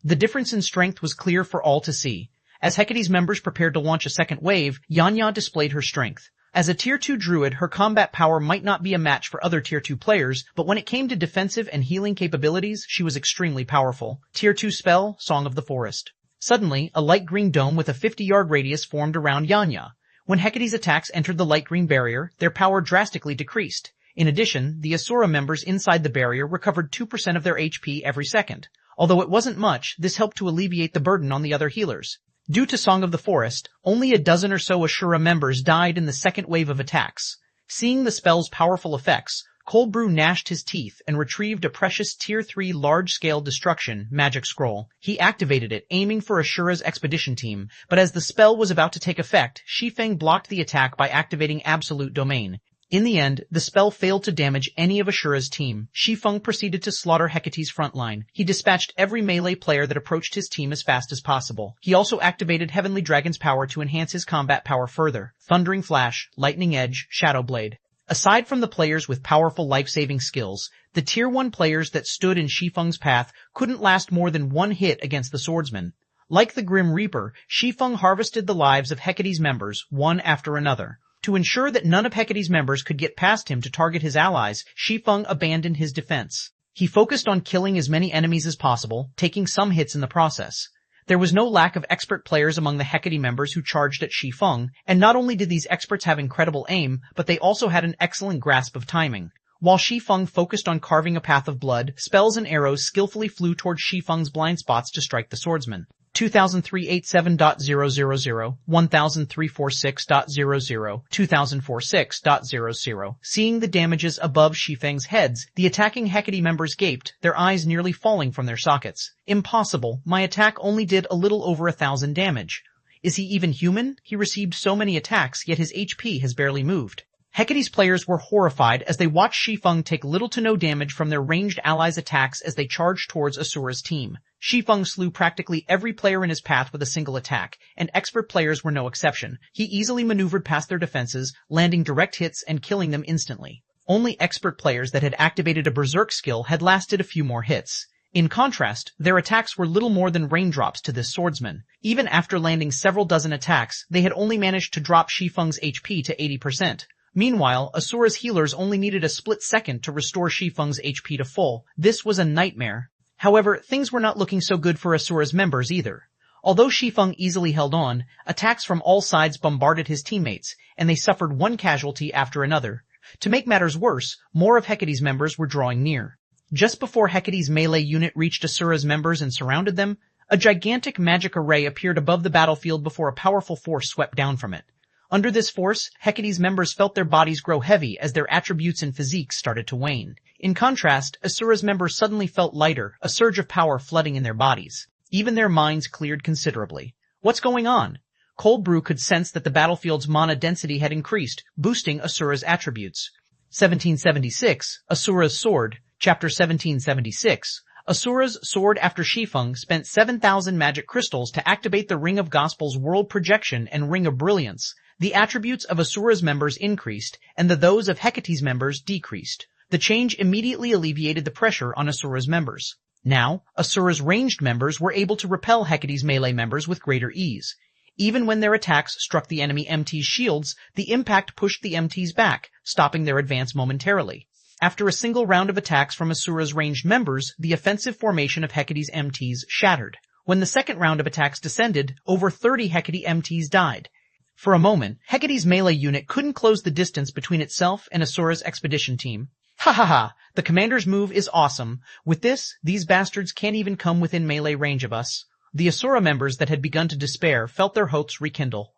Speaker 1: The difference in strength was clear for all to see. As Hecate's members prepared to launch a second wave, Yanya displayed her strength. As a Tier 2 druid, her combat power might not be a match for other Tier 2 players, but when it came to defensive and healing capabilities, she was extremely powerful. Tier 2 spell, Song of the Forest. Suddenly, a light green dome with a 50-yard radius formed around Yanya. When Hecate's attacks entered the light green barrier, their power drastically decreased. In addition, the Asura members inside the barrier recovered 2% of their HP every second. Although it wasn't much, this helped to alleviate the burden on the other healers. Due to Song of the Forest, only a dozen or so Asura members died in the second wave of attacks. Seeing the spell's powerful effects, Cold Brew gnashed his teeth and retrieved a precious Tier 3 large-scale destruction magic scroll. He activated it, aiming for Asura's expedition team, but as the spell was about to take effect, Shi Feng blocked the attack by activating Absolute Domain. In the end, the spell failed to damage any of Asura's team. Shi Feng proceeded to slaughter Hecate's front line. He dispatched every melee player that approached his team as fast as possible. He also activated Heavenly Dragon's power to enhance his combat power further. Thundering Flash, Lightning Edge, Shadow Blade. Aside from the players with powerful life-saving skills, the Tier 1 players that stood in Shi Feng's path couldn't last more than one hit against the swordsman. Like the Grim Reaper, Shi Feng harvested the lives of Hecate's members, one after another. To ensure that none of Hecate's members could get past him to target his allies, Shi Feng abandoned his defense. He focused on killing as many enemies as possible, taking some hits in the process. There was no lack of expert players among the Hecate members who charged at Shi Feng, and not only did these experts have incredible aim, but they also had an excellent grasp of timing. While Shi Feng focused on carving a path of blood, spells and arrows skillfully flew towards Shi Feng's blind spots to strike the swordsman. 2387.000, 1346.00, 2046.00. Seeing the damages above Shi Feng's heads, the attacking Hecate members gaped, their eyes nearly falling from their sockets. Impossible, my attack only did a little over 1,000 damage. Is he even human? He received so many attacks, yet his HP has barely moved. Hecate's players were horrified as they watched Shi Feng take little to no damage from their ranged allies' attacks as they charged towards Asura's team. Shi Feng slew practically every player in his path with a single attack, and expert players were no exception. He easily maneuvered past their defenses, landing direct hits and killing them instantly. Only expert players that had activated a berserk skill had lasted a few more hits. In contrast, their attacks were little more than raindrops to this swordsman. Even after landing several dozen attacks, they had only managed to drop Shi Feng's HP to 80%. Meanwhile, Asura's healers only needed a split second to restore Shi Feng's HP to full. This was a nightmare. However, things were not looking so good for Asura's members either. Although Shi Feng easily held on, attacks from all sides bombarded his teammates, and they suffered one casualty after another. To make matters worse, more of Hecate's members were drawing near. Just before Hecate's melee unit reached Asura's members and surrounded them, a gigantic magic array appeared above the battlefield before a powerful force swept down from it. Under this force, Hecate's members felt their bodies grow heavy as their attributes and physiques started to wane. In contrast, Asura's members suddenly felt lighter, a surge of power flooding in their bodies. Even their minds cleared considerably. What's going on? Cold Brew could sense that the battlefield's mana density had increased, boosting Asura's attributes. 1776, Asura's Sword, Chapter 1776. Asura's Sword after Shi Feng spent 7,000 magic crystals to activate the Ring of Gospel's World Projection and Ring of Brilliance. The attributes of Asura's members increased, and those of Hecate's members decreased. The change immediately alleviated the pressure on Asura's members. Now, Asura's ranged members were able to repel Hecate's melee members with greater ease. Even when their attacks struck the enemy MT's shields, the impact pushed the MTs back, stopping their advance momentarily. After a single round of attacks from Asura's ranged members, the offensive formation of Hecate's MTs shattered. When the second round of attacks descended, over 30 Hecate MTs died. For a moment, Hecate's melee unit couldn't close the distance between itself and Asura's expedition team. Ha ha ha, the commander's move is awesome. With this, these bastards can't even come within melee range of us. The Asura members that had begun to despair felt their hopes rekindle.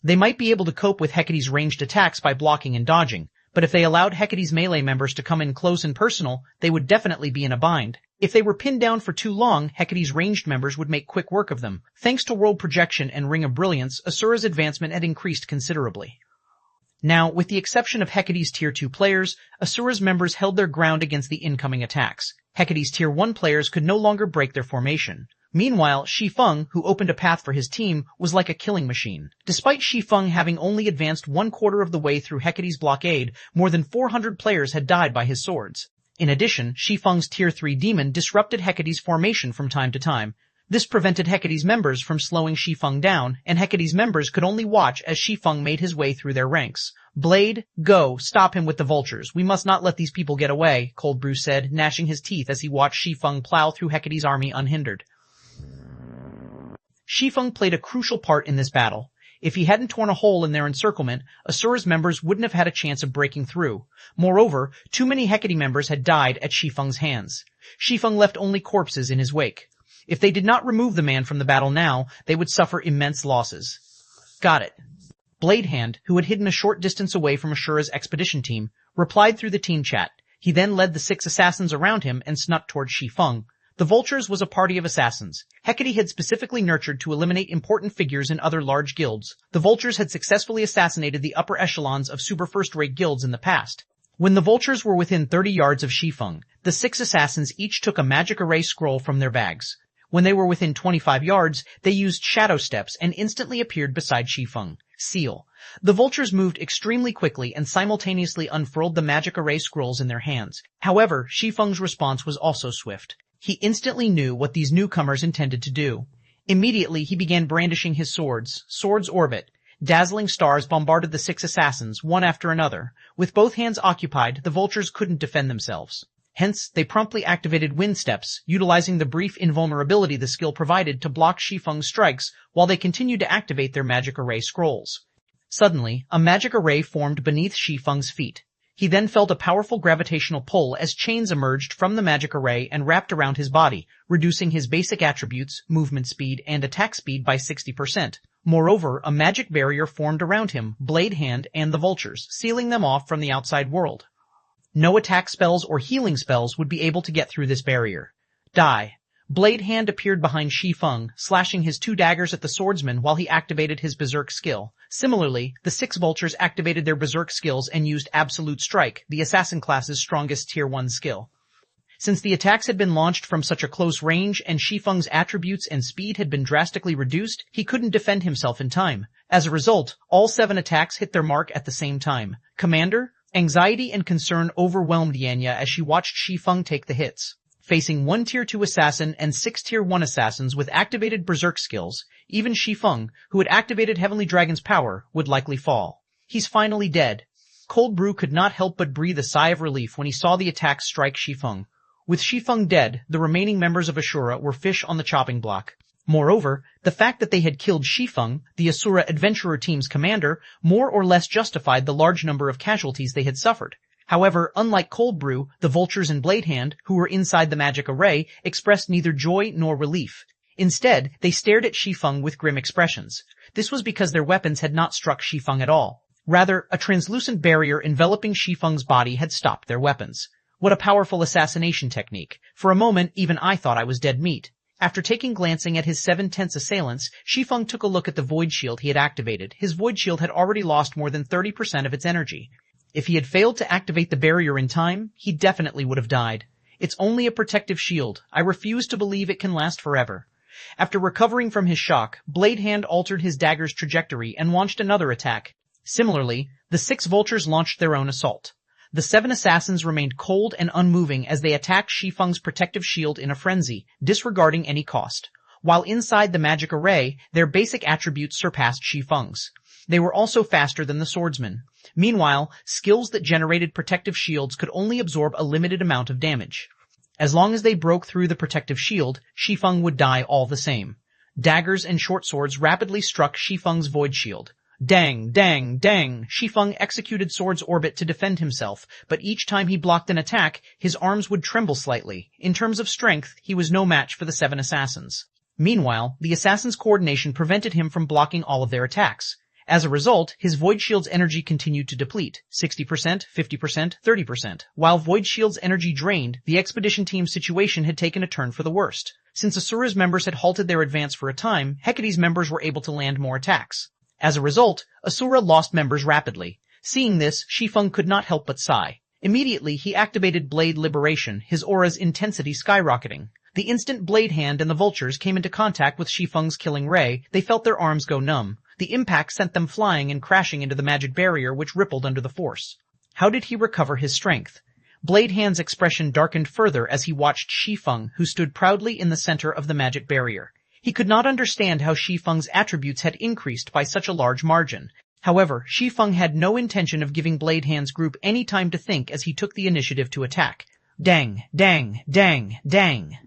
Speaker 1: They might be able to cope with Hecate's ranged attacks by blocking and dodging, but if they allowed Hecate's melee members to come in close and personal, they would definitely be in a bind. If they were pinned down for too long, Hecate's ranged members would make quick work of them. Thanks to World Projection and Ring of Brilliance, Asura's advancement had increased considerably. Now, with the exception of Hecate's Tier 2 players, Asura's members held their ground against the incoming attacks. Hecate's Tier 1 players could no longer break their formation. Meanwhile, Shi Feng, who opened a path for his team, was like a killing machine. Despite Shi Feng having only advanced 1/4 of the way through Hecate's blockade, more than 400 players had died by his swords. In addition, Shi Feng's Tier 3 demon disrupted Hecate's formation from time to time. This prevented Hecate's members from slowing Shi Feng down, and Hecate's members could only watch as Shi Feng made his way through their ranks. "Blade, go, stop him with the vultures. We must not let these people get away," Cold Brew said, gnashing his teeth as he watched Shi Feng plow through Hecate's army unhindered. Shi Feng played a crucial part in this battle. If he hadn't torn a hole in their encirclement, Asura's members wouldn't have had a chance of breaking through. Moreover, too many Hecate members had died at Shi Feng's hands. Shi Feng left only corpses in his wake. If they did not remove the man from the battle now, they would suffer immense losses. Got it. Blade Hand, who had hidden a short distance away from Asura's expedition team, replied through the team chat. He then led the 6 assassins around him and snuck towards Shi Feng. The Vultures was a party of assassins. Hecate had specifically nurtured to eliminate important figures in other large guilds. The Vultures had successfully assassinated the upper echelons of super first-rate guilds in the past. When the Vultures were within 30 yards of Shi Feng, the 6 assassins each took a magic array scroll from their bags. When they were within 25 yards, they used shadow steps and instantly appeared beside Shi Feng. Seal. The Vultures moved extremely quickly and simultaneously unfurled the magic array scrolls in their hands. However, Shi Feng's response was also swift. He instantly knew what these newcomers intended to do. Immediately, he began brandishing his swords. Swords orbit. Dazzling stars bombarded the 6 assassins, one after another. With both hands occupied, the Vultures couldn't defend themselves. Hence, they promptly activated wind steps, utilizing the brief invulnerability the skill provided to block Shi Feng's strikes while they continued to activate their magic array scrolls. Suddenly, a magic array formed beneath Shi Feng's feet. He then felt a powerful gravitational pull as chains emerged from the magic array and wrapped around his body, reducing his basic attributes, movement speed, and attack speed by 60%. Moreover, a magic barrier formed around him, Blade Hand, and the Vultures, sealing them off from the outside world. No attack spells or healing spells would be able to get through this barrier. Die. Blade Hand appeared behind Shi Feng, slashing his 2 daggers at the swordsman while he activated his berserk skill. Similarly, the 6 Vultures activated their berserk skills and used Absolute Strike, the assassin class's strongest Tier 1 skill. Since the attacks had been launched from such a close range and Shi Feng's attributes and speed had been drastically reduced, he couldn't defend himself in time. As a result, all 7 attacks hit their mark at the same time. Commander? Anxiety and concern overwhelmed Yanya as she watched Shi Feng take the hits. Facing 1 Tier 2 assassin and 6 Tier 1 assassins with activated berserk skills, even Shi Feng, who had activated Heavenly Dragon's power, would likely fall. He's finally dead. Cold Brew could not help but breathe a sigh of relief when he saw the attack strike Shi Feng. With Shi Feng dead, the remaining members of Asura were fish on the chopping block. Moreover, the fact that they had killed Shi Feng, the Asura adventurer team's commander, more or less justified the large number of casualties they had suffered. However, unlike Cold Brew, the Vultures and Blade Hand, who were inside the magic array, expressed neither joy nor relief. Instead, they stared at Shi Feng with grim expressions. This was because their weapons had not struck Shi Feng at all. Rather, a translucent barrier enveloping Shi Feng's body had stopped their weapons. What a powerful assassination technique. For a moment, even I thought I was dead meat. After glancing at his 7 tense assailants, Shi Feng took a look at the void shield he had activated. His void shield had already lost more than 30% of its energy. If he had failed to activate the barrier in time, he definitely would have died. It's only a protective shield. I refuse to believe it can last forever. After recovering from his shock, Blade Hand altered his dagger's trajectory and launched another attack. Similarly, the 6 Vultures launched their own assault. The 7 assassins remained cold and unmoving as they attacked Shi Feng's protective shield in a frenzy, disregarding any cost. While inside the magic array, their basic attributes surpassed Shi Feng's. They were also faster than the swordsman. Meanwhile, skills that generated protective shields could only absorb a limited amount of damage. As long as they broke through the protective shield, Shi Feng would die all the same. Daggers and short swords rapidly struck Shi Feng's void shield. Dang, dang, dang! Shi Feng executed sword's orbit to defend himself, but each time he blocked an attack, his arms would tremble slightly. In terms of strength, he was no match for the 7 assassins. Meanwhile, the assassins' coordination prevented him from blocking all of their attacks. As a result, his Void Shield's energy continued to deplete, 60%, 50%, 30%. While Void Shield's energy drained, the expedition team's situation had taken a turn for the worst. Since Asura's members had halted their advance for a time, Hecate's members were able to land more attacks. As a result, Asura lost members rapidly. Seeing this, Shi Feng could not help but sigh. Immediately, he activated Blade Liberation, his aura's intensity skyrocketing. The instant Blade Hand and the Vultures came into contact with Shi Feng's killing ray, they felt their arms go numb. The impact sent them flying and crashing into the magic barrier which rippled under the force. How did he recover his strength? Blade Hand's expression darkened further as he watched Shi Feng, who stood proudly in the center of the magic barrier. He could not understand how Shi Feng's attributes had increased by such a large margin. However, Shi Feng had no intention of giving Blade Hand's group any time to think as he took the initiative to attack. Dang, dang, dang, dang.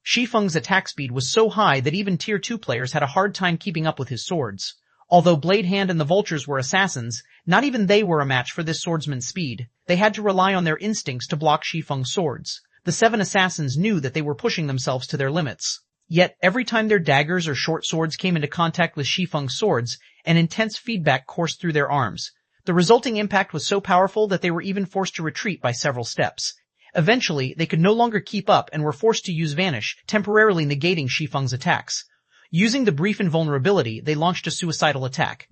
Speaker 1: Shi Feng's attack speed was so high that even Tier 2 players had a hard time keeping up with his swords. Although Blade Hand and the Vultures were assassins, not even they were a match for this swordsman's speed. They had to rely on their instincts to block Shi Feng's swords. The 7 assassins knew that they were pushing themselves to their limits. Yet, every time their daggers or short swords came into contact with Shi Feng's swords, an intense feedback coursed through their arms. The resulting impact was so powerful that they were even forced to retreat by several steps. Eventually, they could no longer keep up and were forced to use Vanish, temporarily negating Shi Feng's attacks. Using the brief invulnerability, they launched a suicidal attack.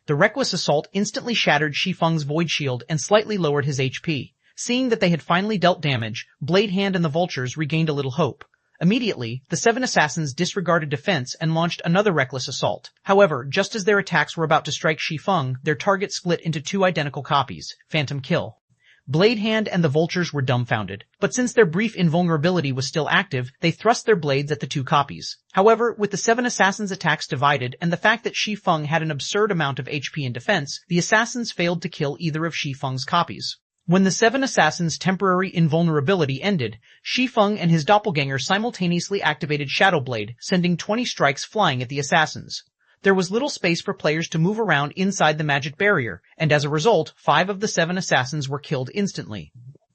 Speaker 1: The reckless assault instantly shattered Shi Feng's void shield and slightly lowered his HP. Seeing that they had finally dealt damage, Blade Hand and the Vultures regained a little hope. Immediately, the 7 assassins disregarded defense and launched another reckless assault. However, just as their attacks were about to strike Shi Feng, their target split into 2 identical copies. Phantom kill. Blade Hand and the Vultures were dumbfounded, but since their brief invulnerability was still active, they thrust their blades at the 2 copies. However, with the 7 assassins' attacks divided and the fact that Shi Feng had an absurd amount of HP in defense, the assassins failed to kill either of Shi Feng's copies. When the 7 assassins' temporary invulnerability ended, Shi Feng and his doppelganger simultaneously activated Shadow Blade, sending 20 strikes flying at the assassins. There was little space for players to move around inside the magic barrier, and as a result, 5 of the 7 assassins were killed instantly.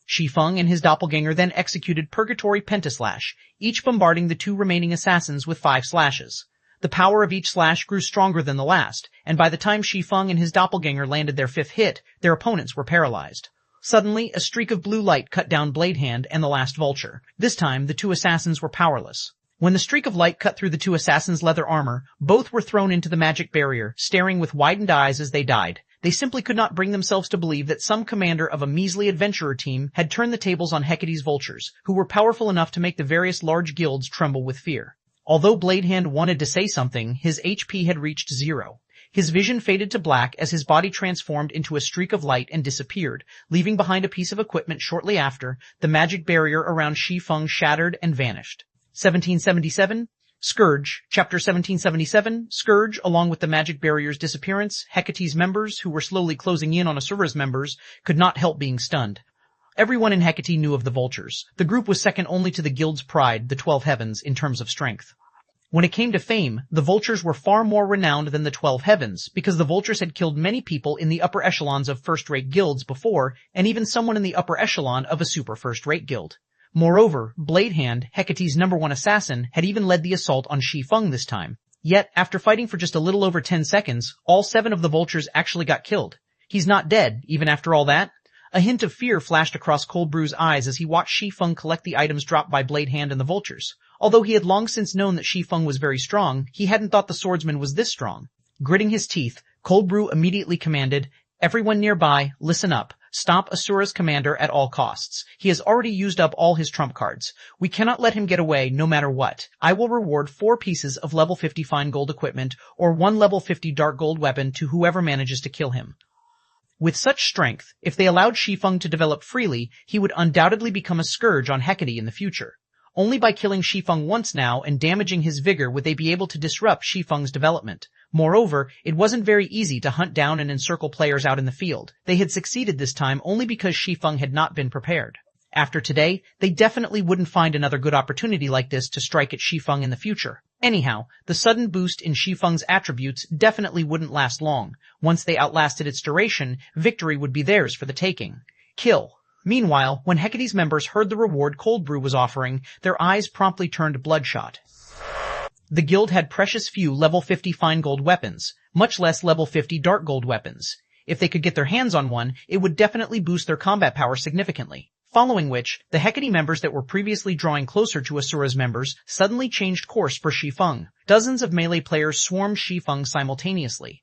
Speaker 1: Shi Feng and his doppelganger then executed Purgatory Pentaslash, each bombarding the 2 remaining assassins with 5 slashes. The power of each slash grew stronger than the last, and by the time Shi Feng and his doppelganger landed their 5th hit, their opponents were paralyzed. Suddenly, a streak of blue light cut down Blade Hand and the last Vulture. This time, the 2 assassins were powerless. When the streak of light cut through the 2 assassins' leather armor, both were thrown into the magic barrier, staring with widened eyes as they died. They simply could not bring themselves to believe that some commander of a measly adventurer team had turned the tables on Hecate's Vultures, who were powerful enough to make the various large guilds tremble with fear. Although Blade Hand wanted to say something, his HP had reached 0. His vision faded to black as his body transformed into a streak of light and disappeared, leaving behind a piece of equipment shortly after. The magic barrier around Shi Feng shattered and vanished. 1777, Scourge, Chapter 1777, Scourge, along with the magic barrier's disappearance, Hecate's members, who were slowly closing in on Asura's members, could not help being stunned. Everyone in Hecate knew of the Vultures. The group was second only to the guild's pride, the 12 Heavens, in terms of strength. When it came to fame, the Vultures were far more renowned than the 12 Heavens, because the Vultures had killed many people in the upper echelons of first-rate guilds before, and even someone in the upper echelon of a super first-rate guild. Moreover, Blade Hand, Hecate's #1 assassin, had even led the assault on Shi Feng this time. Yet, after fighting for just a little over 10 seconds, all 7 of the Vultures actually got killed. He's not dead, even after all that? A hint of fear flashed across Cold Brew's eyes as he watched Shi Feng collect the items dropped by Blade Hand and the Vultures. Although he had long since known that Shi Feng was very strong, he hadn't thought the swordsman was this strong. Gritting his teeth, Cold Brew immediately commanded, "Everyone nearby, listen up. Stop Asura's commander at all costs. He has already used up all his trump cards. We cannot let him get away no matter what. I will reward 4 pieces of level 50 fine gold equipment or 1 level 50 dark gold weapon to whoever manages to kill him." With such strength, if they allowed Shi Feng to develop freely, he would undoubtedly become a scourge on Hecate in the future. Only by killing Shi Feng once now and damaging his vigor would they be able to disrupt Shi Feng's development. Moreover, it wasn't very easy to hunt down and encircle players out in the field. They had succeeded this time only because Shi Feng had not been prepared. After today, they definitely wouldn't find another good opportunity like this to strike at Shi Feng in the future. Anyhow, the sudden boost in Shi Feng's attributes definitely wouldn't last long. Once they outlasted its duration, victory would be theirs for the taking. Kill. Meanwhile, when Hecate's members heard the reward Cold Brew was offering, their eyes promptly turned bloodshot. The guild had precious few level 50 fine gold weapons, much less level 50 dark gold weapons. If they could get their hands on one, it would definitely boost their combat power significantly. Following which, the Hecate members that were previously drawing closer to Asura's members suddenly changed course for Shi Feng. Dozens of melee players swarmed Shi Feng simultaneously.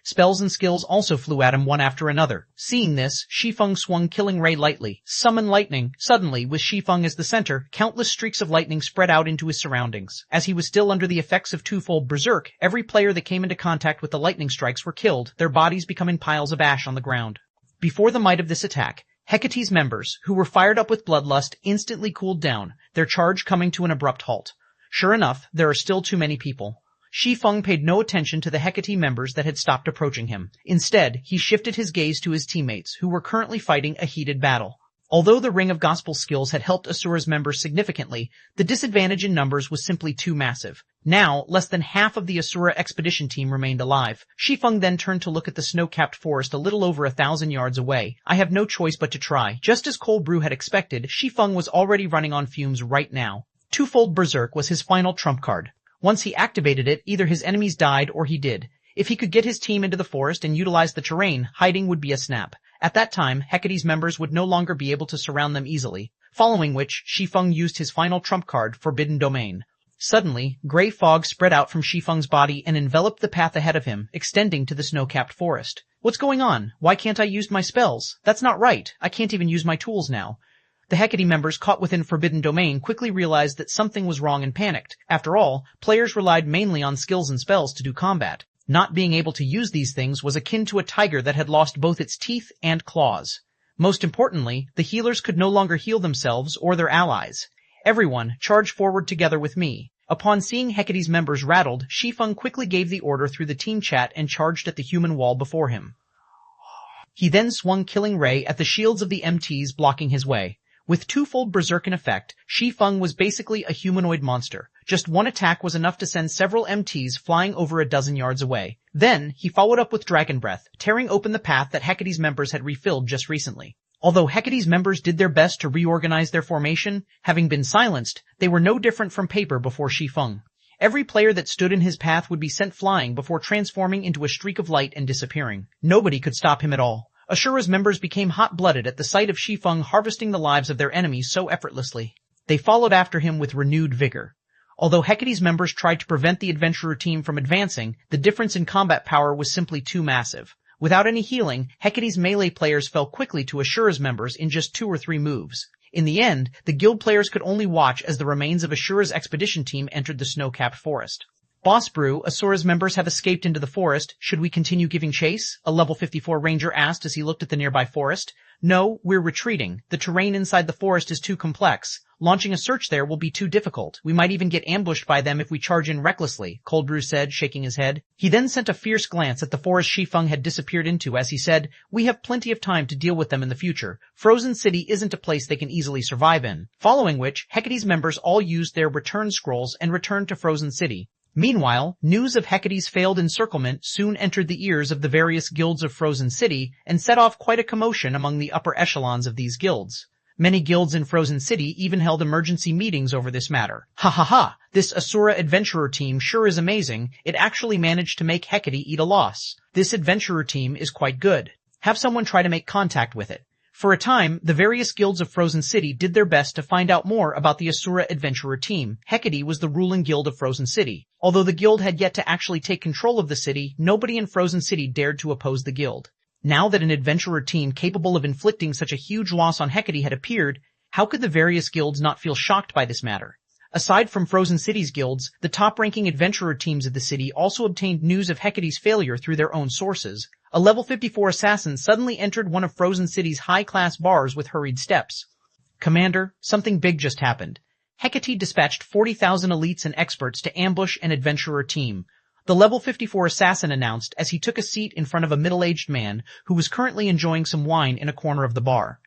Speaker 1: Spells and skills also flew at him one after another. Seeing this, Shi Feng swung Killing Ray lightly. Summon lightning. Suddenly, with Shi Feng as the center, countless streaks of lightning spread out into his surroundings. As he was still under the effects of twofold berserk, every player that came into contact with the lightning strikes were killed, their bodies becoming piles of ash on the ground. Before the might of this attack, Hecate's members, who were fired up with bloodlust, instantly cooled down, their charge coming to an abrupt halt. Sure enough, there are still too many people. Shi Feng paid no attention to the Hecate members that had stopped approaching him. Instead, he shifted his gaze to his teammates, who were currently fighting a heated battle. Although the Ring of Gospel skills had helped Asura's members significantly, the disadvantage in numbers was simply too massive. Now, less than half of the Asura expedition team remained alive. Shi Feng then turned to look at the snow-capped forest a little over 1,000 yards away. I have no choice but to try. Just as Cold Brew had expected, Shi Feng was already running on fumes right now. Twofold Berserk was his final trump card. Once he activated it, either his enemies died or he did. If he could get his team into the forest and utilize the terrain, hiding would be a snap. At that time, Hecate's members would no longer be able to surround them easily, following which Shi Feng used his final trump card, Forbidden Domain. Suddenly, gray fog spread out from Shi Feng's body and enveloped the path ahead of him, extending to the snow-capped forest. What's going on? Why can't I use my spells? That's not right. I can't even use my tools now. The Hecate members caught within Forbidden Domain quickly realized that something was wrong and panicked. After all, players relied mainly on skills and spells to do combat. Not being able to use these things was akin to a tiger that had lost both its teeth and claws. Most importantly, the healers could no longer heal themselves or their allies. Everyone, charge forward together with me. Upon seeing Hecate's members rattled, Shi Feng quickly gave the order through the team chat and charged at the human wall before him. He then swung Killing Ray at the shields of the MTs blocking his way. With twofold berserk in effect, Shi Feng was basically a humanoid monster. Just one attack was enough to send several MTs flying over a dozen yards away. Then, he followed up with Dragon Breath, tearing open the path that Hecate's members had refilled just recently. Although Hecate's members did their best to reorganize their formation, having been silenced, they were no different from paper before Shi Feng. Every player that stood in his path would be sent flying before transforming into a streak of light and disappearing. Nobody could stop him at all. Asura's members became hot-blooded at the sight of Shi Feng harvesting the lives of their enemies so effortlessly. They followed after him with renewed vigor. Although Hecate's members tried to prevent the adventurer team from advancing, the difference in combat power was simply too massive. Without any healing, Hecate's melee players fell quickly to Asura's members in just 2 or 3 moves. In the end, the guild players could only watch as the remains of Asura's expedition team entered the snow-capped forest. Boss Brew, Asura's members have escaped into the forest. Should we continue giving chase? A level 54 ranger asked as he looked at the nearby forest. No, we're retreating. The terrain inside the forest is too complex. Launching a search there will be too difficult. We might even get ambushed by them if we charge in recklessly, Cold Brew said, shaking his head. He then sent a fierce glance at the forest Shi Feng had disappeared into as he said, we have plenty of time to deal with them in the future. Frozen City isn't a place they can easily survive in. Following which, Hecate's members all used their return scrolls and returned to Frozen City. Meanwhile, news of Hecate's failed encirclement soon entered the ears of the various guilds of Frozen City and set off quite a commotion among the upper echelons of these guilds. Many guilds in Frozen City even held emergency meetings over this matter. Ha ha ha! This Asura adventurer team sure is amazing. It actually managed to make Hecate eat a loss. This adventurer team is quite good. Have someone try to make contact with it. For a time, the various guilds of Frozen City did their best to find out more about the Asura adventurer team. Hecate was the ruling guild of Frozen City. Although the guild had yet to actually take control of the city, nobody in Frozen City dared to oppose the guild. Now that an adventurer team capable of inflicting such a huge loss on Hecate had appeared, how could the various guilds not feel shocked by this matter? Aside from Frozen City's guilds, the top-ranking adventurer teams of the city also obtained news of Hecate's failure through their own sources. A level 54 assassin suddenly entered one of Frozen City's high-class bars with hurried steps. Commander, something big just happened. Hecate dispatched 40,000 elites and experts to ambush an adventurer team. The level 54 assassin announced as he took a seat in front of a middle-aged man who was currently enjoying some wine in a corner of the bar.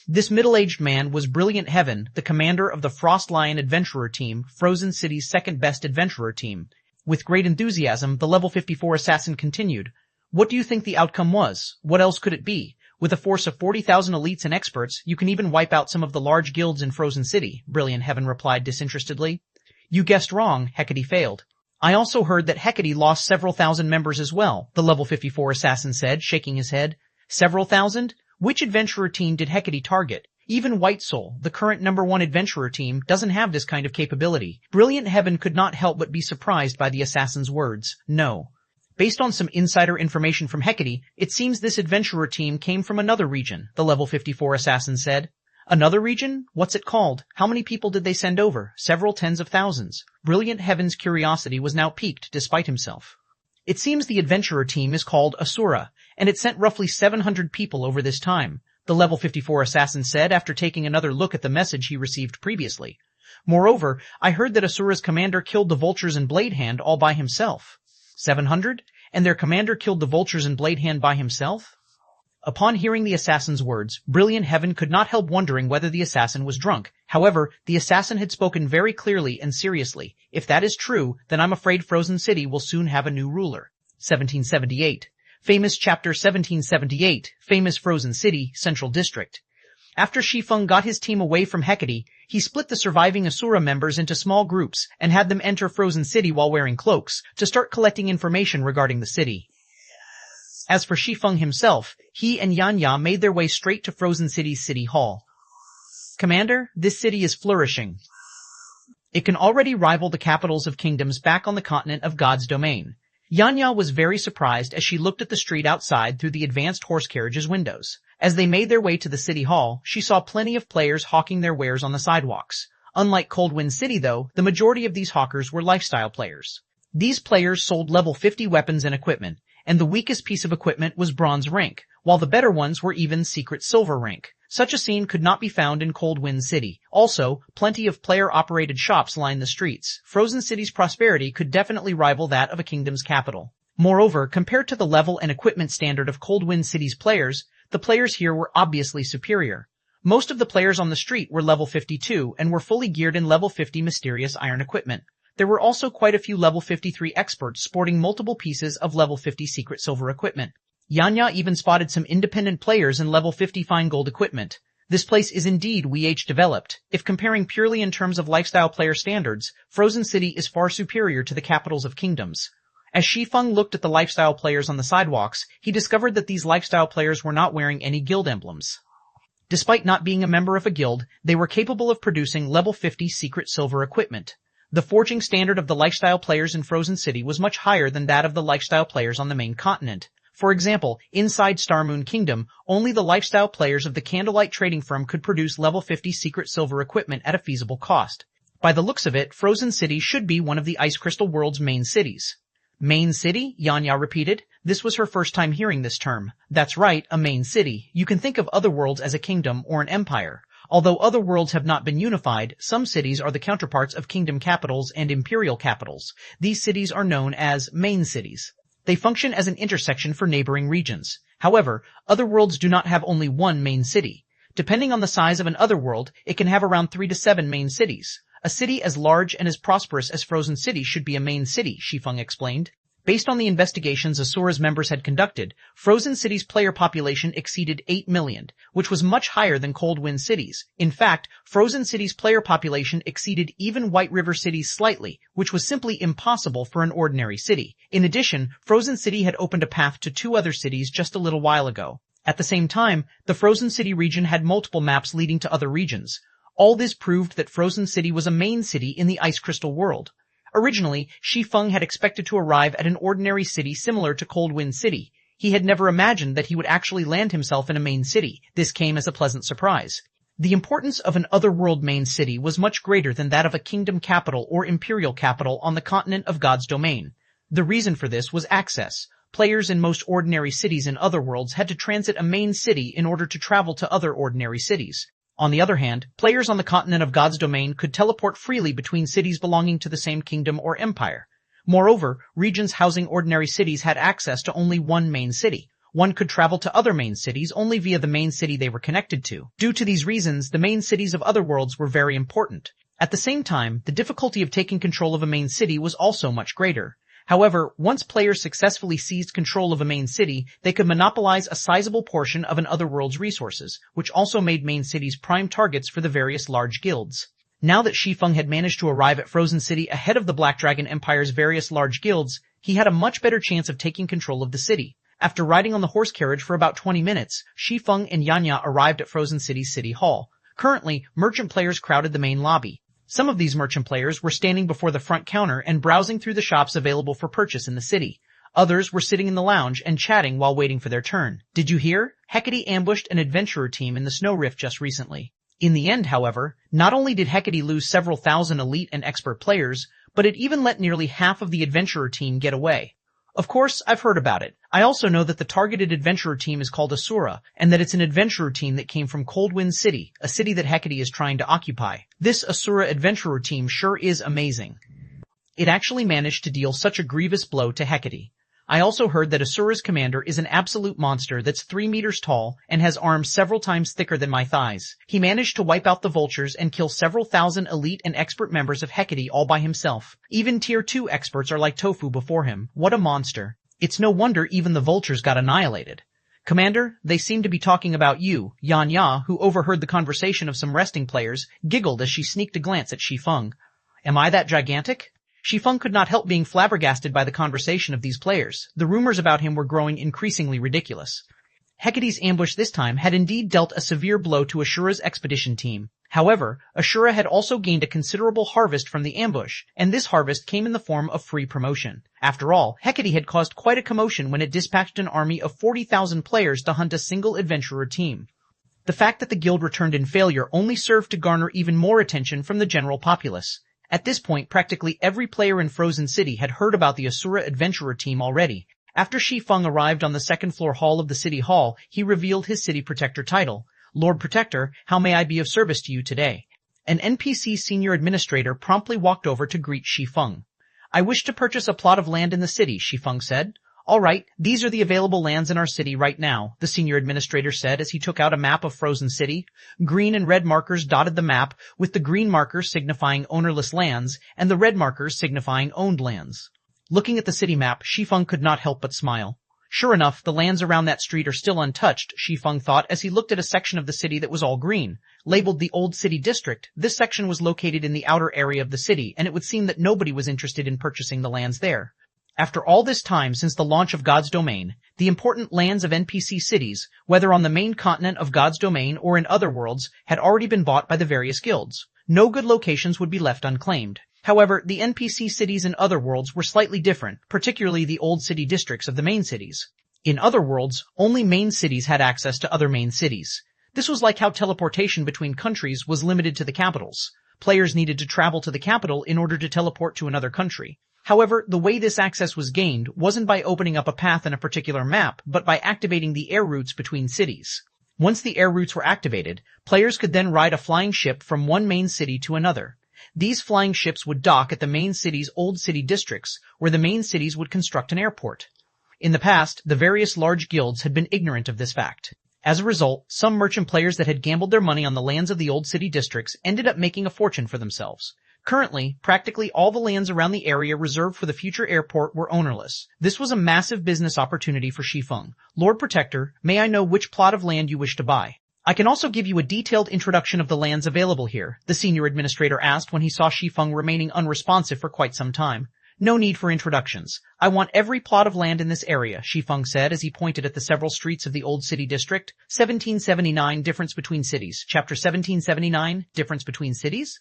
Speaker 1: This middle-aged man was Brilliant Heaven, the commander of the Frost Lion Adventurer Team, Frozen City's second-best adventurer team. With great enthusiasm, the level 54 assassin continued. What do you think the outcome was? What else could it be? With a force of 40,000 elites and experts, you can even wipe out some of the large guilds in Frozen City, Brilliant Heaven replied disinterestedly. You guessed wrong, Hecate failed. I also heard that Hecate lost several thousand members as well, the level 54 assassin said, shaking his head. Several thousand? Which adventurer team did Hecate target? Even White Soul, the current #1 adventurer team, doesn't have this kind of capability. Brilliant Heaven could not help but be surprised by the assassin's words. No. Based on some insider information from Hecate, it seems this adventurer team came from another region, the level 54 assassin said. Another region? What's it called? How many people did they send over? Several tens of thousands. Brilliant Heaven's curiosity was now piqued despite himself. It seems the adventurer team is called Asura, and it sent roughly 700 people over this time, the level 54 assassin said after taking another look at the message he received previously. Moreover, I heard that Asura's commander killed the vultures and Blade Hand all by himself. 700? And their commander killed the vultures and Blade Hand by himself? Upon hearing the assassin's words, Brilliant Heaven could not help wondering whether the assassin was drunk. However, the assassin had spoken very clearly and seriously. If that is true, then I'm afraid Frozen City will soon have a new ruler. 1778. Famous Chapter 1778, Famous Frozen City, Central District. After Shi Feng got his team away from Hecate, he split the surviving Asura members into small groups and had them enter Frozen City while wearing cloaks to start collecting information regarding the city. As for Shi Feng himself, he and Yanya made their way straight to Frozen City's City Hall. Commander, this city is flourishing. It can already rival the capitals of kingdoms back on the continent of God's domain. Yanya was very surprised as she looked at the street outside through the advanced horse carriage's windows. As they made their way to the city hall, she saw plenty of players hawking their wares on the sidewalks. Unlike Coldwind City, though, the majority of these hawkers were lifestyle players. These players sold level 50 weapons and equipment, and the weakest piece of equipment was bronze rank, while the better ones were even secret silver rank. Such a scene could not be found in Coldwind City. Also, plenty of player-operated shops lined the streets. Frozen City's prosperity could definitely rival that of a kingdom's capital. Moreover, compared to the level and equipment standard of Coldwind City's players, the players here were obviously superior. Most of the players on the street were level 52 and were fully geared in level 50 mysterious iron equipment. There were also quite a few level 53 experts sporting multiple pieces of level 50 secret silver equipment. Yanya even spotted some independent players in level 50 fine gold equipment. This place is indeed WH developed. If comparing purely in terms of lifestyle player standards, Frozen City is far superior to the capitals of kingdoms. As Shi Feng looked at the lifestyle players on the sidewalks, he discovered that these lifestyle players were not wearing any guild emblems. Despite not being a member of a guild, they were capable of producing level 50 secret silver equipment. The forging standard of the lifestyle players in Frozen City was much higher than that of the lifestyle players on the main continent. For example, inside Starmoon Kingdom, only the lifestyle players of the Candlelight Trading Firm could produce level 50 secret silver equipment at a feasible cost. By the looks of it, Frozen City should be one of the Ice Crystal World's main cities. Main city? Yanya repeated. This was her first time hearing this term. That's right, a main city. You can think of other worlds as a kingdom or an empire. Although other worlds have not been unified, some cities are the counterparts of kingdom capitals and imperial capitals. These cities are known as main cities. They function as an intersection for neighboring regions. However, other worlds do not have only one main city. Depending on the size of an otherworld, it can have around 3 to 7 main cities. A city as large and as prosperous as Frozen City should be a main city, Shi Feng explained. Based on the investigations Asura's members had conducted, Frozen City's player population exceeded 8 million, which was much higher than Coldwind City's. In fact, Frozen City's player population exceeded even White River City's slightly, which was simply impossible for an ordinary city. In addition, Frozen City had opened a path to 2 other cities just a little while ago. At the same time, the Frozen City region had multiple maps leading to other regions. All this proved that Frozen City was a main city in the Ice Crystal world. Originally, Shi Feng had expected to arrive at an ordinary city similar to Coldwind City. He had never imagined that he would actually land himself in a main city. This came as a pleasant surprise. The importance of an otherworld main city was much greater than that of a kingdom capital or imperial capital on the continent of God's domain. The reason for this was access. Players in most ordinary cities in other worlds had to transit a main city in order to travel to other ordinary cities. On the other hand, players on the continent of God's domain could teleport freely between cities belonging to the same kingdom or empire. Moreover, regions housing ordinary cities had access to only one main city. one could travel to other main cities only via the main city they were connected to. Due to these reasons, the main cities of other worlds were very important. At the same time, the difficulty of taking control of a main city was also much greater. However, once players successfully seized control of a main city, they could monopolize a sizable portion of an other world's resources, which also made main cities prime targets for the various large guilds. Now that Shi Feng had managed to arrive at Frozen City ahead of the Black Dragon Empire's various large guilds, he had a much better chance of taking control of the city. After riding on the horse carriage for about 20 minutes, Shi Feng and Yanya arrived at Frozen City's City Hall. Currently, merchant players crowded the main lobby. Some of these merchant players were standing before the front counter and browsing through the shops available for purchase in the city. Others were sitting in the lounge and chatting while waiting for their turn. Did you hear? Hecate ambushed an adventurer team in the Snow Rift just recently. In the end, however, not only did Hecate lose several thousand elite and expert players, but it even let nearly half of the adventurer team get away. Of course, I've heard about it. I also know that the targeted adventurer team is called Asura, and that it's an adventurer team that came from Coldwind City, a city that Hecate is trying to occupy. This Asura adventurer team sure is amazing. It actually managed to deal such a grievous blow to Hecate. I also heard that Asura's commander is an absolute monster that's 3 meters tall and has arms several times thicker than my thighs. He managed to wipe out the vultures and kill several thousand elite and expert members of Hecate all by himself. Even tier 2 experts are like tofu before him. What a monster. It's no wonder even the vultures got annihilated. Commander, they seem to be talking about you. Yanya, who overheard the conversation of some resting players, giggled as she sneaked a glance at Shi Feng. Am I that gigantic? Shi Feng could not help being flabbergasted by the conversation of these players. The rumors about him were growing increasingly ridiculous. Hecate's ambush this time had indeed dealt a severe blow to Ashura's expedition team. However, Ashura had also gained a considerable harvest from the ambush, and this harvest came in the form of free promotion. After all, Hecate had caused quite a commotion when it dispatched an army of 40,000 players to hunt a single adventurer team. The fact that the guild returned in failure only served to garner even more attention from the general populace. At this point, practically every player in Frozen City had heard about the Asura adventurer team already. After Shi Feng arrived on the second-floor hall of the City Hall, he revealed his City Protector title. Lord Protector, how may I be of service to you today? An NPC senior administrator promptly walked over to greet Shi Feng. I wish to purchase a plot of land in the city, Shi Feng said. All right, these are the available lands in our city right now, the senior administrator said as he took out a map of Frozen City. Green and red markers dotted the map, with the green markers signifying ownerless lands and the red markers signifying owned lands. Looking at the city map, Shi Feng could not help but smile. Sure enough, the lands around that street are still untouched, Shi Feng thought as he looked at a section of the city that was all green. Labeled the Old City District, this section was located in the outer area of the city, and it would seem that nobody was interested in purchasing the lands there. After all this time since the launch of God's Domain, the important lands of NPC cities, whether on the main continent of God's Domain or in other worlds, had already been bought by the various guilds. No good locations would be left unclaimed. However, the NPC cities in other worlds were slightly different, particularly the old city districts of the main cities. In other worlds, only main cities had access to other main cities. This was like how teleportation between countries was limited to the capitals. Players needed to travel to the capital in order to teleport to another country. However, the way this access was gained wasn't by opening up a path in a particular map, but by activating the air routes between cities. Once the air routes were activated, players could then ride a flying ship from one main city to another. These flying ships would dock at the main city's old city districts, where the main cities would construct an airport. In the past, the various large guilds had been ignorant of this fact. As a result, some merchant players that had gambled their money on the lands of the old city districts ended up making a fortune for themselves. Currently, practically all the lands around the area reserved for the future airport were ownerless. This was a massive business opportunity for Shi Feng. Lord Protector, may I know which plot of land you wish to buy? I can also give you a detailed introduction of the lands available here, the senior administrator asked when he saw Shi Feng remaining unresponsive for quite some time. No need for introductions. I want every plot of land in this area, Shi Feng said as he pointed at the several streets of the old city district. 1779 Difference Between Cities. Chapter 1779 Difference Between Cities?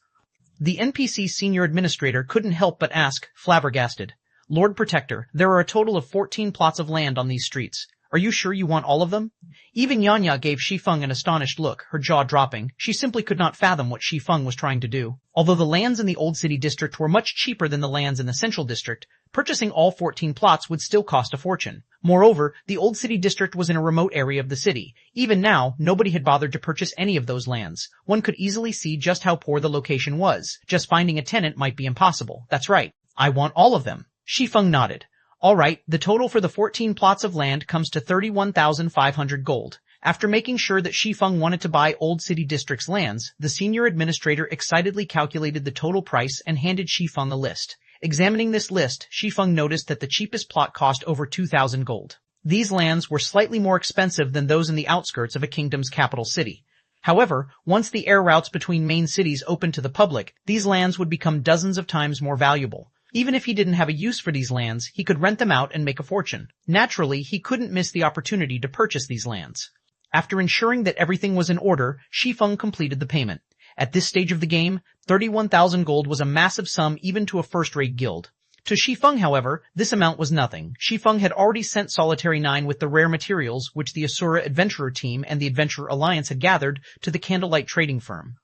Speaker 1: The NPC senior administrator couldn't help but ask, flabbergasted. Lord Protector, there are a total of 14 plots of land on these streets. Are you sure you want all of them? Even Yanya gave Shi Feng an astonished look, her jaw dropping. She simply could not fathom what Shi Feng was trying to do. Although the lands in the Old City District were much cheaper than the lands in the Central District, purchasing all 14 plots would still cost a fortune. Moreover, the Old City District was in a remote area of the city. Even now, nobody had bothered to purchase any of those lands. One could easily see just how poor the location was. Just finding a tenant might be impossible. That's right. I want all of them. Shi Feng nodded. Alright, the total for the 14 plots of land comes to 31,500 gold. After making sure that Shi Feng wanted to buy Old City District's lands, the senior administrator excitedly calculated the total price and handed Shi Feng a list. Examining this list, Shi Feng noticed that the cheapest plot cost over 2,000 gold. These lands were slightly more expensive than those in the outskirts of a kingdom's capital city. However, once the air routes between main cities opened to the public, these lands would become dozens of times more valuable. Even if he didn't have a use for these lands, he could rent them out and make a fortune. Naturally, he couldn't miss the opportunity to purchase these lands. After ensuring that everything was in order, Shi Feng completed the payment. At this stage of the game, 31,000 gold was a massive sum even to a first-rate guild. To Shi Feng, however, this amount was nothing. Shi Feng had already sent Solitary 9 with the rare materials which the Asura Adventurer team and the Adventurer Alliance had gathered to the Candlelight trading firm.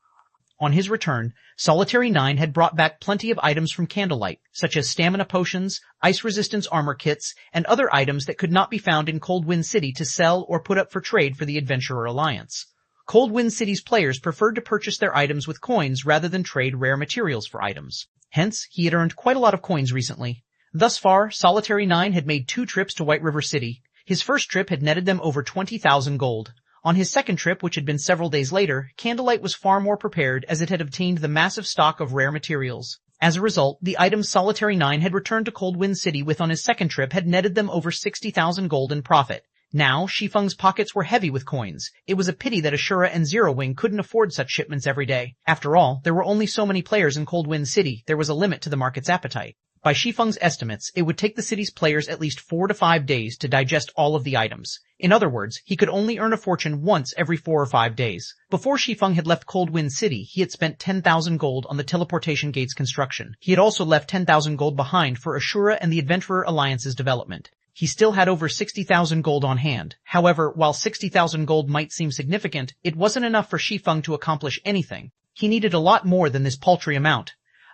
Speaker 1: On his return, Solitary 9 had brought back plenty of items from Candlelight, such as stamina potions, ice-resistance armor kits, and other items that could not be found in Cold Wind City to sell or put up for trade for the Adventurer Alliance. Cold Wind City's players preferred to purchase their items with coins rather than trade rare materials for items. Hence, he had earned quite a lot of coins recently. Thus far, Solitary 9 had made 2 trips to White River City. His first trip had netted them over 20,000 gold. On his second trip, which had been several days later, Candlelight was far more prepared as it had obtained the massive stock of rare materials. As a result, the items Solitary 9 had returned to Cold Wind City with on his second trip had netted them over 60,000 gold in profit. Now, Shi Feng's pockets were heavy with coins. It was a pity that Ashura and Zero Wing couldn't afford such shipments every day. After all, there were only so many players in Cold Wind City, there was a limit to the market's appetite. By Shi Feng's estimates, it would take the city's players at least 4 to 5 days to digest all of the items. In other words, he could only earn a fortune once every 4 or 5 days. Before Shi Feng had left Cold Wind City, he had spent 10,000 gold on the teleportation gate's construction. He had also left 10,000 gold behind for Ashura and the Adventurer Alliance's development. He still had over 60,000 gold on hand. However, while 60,000 gold might seem significant, it wasn't enough for Shi Feng to accomplish anything. He needed a lot more than this paltry amount.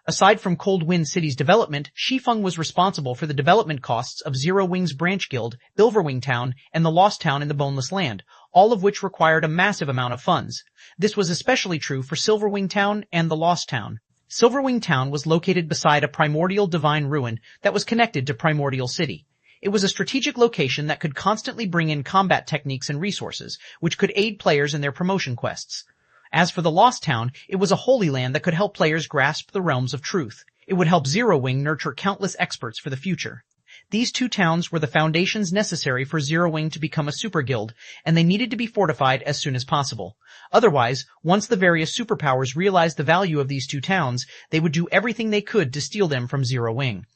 Speaker 1: Aside from Cold Wind City's development, Shi Feng was responsible for the development costs of Zero Wing's branch guild, Bilverwing Town, and the Lost Town in the Boneless Land, all of which required a massive amount of funds. This was especially true for Silverwing Town and the Lost Town. Silverwing Town was located beside a primordial divine ruin that was connected to Primordial City. It was a strategic location that could constantly bring in combat techniques and resources, which could aid players in their promotion quests. As for the Lost Town, it was a holy land that could help players grasp the realms of truth. It would help Zero Wing nurture countless experts for the future. These 2 towns were the foundations necessary for Zero Wing to become a super guild, and they needed to be fortified as soon as possible. Otherwise, once the various superpowers realized the value of these 2 towns, they would do everything they could to steal them from Zero Wing.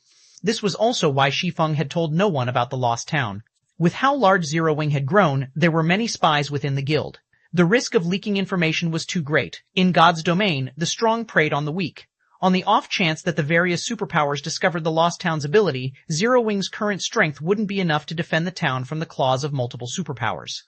Speaker 1: This was also why Shi Feng had told no one about the Lost Town. With how large Zero Wing had grown, there were many spies within the guild. The risk of leaking information was too great. In God's domain, the strong preyed on the weak. On the off chance that the various superpowers discovered the Lost Town's ability, Zero Wing's current strength wouldn't be enough to defend the town from the claws of multiple superpowers.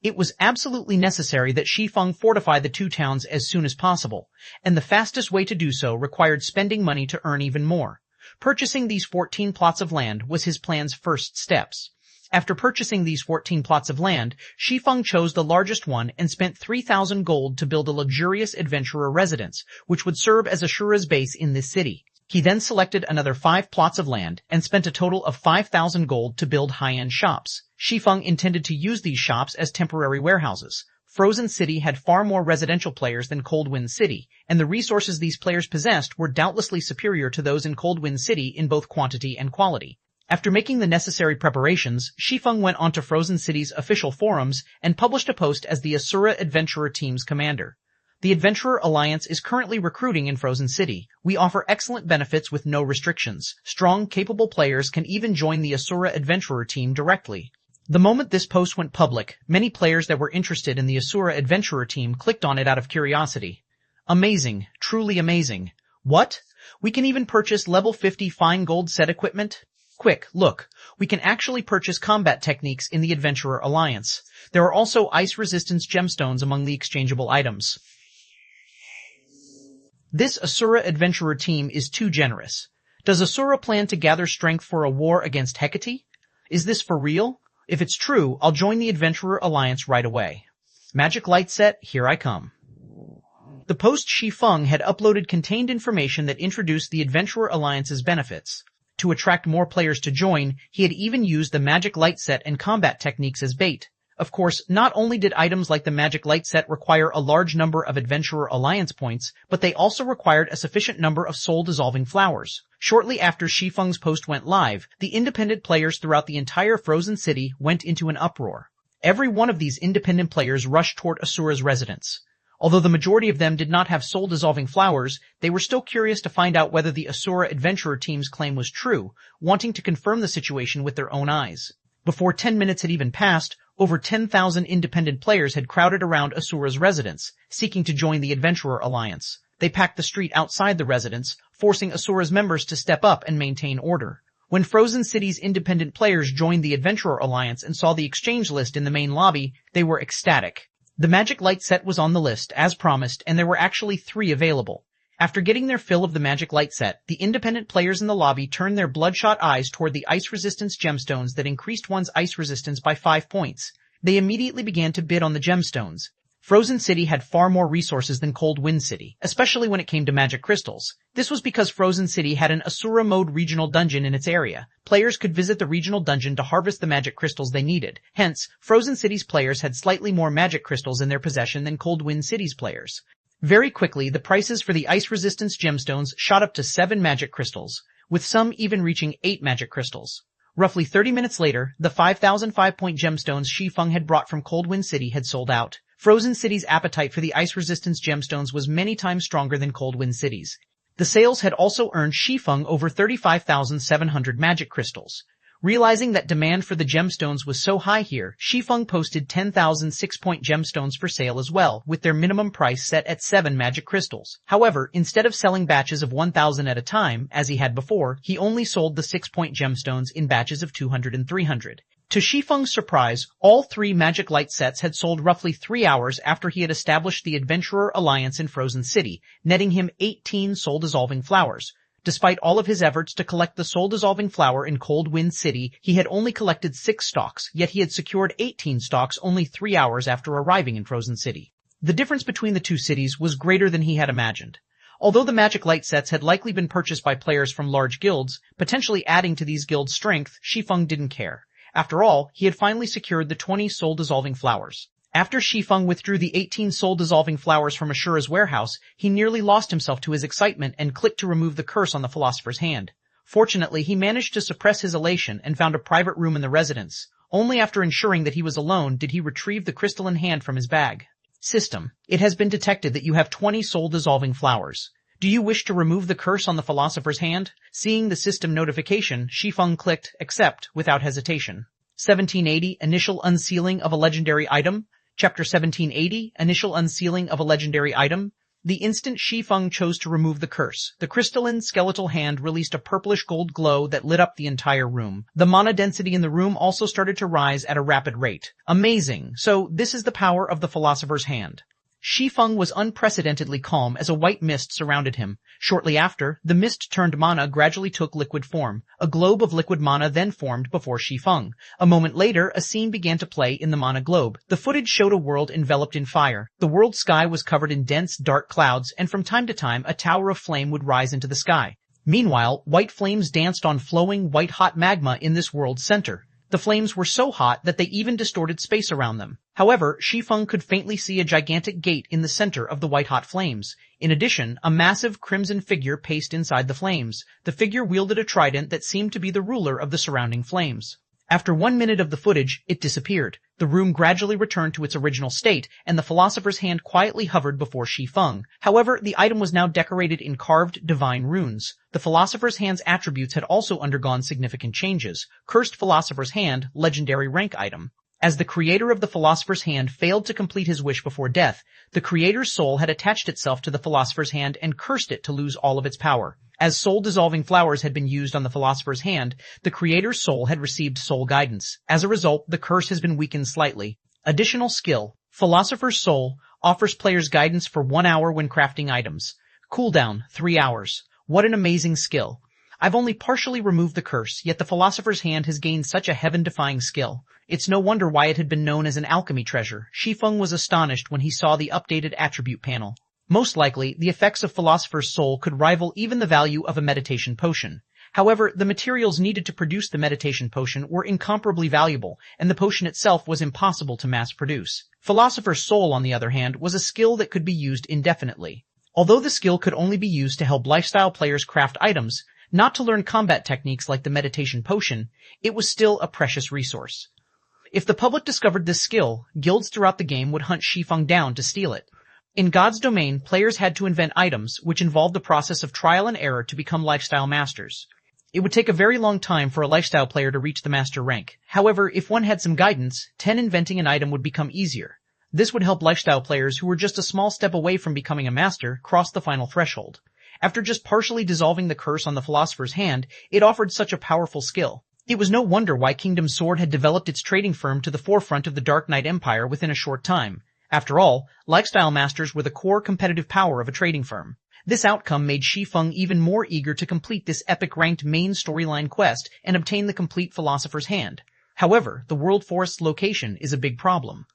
Speaker 1: It was absolutely necessary that Shi Feng fortify the 2 towns as soon as possible, and the fastest way to do so required spending money to earn even more. Purchasing these 14 plots of land was his plan's first steps. After purchasing these 14 plots of land, Shi Feng chose the largest one and spent 3,000 gold to build a luxurious adventurer residence, which would serve as Ashura's base in this city. He then selected another 5 plots of land and spent a total of 5,000 gold to build high-end shops. Shi Feng intended to use these shops as temporary warehouses. Frozen City had far more residential players than Cold Wind City, and the resources these players possessed were doubtlessly superior to those in Cold Wind City in both quantity and quality. After making the necessary preparations, Shi Feng went onto Frozen City's official forums and published a post as the Asura Adventurer Team's commander. The Adventurer Alliance is currently recruiting in Frozen City. We offer excellent benefits with no restrictions. Strong, capable players can even join the Asura Adventurer Team directly. The moment this post went public, many players that were interested in the Asura Adventurer Team clicked on it out of curiosity. Amazing. Truly amazing. What? We can even purchase level 50 fine gold set equipment? Quick, look. We can actually purchase combat techniques in the Adventurer Alliance. There are also ice resistance gemstones among the exchangeable items. This Asura Adventurer Team is too generous. Does Asura plan to gather strength for a war against Hecate? Is this for real? If it's true, I'll join the Adventurer Alliance right away. Magic light set, here I come. The post Shi Feng had uploaded contained information that introduced the Adventurer Alliance's benefits. To attract more players to join, he had even used the magic light set and combat techniques as bait. Of course, not only did items like the magic light set require a large number of Adventurer Alliance points, but they also required a sufficient number of soul-dissolving flowers. Shortly after Shi Feng's post went live, the independent players throughout the entire Frozen City went into an uproar. Every one of these independent players rushed toward Asura's residence. Although the majority of them did not have soul-dissolving flowers, they were still curious to find out whether the Asura Adventurer team's claim was true, wanting to confirm the situation with their own eyes. Before 10 minutes had even passed, over 10,000 independent players had crowded around Asura's residence, seeking to join the Adventurer Alliance. They packed the street outside the residence, forcing Asura's members to step up and maintain order. When Frozen City's independent players joined the Adventurer Alliance and saw the exchange list in the main lobby, they were ecstatic. The magic light set was on the list, as promised, and there were actually 3 available. After getting their fill of the magic light set, the independent players in the lobby turned their bloodshot eyes toward the ice resistance gemstones that increased one's ice resistance by 5 points. They immediately began to bid on the gemstones. Frozen City had far more resources than Cold Wind City, especially when it came to magic crystals. This was because Frozen City had an Asura mode regional dungeon in its area. Players could visit the regional dungeon to harvest the magic crystals they needed. Hence, Frozen City's players had slightly more magic crystals in their possession than Cold Wind City's players. Very quickly, the prices for the ice resistance gemstones shot up to 7 magic crystals, with some even reaching 8 magic crystals. Roughly 30 minutes later, the 5,005-point gemstones Shi Feng had brought from Cold Wind City had sold out. Frozen City's appetite for the ice resistance gemstones was many times stronger than Cold Wind City's. The sales had also earned Shi Feng over 35,700 magic crystals. Realizing that demand for the gemstones was so high here, Shi Feng posted 10,000 6-point gemstones for sale as well, with their minimum price set at 7 magic crystals. However, instead of selling batches of 1,000 at a time, as he had before, he only sold the 6-point gemstones in batches of 200 and 300. To Shi Feng's surprise, all 3 magic light sets had sold roughly 3 hours after he had established the Adventurer Alliance in Frozen City, netting him 18 soul-dissolving flowers. Despite all of his efforts to collect the soul-dissolving flower in Cold Wind City, he had only collected 6 stalks, yet he had secured 18 stalks only 3 hours after arriving in Frozen City. The difference between the 2 cities was greater than he had imagined. Although the magic light sets had likely been purchased by players from large guilds, potentially adding to these guilds' strength, Shi Feng didn't care. After all, he had finally secured the 20 soul-dissolving flowers. After Shi Feng withdrew the 18 soul-dissolving flowers from Asura's warehouse, he nearly lost himself to his excitement and clicked to remove the curse on the Philosopher's Hand. Fortunately, he managed to suppress his elation and found a private room in the residence. Only after ensuring that he was alone did he retrieve the crystalline hand from his bag. System. It has been detected that you have 20 soul-dissolving flowers. Do you wish to remove the curse on the Philosopher's Hand? Seeing the system notification, Shi Feng clicked Accept without hesitation. 1780 Initial Unsealing of a Legendary Item. Chapter 1780 Initial Unsealing of a Legendary Item. The instant Shi Feng chose to remove the curse, the crystalline skeletal hand released a purplish gold glow that lit up the entire room. The mana density in the room also started to rise at a rapid rate. Amazing! So this is the power of the Philosopher's Hand. Shi Feng was unprecedentedly calm as a white mist surrounded him. Shortly after, the mist-turned mana gradually took liquid form. A globe of liquid mana then formed before Shi Feng. A moment later, a scene began to play in the mana globe. The footage showed a world enveloped in fire. The world's sky was covered in dense, dark clouds, and from time to time, a tower of flame would rise into the sky. Meanwhile, white flames danced on flowing, white-hot magma in this world's center. The flames were so hot that they even distorted space around them. However, Shi Feng could faintly see a gigantic gate in the center of the white-hot flames. In addition, a massive crimson figure paced inside the flames. The figure wielded a trident that seemed to be the ruler of the surrounding flames. After 1 minute of the footage, it disappeared. The room gradually returned to its original state, and the Philosopher's Hand quietly hovered before Shi Feng. However, the item was now decorated in carved divine runes. The Philosopher's Hand's attributes had also undergone significant changes. Cursed Philosopher's Hand, legendary rank item. As the creator of the Philosopher's Hand failed to complete his wish before death, the creator's soul had attached itself to the Philosopher's Hand and cursed it to lose all of its power. As soul-dissolving flowers had been used on the Philosopher's Hand, the creator's soul had received soul guidance. As a result, the curse has been weakened slightly. Additional skill. Philosopher's Soul offers players guidance for 1 hour when crafting items. Cooldown, 3 hours. What an amazing skill. I've only partially removed the curse, yet the Philosopher's Hand has gained such a heaven-defying skill. It's no wonder why it had been known as an alchemy treasure. Shi Feng was astonished when he saw the updated attribute panel. Most likely, the effects of Philosopher's Soul could rival even the value of a meditation potion. However, the materials needed to produce the meditation potion were incomparably valuable, and the potion itself was impossible to mass produce. Philosopher's Soul, on the other hand, was a skill that could be used indefinitely. Although the skill could only be used to help lifestyle players craft items, not to learn combat techniques like the meditation potion, it was still a precious resource. If the public discovered this skill, guilds throughout the game would hunt Shi Feng down to steal it. In God's domain, players had to invent items, which involved the process of trial and error to become lifestyle masters. It would take a very long time for a lifestyle player to reach the master rank. However, if one had some guidance, inventing an item would become easier. This would help lifestyle players who were just a small step away from becoming a master cross the final threshold. After just partially dissolving the curse on the Philosopher's Hand, it offered such a powerful skill. It was no wonder why Kingdom Sword had developed its trading firm to the forefront of the Dark Knight Empire within a short time. After all, lifestyle masters were the core competitive power of a trading firm. This outcome made Shi Feng even more eager to complete this epic-ranked main storyline quest and obtain the complete Philosopher's Hand. However, the World Forest's location is a big problem.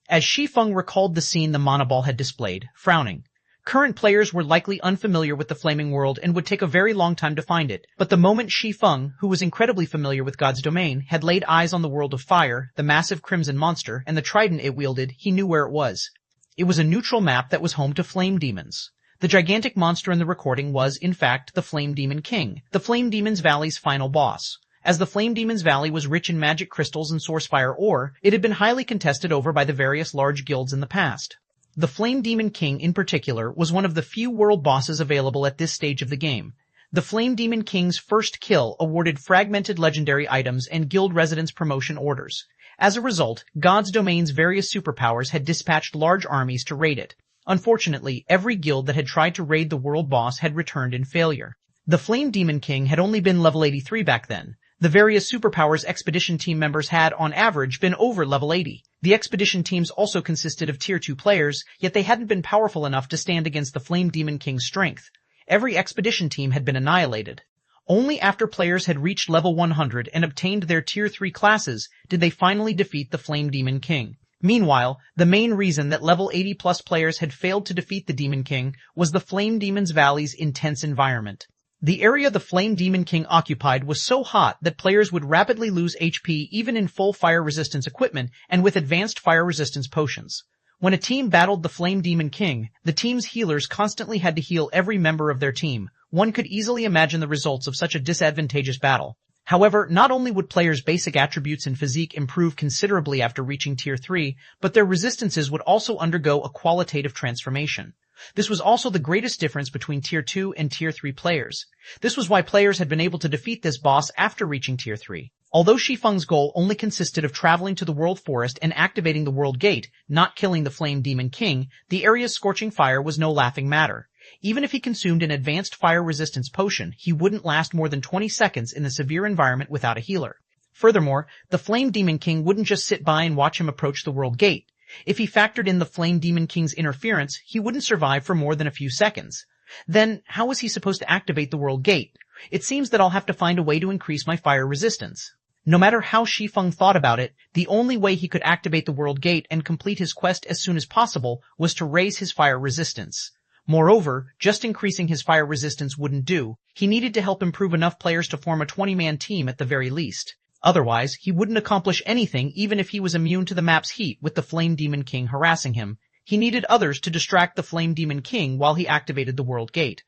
Speaker 1: As Shi Feng recalled the scene the mana ball had displayed, frowning. Current players were likely unfamiliar with the Flaming World and would take a very long time to find it, but the moment Shi Feng, who was incredibly familiar with God's domain, had laid eyes on the World of Fire, the massive crimson monster, and the trident it wielded, he knew where it was. It was a neutral map that was home to flame demons. The gigantic monster in the recording was, in fact, the Flame Demon King, the Flame Demon's Valley's final boss. As the Flame Demon's Valley was rich in magic crystals and sourcefire ore, it had been highly contested over by the various large guilds in the past. The Flame Demon King, in particular, was one of the few world bosses available at this stage of the game. The Flame Demon King's first kill awarded fragmented legendary items and guild residence promotion orders. As a result, God's domain's various superpowers had dispatched large armies to raid it. Unfortunately, every guild that had tried to raid the world boss had returned in failure. The Flame Demon King had only been level 83 back then. The various superpowers expedition team members had, on average, been over level 80. The expedition teams also consisted of tier 2 players, yet they hadn't been powerful enough to stand against the Flame Demon King's strength. Every expedition team had been annihilated. Only after players had reached level 100 and obtained their tier 3 classes did they finally defeat the Flame Demon King. Meanwhile, the main reason that level 80+ players had failed to defeat the Demon King was the Flame Demon's Valley's intense environment. The area the Flame Demon King occupied was so hot that players would rapidly lose HP even in full fire resistance equipment and with advanced fire resistance potions. When a team battled the Flame Demon King, the team's healers constantly had to heal every member of their team. One could easily imagine the results of such a disadvantageous battle. However, not only would players' basic attributes and physique improve considerably after reaching Tier 3, but their resistances would also undergo a qualitative transformation. This was also the greatest difference between Tier 2 and Tier 3 players. This was why players had been able to defeat this boss after reaching Tier 3. Although Shi Feng's goal only consisted of traveling to the World Forest and activating the World Gate, not killing the Flame Demon King, the area's scorching fire was no laughing matter. Even if he consumed an advanced fire resistance potion, he wouldn't last more than 20 seconds in the severe environment without a healer. Furthermore, the Flame Demon King wouldn't just sit by and watch him approach the World Gate. If he factored in the Flame Demon King's interference, he wouldn't survive for more than a few seconds. Then, how was he supposed to activate the World Gate? It seems that I'll have to find a way to increase my fire resistance. No matter how Shi Feng thought about it, the only way he could activate the World Gate and complete his quest as soon as possible was to raise his fire resistance. Moreover, just increasing his fire resistance wouldn't do. He needed to help improve enough players to form a 20-man team at the very least. Otherwise, he wouldn't accomplish anything even if he was immune to the map's heat with the Flame Demon King harassing him. He needed others to distract the Flame Demon King while he activated the World Gate.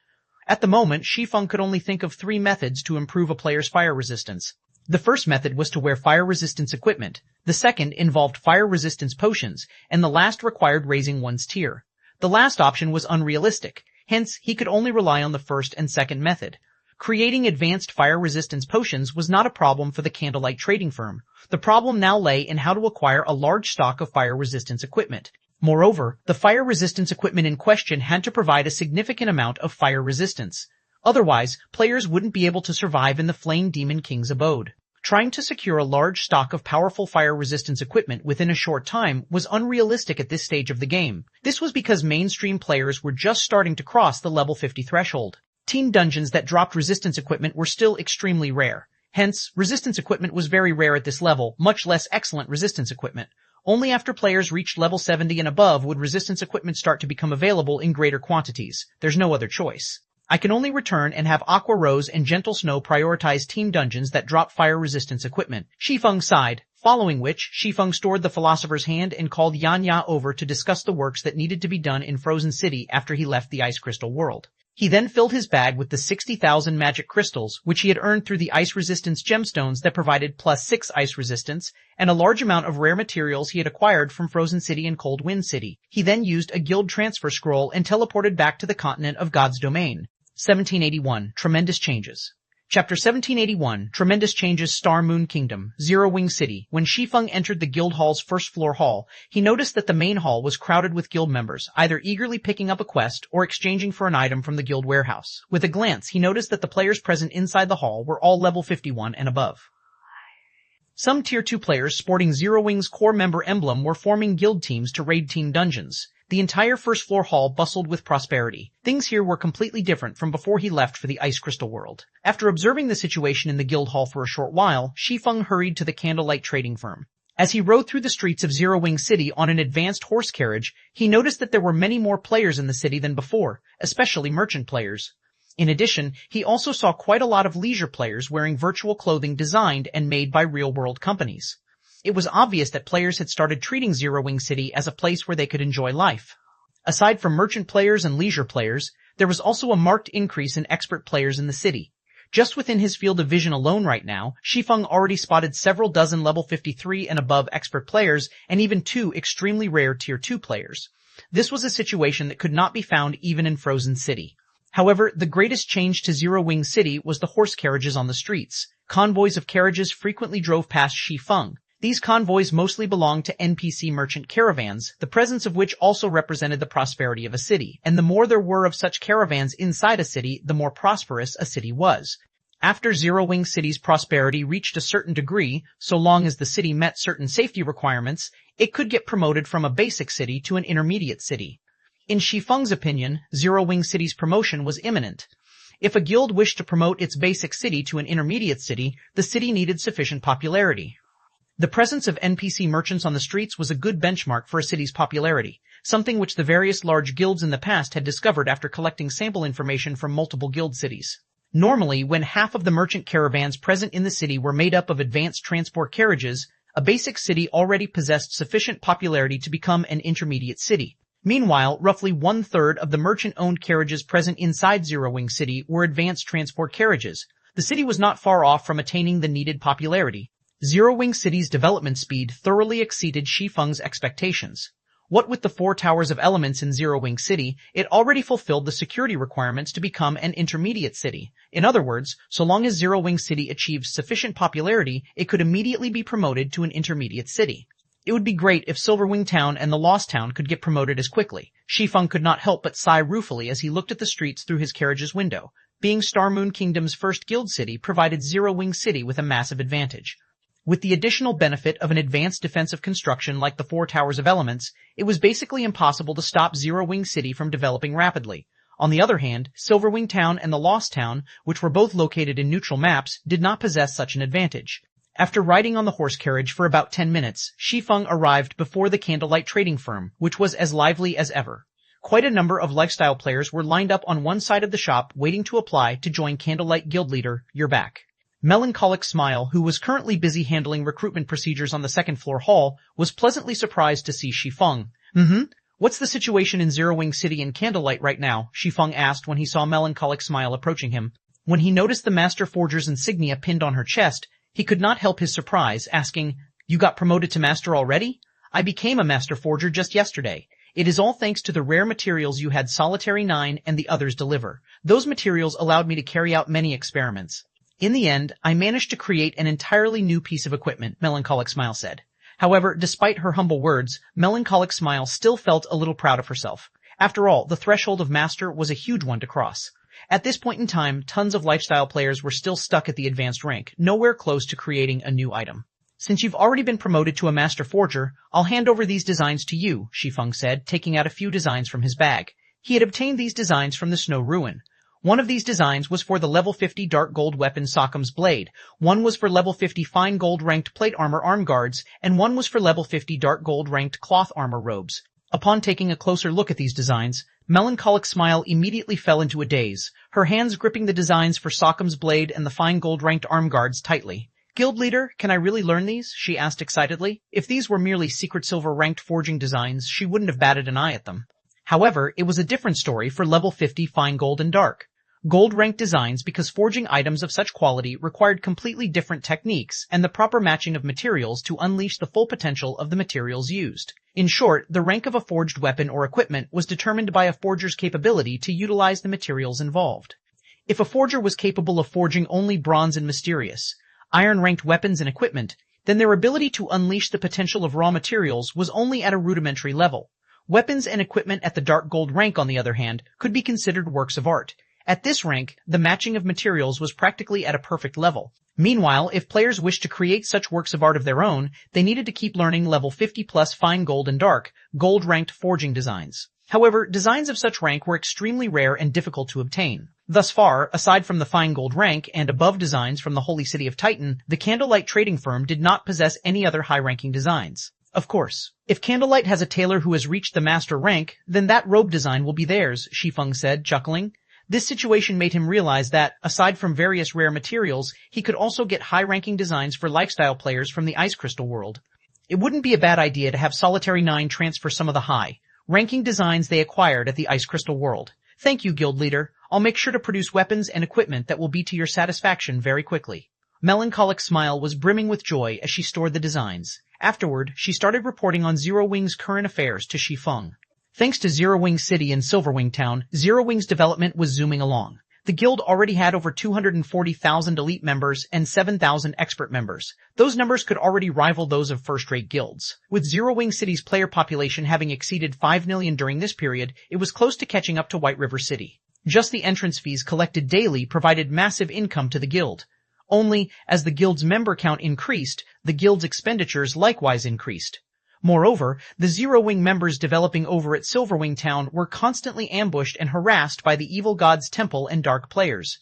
Speaker 1: At the moment, Shi Feng could only think of 3 methods to improve a player's fire resistance. The first method was to wear fire resistance equipment, the second involved fire resistance potions, and the last required raising one's tier. The last option was unrealistic, hence he could only rely on the first and second method. Creating advanced fire resistance potions was not a problem for the Candlelight trading firm. The problem now lay in how to acquire a large stock of fire resistance equipment. Moreover, the fire resistance equipment in question had to provide a significant amount of fire resistance. Otherwise, players wouldn't be able to survive in the Flame Demon King's abode. Trying to secure a large stock of powerful fire resistance equipment within a short time was unrealistic at this stage of the game. This was because mainstream players were just starting to cross the level 50 threshold. Team dungeons that dropped resistance equipment were still extremely rare. Hence, resistance equipment was very rare at this level, much less excellent resistance equipment. Only after players reached level 70 and above would resistance equipment start to become available in greater quantities. There's no other choice. I can only return and have Aqua Rose and Gentle Snow prioritize team dungeons that drop fire resistance equipment. Shi Feng sighed, following which Shi Feng stored the Philosopher's Hand and called Yan Ya over to discuss the works that needed to be done in Frozen City after he left the Ice Crystal world. He then filled his bag with the 60,000 magic crystals, which he had earned through the ice resistance gemstones that provided +6 ice resistance, and a large amount of rare materials he had acquired from Frozen City and Cold Wind City. He then used a guild transfer scroll and teleported back to the continent of God's domain. 1781. Tremendous Changes. Chapter 1781. Tremendous Changes. Star Moon Kingdom, Zero Wing City. When Shi Feng entered the guild hall's first floor hall, he noticed that the main hall was crowded with guild members, either eagerly picking up a quest or exchanging for an item from the guild warehouse. With a glance, he noticed that the players present inside the hall were all level 51 and above. Some Tier 2 players sporting Zero Wing's core member emblem were forming guild teams to raid team dungeons. The entire first floor hall bustled with prosperity. Things here were completely different from before he left for the Ice Crystal world. After observing the situation in the guild hall for a short while, Shi Feng hurried to the candlelight trading firm. As he rode through the streets of Zero Wing City on an advanced horse carriage, he noticed that there were many more players in the city than before, especially merchant players. In addition, he also saw quite a lot of leisure players wearing virtual clothing designed and made by real-world companies. It was obvious that players had started treating Zero Wing City as a place where they could enjoy life. Aside from merchant players and leisure players, there was also a marked increase in expert players in the city. Just within his field of vision alone right now, Shi Feng already spotted several dozen level 53 and above expert players and even 2 extremely rare Tier 2 players. This was a situation that could not be found even in Frozen City. However, the greatest change to Zero Wing City was the horse carriages on the streets. Convoys of carriages frequently drove past Shi Feng. These convoys mostly belonged to NPC merchant caravans, the presence of which also represented the prosperity of a city, and the more there were of such caravans inside a city, the more prosperous a city was. After Zero Wing City's prosperity reached a certain degree, so long as the city met certain safety requirements, it could get promoted from a basic city to an intermediate city. In Shi Feng's opinion, Zero Wing City's promotion was imminent. If a guild wished to promote its basic city to an intermediate city, the city needed sufficient popularity. The presence of NPC merchants on the streets was a good benchmark for a city's popularity, something which the various large guilds in the past had discovered after collecting sample information from multiple guild cities. Normally, when half of the merchant caravans present in the city were made up of advanced transport carriages, a basic city already possessed sufficient popularity to become an intermediate city. Meanwhile, roughly 1/3 of the merchant-owned carriages present inside Zero Wing City were advanced transport carriages. The city was not far off from attaining the needed popularity. Zero Wing City's development speed thoroughly exceeded Shi Feng's expectations. What with the 4 towers of elements in Zero Wing City, it already fulfilled the security requirements to become an intermediate city. In other words, so long as Zero Wing City achieved sufficient popularity, it could immediately be promoted to an intermediate city. It would be great if Silverwing Town and the Lost Town could get promoted as quickly. Shi Feng could not help but sigh ruefully as he looked at the streets through his carriage's window. Being Star Moon Kingdom's first guild city provided Zero Wing City with a massive advantage. With the additional benefit of an advanced defensive construction like the 4 Towers of Elements, it was basically impossible to stop Zero Wing City from developing rapidly. On the other hand, Silverwing Town and the Lost Town, which were both located in neutral maps, did not possess such an advantage. After riding on the horse carriage for about 10 minutes, Shi Feng arrived before the candlelight trading firm, which was as lively as ever. Quite a number of lifestyle players were lined up on one side of the shop waiting to apply to join Candlelight Guild Leader. You're back. Melancholic Smile, who was currently busy handling recruitment procedures on the second-floor hall, was pleasantly surprised to see Shi Feng. What's the situation in Zero Wing City and Candlelight right now? Shi Feng asked when he saw Melancholic Smile approaching him. When he noticed the Master Forger's insignia pinned on her chest, he could not help his surprise, asking, "You got promoted to Master already? I became a Master Forger just yesterday. It is all thanks to the rare materials you had Solitary 9 and the others deliver. Those materials allowed me to carry out many experiments. In the end, I managed to create an entirely new piece of equipment," Melancholic Smile said. However, despite her humble words, Melancholic Smile still felt a little proud of herself. After all, the threshold of Master was a huge one to cross. At this point in time, tons of lifestyle players were still stuck at the advanced rank, nowhere close to creating a new item. "Since you've already been promoted to a Master Forger, I'll hand over these designs to you," Shi Feng said, taking out a few designs from his bag. He had obtained these designs from the Snow Ruin. One of these designs was for the level 50 dark gold weapon Sockham's Blade, one was for level 50 fine gold ranked plate armor arm guards, and one was for level 50 dark gold ranked cloth armor robes. Upon taking a closer look at these designs, Melancholic Smile immediately fell into a daze. her hands gripping the designs for Sockham's blade and the fine gold-ranked arm guards tightly. "Guild leader, can I really learn these?" she asked excitedly. If these were merely secret silver-ranked forging designs, she wouldn't have batted an eye at them. However, it was a different story for level 50 fine gold and dark. Gold-ranked designs because forging items of such quality required completely different techniques and the proper matching of materials to unleash the full potential of the materials used. In short, the rank of a forged weapon or equipment was determined by a forger's capability to utilize the materials involved. If a forger was capable of forging only bronze and mysterious, iron-ranked weapons and equipment, then their ability to unleash the potential of raw materials was only at a rudimentary level. Weapons and equipment at the dark gold rank, on the other hand, could be considered works of art. At this rank, the matching of materials was practically at a perfect level. Meanwhile, if players wished to create such works of art of their own, they needed to keep learning level 50 plus fine gold and dark, gold-ranked forging designs. However, designs of such rank were extremely rare and difficult to obtain. Thus far, aside from the fine gold rank and above designs from the Holy City of Titan, the Candlelight trading firm did not possess any other high-ranking designs. Of course, if Candlelight has a tailor who has reached the master rank, then that robe design will be theirs, Shi Feng said, chuckling. This situation made him realize that, aside from various rare materials, he could also get high-ranking designs for lifestyle players from the Ice Crystal world. It wouldn't be a bad idea to have Solitary 9 transfer some of the high-ranking designs they acquired at the Ice Crystal world. Thank you, guild leader. I'll make sure to produce weapons and equipment that will be to your satisfaction very quickly. Melancholic Smile was brimming with joy as she stored the designs. Afterward, she started reporting on Zero Wing's current affairs to Shi Feng. Thanks to Zero Wing City and Silverwing Town, Zero Wing's development was zooming along. The guild already had over 240,000 elite members and 7,000 expert members. Those numbers could already rival those of first-rate guilds. With Zero Wing City's player population having exceeded 5 million during this period, it was close to catching up to White River City. Just the entrance fees collected daily provided massive income to the guild. Only, as the guild's member count increased, the guild's expenditures likewise increased. Moreover, the Zero Wing members developing over at Silverwing Town were constantly ambushed and harassed by the Evil God's Temple and Dark players.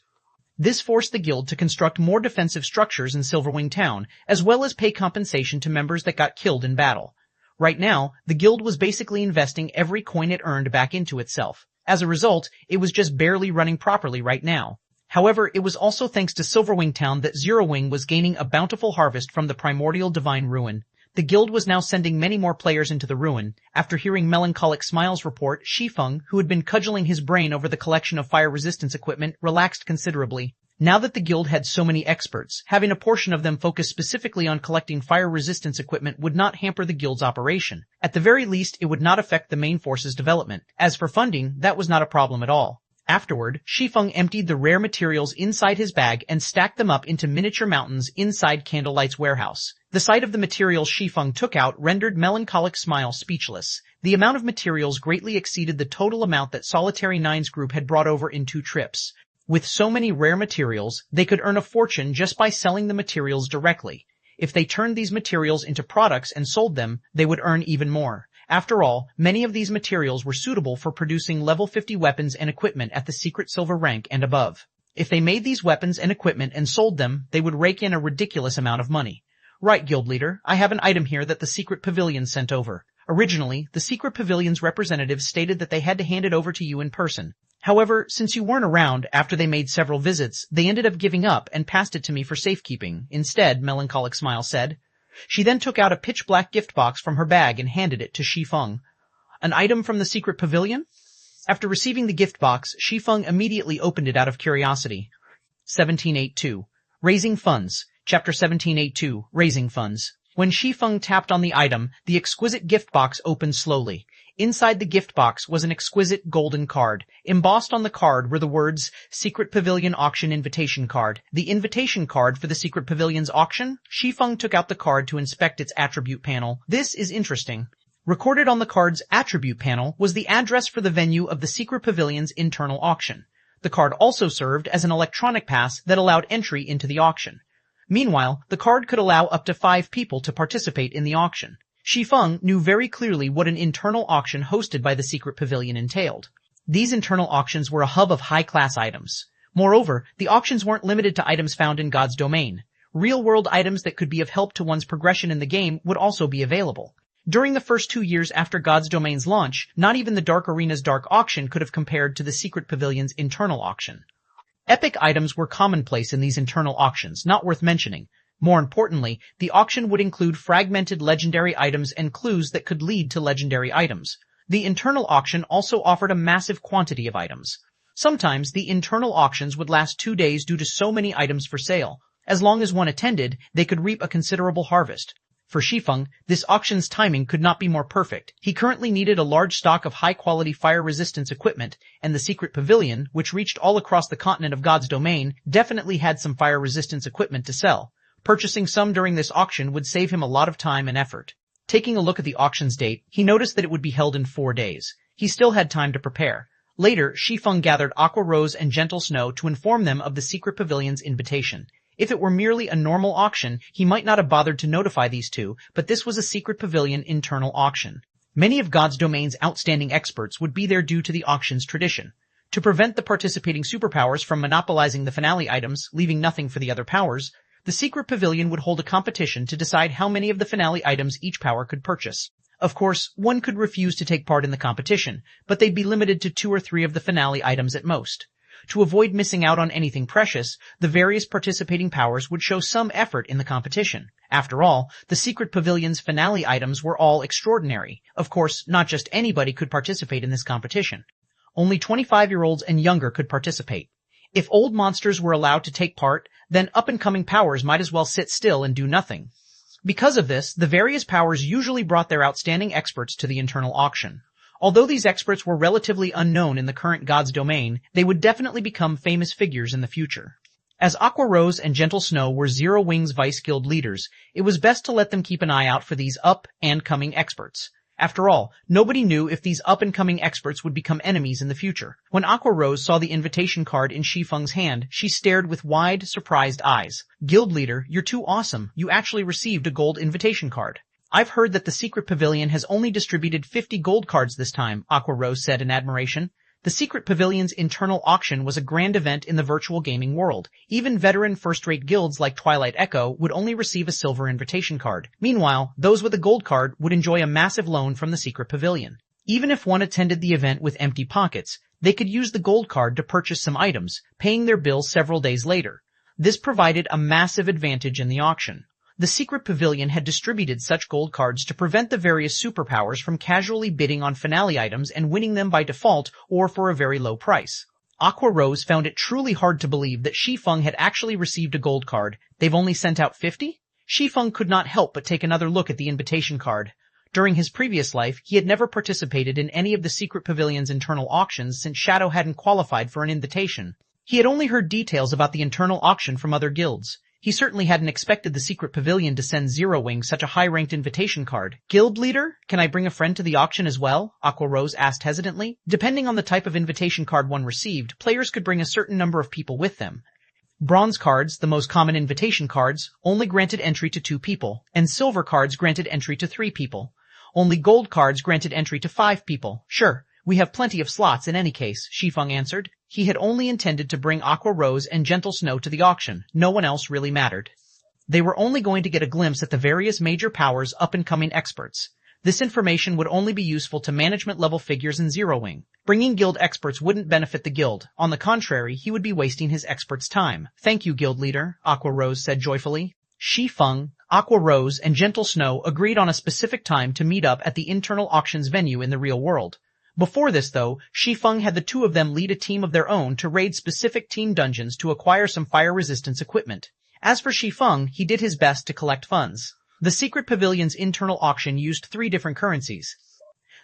Speaker 1: This forced the guild to construct more defensive structures in Silverwing Town, as well as pay compensation to members that got killed in battle. Right now, the guild was basically investing every coin it earned back into itself. As a result, it was just barely running properly right now. However, it was also thanks to Silverwing Town that Zero Wing was gaining a bountiful harvest from the primordial divine ruin. The guild was now sending many more players into the ruin. After hearing Melancholic Smile's report, Shi Feng, who had been cudgeling his brain over the collection of fire resistance equipment, relaxed considerably. Now that the guild had so many experts, having a portion of them focus specifically on collecting fire resistance equipment would not hamper the guild's operation. At the very least, it would not affect the main force's development. As for funding, that was not a problem at all. Afterward, Shi Feng emptied the rare materials inside his bag and stacked them up into miniature mountains inside Candlelight's warehouse. The sight of the materials Shi Feng took out rendered Melancholic Smile speechless. The amount of materials greatly exceeded the total amount that Solitary 9's group had brought over in 2 trips. With so many rare materials, they could earn a fortune just by selling the materials directly. If they turned these materials into products and sold them, they would earn even more. After all, many of these materials were suitable for producing level 50 weapons and equipment at the secret silver rank and above. If they made these weapons and equipment and sold them, they would rake in a ridiculous amount of money. Right, guild leader, I have an item here that the secret pavilion sent over. Originally, the secret pavilion's representatives stated that they had to hand it over to you in person. However, since you weren't around after they made several visits, they ended up giving up and passed it to me for safekeeping. Instead, Melancholic Smile said. She then took out a pitch-black gift box from her bag and handed it to Shi Feng. An item from the secret pavilion? After receiving the gift box, Shi Feng immediately opened it out of curiosity. 1782. Raising Funds. Chapter 1782. Raising Funds. When Shi Feng tapped on the item, the exquisite gift box opened slowly. Inside the gift box was an exquisite golden card. Embossed on the card were the words, Secret Pavilion Auction Invitation Card. The invitation card for the Secret Pavilion's auction? Shi Feng took out the card to inspect its attribute panel. This is interesting. Recorded on the card's attribute panel was the address for the venue of the Secret Pavilion's internal auction. The card also served as an electronic pass that allowed entry into the auction. Meanwhile, the card could allow up to 5 people to participate in the auction. Shi Feng knew very clearly what an internal auction hosted by the secret pavilion entailed. These internal auctions were a hub of high-class items. Moreover, the auctions weren't limited to items found in God's domain. Real-world items that could be of help to one's progression in the game would also be available. During the first 2 years after God's domain's launch, not even the Dark Arena's Dark Auction could have compared to the secret pavilion's internal auction. Epic items were commonplace in these internal auctions, not worth mentioning. More importantly, the auction would include fragmented legendary items and clues that could lead to legendary items. The internal auction also offered a massive quantity of items. Sometimes the internal auctions would last 2 days due to so many items for sale. As long as one attended, they could reap a considerable harvest. For Shi Feng, this auction's timing could not be more perfect. He currently needed a large stock of high-quality fire resistance equipment, and the secret pavilion, which reached all across the continent of God's domain, definitely had some fire resistance equipment to sell. Purchasing some during this auction would save him a lot of time and effort. Taking a look at the auction's date, he noticed that it would be held in 4 days. He still had time to prepare. Later, Shi Feng gathered Aqua Rose and Gentle Snow to inform them of the secret pavilion's invitation. If it were merely a normal auction, he might not have bothered to notify these two, but this was a secret pavilion internal auction. Many of God's domain's outstanding experts would be there due to the auction's tradition. To prevent the participating superpowers from monopolizing the finale items, leaving nothing for the other powers, the secret pavilion would hold a competition to decide how many of the finale items each power could purchase. Of course, one could refuse to take part in the competition, but they'd be limited to 2 or 3 of the finale items at most. To avoid missing out on anything precious, the various participating powers would show some effort in the competition. After all, the secret pavilion's finale items were all extraordinary. Of course, not just anybody could participate in this competition. Only 25-year-olds and younger could participate. If old monsters were allowed to take part, then up-and-coming powers might as well sit still and do nothing. Because of this, the various powers usually brought their outstanding experts to the internal auction. Although these experts were relatively unknown in the current God's domain, they would definitely become famous figures in the future. As Aqua Rose and Gentle Snow were Zero Wing's Vice Guild leaders, it was best to let them keep an eye out for these up-and-coming experts. After all, nobody knew if these up-and-coming experts would become enemies in the future. When Aqua Rose saw the invitation card in Shi Feng's hand, she stared with wide, surprised eyes. "Guild leader, you're too awesome. You actually received a gold invitation card." "I've heard that the secret pavilion has only distributed 50 gold cards this time," Aqua Rose said in admiration. The secret pavilion's internal auction was a grand event in the virtual gaming world. Even veteran first-rate guilds like Twilight Echo would only receive a silver invitation card. Meanwhile, those with a gold card would enjoy a massive loan from the secret pavilion. Even if one attended the event with empty pockets, they could use the gold card to purchase some items, paying their bills several days later. This provided a massive advantage in the auction. The secret pavilion had distributed such gold cards to prevent the various superpowers from casually bidding on finale items and winning them by default or for a very low price. Aqua Rose found it truly hard to believe that Shi Feng had actually received a gold card. They've only sent out 50? Shi Feng could not help but take another look at the invitation card. During his previous life, he had never participated in any of the secret pavilion's internal auctions since Shadow hadn't qualified for an invitation. He had only heard details about the internal auction from other guilds. He certainly hadn't expected the secret pavilion to send Zero Wing such a high-ranked invitation card. "Guild leader, can I bring a friend to the auction as well?" Aqua Rose asked hesitantly. Depending on the type of invitation card one received, players could bring a certain number of people with them. Bronze cards, the most common invitation cards, only granted entry to 2 people, and silver cards granted entry to 3 people. Only gold cards granted entry to 5 people. "Sure, we have plenty of slots in any case," Shi Feng answered. He had only intended to bring Aqua Rose and Gentle Snow to the auction. No one else really mattered. They were only going to get a glimpse at the various major powers' up-and-coming experts. This information would only be useful to management-level figures in Zero Wing. Bringing guild experts wouldn't benefit the guild. On the contrary, he would be wasting his experts' time. "Thank you, Guild Leader," Aqua Rose said joyfully. Shi Feng, Aqua Rose, and Gentle Snow agreed on a specific time to meet up at the internal auctions venue in the real world. Before this, though, Shi Feng had the 2 of them lead a team of their own to raid specific team dungeons to acquire some fire resistance equipment. As for Shi Feng, he did his best to collect funds. The secret pavilion's internal auction used 3 different currencies.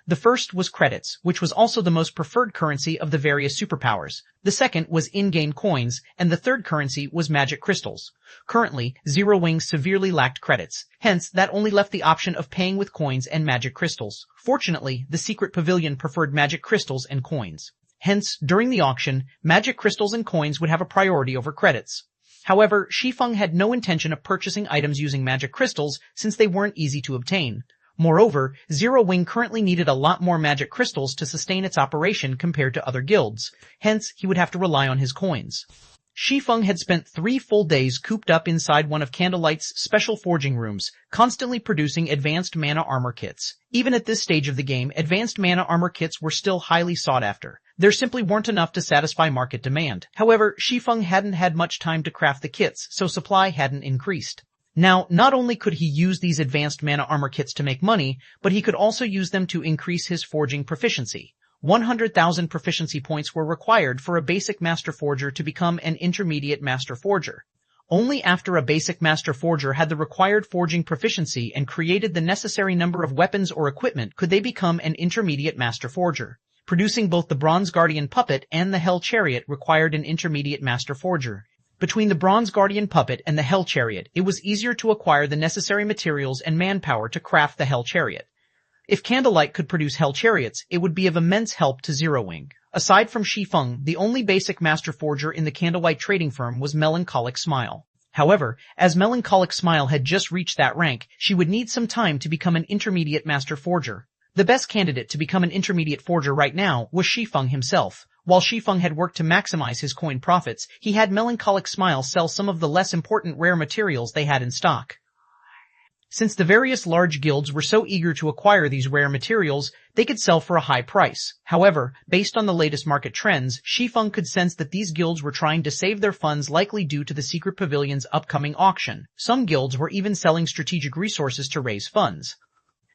Speaker 1: The first was credits, which was also the most preferred currency of the various superpowers. The second was in-game coins, and the third currency was magic crystals. Currently, Zero Wing severely lacked credits. Hence, that only left the option of paying with coins and magic crystals. Fortunately, the secret pavilion preferred magic crystals and coins. Hence, during the auction, magic crystals and coins would have a priority over credits. However, Shi Feng had no intention of purchasing items using magic crystals since they weren't easy to obtain. Moreover, Zero Wing currently needed a lot more magic crystals to sustain its operation compared to other guilds. Hence, he would have to rely on his coins. Shi Feng had spent 3 full days cooped up inside one of Candlelight's special forging rooms, constantly producing advanced mana armor kits. Even at this stage of the game, advanced mana armor kits were still highly sought after. There simply weren't enough to satisfy market demand. However, Shi Feng hadn't had much time to craft the kits, so supply hadn't increased. Now, not only could he use these advanced mana armor kits to make money, but he could also use them to increase his forging proficiency. 100,000 proficiency points were required for a basic master forger to become an intermediate master forger. Only after a basic master forger had the required forging proficiency and created the necessary number of weapons or equipment could they become an intermediate master forger. Producing both the Bronze Guardian puppet and the Hell Chariot required an intermediate master forger. Between the Bronze Guardian puppet and the Hell Chariot, it was easier to acquire the necessary materials and manpower to craft the Hell Chariot. If Candlelight could produce Hell Chariots, it would be of immense help to Zero Wing. Aside from Shi Feng, the only basic master forger in the Candlelight trading firm was Melancholic Smile. However, as Melancholic Smile had just reached that rank, she would need some time to become an intermediate master forger. The best candidate to become an intermediate forger right now was Shi Feng himself. While Shi Feng had worked to maximize his coin profits, he had Melancholic Smile sell some of the less important rare materials they had in stock. Since the various large guilds were so eager to acquire these rare materials, they could sell for a high price. However, based on the latest market trends, Shi Feng could sense that these guilds were trying to save their funds, likely due to the Secret Pavilion's upcoming auction. Some guilds were even selling strategic resources to raise funds.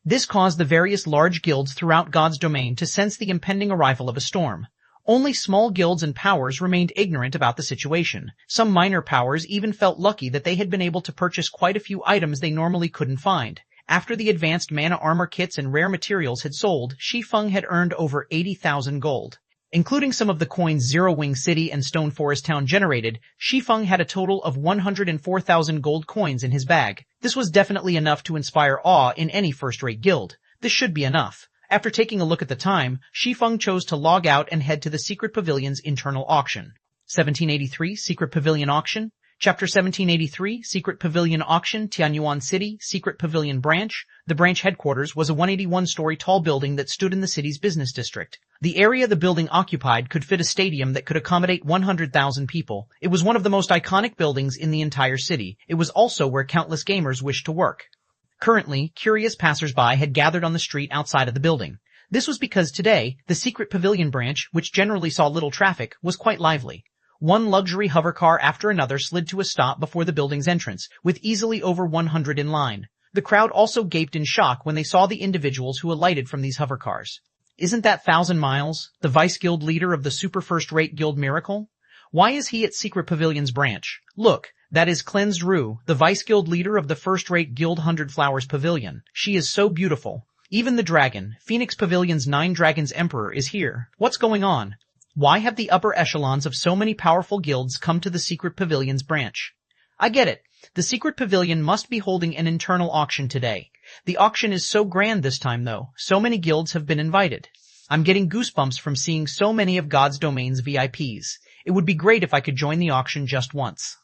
Speaker 1: This caused the various large guilds throughout God's domain to sense the impending arrival of a storm. Only small guilds and powers remained ignorant about the situation. Some minor powers even felt lucky that they had been able to purchase quite a few items they normally couldn't find. After the advanced mana armor kits and rare materials had sold, Shi Feng had earned over 80,000 gold. Including some of the coins Zero Wing City and Stone Forest Town generated, Shi Feng had a total of 104,000 gold coins in his bag. This was definitely enough to inspire awe in any first-rate guild. This should be enough. After taking a look at the time, Shi Feng chose to log out and head to the Secret Pavilion's internal auction. 1783 Secret Pavilion Auction. Chapter 1783 Secret Pavilion Auction, Tianyuan City, Secret Pavilion Branch. The branch headquarters was a 181-story tall building that stood in the city's business district. The area the building occupied could fit a stadium that could accommodate 100,000 people. It was one of the most iconic buildings in the entire city. It was also where countless gamers wished to work. Currently, curious passersby had gathered on the street outside of the building. This was because today, the Secret Pavilion branch, which generally saw little traffic, was quite lively. One luxury hovercar after another slid to a stop before the building's entrance, with easily over 100 in line. The crowd also gaped in shock when they saw the individuals who alighted from these hovercars. Isn't that 1,000 Miles, the vice guild leader of the super first-rate guild Miracle? Why is he at Secret Pavilion's branch? Look. That is Cleansed Rue, the vice guild leader of the first-rate guild 100 Flowers Pavilion. She is so beautiful. Even the dragon, Phoenix Pavilion's 9 Dragons Emperor, is here. What's going on? Why have the upper echelons of so many powerful guilds come to the Secret Pavilion's branch? I get it. The Secret Pavilion must be holding an internal auction today. The auction is so grand this time, though. So many guilds have been invited. I'm getting goosebumps from seeing so many of God's Domain's VIPs. It would be great if I could join the auction just once.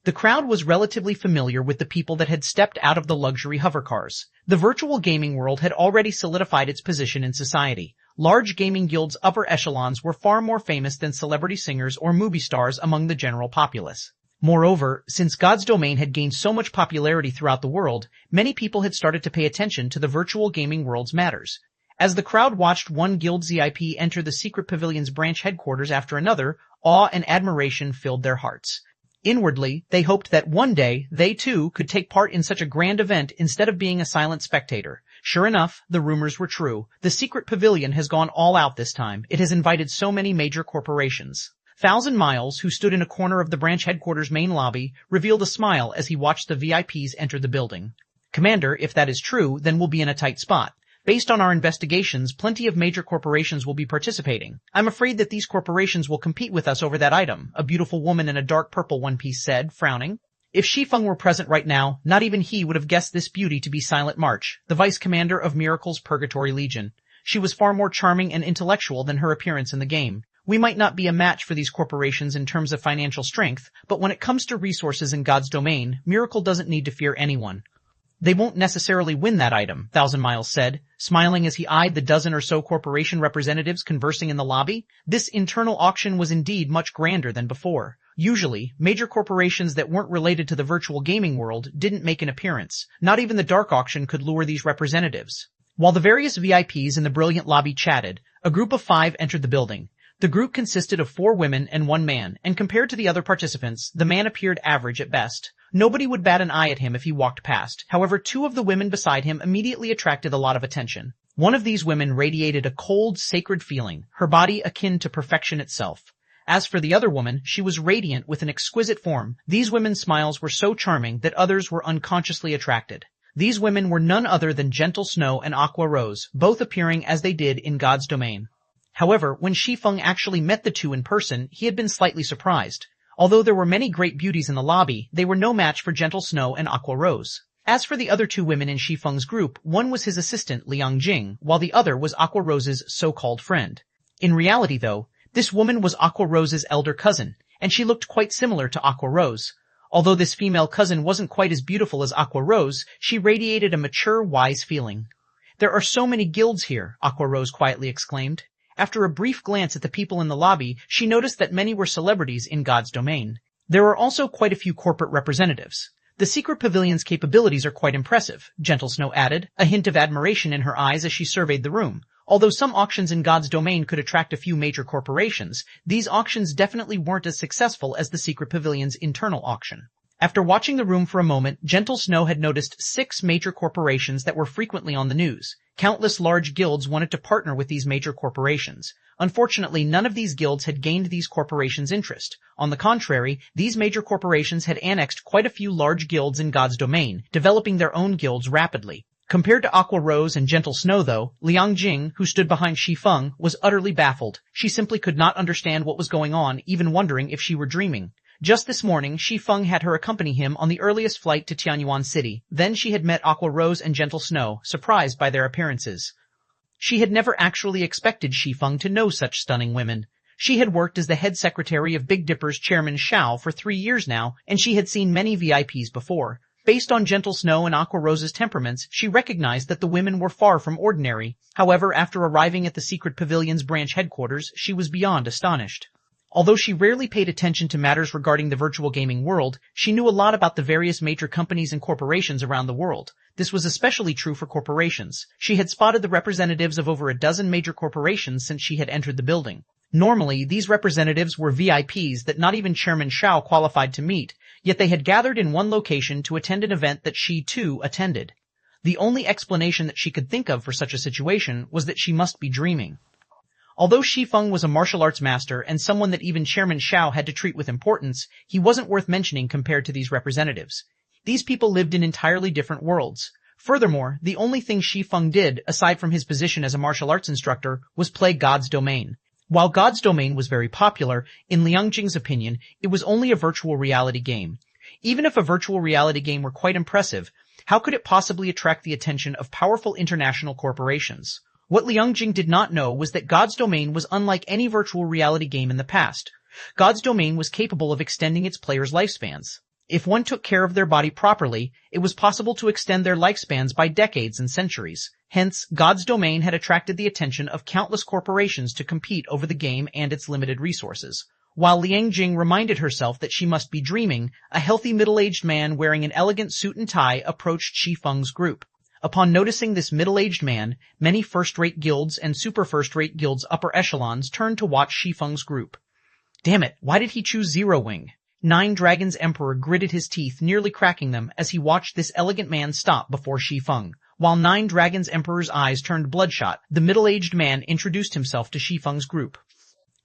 Speaker 1: The crowd was relatively familiar with the people that had stepped out of the luxury hovercars. The virtual gaming world had already solidified its position in society. Large gaming guilds' upper echelons were far more famous than celebrity singers or movie stars among the general populace. Moreover, since God's Domain had gained so much popularity throughout the world, many people had started to pay attention to the virtual gaming world's matters. As the crowd watched one guild's VIP enter the Secret Pavilion's branch headquarters after another, awe and admiration filled their hearts. Inwardly, they hoped that one day, they too could take part in such a grand event instead of being a silent spectator. Sure enough, the rumors were true. The Secret Pavilion has gone all out this time. It has invited so many major corporations. 1,000 Miles, who stood in a corner of the branch headquarters main lobby, revealed a smile as he watched the VIPs enter the building. Commander, if that is true, then we'll be in a tight spot. Based on our investigations, plenty of major corporations will be participating. I'm afraid that these corporations will compete with us over that item, a beautiful woman in a dark purple one-piece said, frowning. If Shi Feng were present right now, not even he would have guessed this beauty to be Silent March, the vice commander of Miracle's Purgatory Legion. She was far more charming and intellectual than her appearance in the game. We might not be a match for these corporations in terms of financial strength, but when it comes to resources in God's Domain, Miracle doesn't need to fear anyone. They won't necessarily win that item, 1,000 Miles said, smiling as he eyed the dozen or so corporation representatives conversing in the lobby. This internal auction was indeed much grander than before. Usually, major corporations that weren't related to the virtual gaming world didn't make an appearance. Not even the dark auction could lure these representatives. While the various VIPs in the brilliant lobby chatted, a group of 5 entered the building. The group consisted of 4 women and 1 man, and compared to the other participants, the man appeared average at best. Nobody would bat an eye at him if he walked past. However, 2 of the women beside him immediately attracted a lot of attention. One of these women radiated a cold, sacred feeling, her body akin to perfection itself. As for the other woman, she was radiant with an exquisite form. These women's smiles were so charming that others were unconsciously attracted. These women were none other than Gentle Snow and Aqua Rose, both appearing as they did in God's domain. However, when Shi Feng actually met the 2 in person, he had been slightly surprised. Although there were many great beauties in the lobby, they were no match for Gentle Snow and Aqua Rose. As for the other 2 women in Shi Feng's group, one was his assistant Liang Jing, while the other was Aqua Rose's so-called friend. In reality, though, this woman was Aqua Rose's elder cousin, and she looked quite similar to Aqua Rose. Although this female cousin wasn't quite as beautiful as Aqua Rose, she radiated a mature, wise feeling. "There are so many guilds here," Aqua Rose quietly exclaimed. After a brief glance at the people in the lobby, she noticed that many were celebrities in God's domain. There are also quite a few corporate representatives. "The secret pavilion's capabilities are quite impressive," Gentle Snow added, a hint of admiration in her eyes as she surveyed the room. Although some auctions in God's domain could attract a few major corporations, these auctions definitely weren't as successful as the secret pavilion's internal auction. After watching the room for a moment, Gentle Snow had noticed 6 major corporations that were frequently on the news. Countless large guilds wanted to partner with these major corporations. Unfortunately, none of these guilds had gained these corporations' interest. On the contrary, these major corporations had annexed quite a few large guilds in God's domain, developing their own guilds rapidly. Compared to Aqua Rose and Gentle Snow, though, Liang Jing, who stood behind Shi Feng, was utterly baffled. She simply could not understand what was going on, even wondering if she were dreaming. Just this morning, Shi Feng had her accompany him on the earliest flight to Tianyuan City. Then she had met Aqua Rose and Gentle Snow, surprised by their appearances. She had never actually expected Shi Feng to know such stunning women. She had worked as the head secretary of Big Dipper's chairman Shao for 3 years now, and she had seen many VIPs before. Based on Gentle Snow and Aqua Rose's temperaments, she recognized that the women were far from ordinary. However, after arriving at the Secret Pavilion's branch headquarters, she was beyond astonished. Although she rarely paid attention to matters regarding the virtual gaming world, she knew a lot about the various major companies and corporations around the world. This was especially true for corporations. She had spotted the representatives of over a dozen major corporations since she had entered the building. Normally, these representatives were VIPs that not even Chairman Shao qualified to meet, yet they had gathered in one location to attend an event that she, too, attended. The only explanation that she could think of for such a situation was that she must be dreaming. Although Shi Feng was a martial arts master and someone that even Chairman Shao had to treat with importance, he wasn't worth mentioning compared to these representatives. These people lived in entirely different worlds. Furthermore, the only thing Shi Feng did, aside from his position as a martial arts instructor, was play God's domain. While God's domain was very popular, in Liang Jing's opinion, it was only a virtual reality game. Even if a virtual reality game were quite impressive, how could it possibly attract the attention of powerful international corporations? What Liang Jing did not know was that God's domain was unlike any virtual reality game in the past. God's domain was capable of extending its players' lifespans. If one took care of their body properly, it was possible to extend their lifespans by decades and centuries. Hence, God's domain had attracted the attention of countless corporations to compete over the game and its limited resources. While Liang Jing reminded herself that she must be dreaming, a healthy middle-aged man wearing an elegant suit and tie approached Shi Feng's group. Upon noticing this middle-aged man, many first-rate guilds and super first-rate guilds' upper echelons turned to watch Shi Feng's group. Damn it, why did he choose Zero Wing? Nine Dragons Emperor gritted his teeth, nearly cracking them, as he watched this elegant man stop before Shi Feng. While Nine Dragons Emperor's eyes turned bloodshot, the middle-aged man introduced himself to Shi Feng's group.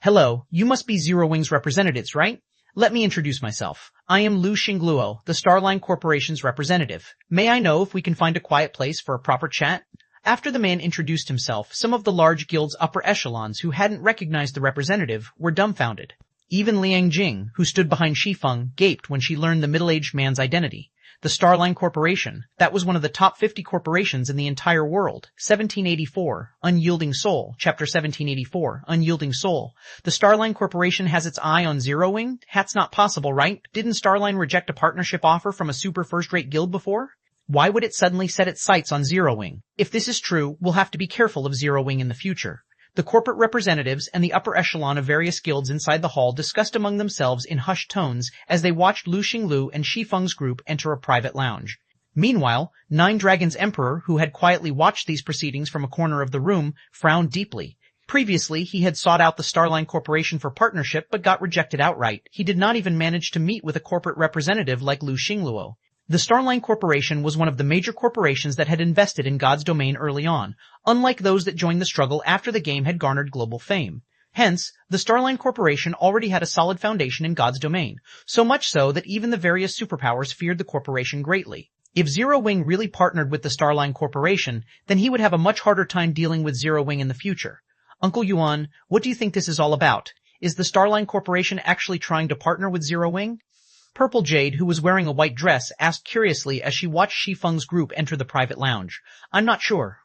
Speaker 1: Hello, you must be Zero Wing's representatives, right? Let me introduce myself. I am Lu Xingluo, the Starline Corporation's representative. May I know if we can find a quiet place for a proper chat? After the man introduced himself, some of the large guild's upper echelons who hadn't recognized the representative were dumbfounded. Even Liang Jing, who stood behind Shi Feng, gaped when she learned the middle-aged man's identity. The Starline Corporation, that was one of the top 50 corporations in the entire world. 1784, Unyielding Soul, Chapter 1784, Unyielding Soul. The Starline Corporation has its eye on Zero Wing? That's not possible, right? Didn't Starline reject a partnership offer from a super first-rate guild before? Why would it suddenly set its sights on Zero Wing? If this is true, we'll have to be careful of Zero Wing in the future. The corporate representatives and the upper echelon of various guilds inside the hall discussed among themselves in hushed tones as they watched Lu Xinglu and Shi Feng's group enter a private lounge. Meanwhile, Nine Dragons Emperor, who had quietly watched these proceedings from a corner of the room, frowned deeply. Previously, he had sought out the Starline Corporation for partnership but got rejected outright. He did not even manage to meet with a corporate representative like Lu Xingluo. The Starline Corporation was one of the major corporations that had invested in God's domain early on, unlike those that joined the struggle after the game had garnered global fame. Hence, the Starline Corporation already had a solid foundation in God's domain, so much so that even the various superpowers feared the corporation greatly. If Zero Wing really partnered with the Starline Corporation, then he would have a much harder time dealing with Zero Wing in the future. Uncle Yuan, what do you think this is all about? Is the Starline Corporation actually trying to partner with Zero Wing? Purple Jade, who was wearing a white dress, asked curiously as she watched Shi Feng's group enter the private lounge. I'm not sure.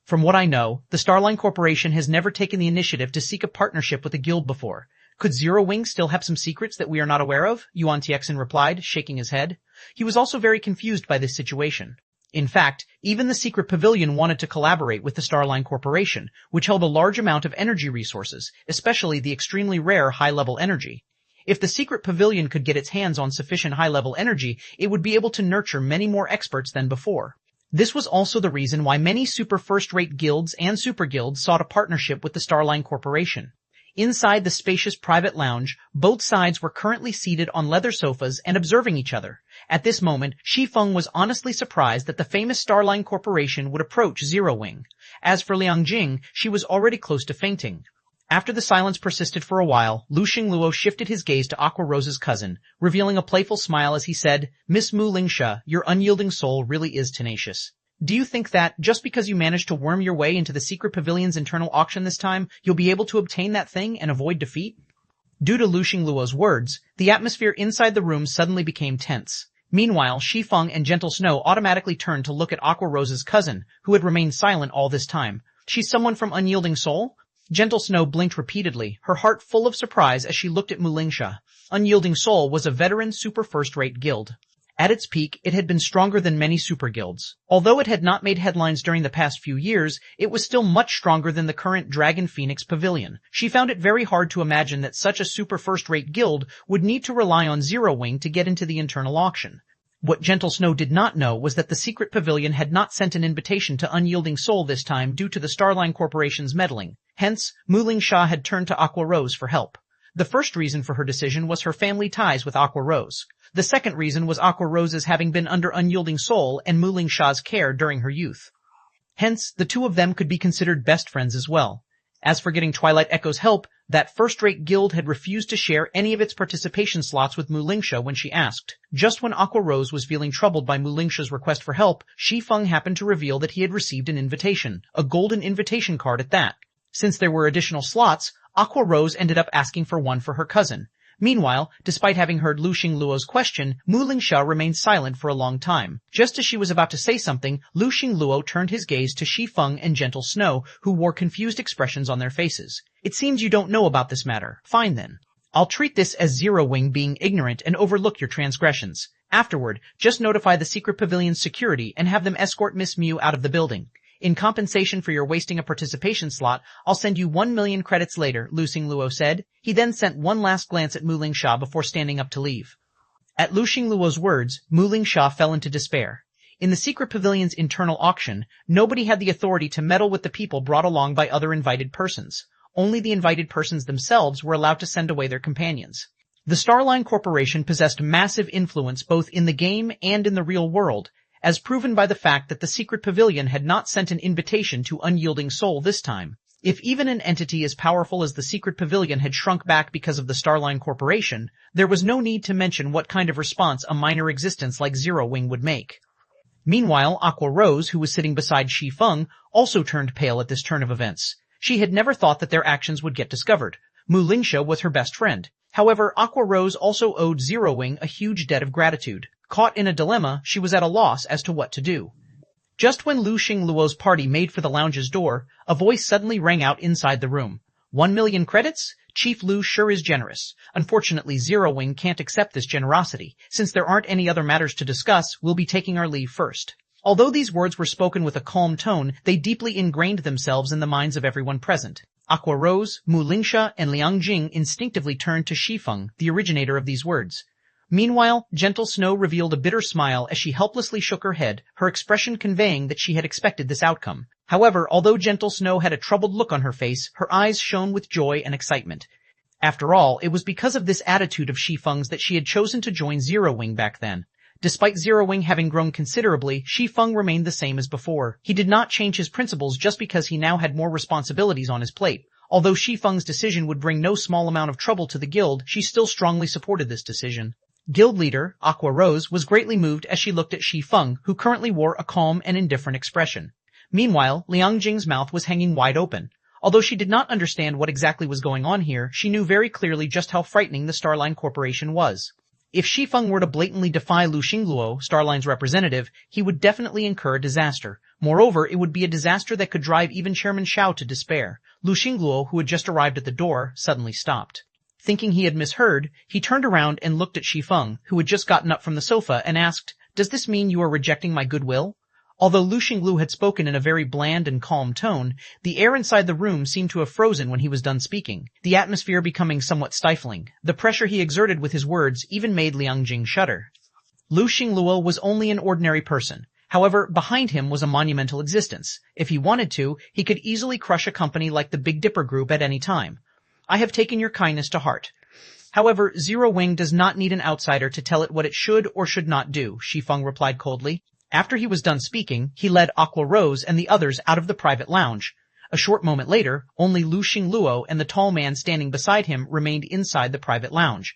Speaker 1: From what I know, the Starline Corporation has never taken the initiative to seek a partnership with a guild before. Could Zero Wing still have some secrets that we are not aware of? Yuan Tiexin replied, shaking his head. He was also very confused by this situation. In fact, even the Secret Pavilion wanted to collaborate with the Starline Corporation, which held a large amount of energy resources, especially the extremely rare high-level energy. If the Secret Pavilion could get its hands on sufficient high-level energy, it would be able to nurture many more experts than before. This was also the reason why many super first-rate guilds and super guilds sought a partnership with the Starline Corporation. Inside the spacious private lounge, both sides were currently seated on leather sofas and observing each other. At this moment, Shi Feng was honestly surprised that the famous Starline Corporation would approach Zero Wing. As for Liang Jing, she was already close to fainting. After the silence persisted for a while, Lu Xingluo shifted his gaze to Aqua Rose's cousin, revealing a playful smile as he said, Miss Mu Lingsha, your unyielding soul really is tenacious. Do you think that, just because you managed to worm your way into the Secret Pavilion's internal auction this time, you'll be able to obtain that thing and avoid defeat? Due to Lu Xingluo's words, the atmosphere inside the room suddenly became tense. Meanwhile, Shi Feng and Gentle Snow automatically turned to look at Aqua Rose's cousin, who had remained silent all this time. She's someone from Unyielding Soul? Gentle Snow blinked repeatedly, her heart full of surprise as she looked at Mu Lingsha. Unyielding Soul was a veteran super first-rate guild. At its peak, it had been stronger than many super guilds. Although it had not made headlines during the past few years, it was still much stronger than the current Dragon Phoenix Pavilion. She found it very hard to imagine that such a super first-rate guild would need to rely on Zero Wing to get into the internal auction. What Gentle Snow did not know was that the Secret Pavilion had not sent an invitation to Unyielding Soul this time due to the Starline Corporation's meddling. Hence, Mu Lingsha had turned to Aqua Rose for help. The first reason for her decision was her family ties with Aqua Rose. The second reason was Aqua Rose's having been under Unyielding Soul and Mu Lingsha's care during her youth. Hence, the two of them could be considered best friends as well. As for getting Twilight Echo's help, that first-rate guild had refused to share any of its participation slots with Mu Lingsha when she asked. Just when Aqua Rose was feeling troubled by Mu Lingsha's request for help, Shi Feng happened to reveal that he had received an invitation, a golden invitation card at that. Since there were additional slots, Aqua Rose ended up asking for one for her cousin. Meanwhile, despite having heard Lu Xingluo's question, Mu Lingsha remained silent for a long time. Just as she was about to say something, Lu Xingluo turned his gaze to Shi Feng and Gentle Snow, who wore confused expressions on their faces. It seems you don't know about this matter. Fine then. I'll treat this as Zero Wing being ignorant and overlook your transgressions. Afterward, just notify the Secret Pavilion's security and have them escort Miss Mew out of the building. In compensation for your wasting a participation slot, I'll send you 1 million credits later, Lu Xingluo said. He then sent one last glance at Mu Lingsha before standing up to leave. At Lu Xingluo's words, Mu Lingsha fell into despair. In the Secret Pavilion's internal auction, nobody had the authority to meddle with the people brought along by other invited persons. Only the invited persons themselves were allowed to send away their companions. The Starline Corporation possessed massive influence both in the game and in the real world, as proven by the fact that the Secret Pavilion had not sent an invitation to Unyielding Soul this time. If even an entity as powerful as the Secret Pavilion had shrunk back because of the Starline Corporation, there was no need to mention what kind of response a minor existence like Zero Wing would make. Meanwhile, Aqua Rose, who was sitting beside Shi Feng, also turned pale at this turn of events. She had never thought that their actions would get discovered. Mu Lingsha was her best friend. However, Aqua Rose also owed Zero Wing a huge debt of gratitude. Caught in a dilemma, she was at a loss as to what to do. Just when Lu Xingluo's party made for the lounge's door, a voice suddenly rang out inside the room. 1 million credits? Chief Lu sure is generous. Unfortunately, Zero Wing can't accept this generosity. Since there aren't any other matters to discuss, we'll be taking our leave first. Although these words were spoken with a calm tone, they deeply ingrained themselves in the minds of everyone present. Aqua Rose, Mu Lingsha, and Liang Jing instinctively turned to Shi Feng, the originator of these words. Meanwhile, Gentle Snow revealed a bitter smile as she helplessly shook her head, her expression conveying that she had expected this outcome. However, although Gentle Snow had a troubled look on her face, her eyes shone with joy and excitement. After all, it was because of this attitude of Shi Feng's that she had chosen to join Zero Wing back then. Despite Zero Wing having grown considerably, Shi Feng remained the same as before. He did not change his principles just because he now had more responsibilities on his plate. Although Shi Feng's decision would bring no small amount of trouble to the guild, she still strongly supported this decision. Guild leader, Aqua Rose, was greatly moved as she looked at Shi Feng, who currently wore a calm and indifferent expression. Meanwhile, Liang Jing's mouth was hanging wide open. Although she did not understand what exactly was going on here, she knew very clearly just how frightening the Starline Corporation was. If Shi Feng were to blatantly defy Lu Xingluo, Starline's representative, he would definitely incur a disaster. Moreover, it would be a disaster that could drive even Chairman Xiao to despair. Lu Xingluo, who had just arrived at the door, suddenly stopped. Thinking he had misheard, he turned around and looked at Shi Feng, who had just gotten up from the sofa, and asked, "Does this mean you are rejecting my goodwill?" Although Lu Xinglu had spoken in a very bland and calm tone, the air inside the room seemed to have frozen when he was done speaking, the atmosphere becoming somewhat stifling. The pressure he exerted with his words even made Liang Jing shudder. Lu Xingluo was only an ordinary person. However, behind him was a monumental existence. If he wanted to, he could easily crush a company like the Big Dipper Group at any time. I have taken your kindness to heart. However, Zero Wing does not need an outsider to tell it what it should or should not do, Shi Feng replied coldly. After he was done speaking, he led Aqua Rose and the others out of the private lounge. A short moment later, only Lu Xingluo and the tall man standing beside him remained inside the private lounge.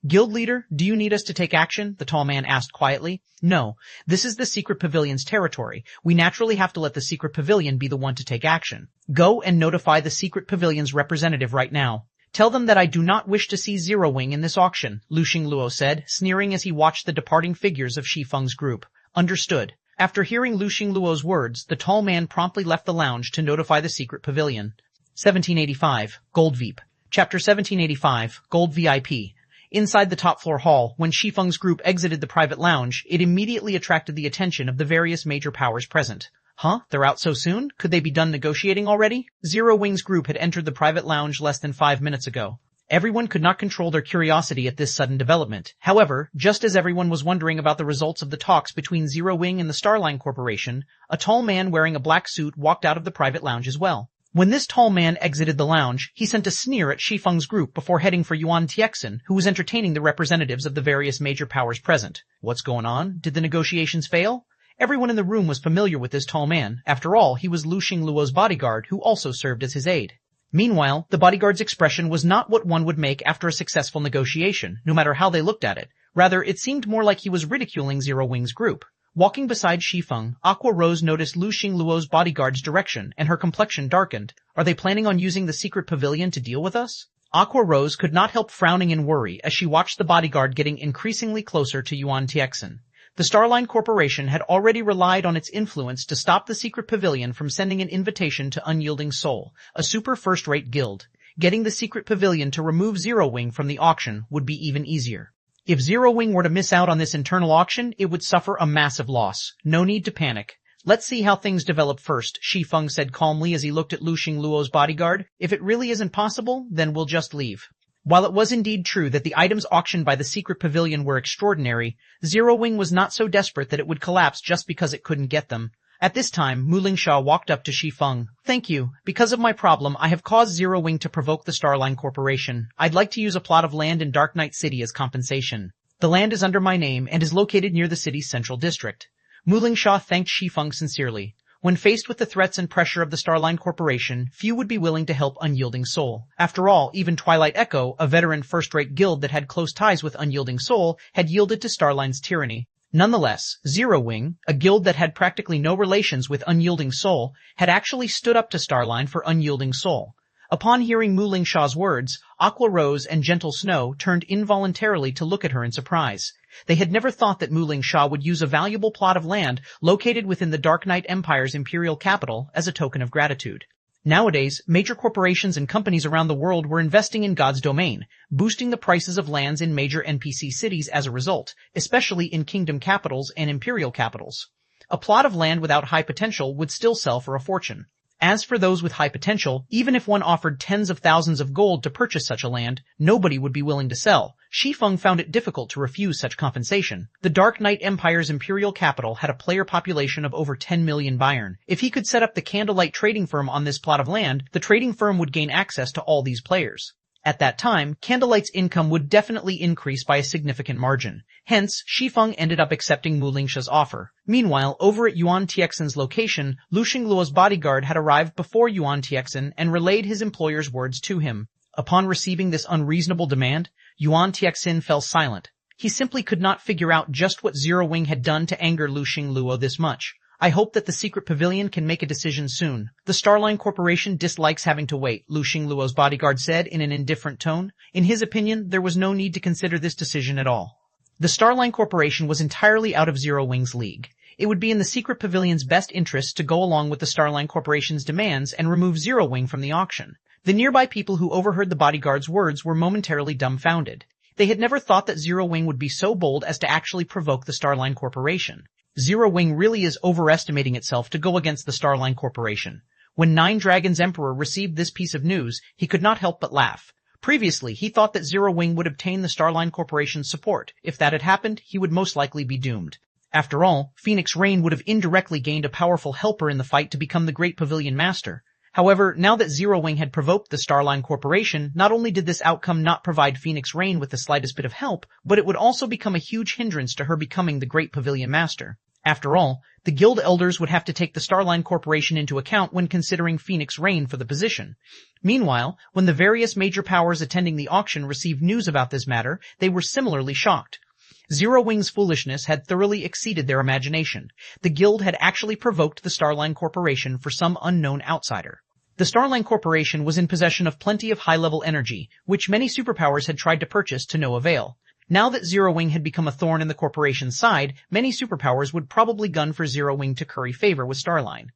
Speaker 1: Guild leader, do you need us to take action? The tall man asked quietly. No, this is the secret pavilion's territory. We naturally have to let the secret pavilion be the one to take action. Go and notify the secret pavilion's representative right now. Tell them that I do not wish to see Zero Wing in this auction, Lu Xingluo said, sneering as he watched the departing figures of Shi Feng's group. Understood. After hearing Lu Xingluo's words, the tall man promptly left the lounge to notify the secret pavilion. 1785. Gold Veep. Chapter 1785. Gold VIP. Inside the top floor hall, when Shi Feng's group exited the private lounge, it immediately attracted the attention of the various major powers present. Huh? They're out so soon? Could they be done negotiating already? Zero Wing's group had entered the private lounge less than 5 minutes ago. Everyone could not control their curiosity at this sudden development. However, just as everyone was wondering about the results of the talks between Zero Wing and the Starline Corporation, a tall man wearing a black suit walked out of the private lounge as well. When this tall man exited the lounge, he sent a sneer at Shi Feng's group before heading for Yuan Tiexin, who was entertaining the representatives of the various major powers present. What's going on? Did the negotiations fail? Everyone in the room was familiar with this tall man. After all, he was Lu Xingluo's bodyguard, who also served as his aide. Meanwhile, the bodyguard's expression was not what one would make after a successful negotiation, no matter how they looked at it. Rather, it seemed more like he was ridiculing Zero Wing's group. Walking beside Shi Feng, Aqua Rose noticed Lu Xingluo's bodyguard's direction, and her complexion darkened. Are they planning on using the secret pavilion to deal with us? Aqua Rose could not help frowning in worry as she watched the bodyguard getting increasingly closer to Yuan Tiexin. The Starline Corporation had already relied on its influence to stop the secret pavilion from sending an invitation to Unyielding Soul, a super first-rate guild. Getting the secret pavilion to remove Zero Wing from the auction would be even easier. If Zero Wing were to miss out on this internal auction, it would suffer a massive loss. No need to panic. Let's see how things develop first, Shi Feng said calmly as he looked at Lu Xingluo's bodyguard. If it really isn't possible, then we'll just leave. While it was indeed true that the items auctioned by the secret pavilion were extraordinary, Zero Wing was not so desperate that it would collapse just because it couldn't get them. At this time, Mu Lingsha walked up to Shi Feng. Thank you. Because of my problem, I have caused Zero Wing to provoke the Starline Corporation. I'd like to use a plot of land in Dark Knight City as compensation. The land is under my name and is located near the city's central district. Mu Lingsha thanked Shi Feng sincerely. When faced with the threats and pressure of the Starline Corporation, few would be willing to help Unyielding Soul. After all, even Twilight Echo, a veteran first-rate guild that had close ties with Unyielding Soul, had yielded to Starline's tyranny. Nonetheless, Zero Wing, a guild that had practically no relations with Unyielding Soul, had actually stood up to Starline for Unyielding Soul. Upon hearing Mu Lingsha's words, Aqua Rose and Gentle Snow turned involuntarily to look at her in surprise. They had never thought that Mu Lingsha would use a valuable plot of land located within the Dark Knight Empire's imperial capital as a token of gratitude. Nowadays, major corporations and companies around the world were investing in God's domain, boosting the prices of lands in major NPC cities as a result, especially in kingdom capitals and imperial capitals. A plot of land without high potential would still sell for a fortune. As for those with high potential, even if one offered tens of thousands of gold to purchase such a land, nobody would be willing to sell. Shi Feng found it difficult to refuse such compensation. The Dark Knight Empire's imperial capital had a player population of over 10 million Bayern. If he could set up the Candlelight trading firm on this plot of land, the trading firm would gain access to all these players. At that time, Candlelight's income would definitely increase by a significant margin. Hence, Shi Feng ended up accepting Mu Lingsha's offer. Meanwhile, over at Yuan Tiexin's location, Lu Xingluo's bodyguard had arrived before Yuan Tiexin and relayed his employer's words to him. Upon receiving this unreasonable demand, Yuan Tiexin fell silent. He simply could not figure out just what Zero Wing had done to anger Lu Xingluo this much. I hope that the secret pavilion can make a decision soon. The Starline Corporation dislikes having to wait, Lu Xingluo's bodyguard said in an indifferent tone. In his opinion, there was no need to consider this decision at all. The Starline Corporation was entirely out of Zero Wing's league. It would be in the secret pavilion's best interest to go along with the Starline Corporation's demands and remove Zero Wing from the auction. The nearby people who overheard the bodyguard's words were momentarily dumbfounded. They had never thought that Zero Wing would be so bold as to actually provoke the Starline Corporation. Zero Wing really is overestimating itself to go against the Starline Corporation. When Nine Dragons Emperor received this piece of news, he could not help but laugh. Previously, he thought that Zero Wing would obtain the Starline Corporation's support. If that had happened, he would most likely be doomed. After all, Phoenix Rain would have indirectly gained a powerful helper in the fight to become the Great Pavilion Master. However, now that Zero Wing had provoked the Starline Corporation, not only did this outcome not provide Phoenix Rain with the slightest bit of help, but it would also become a huge hindrance to her becoming the Great Pavilion Master. After all, the guild elders would have to take the Starline Corporation into account when considering Phoenix Rain for the position. Meanwhile, when the various major powers attending the auction received news about this matter, they were similarly shocked. Zero Wing's foolishness had thoroughly exceeded their imagination. The guild had actually provoked the Starline Corporation for some unknown outsider. The Starline Corporation was in possession of plenty of high-level energy, which many superpowers had tried to purchase to no avail. Now that Zero Wing had become a thorn in the corporation's side, many superpowers would probably gun for Zero Wing to curry favor with Starline.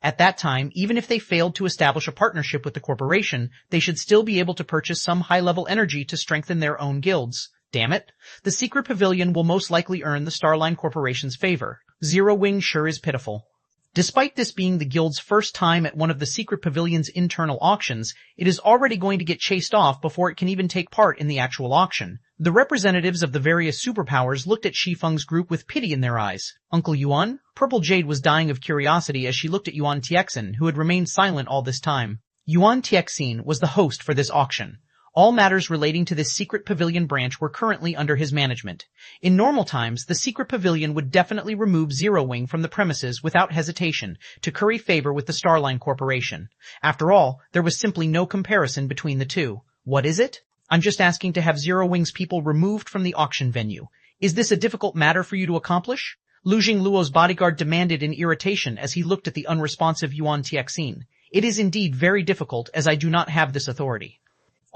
Speaker 1: At that time, even if they failed to establish a partnership with the corporation, they should still be able to purchase some high-level energy to strengthen their own guilds. Damn it. The secret pavilion will most likely earn the Starline Corporation's favor. Zero Wing sure is pitiful. Despite this being the guild's first time at one of the secret pavilion's internal auctions, it is already going to get chased off before it can even take part in the actual auction. The representatives of the various superpowers looked at Shi Feng's group with pity in their eyes. Uncle Yuan? Purple Jade was dying of curiosity as she looked at Yuan Tiexin, who had remained silent all this time. Yuan Tiexin was the host for this auction. All matters relating to this secret pavilion branch were currently under his management. In normal times, the secret pavilion would definitely remove Zero Wing from the premises without hesitation to curry favor with the Starline Corporation. After all, there was simply no comparison between the two. What is it? I'm just asking to have Zero Wing's people removed from the auction venue. Is this a difficult matter for you to accomplish? Lu Xingluo's bodyguard demanded in irritation as he looked at the unresponsive Yuan Tiexin. It is indeed very difficult, as I do not have this authority.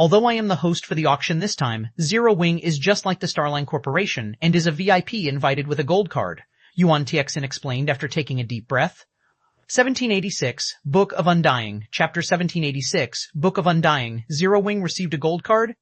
Speaker 1: Although I am the host for the auction this time, Zero Wing is just like the Starline Corporation and is a VIP invited with a gold card, Yuan Tiexin explained after taking a deep breath. 1786, Book of Undying, Chapter 1786, Book of Undying. Zero Wing received a gold card?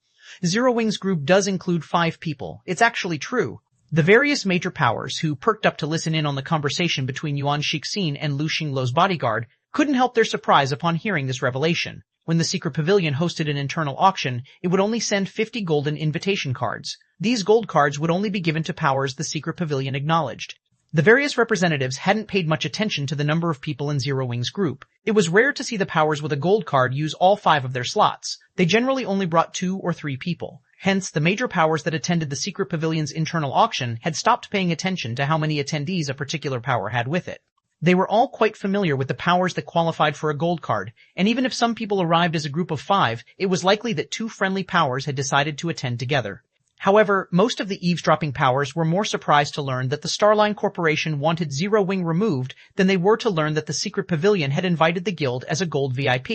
Speaker 1: Zero Wing's group does include 5 people. It's actually true. The various major powers who perked up to listen in on the conversation between Yuan Shixin and Lu Xingluo's bodyguard couldn't help their surprise upon hearing this revelation. When the secret pavilion hosted an internal auction, it would only send 50 golden invitation cards. These gold cards would only be given to powers the secret pavilion acknowledged. The various representatives hadn't paid much attention to the number of people in Zero Wing's group. It was rare to see the powers with a gold card use all 5 of their slots. They generally only brought 2 or 3 people. Hence, the major powers that attended the secret pavilion's internal auction had stopped paying attention to how many attendees a particular power had with it. They were all quite familiar with the powers that qualified for a gold card, and even if some people arrived as a group of 5, it was likely that 2 friendly powers had decided to attend together. However, most of the eavesdropping powers were more surprised to learn that the Starline Corporation wanted Zero Wing removed than they were to learn that the secret pavilion had invited the guild as a gold VIP.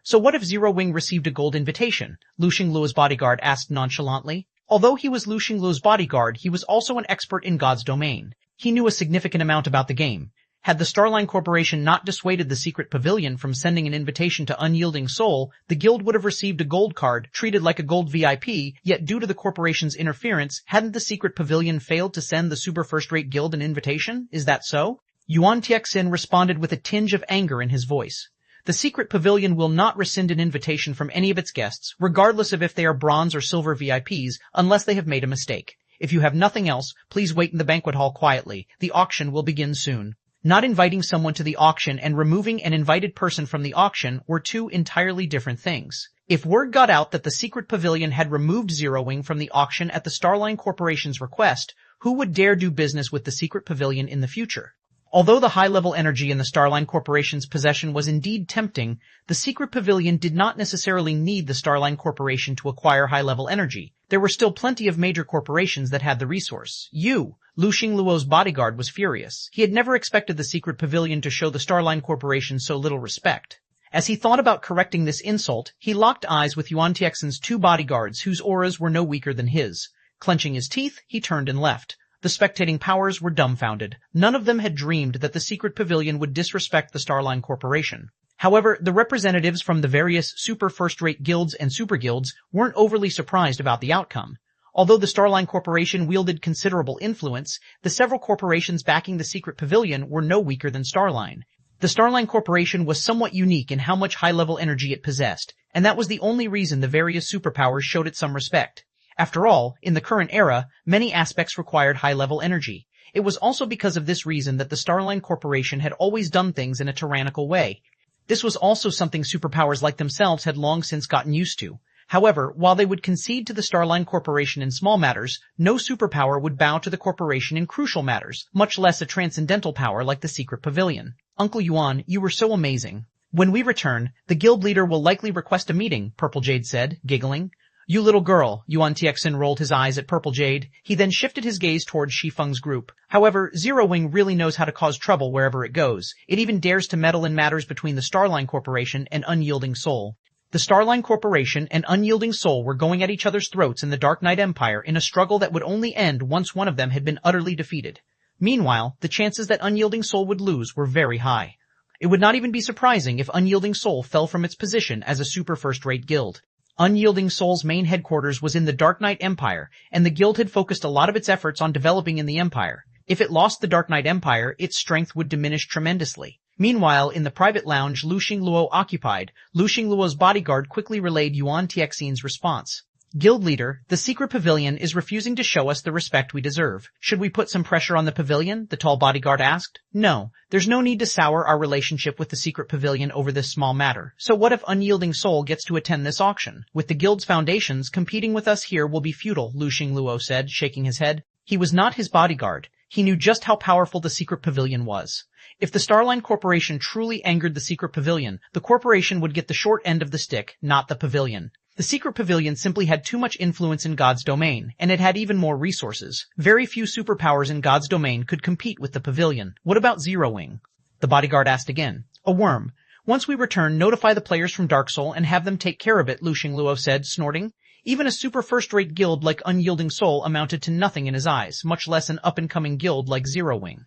Speaker 1: So what if Zero Wing received a gold invitation? Lu Xingluo's bodyguard asked nonchalantly. Although he was Lu Xingluo's bodyguard, he was also an expert in God's domain. He knew a significant amount about the game. Had the Starline Corporation not dissuaded the secret pavilion from sending an invitation to Unyielding Soul, the guild would have received a gold card, treated like a gold VIP, yet due to the corporation's interference, hadn't the secret pavilion failed to send the super first-rate guild an invitation? Is that so? Yuan Tiexin responded with a tinge of anger in his voice. The secret pavilion will not rescind an invitation from any of its guests, regardless of if they are bronze or silver VIPs, unless they have made a mistake. If you have nothing else, please wait in the banquet hall quietly. The auction will begin soon. Not inviting someone to the auction and removing an invited person from the auction were two entirely different things. If word got out that the secret pavilion had removed Zero Wing from the auction at the Starline Corporation's request, who would dare do business with the secret pavilion in the future? Although the high-level energy in the Starline Corporation's possession was indeed tempting, the secret pavilion did not necessarily need the Starline Corporation to acquire high-level energy. There were still plenty of major corporations that had the resource. Lu Xingluo's bodyguard, was furious. He had never expected the secret pavilion to show the Starline Corporation so little respect. As he thought about correcting this insult, he locked eyes with Yuan Tiexin's two bodyguards whose auras were no weaker than his. Clenching his teeth, he turned and left. The spectating powers were dumbfounded. None of them had dreamed that the secret pavilion would disrespect the Starline Corporation. However, the representatives from the various super first-rate guilds and super guilds weren't overly surprised about the outcome. Although the Starline Corporation wielded considerable influence, the several corporations backing the secret pavilion were no weaker than Starline. The Starline Corporation was somewhat unique in how much high-level energy it possessed, and that was the only reason the various superpowers showed it some respect. After all, in the current era, many aspects required high-level energy. It was also because of this reason that the Starline Corporation had always done things in a tyrannical way. This was also something superpowers like themselves had long since gotten used to. However, while they would concede to the Starline Corporation in small matters, no superpower would bow to the corporation in crucial matters, much less a transcendental power like the secret pavilion. Uncle Yuan, you were so amazing. When we return, the guild leader will likely request a meeting, Purple Jade said, giggling. You little girl, Yuan Tiexin rolled his eyes at Purple Jade. He then shifted his gaze towards Shi Feng's group. However, Zero Wing really knows how to cause trouble wherever it goes. It even dares to meddle in matters between the Starline Corporation and Unyielding Soul. The Starline Corporation and Unyielding Soul were going at each other's throats in the Dark Knight Empire in a struggle that would only end once one of them had been utterly defeated. Meanwhile, the chances that Unyielding Soul would lose were very high. It would not even be surprising if Unyielding Soul fell from its position as a super first-rate guild. Unyielding Soul's main headquarters was in the Dark Knight Empire, and the guild had focused a lot of its efforts on developing in the Empire. If it lost the Dark Knight Empire, its strength would diminish tremendously. Meanwhile, in the private lounge Lu Xingluo occupied, Lu Xingluo's bodyguard quickly relayed Yuan Tiexin's response. Guild leader, the secret pavilion is refusing to show us the respect we deserve. Should we put some pressure on the pavilion? The tall bodyguard asked. No, there's no need to sour our relationship with the secret pavilion over this small matter. So what if Unyielding Soul gets to attend this auction? With the guild's foundations, competing with us here will be futile, Lu Xingluo said, shaking his head. He was not his bodyguard. He knew just how powerful the secret pavilion was. If the Starline Corporation truly angered the secret pavilion, the corporation would get the short end of the stick, not the pavilion. The secret pavilion simply had too much influence in God's domain, and it had even more resources. Very few superpowers in God's domain could compete with the pavilion. What about Zero Wing? The bodyguard asked again. A worm. Once we return, notify the players from Dark Soul and have them take care of it, Lu Xingluo said, snorting. Even a super first-rate guild like Unyielding Soul amounted to nothing in his eyes, much less an up-and-coming guild like Zero Wing.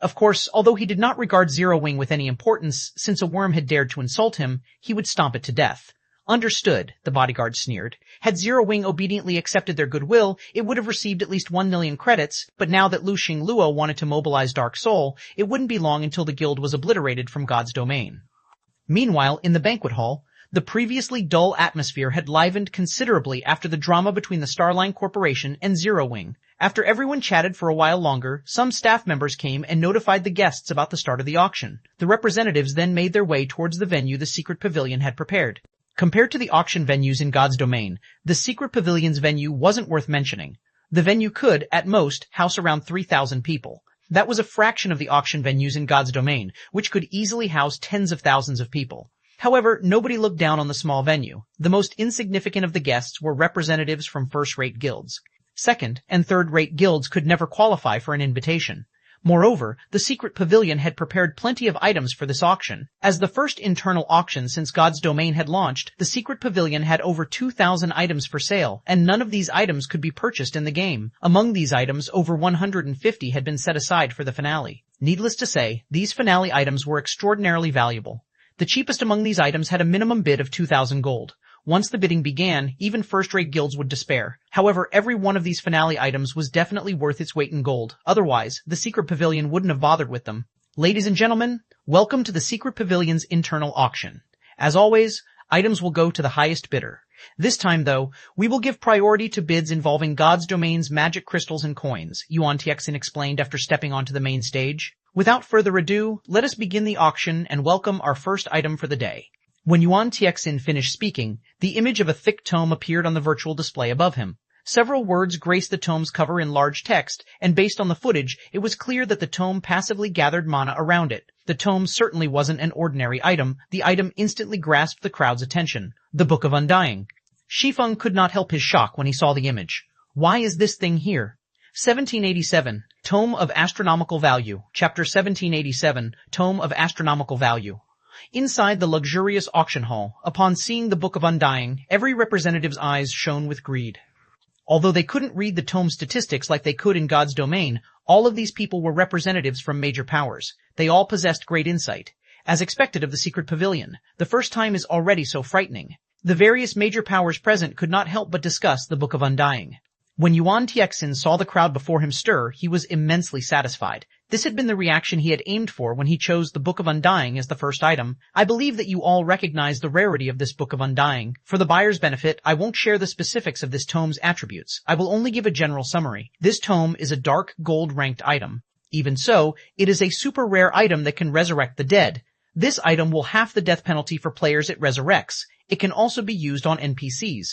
Speaker 1: Of course, although he did not regard Zero Wing with any importance, since a worm had dared to insult him, he would stomp it to death. Understood, the bodyguard sneered. Had Zero Wing obediently accepted their goodwill, it would have received at least 1 million credits, but now that Lu Xingluo wanted to mobilize Dark Soul, it wouldn't be long until the guild was obliterated from God's domain. Meanwhile, in the banquet hall, the previously dull atmosphere had livened considerably after the drama between the Starline Corporation and Zero Wing. After everyone chatted for a while longer, some staff members came and notified the guests about the start of the auction. The representatives then made their way towards the venue the secret pavilion had prepared. Compared to the auction venues in God's domain, the secret pavilion's venue wasn't worth mentioning. The venue could, at most, house around 3,000 people. That was a fraction of the auction venues in God's domain, which could easily house tens of thousands of people. However, nobody looked down on the small venue. The most insignificant of the guests were representatives from first-rate guilds. Second- and third-rate guilds could never qualify for an invitation. Moreover, the secret pavilion had prepared plenty of items for this auction. As the first internal auction since God's domain had launched, the secret pavilion had over 2,000 items for sale, and none of these items could be purchased in the game. Among these items, over 150 had been set aside for the finale. Needless to say, these finale items were extraordinarily valuable. The cheapest among these items had a minimum bid of 2,000 gold. Once the bidding began, even first-rate guilds would despair. However, every one of these finale items was definitely worth its weight in gold. Otherwise, the secret pavilion wouldn't have bothered with them. Ladies and gentlemen, Welcome to the Secret Pavilion's internal auction. As always, items will go to the highest bidder. This time, though, we will give priority to bids involving God's domains, magic crystals, and coins, Yuan Tiexin explained after stepping onto the main stage. Without further ado, let us begin the auction and welcome our first item for the day. When Yuan Tiexin finished speaking, the image of a thick tome appeared on the virtual display above him. Several words graced the tome's cover in large text, and based on the footage, it was clear that the tome passively gathered mana around it. The tome certainly wasn't an ordinary item. The item instantly grasped the crowd's attention. The Book of Undying. Shi Feng could not help his shock when he saw the image. Why is this thing here? 1787, Tome of Astronomical Value. Chapter 1787, Tome of Astronomical Value. Inside the luxurious auction hall, upon seeing the Book of Undying, every representative's eyes shone with greed. Although they couldn't read the tome's statistics like they could in God's domain, all of these people were representatives from major powers. They all possessed great insight. As expected of the Secret Pavilion, the first time is already so frightening. The various major powers present could not help but discuss the Book of Undying. When Yuan Tiexin saw the crowd before him stir, he was immensely satisfied. This had been the reaction he had aimed for when he chose the Book of Undying as the first item. I believe that you all recognize the rarity of this Book of Undying. For the buyer's benefit, I won't share the specifics of this tome's attributes. I will only give a general summary. This tome is a dark gold ranked item. Even so, it is a super rare item that can resurrect the dead. This item will halve the death penalty for players it resurrects. It can also be used on NPCs.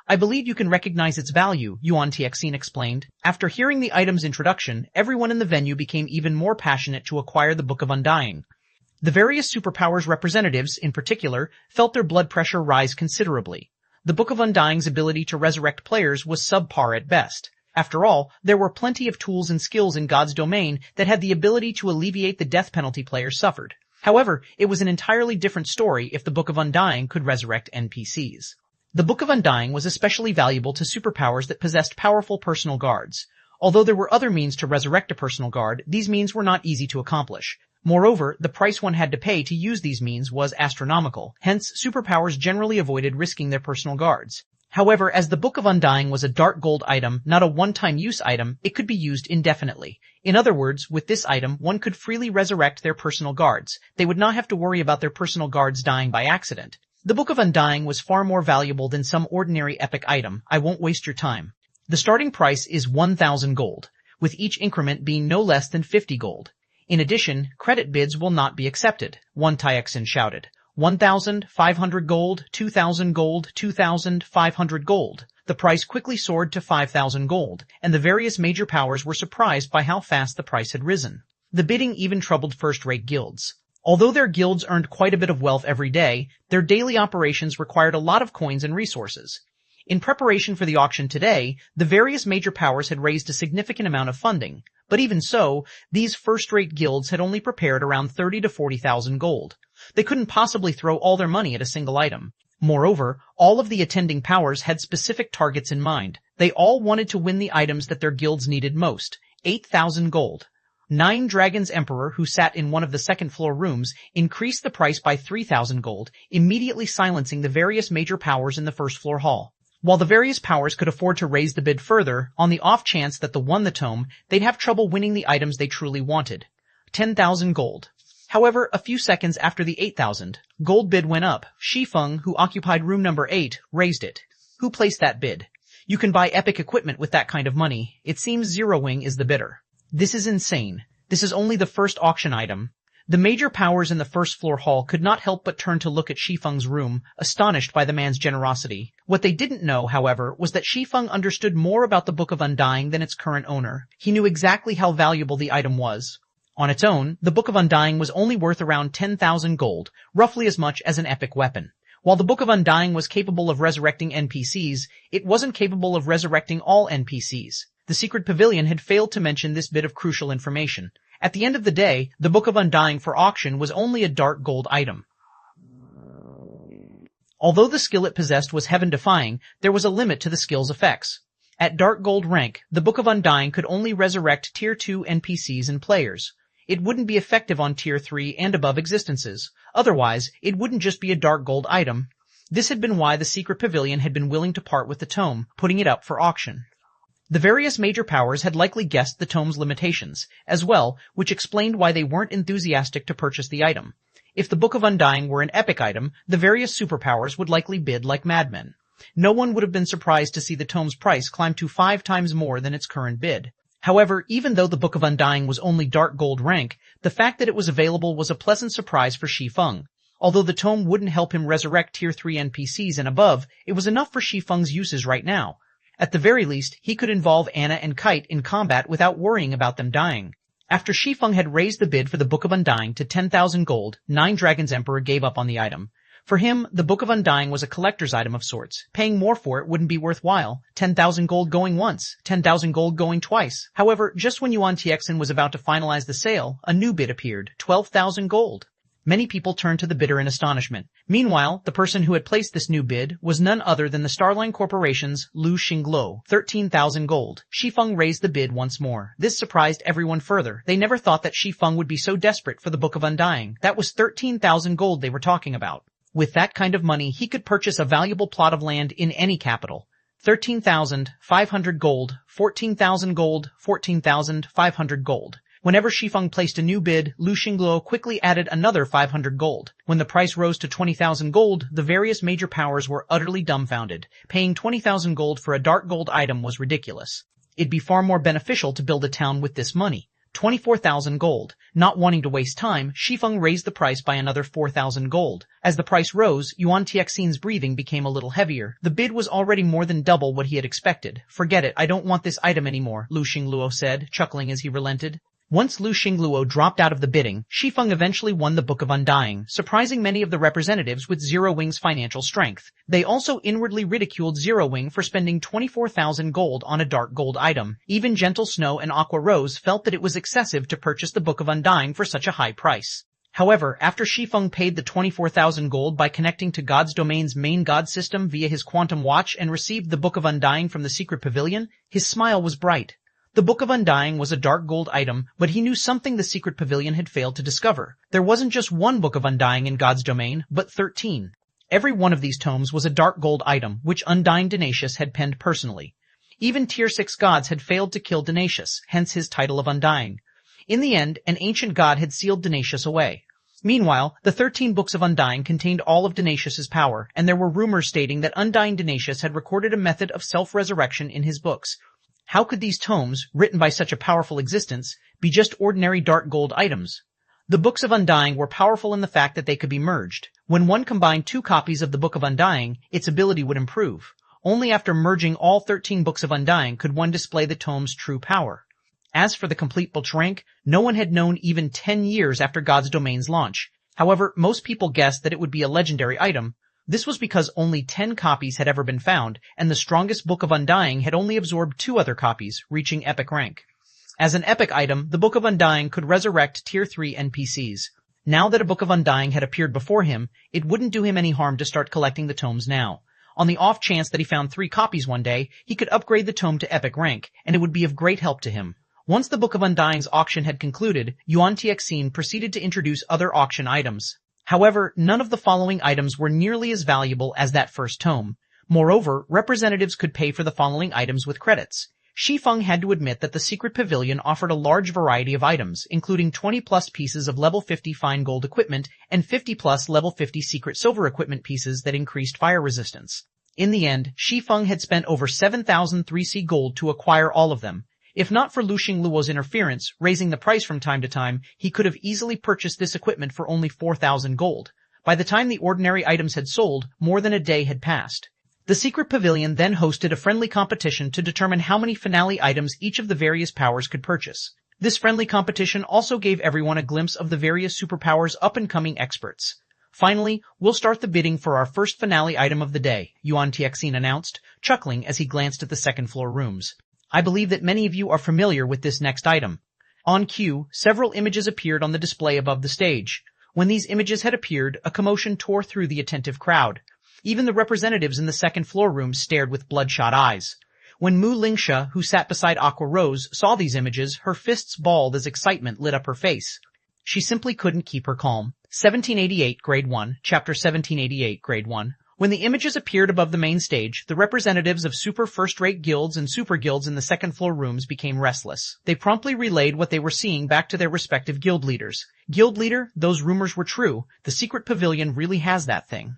Speaker 1: I believe you can recognize its value, Yuan Tiexin explained. After hearing the item's introduction, everyone in the venue became even more passionate to acquire the Book of Undying. The various superpowers representatives, in particular, felt their blood pressure rise considerably. The Book of Undying's ability to resurrect players was subpar at best. After all, there were plenty of tools and skills in God's domain that had the ability to alleviate the death penalty players suffered. However, it was an entirely different story if the Book of Undying could resurrect NPCs. The Book of Undying was especially valuable to superpowers that possessed powerful personal guards. Although there were other means to resurrect a personal guard, these means were not easy to accomplish. Moreover, the price one had to pay to use these means was astronomical. Hence, superpowers generally avoided risking their personal guards. However, as the Book of Undying was a dark gold item, not a one-time use item, it could be used indefinitely. In other words, with this item, one could freely resurrect their personal guards. They would not have to worry about their personal guards dying by accident. The Book of Undying was far more valuable than some ordinary epic item. I won't waste your time. The starting price is 1,000 gold, with each increment being no less than 50 gold. In addition, credit bids will not be accepted, Yuan Tiexin shouted. 1,500 gold, 2,000 gold, 2,500 gold. The price quickly soared to 5,000 gold, and the various major powers were surprised by how fast the price had risen. The bidding even troubled first-rate guilds. Although their guilds earned quite a bit of wealth every day, their daily operations required a lot of coins and resources. In preparation for the auction today, the various major powers had raised a significant amount of funding. But even so, these first-rate guilds had only prepared around 30 to 40,000 gold. They couldn't possibly throw all their money at a single item. Moreover, all of the attending powers had specific targets in mind. They all wanted to win the items that their guilds needed most. 8,000 gold. 9 Dragons Emperor, who sat in one of the second-floor rooms, increased the price by 3,000 gold, immediately silencing the various major powers in the first-floor hall. While the various powers could afford to raise the bid further, on the off chance that they won the tome, they'd have trouble winning the items they truly wanted. 10,000 gold. However, a few seconds after the 8,000 gold bid went up, Shi Feng, who occupied room number 8, raised it. Who placed that bid? You can buy epic equipment with that kind of money. It seems Zerowing is the bidder. This is insane. This is only the first auction item. The major powers in the first-floor hall could not help but turn to look at Shi Feng's room, astonished by the man's generosity. What they didn't know, however, was that Shi Feng understood more about the Book of Undying than its current owner. He knew exactly how valuable the item was. On its own, the Book of Undying was only worth around 10,000 gold, roughly as much as an epic weapon. While the Book of Undying was capable of resurrecting NPCs, it wasn't capable of resurrecting all NPCs. The Secret Pavilion had failed to mention this bit of crucial information. At the end of the day, the Book of Undying for auction was only a dark gold item. Although the skill it possessed was heaven-defying, there was a limit to the skill's effects. At dark gold rank, the Book of Undying could only resurrect Tier 2 NPCs and players. It wouldn't be effective on Tier 3 and above existences. Otherwise, it wouldn't just be a dark gold item. This had been why the Secret Pavilion had been willing to part with the tome, putting it up for auction. The various major powers had likely guessed the tome's limitations, as well, which explained why they weren't enthusiastic to purchase the item. If the Book of Undying were an epic item, the various superpowers would likely bid like madmen. No one would have been surprised to see the tome's price climb to 5 times more than its current bid. However, even though the Book of Undying was only dark gold rank, the fact that it was available was a pleasant surprise for Shi Feng. Although the tome wouldn't help him resurrect Tier 3 NPCs and above, it was enough for Shi Feng's uses right now. At the very least, he could involve Anna and Kite in combat without worrying about them dying. After Shi Feng had raised the bid for the Book of Undying to 10,000 gold, Nine Dragons Emperor gave up on the item. For him, the Book of Undying was a collector's item of sorts. Paying more for it wouldn't be worthwhile. 10,000 gold going once, 10,000 gold going twice. However, just when Yuan Tixin was about to finalize the sale, a new bid appeared, 12,000 gold. Many people turned to the bidder in astonishment. Meanwhile, the person who had placed this new bid was none other than the Starline Corporation's Lu Xingluo, 13,000 gold. Shi Feng raised the bid once more. This surprised everyone further. They never thought that Shi Feng would be so desperate for the Book of Undying. That was 13,000 gold they were talking about. With that kind of money, he could purchase a valuable plot of land in any capital. 13,500 gold, 14,000 gold, 14,500 gold. Whenever Shi Feng placed a new bid, Lu Xingluo quickly added another 500 gold. When the price rose to 20,000 gold, the various major powers were utterly dumbfounded. Paying 20,000 gold for a dark gold item was ridiculous. It'd be far more beneficial to build a town with this money. 24,000 gold. Not wanting to waste time, Shi Feng raised the price by another 4,000 gold. As the price rose, Yuan Tixin's breathing became a little heavier. The bid was already more than double what he had expected. Forget it, I don't want this item anymore, Lu Xingluo said, chuckling as he relented. Once Lu Xingluo dropped out of the bidding, Shi Feng eventually won the Book of Undying, surprising many of the representatives with Zero Wing's financial strength. They also inwardly ridiculed Zero Wing for spending 24,000 gold on a dark gold item. Even Gentle Snow and Aqua Rose felt that it was excessive to purchase the Book of Undying for such a high price. However, after Shi Feng paid the 24,000 gold by connecting to God's Domain's main god system via his quantum watch and received the Book of Undying from the secret pavilion, his smile was bright. The Book of Undying was a dark gold item, but he knew something the secret pavilion had failed to discover. There wasn't just one Book of Undying in God's domain, but 13. Every one of these tomes was a dark gold item, which Undying Dionysius had penned personally. Even Tier 6 gods had failed to kill Dionysius, hence his title of Undying. In the end, an ancient god had sealed Dionysius away. Meanwhile, the 13 books of Undying contained all of Dionysius's power, and there were rumors stating that Undying Dionysius had recorded a method of self-resurrection in his books. How could these tomes, written by such a powerful existence, be just ordinary dark gold items? The Books of Undying were powerful in the fact that they could be merged. When one combined 2 copies of the Book of Undying, its ability would improve. Only after merging all 13 Books of Undying could one display the tome's true power. As for the complete book's rank, no one had known even 10 years after God's Domain's launch. However, most people guessed that it would be a legendary item. This was because only 10 copies had ever been found, and the strongest Book of Undying had only absorbed 2 other copies, reaching epic rank. As an epic item, the Book of Undying could resurrect Tier 3 NPCs. Now that a Book of Undying had appeared before him, it wouldn't do him any harm to start collecting the tomes now. On the off chance that he found 3 copies one day, he could upgrade the tome to epic rank, and it would be of great help to him. Once the Book of Undying's auction had concluded, Yuan Tixin proceeded to introduce other auction items. However, none of the following items were nearly as valuable as that first tome. Moreover, representatives could pay for the following items with credits. Shi Feng had to admit that the secret pavilion offered a large variety of items, including 20-plus pieces of level 50 fine gold equipment and 50-plus level 50 secret silver equipment pieces that increased fire resistance. In the end, Shi Feng had spent over 7,000 3C gold to acquire all of them. If not for Lu Xingluo's interference, raising the price from time to time, he could have easily purchased this equipment for only 4,000 gold. By the time the ordinary items had sold, more than a day had passed. The secret pavilion then hosted a friendly competition to determine how many finale items each of the various powers could purchase. This friendly competition also gave everyone a glimpse of the various superpowers' up-and-coming experts. Finally, we'll start the bidding for our first finale item of the day, Yuan Tixin announced, chuckling as he glanced at the second-floor rooms. I believe that many of you are familiar with this next item. On cue, several images appeared on the display above the stage. When these images had appeared, a commotion tore through the attentive crowd. Even the representatives in the second-floor room stared with bloodshot eyes. When Mu Lingsha, who sat beside Aqua Rose, saw these images, her fists balled as excitement lit up her face. She simply couldn't keep her calm. 1788, Grade 1, Chapter 1788, Grade 1. When the images appeared above the main stage, the representatives of super first-rate guilds and super guilds in the second-floor rooms became restless. They promptly relayed what they were seeing back to their respective guild leaders. Guild leader, those rumors were true. The secret pavilion really has that thing.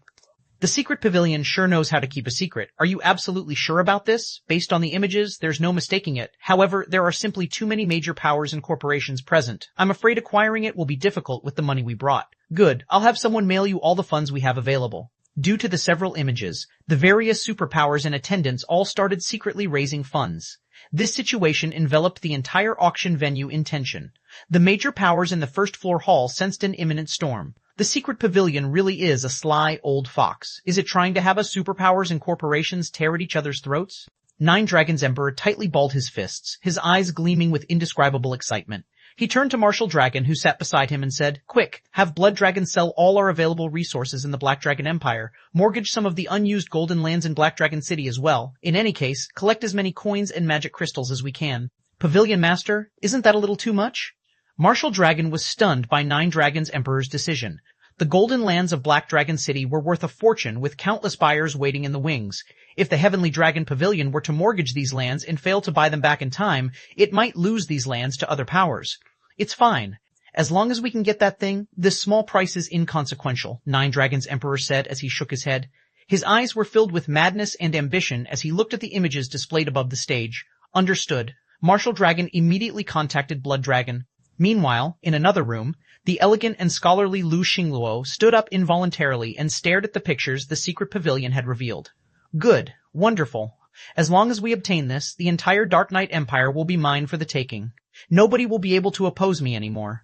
Speaker 1: The secret pavilion sure knows how to keep a secret. Are you absolutely sure about this? Based on the images, there's no mistaking it. However, there are simply too many major powers and corporations present. I'm afraid acquiring it will be difficult with the money we brought. Good, I'll have someone mail you all the funds we have available. Due to the several images, the various superpowers in attendance all started secretly raising funds. This situation enveloped the entire auction venue in tension. The major powers in the first-floor hall sensed an imminent storm. The secret pavilion really is a sly old fox. Is it trying to have us superpowers and corporations tear at each other's throats? Nine Dragons Emperor tightly balled his fists, his eyes gleaming with indescribable excitement. He turned to Martial Dragon, who sat beside him, and said, "Quick, have Blood Dragon sell all our available resources in the Black Dragon Empire. Mortgage some of the unused golden lands in Black Dragon City as well. In any case, collect as many coins and magic crystals as we can." Pavilion Master, isn't that a little too much? Martial Dragon was stunned by Nine Dragons Emperor's decision. The golden lands of Black Dragon City were worth a fortune, with countless buyers waiting in the wings. If the Heavenly Dragon Pavilion were to mortgage these lands and fail to buy them back in time, it might lose these lands to other powers. It's fine. As long as we can get that thing, this small price is inconsequential, Nine Dragons Emperor said as he shook his head. His eyes were filled with madness and ambition as he looked at the images displayed above the stage. Understood. Martial Dragon immediately contacted Blood Dragon. Meanwhile, in another room, the elegant and scholarly Lu Xingluo stood up involuntarily and stared at the pictures the secret pavilion had revealed. Good. Wonderful. As long as we obtain this, the entire Dark Knight Empire will be mine for the taking. Nobody will be able to oppose me anymore.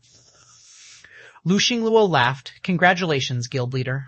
Speaker 1: Lu Xingluo laughed. Congratulations, guild leader.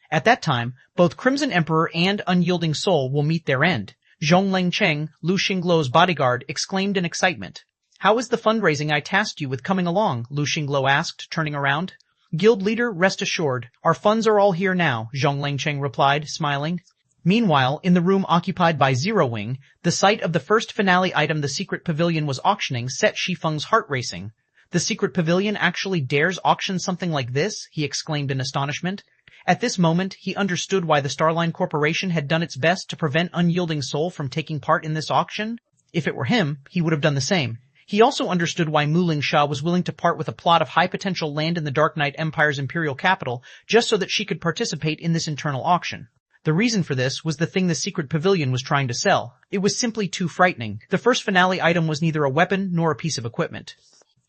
Speaker 1: At that time, both Crimson Emperor and Unyielding Soul will meet their end. Zhongleng Cheng, Lu Xingluo's bodyguard, exclaimed in excitement. How is the fundraising I tasked you with coming along? Lu Xingluo asked, turning around. Guild leader, rest assured. Our funds are all here now, Zhongleng Cheng replied, smiling. Meanwhile, in the room occupied by Zero Wing, the sight of the first finale item the secret pavilion was auctioning set Shi Feng's heart racing. The secret pavilion actually dares auction something like this? He exclaimed in astonishment. At this moment, he understood why the Starline Corporation had done its best to prevent Unyielding Soul from taking part in this auction. If it were him, he would have done the same. He also understood why Muling Sha was willing to part with a plot of high-potential land in the Dark Knight Empire's imperial capital just so that she could participate in this internal auction. The reason for this was the thing the secret pavilion was trying to sell. It was simply too frightening. The first finale item was neither a weapon nor a piece of equipment.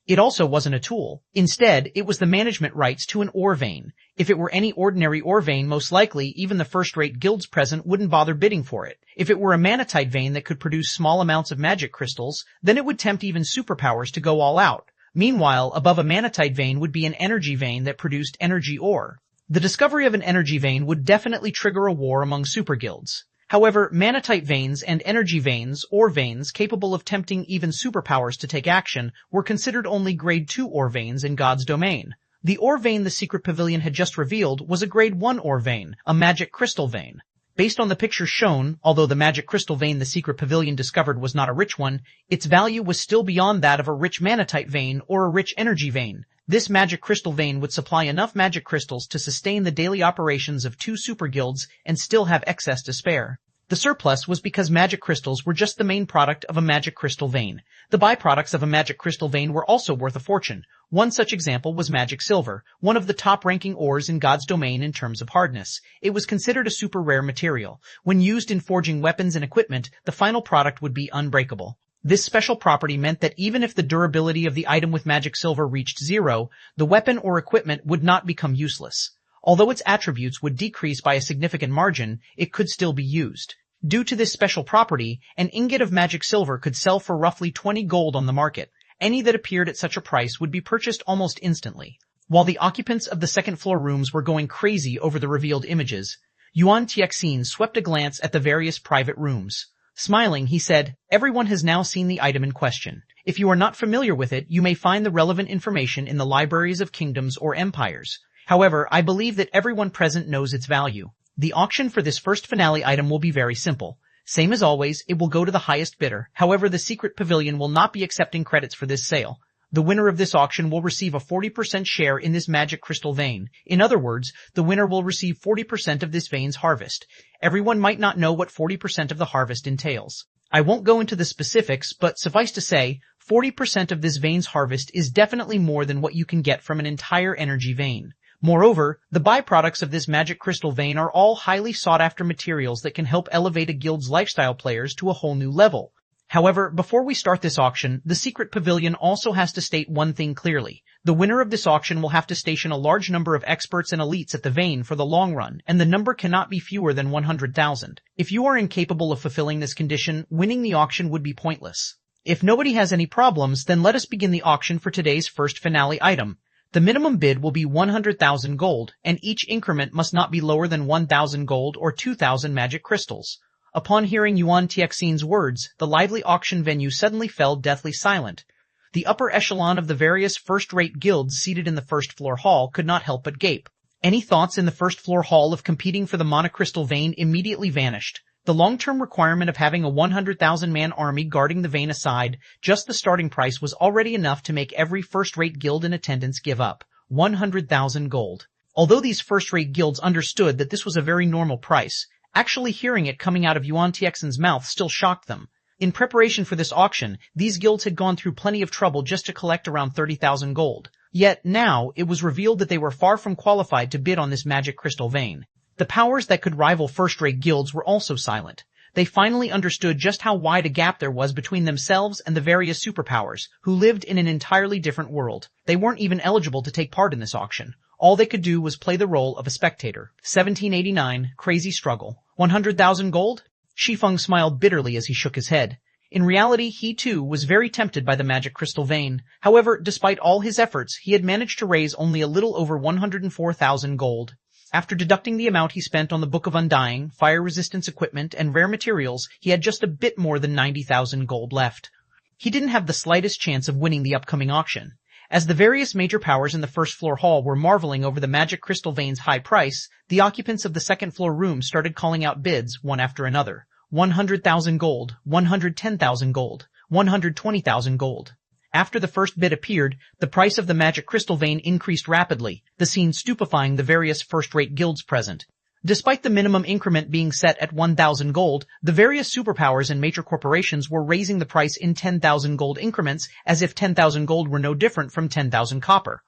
Speaker 1: It also wasn't a tool. Instead, it was the management rights to an ore vein. If it were any ordinary ore vein, most likely even the first-rate guilds present wouldn't bother bidding for it. If it were a manatite vein that could produce small amounts of magic crystals, then it would tempt even superpowers to go all out. Meanwhile, above a manatite vein would be an energy vein that produced energy ore. The discovery of an energy vein would definitely trigger a war among super guilds. However, manatite veins and energy veins, ore veins, capable of tempting even superpowers to take action, were considered only grade 2 ore veins in God's domain. The ore vein the secret pavilion had just revealed was a grade 1 ore vein, a magic crystal vein. Based on the pictures shown, although the magic crystal vein the secret pavilion discovered was not a rich one, its value was still beyond that of a rich manatite vein or a rich energy vein. This magic crystal vein would supply enough magic crystals to sustain the daily operations of 2 super guilds and still have excess to spare. The surplus was because magic crystals were just the main product of a magic crystal vein. The byproducts of a magic crystal vein were also worth a fortune. One such example was magic silver, one of the top-ranking ores in God's domain in terms of hardness. It was considered a super rare material. When used in forging weapons and equipment, the final product would be unbreakable. This special property meant that even if the durability of the item with magic silver reached 0, the weapon or equipment would not become useless. Although its attributes would decrease by a significant margin, it could still be used. Due to this special property, an ingot of magic silver could sell for roughly 20 gold on the market. Any that appeared at such a price would be purchased almost instantly. While the occupants of the second-floor rooms were going crazy over the revealed images, Yuan Tiexin swept a glance at the various private rooms. Smiling, he said, "Everyone has now seen the item in question. If you are not familiar with it, you may find the relevant information in the libraries of kingdoms or empires. However, I believe that everyone present knows its value. The auction for this first finale item will be very simple. Same as always, it will go to the highest bidder. However, the secret pavilion will not be accepting credits for this sale. The winner of this auction will receive a 40% share in this magic crystal vein. In other words, the winner will receive 40% of this vein's harvest. Everyone might not know what 40% of the harvest entails. I won't go into the specifics, but suffice to say, 40% of this vein's harvest is definitely more than what you can get from an entire energy vein. Moreover, the byproducts of this magic crystal vein are all highly sought-after materials that can help elevate a guild's lifestyle players to a whole new level. However, before we start this auction, the secret pavilion also has to state one thing clearly. The winner of this auction will have to station a large number of experts and elites at the vein for the long run, and the number cannot be fewer than 100,000. If you are incapable of fulfilling this condition, winning the auction would be pointless. If nobody has any problems, then let us begin the auction for today's first finale item. The minimum bid will be 100,000 gold, and each increment must not be lower than 1,000 gold or 2,000 magic crystals. Upon hearing Yuan Tiexin's words, the lively auction venue suddenly fell deathly silent. The upper echelon of the various first-rate guilds seated in the first-floor hall could not help but gape. Any thoughts in the first-floor hall of competing for the monocrystal vein immediately vanished. The long-term requirement of having a 100,000-man army guarding the vein aside, just the starting price was already enough to make every first-rate guild in attendance give up. 100,000 gold. Although these first-rate guilds understood that this was a very normal price, actually hearing it coming out of Yuan Tiexin's mouth still shocked them. In preparation for this auction, these guilds had gone through plenty of trouble just to collect around 30,000 gold. Yet now, it was revealed that they were far from qualified to bid on this magic crystal vein. The powers that could rival first-rate guilds were also silent. They finally understood just how wide a gap there was between themselves and the various superpowers, who lived in an entirely different world. They weren't even eligible to take part in this auction. All they could do was play the role of a spectator. 1789, crazy struggle. 100,000 gold? Shi Feng smiled bitterly as he shook his head. In reality, he too was very tempted by the magic crystal vein. However, despite all his efforts, he had managed to raise only a little over 104,000 gold. After deducting the amount he spent on the Book of Undying, fire resistance equipment, and rare materials, he had just a bit more than 90,000 gold left. He didn't have the slightest chance of winning the upcoming auction. As the various major powers in the first-floor hall were marveling over the magic crystal vein's high price, the occupants of the second-floor room started calling out bids, one after another. 100,000 gold, 110,000 gold, 120,000 gold. After the first bid appeared, the price of the magic crystal vein increased rapidly, the scene stupefying the various first-rate guilds present. Despite the minimum increment being set at 1,000 gold, the various superpowers and major corporations were raising the price in 10,000 gold increments, as if 10,000 gold were no different from 10,000 copper.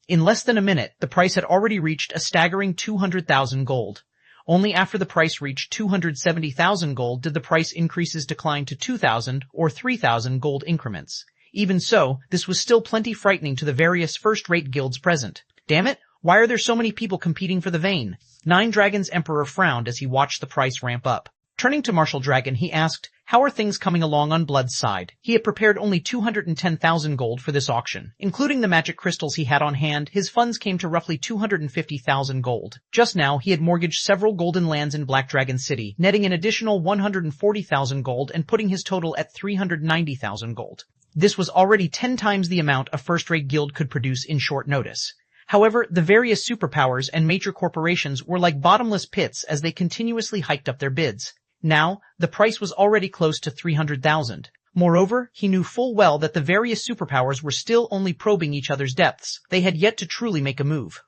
Speaker 1: In less than a minute, the price had already reached a staggering 200,000 gold. Only after the price reached 270,000 gold did the price increases decline to 2,000 or 3,000 gold increments. Even so, this was still plenty frightening to the various first-rate guilds present. Damn it, why are there so many people competing for the vein? Nine Dragons' Emperor frowned as he watched the price ramp up. Turning to Martial Dragon, he asked, "How are things coming along on Blood's side?" He had prepared only 210,000 gold for this auction. Including the magic crystals he had on hand, his funds came to roughly 250,000 gold. Just now, he had mortgaged several golden lands in Black Dragon City, netting an additional 140,000 gold and putting his total at 390,000 gold. This was already 10 times the amount a first-rate guild could produce in short notice. However, the various superpowers and major corporations were like bottomless pits as they continuously hiked up their bids. Now, the price was already close to 300,000. Moreover, he knew full well that the various superpowers were still only probing each other's depths. They had yet to truly make a move.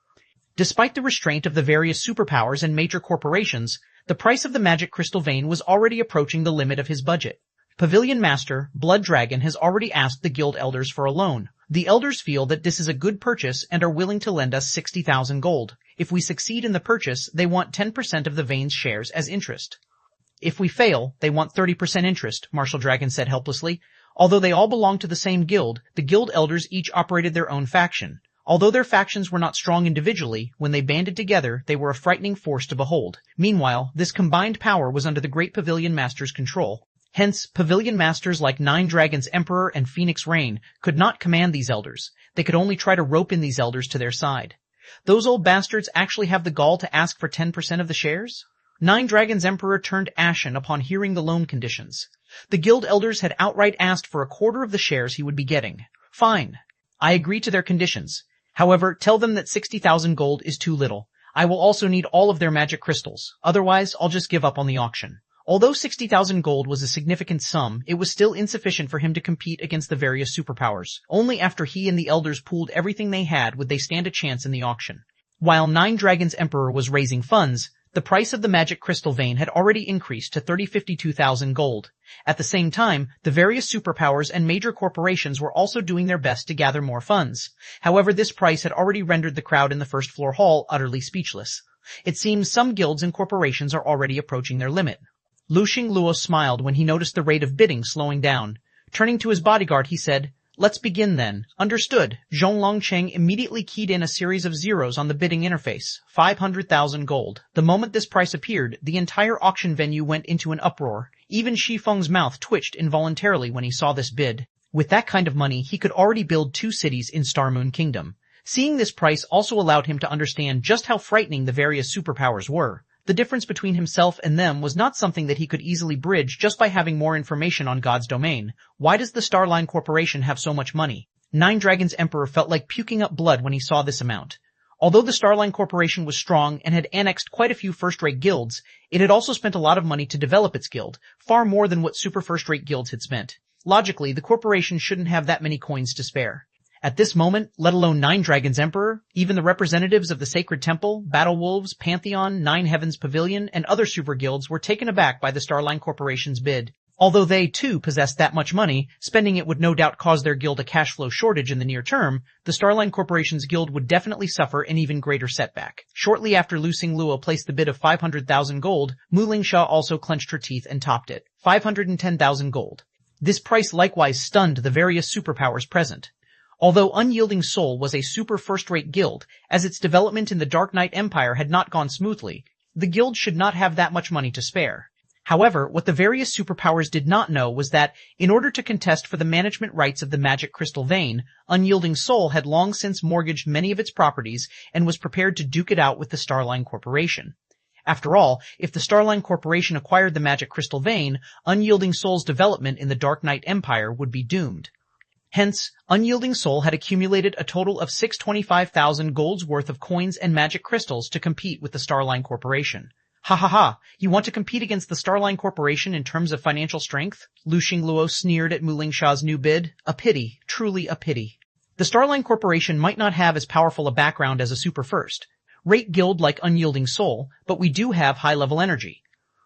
Speaker 1: Despite the restraint of the various superpowers and major corporations, the price of the magic crystal vein was already approaching the limit of his budget. Pavilion Master, Blood Dragon, has already asked the guild elders for a loan. The elders feel that this is a good purchase and are willing to lend us 60,000 gold. If we succeed in the purchase, they want 10% of the vein's shares as interest. If we fail, they want 30% interest, Martial Dragon said helplessly. Although they all belonged to the same guild, the guild elders each operated their own faction. Although their factions were not strong individually, when they banded together, they were a frightening force to behold. Meanwhile, this combined power was under the great Pavilion Master's control. Hence, Pavilion Masters like Nine Dragons Emperor and Phoenix Rain could not command these elders. They could only try to rope in these elders to their side. Those old bastards actually have the gall to ask for 10% of the shares? Nine Dragons Emperor turned ashen upon hearing the loan conditions. The guild elders had outright asked for a quarter of the shares he would be getting. Fine. I agree to their conditions. However, tell them that 60,000 gold is too little. I will also need all of their magic crystals, otherwise I'll just give up on the auction. Although 60,000 gold was a significant sum, it was still insufficient for him to compete against the various superpowers. Only after he and the elders pooled everything they had would they stand a chance in the auction. While Nine Dragons Emperor was raising funds, the price of the magic crystal vein had already increased to 52,000 gold. At the same time, the various superpowers and major corporations were also doing their best to gather more funds. However, this price had already rendered the crowd in the first floor hall utterly speechless. It seems some guilds and corporations are already approaching their limit. Lu Xingluo smiled when he noticed the rate of bidding slowing down. Turning to his bodyguard, he said, "Let's begin then." Understood. Zhong Longcheng immediately keyed in a series of zeros on the bidding interface. 500,000 gold. The moment this price appeared, the entire auction venue went into an uproar. Even Shi Feng's mouth twitched involuntarily when he saw this bid. With that kind of money, he could already build 2 cities in Star Moon Kingdom. Seeing this price also allowed him to understand just how frightening the various superpowers were. The difference between himself and them was not something that he could easily bridge just by having more information on God's domain. Why does the Starline Corporation have so much money? Nine Dragons Emperor felt like puking up blood when he saw this amount. Although the Starline Corporation was strong and had annexed quite a few first-rate guilds, it had also spent a lot of money to develop its guild, far more than what super first-rate guilds had spent. Logically, the corporation shouldn't have that many coins to spare. At this moment, let alone Nine Dragons Emperor, even the representatives of the Sacred Temple, Battle Wolves, Pantheon, Nine Heavens Pavilion, and other super guilds were taken aback by the Starline Corporation's bid. Although they, too, possessed that much money, spending it would no doubt cause their guild a cash flow shortage in the near term, the Starline Corporation's guild would definitely suffer an even greater setback. Shortly after Lu Xingluo placed the bid of 500,000 gold, Mu Lingsha also clenched her teeth and topped it. 510,000 gold. This price likewise stunned the various superpowers present. Although Unyielding Soul was a super first-rate guild, as its development in the Dark Knight Empire had not gone smoothly, the guild should not have that much money to spare. However, what the various superpowers did not know was that, in order to contest for the management rights of the magic crystal vein, Unyielding Soul had long since mortgaged many of its properties and was prepared to duke it out with the Starline Corporation. After all, if the Starline Corporation acquired the magic crystal vein, Unyielding Soul's development in the Dark Knight Empire would be doomed. Hence, Unyielding Soul had accumulated a total of 625,000 gold's worth of coins and magic crystals to compete with the Starline Corporation. Ha ha ha, you want to compete against the Starline Corporation in terms of financial strength? Lu Xingluo sneered at Mu Lingsha's new bid. A pity, truly a pity. The Starline Corporation might not have as powerful a background as a super first-rate guild like Unyielding Soul, but we do have high-level energy.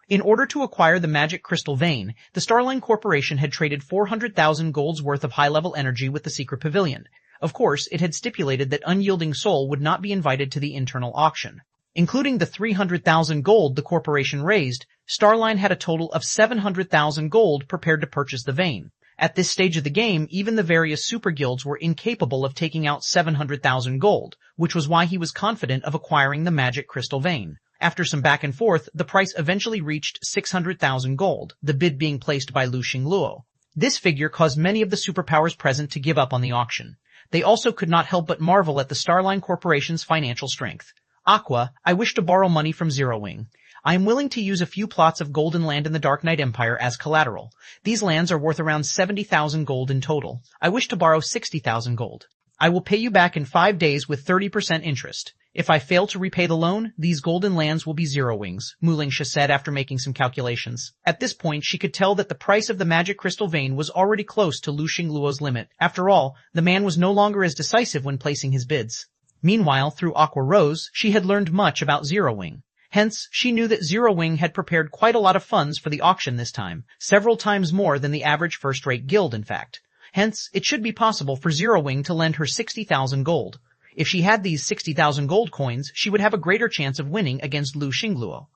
Speaker 1: In order to acquire the magic crystal vein, the Starline Corporation had traded 400,000 gold's worth of high-level energy with the secret pavilion. Of course, it had stipulated that Unyielding Soul would not be invited to the internal auction. Including the 300,000 gold the corporation raised, Starline had a total of 700,000 gold prepared to purchase the vein. At this stage of the game, even the various super guilds were incapable of taking out 700,000 gold, which was why he was confident of acquiring the magic crystal vein. After some back and forth, the price eventually reached 600,000 gold, the bid being placed by Lu Xingluo. This figure caused many of the superpowers present to give up on the auction. They also could not help but marvel at the Starline Corporation's financial strength. Aqua, I wish to borrow money from Zero Wing. I am willing to use a few plots of golden land in the Dark Knight Empire as collateral. These lands are worth around 70,000 gold in total. I wish to borrow 60,000 gold. I will pay you back in 5 days with 30% interest. If I fail to repay the loan, these golden lands will be Zero Wings, Mu Lingsha said after making some calculations. At this point, she could tell that the price of the magic crystal vein was already close to Lu Xingluo's limit. After all, the man was no longer as decisive when placing his bids. Meanwhile, through Aqua Rose, she had learned much about Zero Wing. Hence, she knew that Zero Wing had prepared quite a lot of funds for the auction this time, several times more than the average first-rate guild, in fact. Hence, it should be possible for Zero Wing to lend her 60,000 gold. If she had these 60,000 gold coins, she would have a greater chance of winning against Lu Xingluo.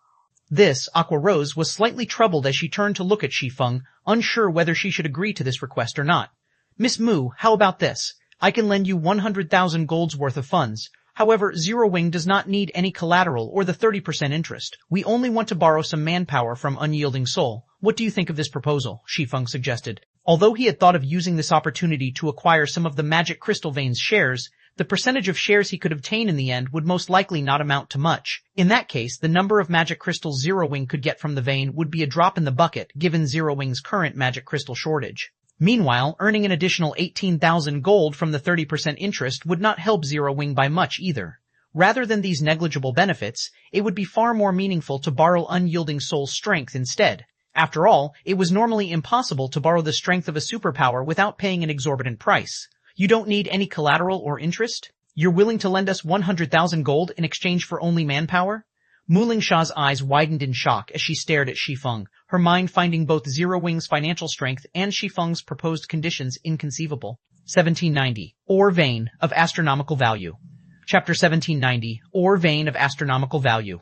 Speaker 1: This, Aqua Rose was slightly troubled as she turned to look at Shi Feng, unsure whether she should agree to this request or not. Miss Mu, how about this? I can lend you 100,000 gold's worth of funds. However, Zero Wing does not need any collateral or the 30% interest. We only want to borrow some manpower from Unyielding Soul. What do you think of this proposal? Shi Feng suggested. Although he had thought of using this opportunity to acquire some of the magic crystal vein's shares, the percentage of shares he could obtain in the end would most likely not amount to much. In that case, the number of magic crystals Zero Wing could get from the vein would be a drop in the bucket given Zero Wing's current magic crystal shortage. Meanwhile, earning an additional 18,000 gold from the 30% interest would not help Zero Wing by much either. Rather than these negligible benefits, it would be far more meaningful to borrow unyielding soul strength instead. After all, it was normally impossible to borrow the strength of a superpower without paying an exorbitant price. You don't need any collateral or interest? You're willing to lend us 100,000 gold in exchange for only manpower? Muling Sha's eyes widened in shock as she stared at Shi Feng, her mind finding both Zero Wing's financial strength and Shi Feng's proposed conditions inconceivable. 1790. Ore Vein of Astronomical Value. Chapter 1790. Ore Vein of Astronomical Value.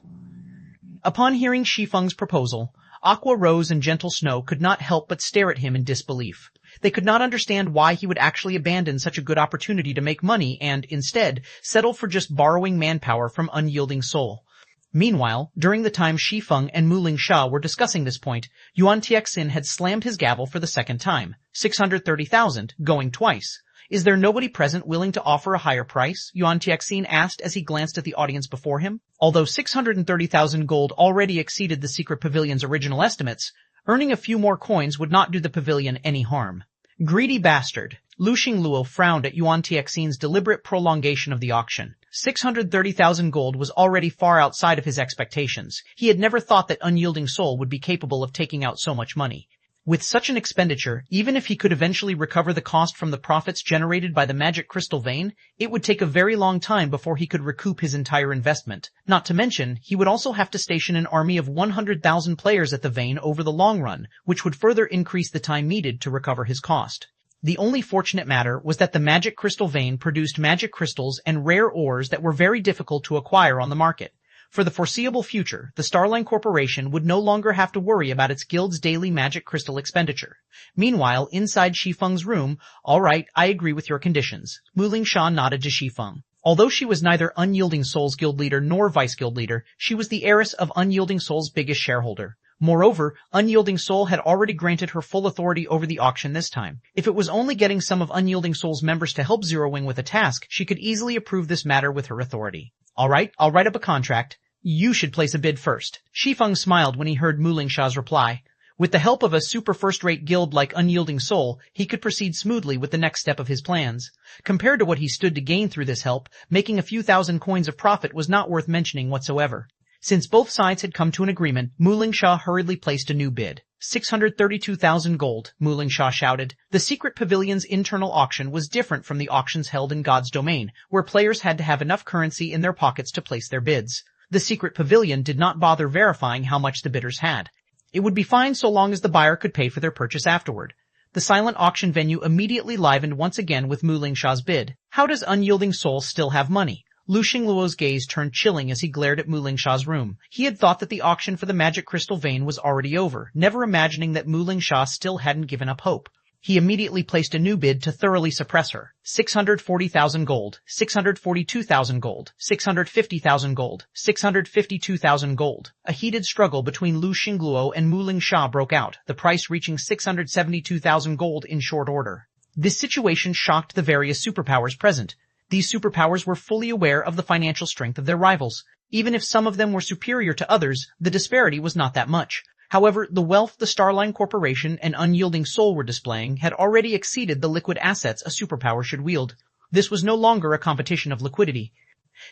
Speaker 1: Upon hearing Shi Feng's proposal, Aqua Rose and Gentle Snow could not help but stare at him in disbelief. They could not understand why he would actually abandon such a good opportunity to make money and, instead, settle for just borrowing manpower from unyielding soul. Meanwhile, during the time Shi Feng and Muling Sha were discussing this point, Yuan Tiexin had slammed his gavel for the second time. 630,000, going twice. Is there nobody present willing to offer a higher price? Yuan Tiexin asked as he glanced at the audience before him. Although 630,000 gold already exceeded the secret pavilion's original estimates, earning a few more coins would not do the pavilion any harm. Greedy bastard. Lu Xingluo frowned at Yuan Tiexin's deliberate prolongation of the auction. 630,000 gold was already far outside of his expectations. He had never thought that unyielding soul would be capable of taking out so much money. With such an expenditure, even if he could eventually recover the cost from the profits generated by the magic crystal vein, it would take a very long time before he could recoup his entire investment. Not to mention, he would also have to station an army of 100,000 players at the vein over the long run, which would further increase the time needed to recover his cost. The only fortunate matter was that the magic crystal vein produced magic crystals and rare ores that were very difficult to acquire on the market. For the foreseeable future, the Starline Corporation would no longer have to worry about its guild's daily magic crystal expenditure. Meanwhile, inside Shi Feng's room, all right, I agree with your conditions. Muling Sha nodded to Shi Feng. Although she was neither Unyielding Soul's guild leader nor vice guild leader, she was the heiress of Unyielding Soul's biggest shareholder. Moreover, Unyielding Soul had already granted her full authority over the auction this time. If it was only getting some of Unyielding Soul's members to help Zero Wing with a task, she could easily approve this matter with her authority. All right, I'll write up a contract. You should place a bid first. Shi Feng smiled when he heard Muling Sha's reply. With the help of a super first-rate guild like Unyielding Soul, he could proceed smoothly with the next step of his plans. Compared to what he stood to gain through this help, making a few thousand coins of profit was not worth mentioning whatsoever. Since both sides had come to an agreement, Muling Sha hurriedly placed a new bid. 632,000 gold, Muling Sha shouted. The secret pavilion's internal auction was different from the auctions held in God's domain, where players had to have enough currency in their pockets to place their bids. The secret pavilion did not bother verifying how much the bidders had. It would be fine so long as the buyer could pay for their purchase afterward. The silent auction venue immediately livened once again with Muling Sha's bid. How does Unyielding Soul still have money? Lu Xingluo's gaze turned chilling as he glared at Muling Sha's room. He had thought that the auction for the magic crystal vein was already over, never imagining that Muling Sha still hadn't given up hope. He immediately placed a new bid to thoroughly suppress her. 640,000 gold, 642,000 gold, 650,000 gold, 652,000 gold. A heated struggle between Lu Xingluo and Muling Sha broke out, the price reaching 672,000 gold in short order. This situation shocked the various superpowers present. These superpowers were fully aware of the financial strength of their rivals. Even if some of them were superior to others, the disparity was not that much. However, the wealth the Starline Corporation and Unyielding Soul were displaying had already exceeded the liquid assets a superpower should wield. This was no longer a competition of liquidity.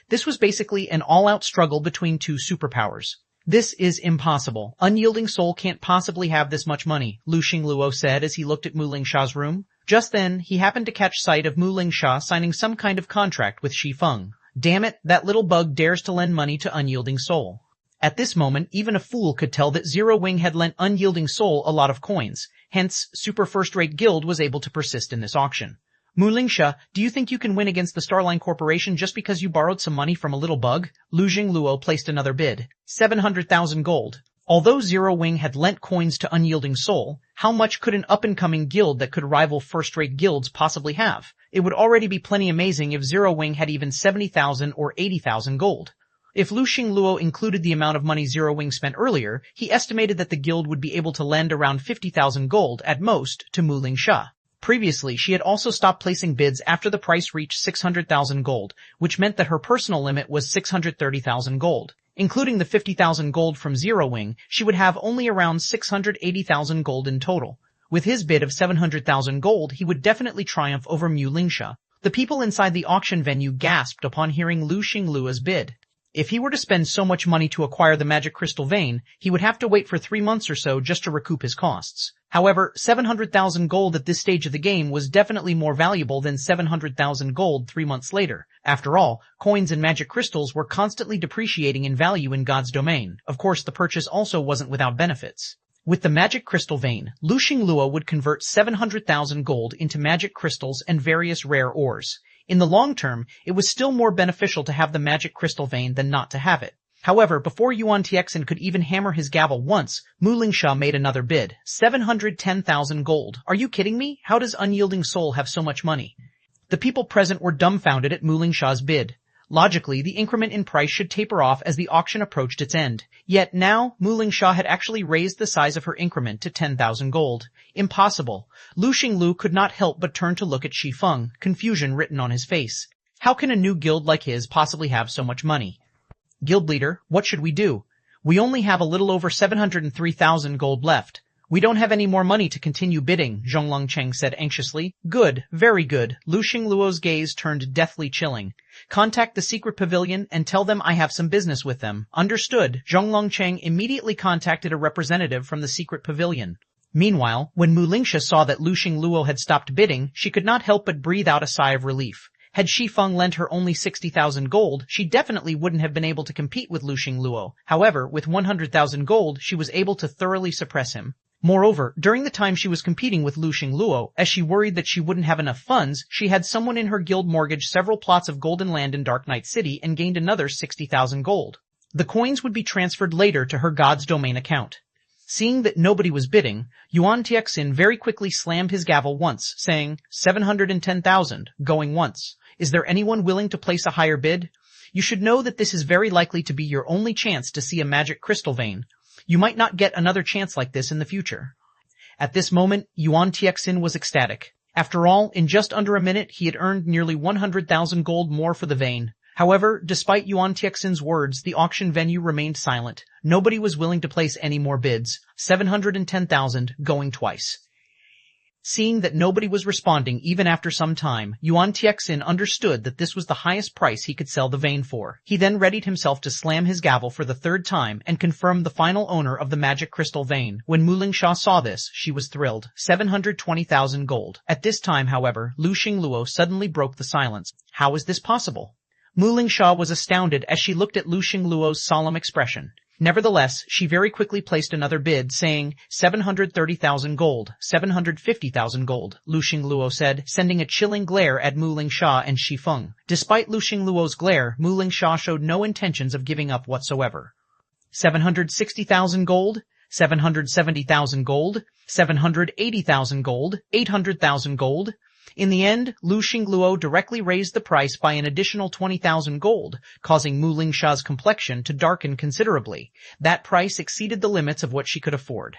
Speaker 1: This was basically an all-out struggle between two superpowers. This is impossible. Unyielding Soul can't possibly have this much money, Lu Xingluo said as he looked at Muling Sha's room. Just then, he happened to catch sight of Muling Sha signing some kind of contract with Shi Feng. Damn it, that little bug dares to lend money to Unyielding Soul. At this moment, even a fool could tell that Zero Wing had lent Unyielding Soul a lot of coins. Hence, Super First-Rate Guild was able to persist in this auction. Muling Sha, do you think you can win against the Starline Corporation just because you borrowed some money from a little bug? Lu Xingluo placed another bid. 700,000 gold. Although Zero Wing had lent coins to Unyielding Soul, how much could an up-and-coming guild that could rival first-rate guilds possibly have? It would already be plenty amazing if Zero Wing had even 70,000 or 80,000 gold. If Lu Xingluo included the amount of money Zero Wing spent earlier, he estimated that the guild would be able to lend around 50,000 gold at most to Muling Sha. Previously, she had also stopped placing bids after the price reached 600,000 gold, which meant that her personal limit was 630,000 gold. Including the 50,000 gold from Zero Wing, she would have only around 680,000 gold in total. With his bid of 700,000 gold, he would definitely triumph over Muling Sha. The people inside the auction venue gasped upon hearing Lu Xingluo's bid. If he were to spend so much money to acquire the magic crystal vein, he would have to wait for 3 months or so just to recoup his costs. However, 700,000 gold at this stage of the game was definitely more valuable than 700,000 gold 3 months later. After all, coins and magic crystals were constantly depreciating in value in God's domain. Of course, the purchase also wasn't without benefits. With the magic crystal vein, Lu Xingluo would convert 700,000 gold into magic crystals and various rare ores. In the long term, it was still more beneficial to have the magic crystal vein than not to have it. However, before Yuan Tixin could even hammer his gavel once, Mu Lingsha made another bid. 710,000 gold. Are you kidding me? How does Unyielding Soul have so much money? The people present were dumbfounded at Mu Lingsha's bid. Logically, the increment in price should taper off as the auction approached its end. Yet now, Mu Lingsha had actually raised the size of her increment to 10,000 gold. Impossible. Lu Xinglu could not help but turn to look at Shi Feng, confusion written on his face. How can a new guild like his possibly have so much money? Guild leader, what should we do? We only have a little over 703,000 gold left. We don't have any more money to continue bidding, Zhonglong Cheng said anxiously. Good, very good. Lu Xingluo's gaze turned deathly chilling. Contact the secret pavilion and tell them I have some business with them. Understood. Zhonglong Cheng immediately contacted a representative from the secret pavilion. Meanwhile, when Mu Lingsha saw that Lu Xingluo had stopped bidding, she could not help but breathe out a sigh of relief. Had Shi Feng lent her only 60,000 gold, she definitely wouldn't have been able to compete with Lu Xingluo. However, with 100,000 gold, she was able to thoroughly suppress him. Moreover, during the time she was competing with Lu Xingluo, as she worried that she wouldn't have enough funds, she had someone in her guild mortgage several plots of golden land in Dark Knight City and gained another 60,000 gold. The coins would be transferred later to her God's Domain account. Seeing that nobody was bidding, Yuan Tixin very quickly slammed his gavel once, saying, 710,000, going once. Is there anyone willing to place a higher bid? You should know that this is very likely to be your only chance to see a magic crystal vein. You might not get another chance like this in the future. At this moment, Yuan Tixin was ecstatic. After all, in just under a minute, he had earned nearly 100,000 gold more for the vein. However, despite Yuan Tixin's words, the auction venue remained silent. Nobody was willing to place any more bids. 710,000, going twice. Seeing that nobody was responding even after some time, Yuan Tixin understood that this was the highest price he could sell the vein for. He then readied himself to slam his gavel for the third time and confirm the final owner of the magic crystal vein. When Mu Lingsha saw this, she was thrilled. 720,000 gold. At this time, however, Lu Xingluo suddenly broke the silence. How is this possible? Mu Lingsha was astounded as she looked at Lu Xingluo's solemn expression. Nevertheless, she very quickly placed another bid, saying, 730,000 gold, 750,000 gold, Lu Xingluo said, sending a chilling glare at Mu Lingsha and Shi Feng. Despite Lu Xingluo's glare, Mu Lingsha showed no intentions of giving up whatsoever. 760,000 gold, 770,000 gold, 780,000 gold, 800,000 gold. In the end, Lu Xingluo directly raised the price by an additional 20,000 gold, causing Mu Lingsha's complexion to darken considerably. That price exceeded the limits of what she could afford.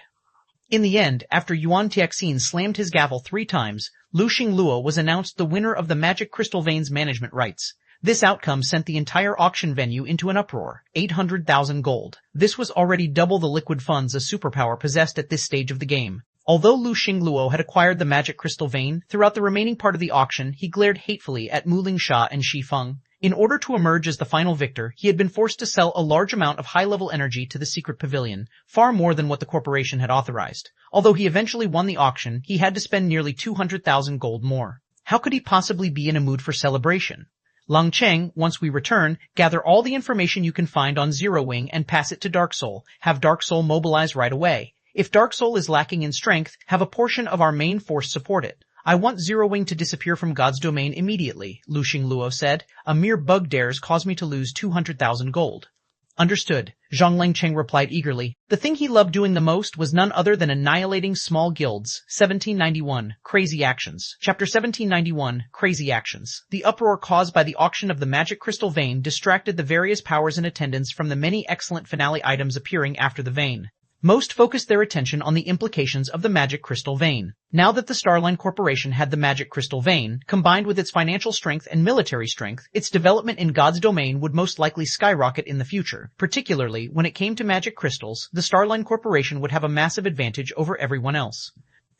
Speaker 1: In the end, after Yuan Tixin slammed his gavel 3 times, Lu Xingluo was announced the winner of the Magic Crystal Vein's management rights. This outcome sent the entire auction venue into an uproar. 800,000 gold. This was already double the liquid funds a superpower possessed at this stage of the game. Although Lu Xingluo had acquired the magic crystal vein, throughout the remaining part of the auction, he glared hatefully at Mu Lingsha and Shi Feng. In order to emerge as the final victor, he had been forced to sell a large amount of high-level energy to the secret pavilion, far more than what the corporation had authorized. Although he eventually won the auction, he had to spend nearly 200,000 gold more. How could he possibly be in a mood for celebration? Lang Cheng, once we return, gather all the information you can find on Zero Wing and pass it to Dark Soul. Have Dark Soul mobilize right away. If Dark Soul is lacking in strength, have a portion of our main force support it. I want Zero Wing to disappear from God's domain immediately, Lu Xingluo said. A mere bug dares cause me to lose 200,000 gold. Understood, Zhang Lengcheng replied eagerly. The thing he loved doing the most was none other than annihilating small guilds. 1791, Crazy Actions. Chapter 1791, Crazy Actions. The uproar caused by the auction of the magic crystal vein distracted the various powers in attendance from the many excellent finale items appearing after the vein. Most focused their attention on the implications of the magic crystal vein. Now that the Starline Corporation had the magic crystal vein, combined with its financial strength and military strength, its development in God's domain would most likely skyrocket in the future. Particularly, when it came to magic crystals, the Starline Corporation would have a massive advantage over everyone else.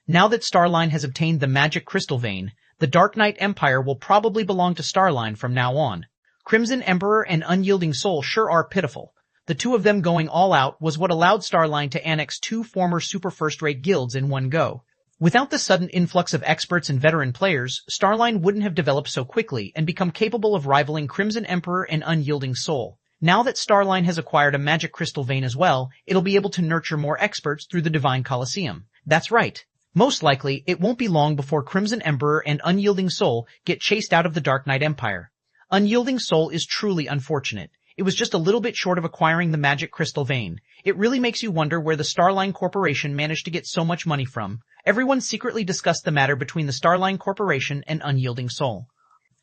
Speaker 1: Now that Starline has obtained the magic crystal vein, The Dark Knight Empire will probably belong to Starline from now on. Crimson Emperor and Unyielding Soul sure are pitiful. The two of them going all out was what allowed Starline to annex two former super first-rate guilds in one go. Without the sudden influx of experts and veteran players, Starline wouldn't have developed so quickly and become capable of rivaling Crimson Emperor and Unyielding Soul. Now that Starline has acquired a magic crystal vein as well, it'll be able to nurture more experts through the Divine Colosseum. That's right. Most likely, it won't be long before Crimson Emperor and Unyielding Soul get chased out of the Dark Knight Empire. Unyielding Soul is truly unfortunate. It was just a little bit short of acquiring the magic crystal vein. It really makes you wonder where the Starline Corporation managed to get so much money from. Everyone secretly discussed the matter between the Starline Corporation and Unyielding Soul.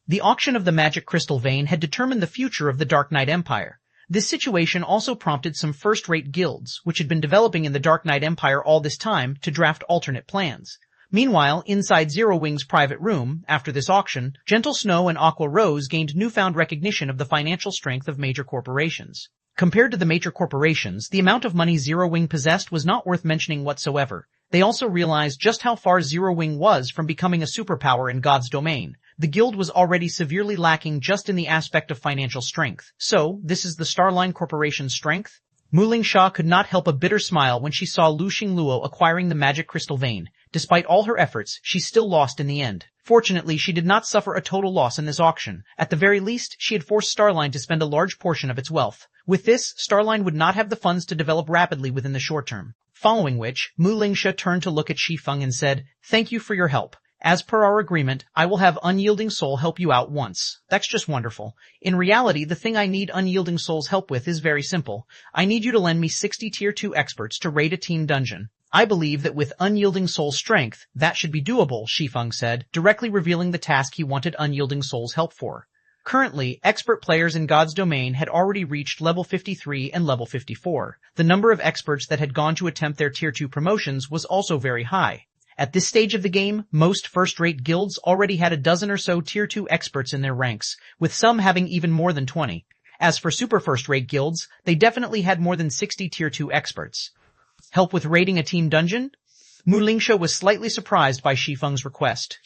Speaker 1: The auction of the magic crystal vein had determined the future of the Dark Knight Empire. This situation also prompted some first-rate guilds, which had been developing in the Dark Knight Empire all this time, to draft alternate plans. Meanwhile, inside Zero Wing's private room, after this auction, Gentle Snow and Aqua Rose gained newfound recognition of the financial strength of major corporations. Compared to the major corporations, the amount of money Zero Wing possessed was not worth mentioning whatsoever. They also realized just how far Zero Wing was from becoming a superpower in God's domain. The guild was already severely lacking just in the aspect of financial strength. So, this is the Starline Corporation's strength? Muling Sha could not help a bitter smile when she saw Lu Xingluo acquiring the magic crystal vein. Despite all her efforts, she still lost in the end. Fortunately, she did not suffer a total loss in this auction. At the very least, she had forced Starline to spend a large portion of its wealth. With this, Starline would not have the funds to develop rapidly within the short term. Following which, Muling Sha turned to look at Shi Feng and said, "Thank you for your help. As per our agreement, I will have Unyielding Soul help you out once." That's just wonderful. In reality, the thing I need Unyielding Soul's help with is very simple. I need you to lend me 60 Tier 2 experts to raid a team dungeon. I believe that with Unyielding Soul's strength, that should be doable, Shi Feng said, directly revealing the task he wanted Unyielding Soul's help for. Currently, expert players in God's domain had already reached level 53 and level 54. The number of experts that had gone to attempt their Tier 2 promotions was also very high. At this stage of the game, most first-rate guilds already had a dozen or so Tier 2 experts in their ranks, with some having even more than 20. As for super first-rate guilds, they definitely had more than 60 Tier 2 experts. Help with raiding a team dungeon? Muling Sha was slightly surprised by Shi Feng's request.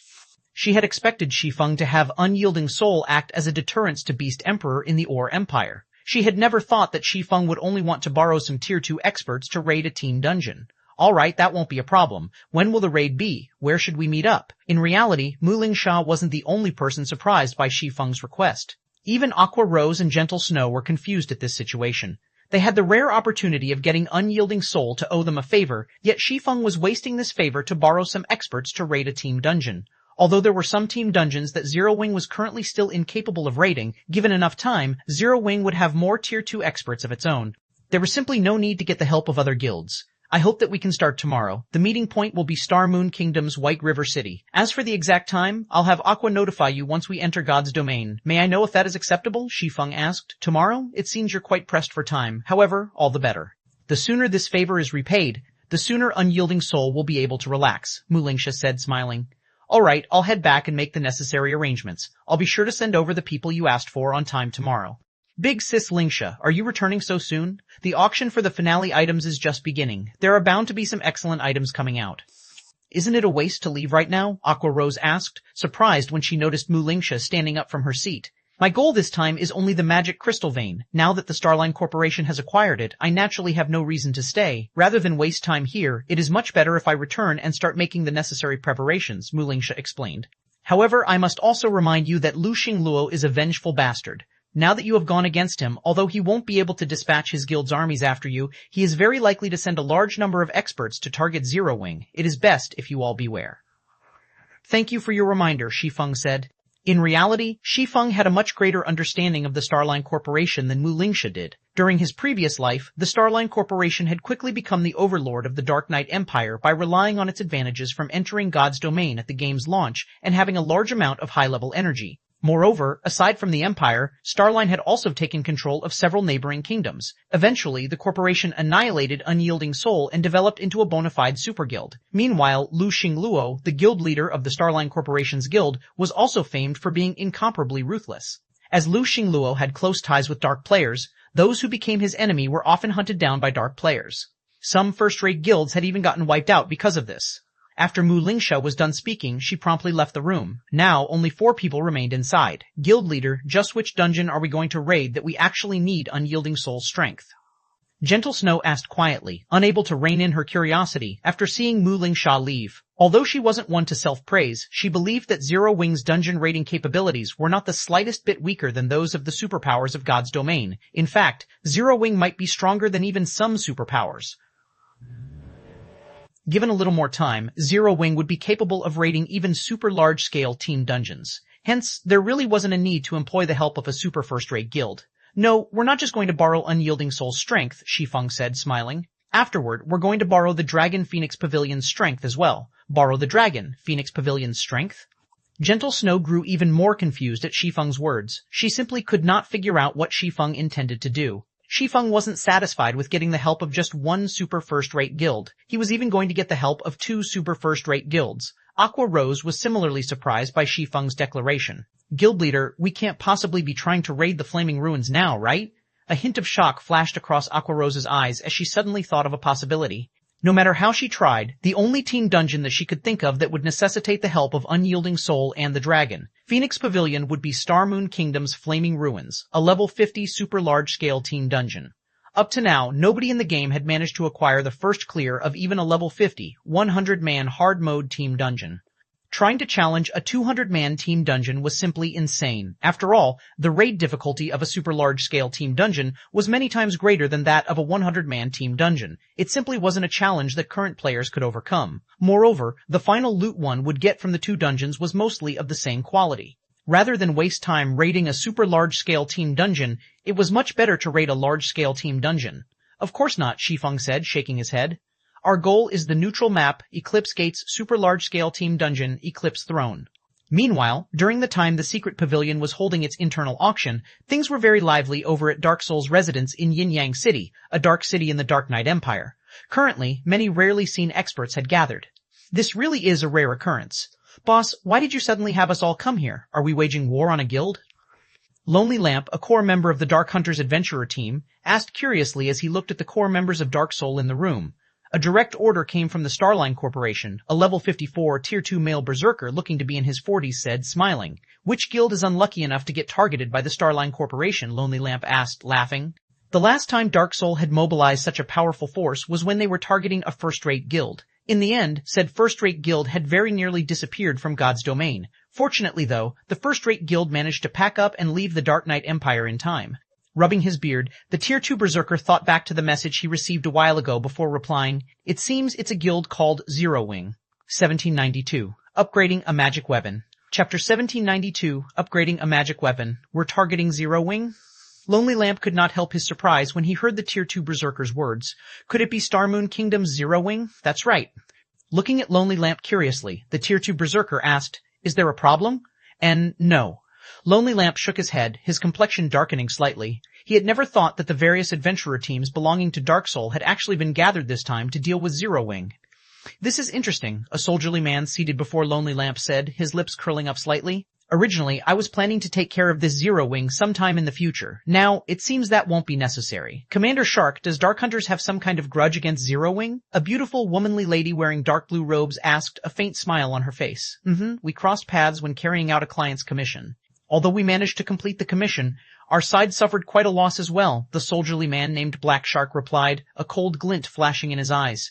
Speaker 1: She had expected Shi Feng to have Unyielding Soul act as a deterrent to Beast Emperor in the Ore Empire. She had never thought that Shi Feng would only want to borrow some Tier 2 experts to raid a team dungeon. Alright, that won't be a problem. When will the raid be? Where should we meet up? In reality, Muling Sha wasn't the only person surprised by Shi Feng's request. Even Aqua Rose and Gentle Snow were confused at this situation. They had the rare opportunity of getting Unyielding Soul to owe them a favor, yet Shi Feng was wasting this favor to borrow some experts to raid a team dungeon. Although there were some team dungeons that Zero Wing was currently still incapable of raiding, given enough time, Zero Wing would have more Tier 2 experts of its own. There was simply no need to get the help of other guilds. I hope that we can start tomorrow. The meeting point will be Star Moon Kingdom's White River City. As for the exact time, I'll have Aqua notify you once we enter God's domain. May I know if that is acceptable? Shi Feng asked. Tomorrow? It seems you're quite pressed for time. However, all the better. The sooner this favor is repaid, the sooner Unyielding Soul will be able to relax, Muling Sha said, smiling. Alright, I'll head back and make the necessary arrangements. I'll be sure to send over the people you asked for on time tomorrow. Big Sis Lingsha, are you returning so soon? The auction for the finale items is just beginning. There are bound to be some excellent items coming out. Isn't it a waste to leave right now? Aqua Rose asked, surprised when she noticed Muling Sha standing up from her seat. My goal this time is only the magic crystal vein. Now that the Starline Corporation has acquired it, I naturally have no reason to stay. Rather than waste time here, it is much better if I return and start making the necessary preparations, Muling Sha explained. However, I must also remind you that Lu Xingluo is a vengeful bastard. Now that you have gone against him, although he won't be able to dispatch his guild's armies after you, he is very likely to send a large number of experts to target Zero Wing. It is best if you all beware. Thank you for your reminder, Shi Feng said. In reality, Shi Feng had a much greater understanding of the Starline Corporation than Muling Sha did. During his previous life, the Starline Corporation had quickly become the overlord of the Dark Knight Empire by relying on its advantages from entering God's domain at the game's launch and having a large amount of high-level energy. Moreover, aside from the Empire, Starline had also taken control of several neighboring kingdoms. Eventually, the corporation annihilated Unyielding Soul and developed into a bona fide super guild. Meanwhile, Lu Xingluo, the guild leader of the Starline Corporation's guild, was also famed for being incomparably ruthless. As Lu Xingluo had close ties with dark players, those who became his enemy were often hunted down by dark players. Some first-rate guilds had even gotten wiped out because of this. After Mu Lingsha was done speaking, she promptly left the room. Now, only 4 people remained inside. Guild leader, just which dungeon are we going to raid that we actually need unyielding soul strength? Gentle Snow asked quietly, unable to rein in her curiosity after seeing Mu Lingsha leave. Although she wasn't one to self-praise, she believed that Zero Wing's dungeon raiding capabilities were not the slightest bit weaker than those of the superpowers of God's domain. In fact, Zero Wing might be stronger than even some superpowers. Given a little more time, Zero Wing would be capable of raiding even super large-scale team dungeons. Hence, there really wasn't a need to employ the help of a super first-rate guild. No, we're not just going to borrow unyielding soul strength, Shi Feng said, smiling. Afterward, we're going to borrow the Dragon Phoenix Pavilion's strength as well. Borrow the Dragon Phoenix Pavilion's strength? Gentle Snow grew even more confused at Shi Feng's words. She simply could not figure out what Shi Feng intended to do. Shi Feng wasn't satisfied with getting the help of just one super first-rate guild. He was even going to get the help of 2 super first-rate guilds. Aqua Rose was similarly surprised by Shi Feng's declaration. Guild leader, we can't possibly be trying to raid the Flaming Ruins now, right? A hint of shock flashed across Aqua Rose's eyes as she suddenly thought of a possibility. No matter how she tried, the only team dungeon that she could think of that would necessitate the help of Unyielding Soul and the Dragon Phoenix Pavilion would be Star Moon Kingdom's Flaming Ruins, a level 50 super large-scale team dungeon. Up to now, nobody in the game had managed to acquire the first clear of even a level 50, 100-man hard mode team dungeon. Trying to challenge a 200-man team dungeon was simply insane. After all, the raid difficulty of a super large-scale team dungeon was many times greater than that of a 100-man team dungeon. It simply wasn't a challenge that current players could overcome. Moreover, the final loot one would get from the 2 dungeons was mostly of the same quality. Rather than waste time raiding a super large-scale team dungeon, it was much better to raid a large-scale team dungeon. Of course not, Shi Feng said, shaking his head. Our goal is the neutral map, Eclipse Gate's super large-scale team dungeon, Eclipse Throne. Meanwhile, during the time the secret pavilion was holding its internal auction, things were very lively over at Dark Soul's residence in Yin Yang City, a dark city in the Dark Knight Empire. Currently, many rarely seen experts had gathered. This really is a rare occurrence. Boss, why did you suddenly have us all come here? Are we waging war on a guild? Lonely Lamp, a core member of the Dark Hunters Adventurer team, asked curiously as he looked at the core members of Dark Soul in the room. A direct order came from the Starline Corporation. A level 54 Tier 2 male berserker looking to be in his 40s said, smiling. Which guild is unlucky enough to get targeted by the Starline Corporation? Lonely Lamp asked, laughing. The last time Dark Soul had mobilized such a powerful force was when they were targeting a first-rate guild. In the end, said first-rate guild had very nearly disappeared from God's domain. Fortunately, though, the first-rate guild managed to pack up and leave the Dark Knight Empire in time. Rubbing his beard, the Tier 2 berserker thought back to the message he received a while ago before replying, it seems it's a guild called Zero Wing. 1792. Upgrading a magic weapon. Chapter 1792, Upgrading a magic weapon. We're targeting Zero Wing? Lonely Lamp could not help his surprise when he heard the Tier 2 berserker's words. Could it be Star Moon Kingdom's Zero Wing? That's right. Looking at Lonely Lamp curiously, the Tier 2 berserker asked, is there a problem? And no. Lonely Lamp shook his head, his complexion darkening slightly. He had never thought that the various adventurer teams belonging to Dark Soul had actually been gathered this time to deal with Zero Wing. This is interesting, a soldierly man seated before Lonely Lamp said, his lips curling up slightly. Originally, I was planning to take care of this Zero Wing sometime in the future. Now, it seems that won't be necessary. Commander Shark, does Dark Hunters have some kind of grudge against Zero Wing? A beautiful, womanly lady wearing dark blue robes asked, a faint smile on her face. We crossed paths when carrying out a client's commission. Although we managed to complete the commission, our side suffered quite a loss as well, the soldierly man named Black Shark replied, a cold glint flashing in his eyes.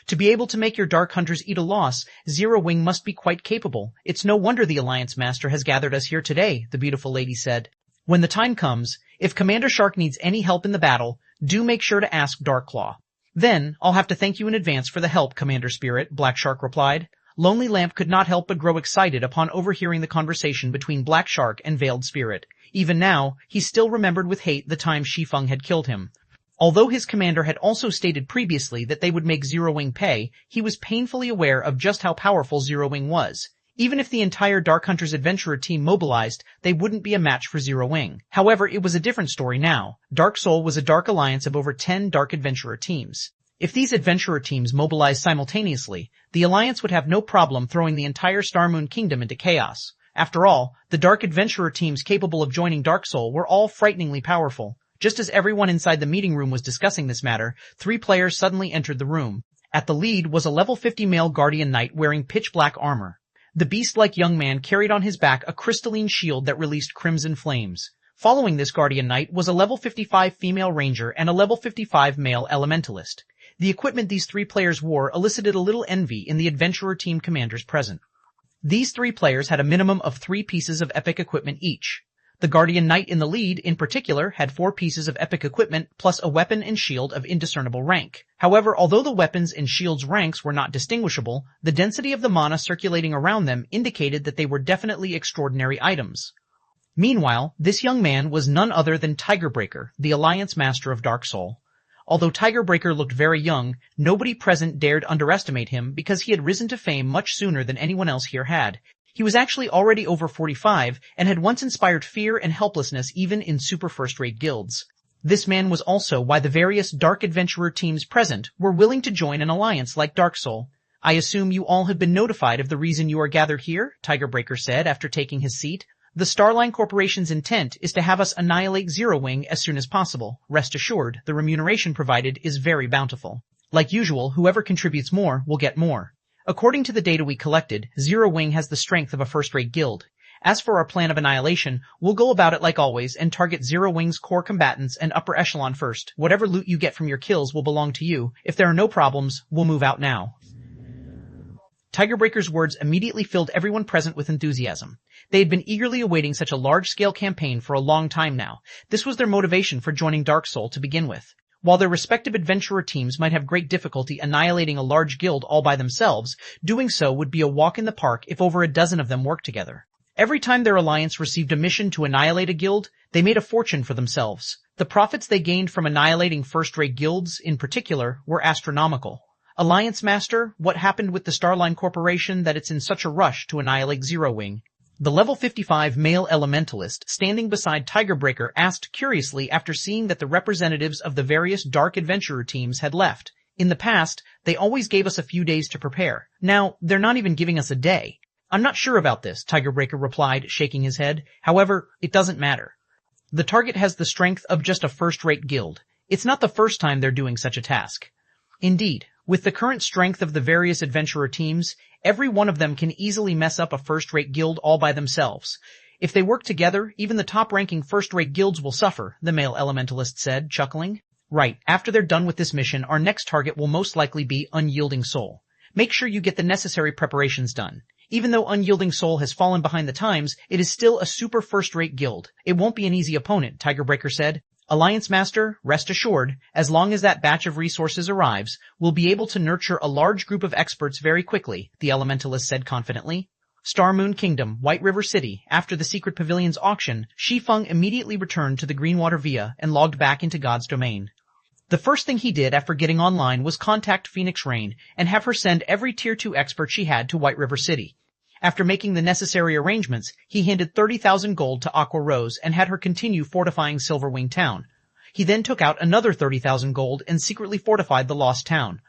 Speaker 1: To be able to make your Dark Hunters eat a loss, Zero Wing must be quite capable. It's no wonder the Alliance Master has gathered us here today, the beautiful lady said. When the time comes, if Commander Shark needs any help in the battle, do make sure to ask Darklaw. Then, I'll have to thank you in advance for the help, Commander Spirit, Black Shark replied. Lonely Lamp could not help but grow excited upon overhearing the conversation between Black Shark and Veiled Spirit. Even now, he still remembered with hate the time Shi Feng had killed him. Although his commander had also stated previously that they would make Zero Wing pay, he was painfully aware of just how powerful Zero Wing was. Even if the entire Dark Hunters Adventurer team mobilized, they wouldn't be a match for Zero Wing. However, it was a different story now. Dark Soul was a dark alliance of over 10 Dark Adventurer teams. If these adventurer teams mobilized simultaneously, the Alliance would have no problem throwing the entire Star Moon Kingdom into chaos. After all, the Dark Adventurer teams capable of joining Dark Soul were all frighteningly powerful. Just as everyone inside the meeting room was discussing this matter, 3 players suddenly entered the room. At the lead was a level 50 male guardian knight wearing pitch-black armor. The beast-like young man carried on his back a crystalline shield that released crimson flames. Following this guardian knight was a level 55 female ranger and a level 55 male elementalist. The equipment these three players wore elicited a little envy in the adventurer team commanders present. These three players had a minimum of 3 pieces of epic equipment each. The guardian knight in the lead, in particular, had 4 pieces of epic equipment plus a weapon and shield of indiscernible rank. However, although the weapons and shields ranks were not distinguishable, the density of the mana circulating around them indicated that they were definitely extraordinary items. Meanwhile, this young man was none other than Tigerbreaker, the Alliance Master of Dark Soul. Although Tigerbreaker looked very young, nobody present dared underestimate him because he had risen to fame much sooner than anyone else here had. He was actually already over 45 and had once inspired fear and helplessness even in super first-rate guilds. This man was also why the various Dark Adventurer teams present were willing to join an alliance like Dark Soul. I assume you all have been notified of the reason you are gathered here, Tigerbreaker said after taking his seat. The Starline Corporation's intent is to have us annihilate Zero Wing as soon as possible. Rest assured, the remuneration provided is very bountiful. Like usual, whoever contributes more will get more. According to the data we collected, Zero Wing has the strength of a first-rate guild. As for our plan of annihilation, we'll go about it like always and target Zero Wing's core combatants and upper echelon first. Whatever loot you get from your kills will belong to you. If there are no problems, we'll move out now. Tigerbreaker's words immediately filled everyone present with enthusiasm. They had been eagerly awaiting such a large-scale campaign for a long time now. This was their motivation for joining Dark Soul to begin with. While their respective adventurer teams might have great difficulty annihilating a large guild all by themselves, doing so would be a walk in the park if over a dozen of them worked together. Every time their alliance received a mission to annihilate a guild, they made a fortune for themselves. The profits they gained from annihilating first-rate guilds, in particular, were astronomical. Alliance Master, what happened with the Starline Corporation that it's in such a rush to annihilate Zero Wing? The level 55 male elementalist standing beside Tigerbreaker asked curiously after seeing that the representatives of the various Dark Adventurer teams had left. In the past, they always gave us a few days to prepare. Now, they're not even giving us a day. I'm not sure about this, Tigerbreaker replied, shaking his head. However, it doesn't matter. The target has the strength of just a first-rate guild. It's not the first time they're doing such a task. Indeed, with the current strength of the various adventurer teams, every one of them can easily mess up a first-rate guild all by themselves. If they work together, even the top-ranking first-rate guilds will suffer, the male elementalist said, chuckling. Right, after they're done with this mission, our next target will most likely be Unyielding Soul. Make sure you get the necessary preparations done. Even though Unyielding Soul has fallen behind the times, it is still a super first-rate guild. It won't be an easy opponent, Tigerbreaker said. Alliance Master, rest assured, as long as that batch of resources arrives, we'll be able to nurture a large group of experts very quickly, the Elementalist said confidently. Star Moon Kingdom, White River City. After the Secret Pavilion's auction, Shi Feng immediately returned to the Greenwater Via and logged back into God's domain. The first thing he did after getting online was contact Phoenix Rain and have her send every Tier 2 expert she had to White River City. After making the necessary arrangements, he handed 30,000 gold to Aqua Rose and had her continue fortifying Silverwing Town. He then took out another 30,000 gold and secretly fortified the Lost Town.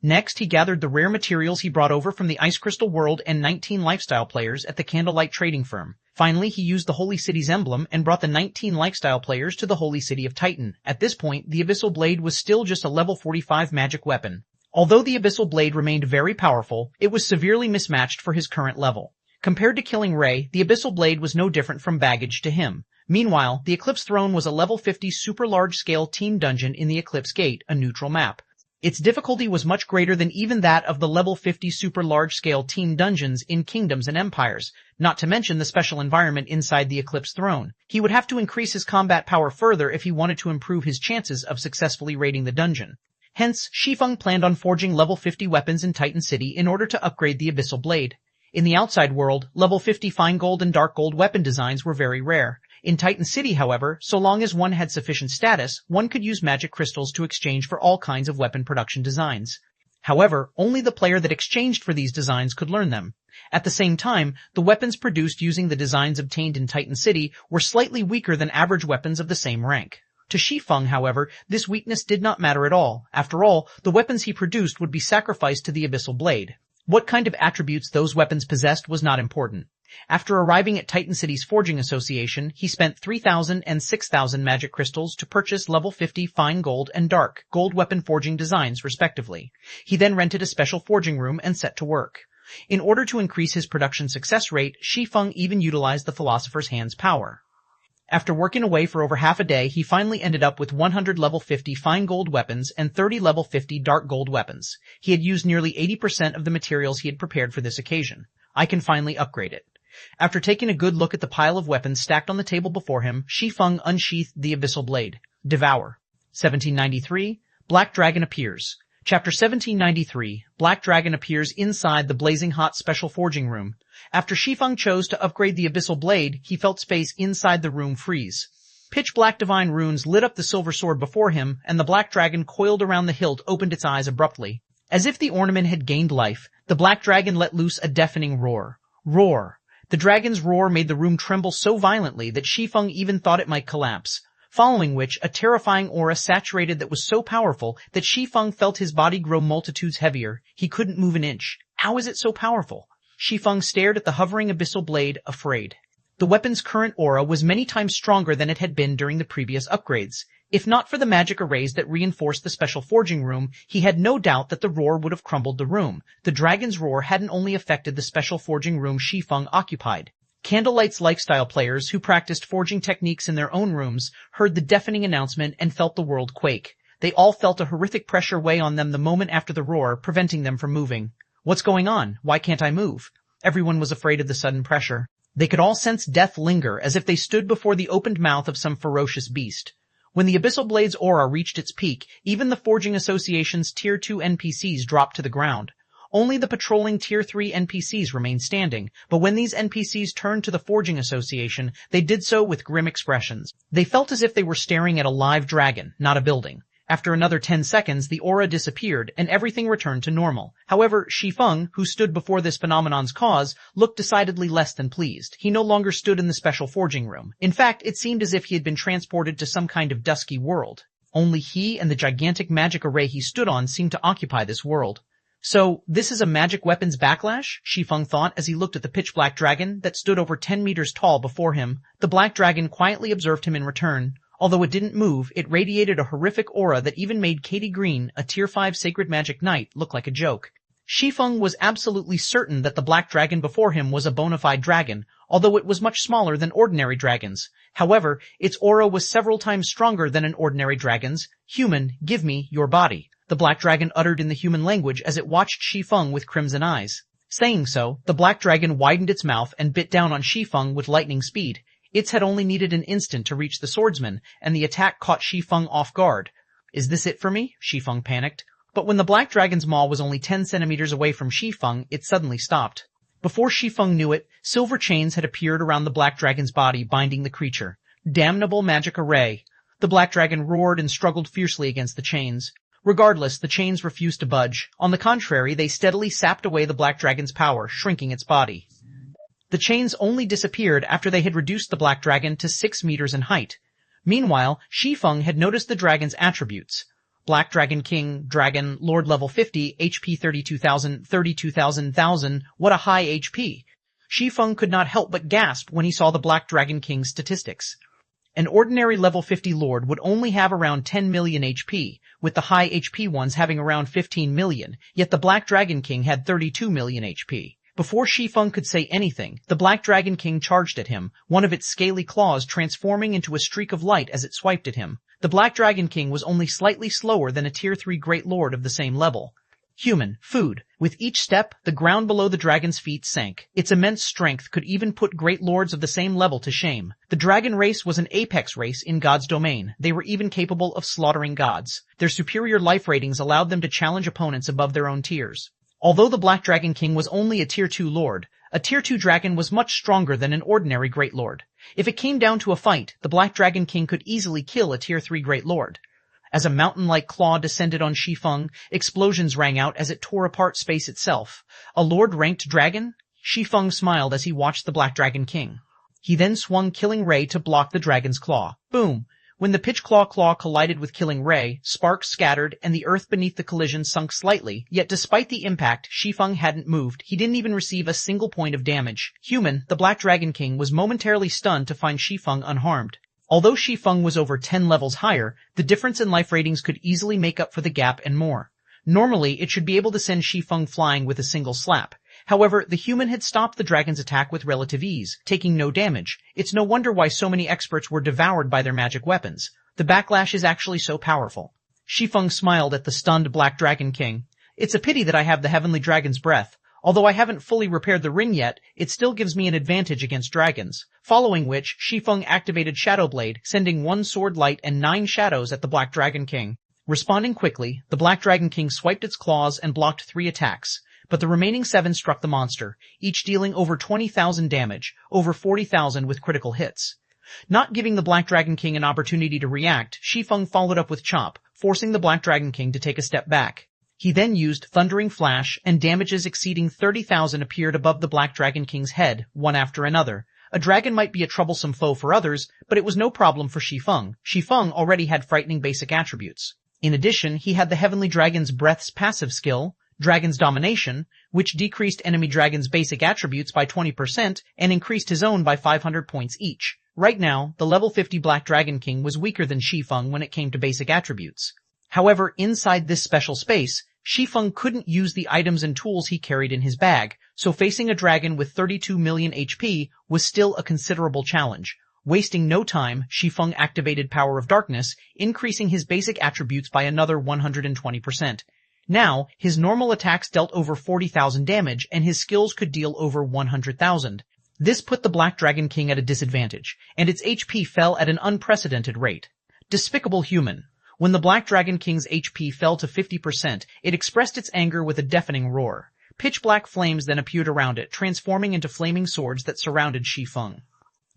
Speaker 1: Next, he gathered the rare materials he brought over from the Ice Crystal World and 19 lifestyle players at the Candlelight Trading Firm. Finally, he used the Holy City's emblem and brought the 19 lifestyle players to the Holy City of Titan. At this point, the Abyssal Blade was still just a level 45 magic weapon. Although the Abyssal Blade remained very powerful, it was severely mismatched for his current level. Compared to killing Ray, the Abyssal Blade was no different from baggage to him. Meanwhile, the Eclipse Throne was a level 50 super large-scale team dungeon in the Eclipse Gate, a neutral map. Its difficulty was much greater than even that of the level 50 super large-scale team dungeons in Kingdoms and Empires, not to mention the special environment inside the Eclipse Throne. He would have to increase his combat power further if he wanted to improve his chances of successfully raiding the dungeon. Hence, Shi Feng planned on forging level 50 weapons in Titan City in order to upgrade the Abyssal Blade. In the outside world, level 50 fine gold and dark gold weapon designs were very rare. In Titan City, however, so long as one had sufficient status, one could use magic crystals to exchange for all kinds of weapon production designs. However, only the player that exchanged for these designs could learn them. At the same time, the weapons produced using the designs obtained in Titan City were slightly weaker than average weapons of the same rank. To Shi Feng, however, this weakness did not matter at all. After all, the weapons he produced would be sacrificed to the Abyssal Blade. What kind of attributes those weapons possessed was not important. After arriving at Titan City's Forging Association, he spent 3,000 and 6,000 magic crystals to purchase level 50 fine gold and dark gold weapon forging designs respectively. He then rented a special forging room and set to work. In order to increase his production success rate, Shi Feng even utilized the Philosopher's Hand's power. After working away for over half a day, he finally ended up with 100 level 50 fine gold weapons and 30 level 50 dark gold weapons. He had used nearly 80% of the materials he had prepared for this occasion. I can finally upgrade it. After taking a good look at the pile of weapons stacked on the table before him, Shi Feng unsheathed the abyssal blade. Devour. 1793, Black Dragon appears. Chapter 1793, Black Dragon appears inside the blazing hot special forging room. After Shi Feng chose to upgrade the abyssal blade, he felt space inside the room freeze. Pitch-black divine runes lit up the silver sword before him, and the black dragon coiled around the hilt opened its eyes abruptly. As if the ornament had gained life, the black dragon let loose a deafening roar. Roar! The dragon's roar made the room tremble so violently that Shi Feng even thought it might collapse. Following which, a terrifying aura saturated that was so powerful that Shi Feng felt his body grow multitudes heavier. He couldn't move an inch. How is it so powerful? Shi Feng stared at the hovering abyssal blade, afraid. The weapon's current aura was many times stronger than it had been during the previous upgrades. If not for the magic arrays that reinforced the special forging room, he had no doubt that the roar would have crumbled the room. The dragon's roar hadn't only affected the special forging room Shi Feng occupied. Candlelight's lifestyle players who practiced forging techniques in their own rooms heard the deafening announcement and felt the world quake. They all felt a horrific pressure weigh on them the moment after the roar, preventing them from moving. What's going on? Why can't I move? Everyone was afraid of the sudden pressure. They could all sense death linger as if they stood before the opened mouth of some ferocious beast. When the abyssal blade's aura reached its peak, even the Forging Association's Tier 2 NPCs dropped to the ground. Only the patrolling Tier 3 NPCs remained standing, but when these NPCs turned to the Forging Association, they did so with grim expressions. They felt as if they were staring at a live dragon, not a building. After another 10 seconds, the aura disappeared, and everything returned to normal. However, Shi Feng, who stood before this phenomenon's cause, looked decidedly less than pleased. He no longer stood in the special forging room. In fact, it seemed as if he had been transported to some kind of dusky world. Only he and the gigantic magic array he stood on seemed to occupy this world. So, this is a magic weapons backlash? Shi Feng thought as he looked at the pitch-black dragon that stood over 10 meters tall before him. The black dragon quietly observed him in return. Although it didn't move, it radiated a horrific aura that even made Katie Green, a Tier 5 sacred magic knight, look like a joke. Shi Feng was absolutely certain that the black dragon before him was a bona fide dragon, although it was much smaller than ordinary dragons. However, its aura was several times stronger than an ordinary dragon's. Human, give me your body, the black dragon uttered in the human language as it watched Shi Feng with crimson eyes. Saying so, the black dragon widened its mouth and bit down on Shi Feng with lightning speed. Its had only needed an instant to reach the swordsman, and the attack caught Shi Feng off guard. Is this it for me? Shi Feng panicked. But when the black dragon's maw was only 10 centimeters away from Shi Feng, it suddenly stopped. Before Shi Feng knew it, silver chains had appeared around the black dragon's body, binding the creature. Damnable magic array! The black dragon roared and struggled fiercely against the chains. Regardless, the chains refused to budge. On the contrary, they steadily sapped away the black dragon's power, shrinking its body. The chains only disappeared after they had reduced the black dragon to 6 meters in height. Meanwhile, Shi Feng had noticed the dragon's attributes. Black Dragon King, Dragon, Lord level 50, HP 32,000, 32,000, what a high HP. Shi Feng could not help but gasp when he saw the Black Dragon King's statistics. An ordinary level 50 Lord would only have around 10 million HP, with the high HP ones having around 15 million, yet the Black Dragon King had 32 million HP. Before Shi Feng could say anything, the Black Dragon King charged at him, one of its scaly claws transforming into a streak of light as it swiped at him. The Black Dragon King was only slightly slower than a Tier 3 Great Lord of the same level. Human, food. With each step, the ground below the dragon's feet sank. Its immense strength could even put Great Lords of the same level to shame. The dragon race was an apex race in God's domain. They were even capable of slaughtering gods. Their superior life ratings allowed them to challenge opponents above their own tiers. Although the Black Dragon King was only a Tier 2 Lord, a Tier 2 dragon was much stronger than an ordinary Great Lord. If it came down to a fight, the Black Dragon King could easily kill a Tier 3 Great Lord. As a mountain-like claw descended on Shi Feng, explosions rang out as it tore apart space itself. A Lord-ranked dragon? Shi Feng smiled as he watched the Black Dragon King. He then swung Killing Ray to block the dragon's claw. Boom! When the pitch claw collided with killing ray, sparks scattered and the earth beneath the collision sunk slightly, yet despite the impact, Shi Feng hadn't moved. He didn't even receive a single point of damage. Human, the Black Dragon King, was momentarily stunned to find Shi Feng unharmed. Although Shi Feng was over 10 levels higher, the difference in life ratings could easily make up for the gap and more. Normally, it should be able to send Shi Feng flying with a single slap. However, the human had stopped the dragon's attack with relative ease, taking no damage. It's no wonder why so many experts were devoured by their magic weapons. The backlash is actually so powerful. Shi Feng smiled at the stunned Black Dragon King. It's a pity that I have the Heavenly Dragon's breath. Although I haven't fully repaired the ring yet, it still gives me an advantage against dragons. Following which, Shi Feng activated Shadow Blade, sending 1 sword light and 9 shadows at the Black Dragon King. Responding quickly, the Black Dragon King swiped its claws and blocked 3 attacks. But the remaining 7 struck the monster, each dealing over 20,000 damage, over 40,000 with critical hits. Not giving the Black Dragon King an opportunity to react, Shi Feng followed up with Chop, forcing the Black Dragon King to take a step back. He then used Thundering Flash, and damages exceeding 30,000 appeared above the Black Dragon King's head, one after another. A dragon might be a troublesome foe for others, but it was no problem for Shi Feng. Shi Feng already had frightening basic attributes. In addition, he had the Heavenly Dragon's Breath's passive skill, Dragon's Domination, which decreased enemy dragons' basic attributes by 20% and increased his own by 500 points each. Right now, the level 50 Black Dragon King was weaker than Shi Feng when it came to basic attributes. However, inside this special space, Shi Feng couldn't use the items and tools he carried in his bag, so facing a dragon with 32 million HP was still a considerable challenge. Wasting no time, Shi Feng activated Power of Darkness, increasing his basic attributes by another 120%. Now, his normal attacks dealt over 40,000 damage, and his skills could deal over 100,000. This put the Black Dragon King at a disadvantage, and its HP fell at an unprecedented rate. Despicable human. When the Black Dragon King's HP fell to 50%, it expressed its anger with a deafening roar. Pitch-black flames then appeared around it, transforming into flaming swords that surrounded Shi Feng.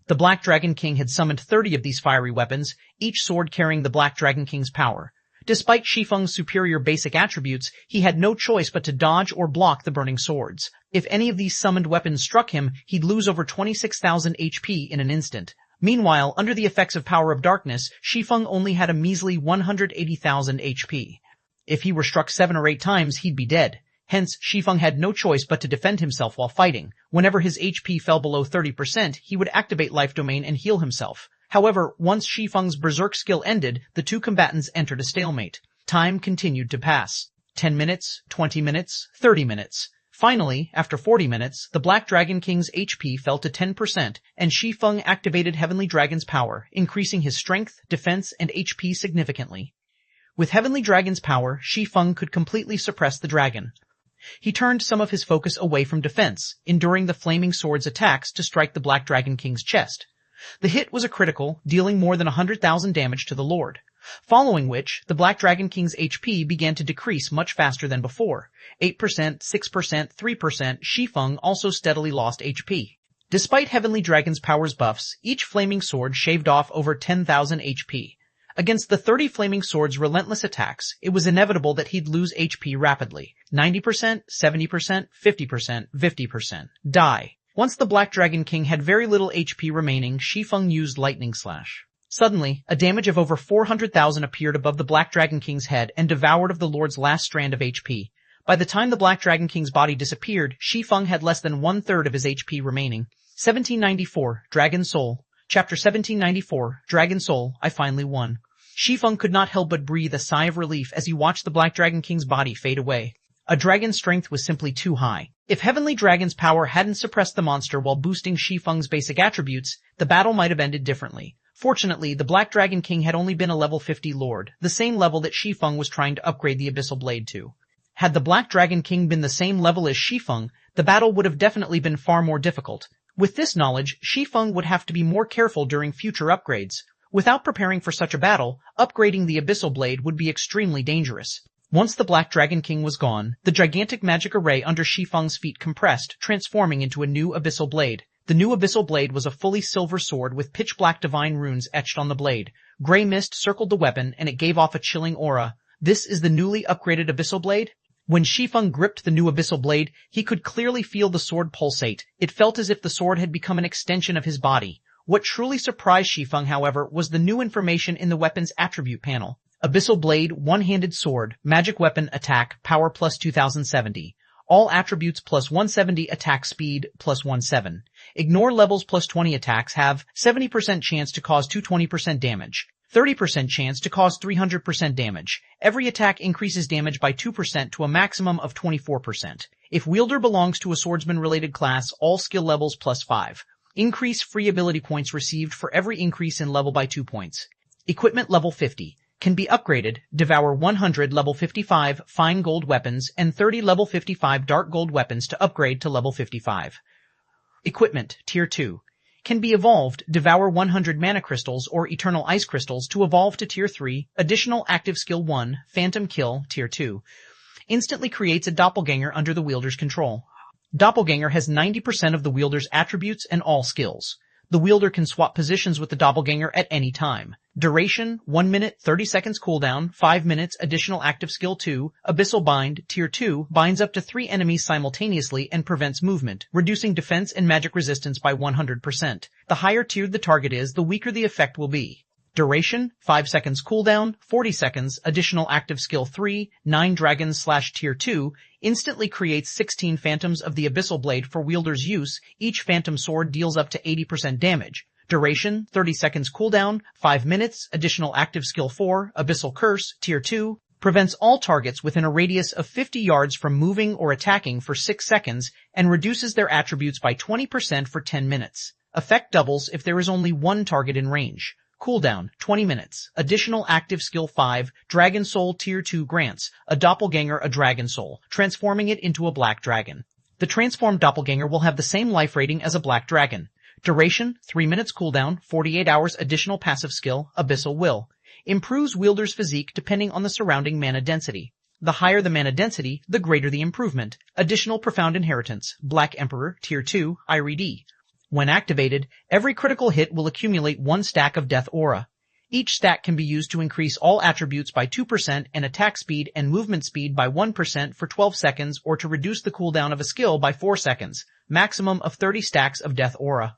Speaker 1: The Black Dragon King had summoned 30 of these fiery weapons, each sword carrying the Black Dragon King's power. Despite Shi Feng's superior basic attributes, he had no choice but to dodge or block the burning swords. If any of these summoned weapons struck him, he'd lose over 26,000 HP in an instant. Meanwhile, under the effects of Power of Darkness, Shi Feng only had a measly 180,000 HP. If he were struck 7 or 8 times, he'd be dead. Hence, Shi Feng had no choice but to defend himself while fighting. Whenever his HP fell below 30%, he would activate Life Domain and heal himself. However, once Shi Feng's berserk skill ended, the 2 combatants entered a stalemate. Time continued to pass. 10 minutes, 20 minutes, 30 minutes. Finally, after 40 minutes, the Black Dragon King's HP fell to 10%, and Shi Feng activated Heavenly Dragon's power, increasing his strength, defense, and HP significantly. With Heavenly Dragon's power, Shi Feng could completely suppress the dragon. He turned some of his focus away from defense, enduring the Flaming Sword's attacks to strike the Black Dragon King's chest. The hit was a critical, dealing more than 100,000 damage to the Lord. Following which, the Black Dragon King's HP began to decrease much faster than before. 8%, 6%, 3%, Shi Feng also steadily lost HP. Despite Heavenly Dragon's powers buffs, each Flaming Sword shaved off over 10,000 HP. Against the 30 Flaming Sword's relentless attacks, it was inevitable that he'd lose HP rapidly. 90%, 70%, 50%, 50%. Die. Once the Black Dragon King had very little HP remaining, Shi Feng used Lightning Slash. Suddenly, a damage of over 400,000 appeared above the Black Dragon King's head and devoured of the Lord's last strand of HP. By the time the Black Dragon King's body disappeared, Shi Feng had less than 1/3 of his HP remaining. 1794, Dragon Soul. Chapter 1794, Dragon Soul, I finally won. Shi Feng could not help but breathe a sigh of relief as he watched the Black Dragon King's body fade away. A dragon's strength was simply too high. If Heavenly Dragon's power hadn't suppressed the monster while boosting Shi Feng's basic attributes, the battle might have ended differently. Fortunately, the Black Dragon King had only been a level 50 lord, the same level that Shi Feng was trying to upgrade the Abyssal Blade to. Had the Black Dragon King been the same level as Shi Feng, the battle would have definitely been far more difficult. With this knowledge, Shi Feng would have to be more careful during future upgrades. Without preparing for such a battle, upgrading the Abyssal Blade would be extremely dangerous. Once the Black Dragon King was gone, the gigantic magic array under Shi Feng's feet compressed, transforming into a new Abyssal Blade. The new Abyssal Blade was a fully silver sword with pitch-black divine runes etched on the blade. Gray mist circled the weapon, and it gave off a chilling aura. This is the newly upgraded Abyssal Blade? When Shi Feng gripped the new Abyssal Blade, he could clearly feel the sword pulsate. It felt as if the sword had become an extension of his body. What truly surprised Shi Feng, however, was the new information in the weapon's attribute panel. Abyssal Blade, one-handed sword, magic weapon, attack, power plus 2070. All attributes plus 170, attack speed plus 17. Ignore levels plus 20 attacks have 70% chance to cause 220% damage. 30% chance to cause 300% damage. Every attack increases damage by 2% to a maximum of 24%. If wielder belongs to a swordsman-related class, all skill levels plus 5. Increase free ability points received for every increase in level by 2 points. Equipment level 50. Can be upgraded, devour 100 level 55 fine gold weapons and 30 level 55 dark gold weapons to upgrade to level 55. Equipment, Tier 2. Can be evolved, devour 100 mana crystals or eternal ice crystals to evolve to Tier 3, additional active skill 1, phantom kill, Tier 2. Instantly creates a doppelganger under the wielder's control. Doppelganger has 90% of the wielder's attributes and all skills. The wielder can swap positions with the doppelganger at any time. Duration, 1 minute, 30 seconds cooldown, 5 minutes, additional active skill 2, Abyssal Bind, Tier 2, binds up to 3 enemies simultaneously and prevents movement, reducing defense and magic resistance by 100%. The higher tiered the target is, the weaker the effect will be. Duration, 5 seconds cooldown, 40 seconds, additional active skill 3, 9 dragons / Tier 2, instantly creates 16 phantoms of the Abyssal Blade for wielder's use. Each phantom sword deals up to 80% damage. Duration, 30 seconds cooldown, 5 minutes, additional active skill 4, Abyssal Curse, Tier 2, prevents all targets within a radius of 50 yards from moving or attacking for 6 seconds and reduces their attributes by 20% for 10 minutes. Effect doubles if there is only one target in range. Cooldown, 20 minutes. Additional active skill 5, Dragon Soul Tier 2 grants a doppelganger a dragon soul, transforming it into a black dragon. The transformed doppelganger will have the same life rating as a black dragon. Duration, 3 minutes cooldown, 48 hours additional passive skill, Abyssal Will. Improves wielder's physique depending on the surrounding mana density. The higher the mana density, the greater the improvement. Additional profound inheritance, Black Emperor, Tier 2, IRD. When activated, every critical hit will accumulate 1 stack of Death Aura. Each stack can be used to increase all attributes by 2% and attack speed and movement speed by 1% for 12 seconds or to reduce the cooldown of a skill by 4 seconds. Maximum of 30 stacks of Death Aura.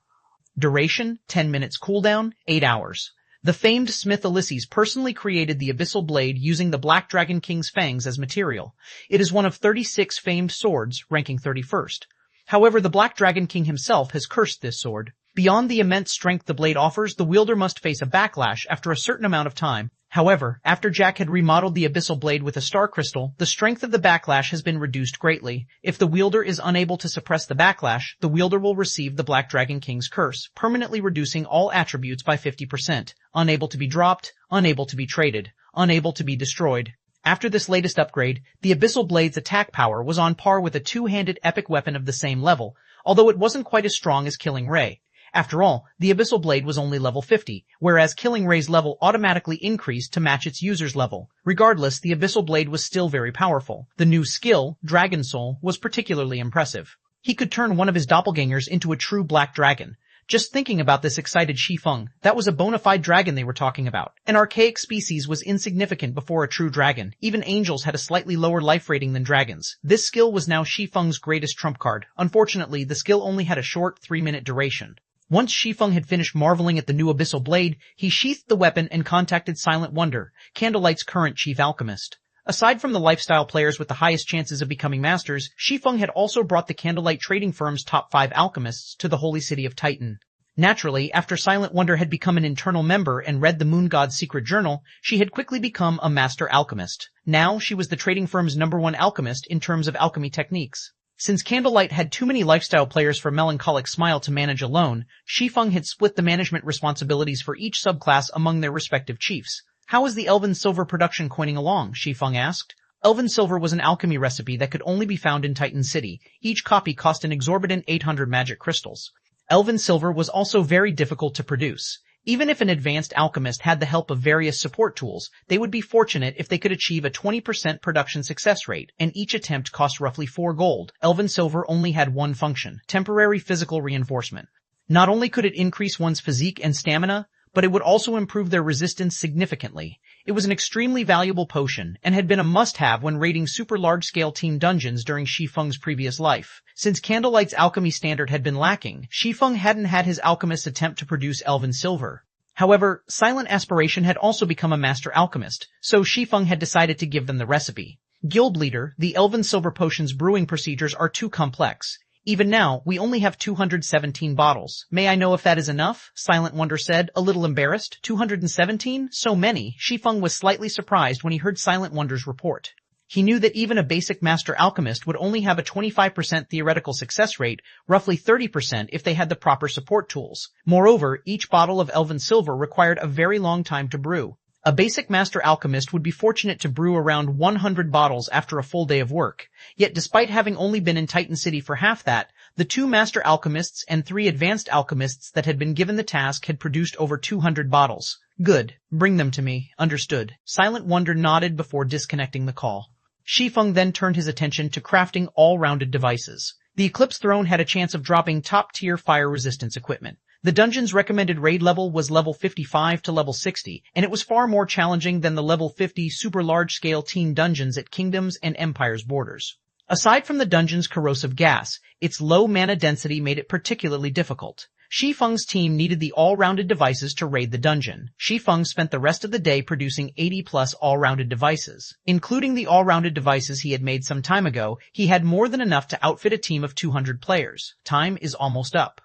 Speaker 1: Duration, 10 minutes cooldown, 8 hours. The famed Smith Ulysses personally created the Abyssal Blade using the Black Dragon King's fangs as material. It is one of 36 famed swords, ranking 31st. However, the Black Dragon King himself has cursed this sword. Beyond the immense strength the blade offers, the wielder must face a backlash after a certain amount of time. However, after Jack had remodeled the Abyssal Blade with a star crystal, the strength of the backlash has been reduced greatly. If the wielder is unable to suppress the backlash, the wielder will receive the Black Dragon King's curse, permanently reducing all attributes by 50%. Unable to be dropped, unable to be traded, unable to be destroyed. After this latest upgrade, the Abyssal Blade's attack power was on par with a two-handed epic weapon of the same level, although it wasn't quite as strong as Killing Ray. After all, the Abyssal Blade was only level 50, whereas Killing Ray's level automatically increased to match its user's level. Regardless, the Abyssal Blade was still very powerful. The new skill, Dragon Soul, was particularly impressive. He could turn one of his doppelgangers into a true black dragon. Just thinking about this excited Shi Feng. That was a bona fide dragon they were talking about. An archaic species was insignificant before a true dragon. Even angels had a slightly lower life rating than dragons. This skill was now Shi Feng's greatest trump card. Unfortunately, the skill only had a short 3-minute duration. Once Shi Feng had finished marveling at the new Abyssal Blade, he sheathed the weapon and contacted Silent Wonder, Candlelight's current chief alchemist. Aside from the lifestyle players with the highest chances of becoming masters, Shi Feng had also brought the Candlelight trading firm's top 5 alchemists to the holy city of Titan. Naturally, after Silent Wonder had become an internal member and read the Moon God's secret journal, she had quickly become a master alchemist. Now she was the trading firm's #1 alchemist in terms of alchemy techniques. Since Candlelight had too many lifestyle players for Melancholic Smile to manage alone, Shi Feng had split the management responsibilities for each subclass among their respective chiefs. How is the Elven Silver production coining along? Shi Feng asked. Elven Silver was an alchemy recipe that could only be found in Titan City. Each copy cost an exorbitant 800 magic crystals. Elven Silver was also very difficult to produce. Even if an advanced alchemist had the help of various support tools, they would be fortunate if they could achieve a 20% production success rate, and each attempt cost roughly 4 gold. Elven Silver only had one function, temporary physical reinforcement. Not only could it increase one's physique and stamina, but it would also improve their resistance significantly. It was an extremely valuable potion, and had been a must-have when raiding super large-scale team dungeons during Shi Feng's previous life. Since Candlelight's alchemy standard had been lacking, Shi Feng hadn't had his alchemist attempt to produce elven silver. However, Silent Aspiration had also become a master alchemist, so Shi Feng had decided to give them the recipe. Guild leader, the elven silver potion's brewing procedures are too complex. Even now, we only have 217 bottles. May I know if that is enough? Silent Wonder said, a little embarrassed. 217? So many. Shi Feng was slightly surprised when he heard Silent Wonder's report. He knew that even a basic master alchemist would only have a 25% theoretical success rate, roughly 30% if they had the proper support tools. Moreover, each bottle of elven silver required a very long time to brew. A basic master alchemist would be fortunate to brew around 100 bottles after a full day of work. Yet despite having only been in Titan City for half that, the 2 master alchemists and 3 advanced alchemists that had been given the task had produced over 200 bottles. Good. Bring them to me. Understood. Silent Wonder nodded before disconnecting the call. Shi Feng then turned his attention to crafting all-rounded devices. The Eclipse Throne had a chance of dropping top-tier fire resistance equipment. The dungeon's recommended raid level was level 55 to level 60, and it was far more challenging than the level 50 super large-scale team dungeons at Kingdoms and Empire's borders. Aside from the dungeon's corrosive gas, its low mana density made it particularly difficult. Shi Feng's team needed the all-rounded devices to raid the dungeon. Shi Feng spent the rest of the day producing 80-plus all-rounded devices. Including the all-rounded devices he had made some time ago, he had more than enough to outfit a team of 200 players. Time is almost up.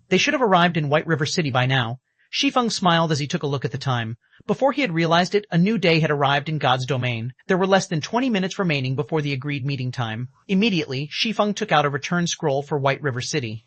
Speaker 1: They should have arrived in White River City by now. Shi Feng smiled as he took a look at the time. Before he had realized it, a new day had arrived in God's domain. There were less than 20 minutes remaining before the agreed meeting time. Immediately, Shi Feng took out a return scroll for White River City.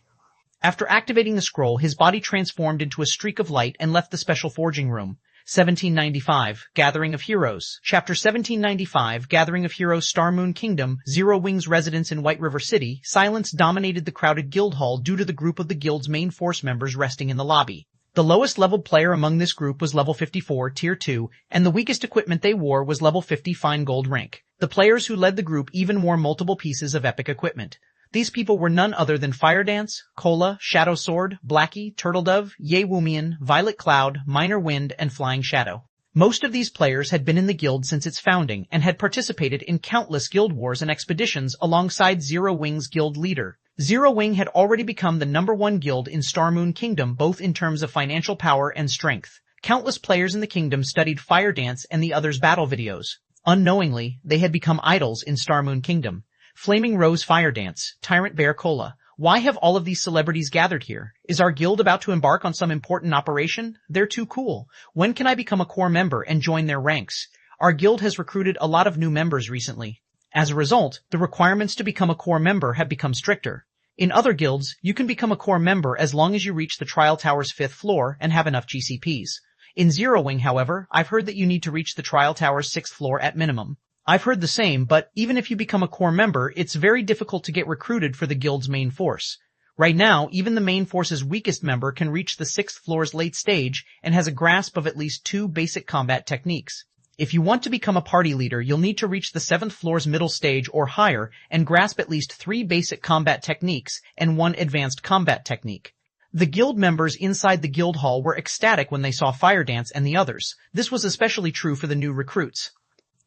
Speaker 1: After activating the scroll, his body transformed into a streak of light and left the special forging room. 1795, Gathering of Heroes. Chapter 1795, Gathering of Heroes, Star Moon Kingdom, Zero Wing's residence in White River City. Silence dominated the crowded guild hall due to the group of the guild's main force members resting in the lobby. The lowest leveled player among this group was level 54, tier 2, and the weakest equipment they wore was level 50 fine gold rank. The players who led the group even wore multiple pieces of epic equipment. These people were none other than Fire Dance, Cola, Shadow Sword, Blackie, Turtledove, Ye Wumian, Violet Cloud, Minor Wind, and Flying Shadow. Most of these players had been in the guild since its founding and had participated in countless guild wars and expeditions alongside Zero Wing's guild leader. Zero Wing had already become the #1 guild in Star Moon Kingdom both in terms of financial power and strength. Countless players in the kingdom studied Fire Dance and the others' battle videos. Unknowingly, they had become idols in Star Moon Kingdom. Flaming Rose Fire Dance, Tyrant Bear Cola. Why have all of these celebrities gathered here? Is our guild about to embark on some important operation? They're too cool. When can I become a core member and join their ranks? Our guild has recruited a lot of new members recently. As a result, the requirements to become a core member have become stricter. In other guilds, you can become a core member as long as you reach the Trial Tower's 5th floor and have enough GCPs. In Zero Wing, however, I've heard that you need to reach the Trial Tower's 6th floor at minimum. I've heard the same, but even if you become a core member, it's very difficult to get recruited for the guild's main force. Right now, even the main force's weakest member can reach the 6th floor's late stage and has a grasp of at least 2 basic combat techniques. If you want to become a party leader, you'll need to reach the 7th floor's middle stage or higher and grasp at least 3 basic combat techniques and 1 advanced combat technique. The guild members inside the guild hall were ecstatic when they saw Fire Dance and the others. This was especially true for the new recruits.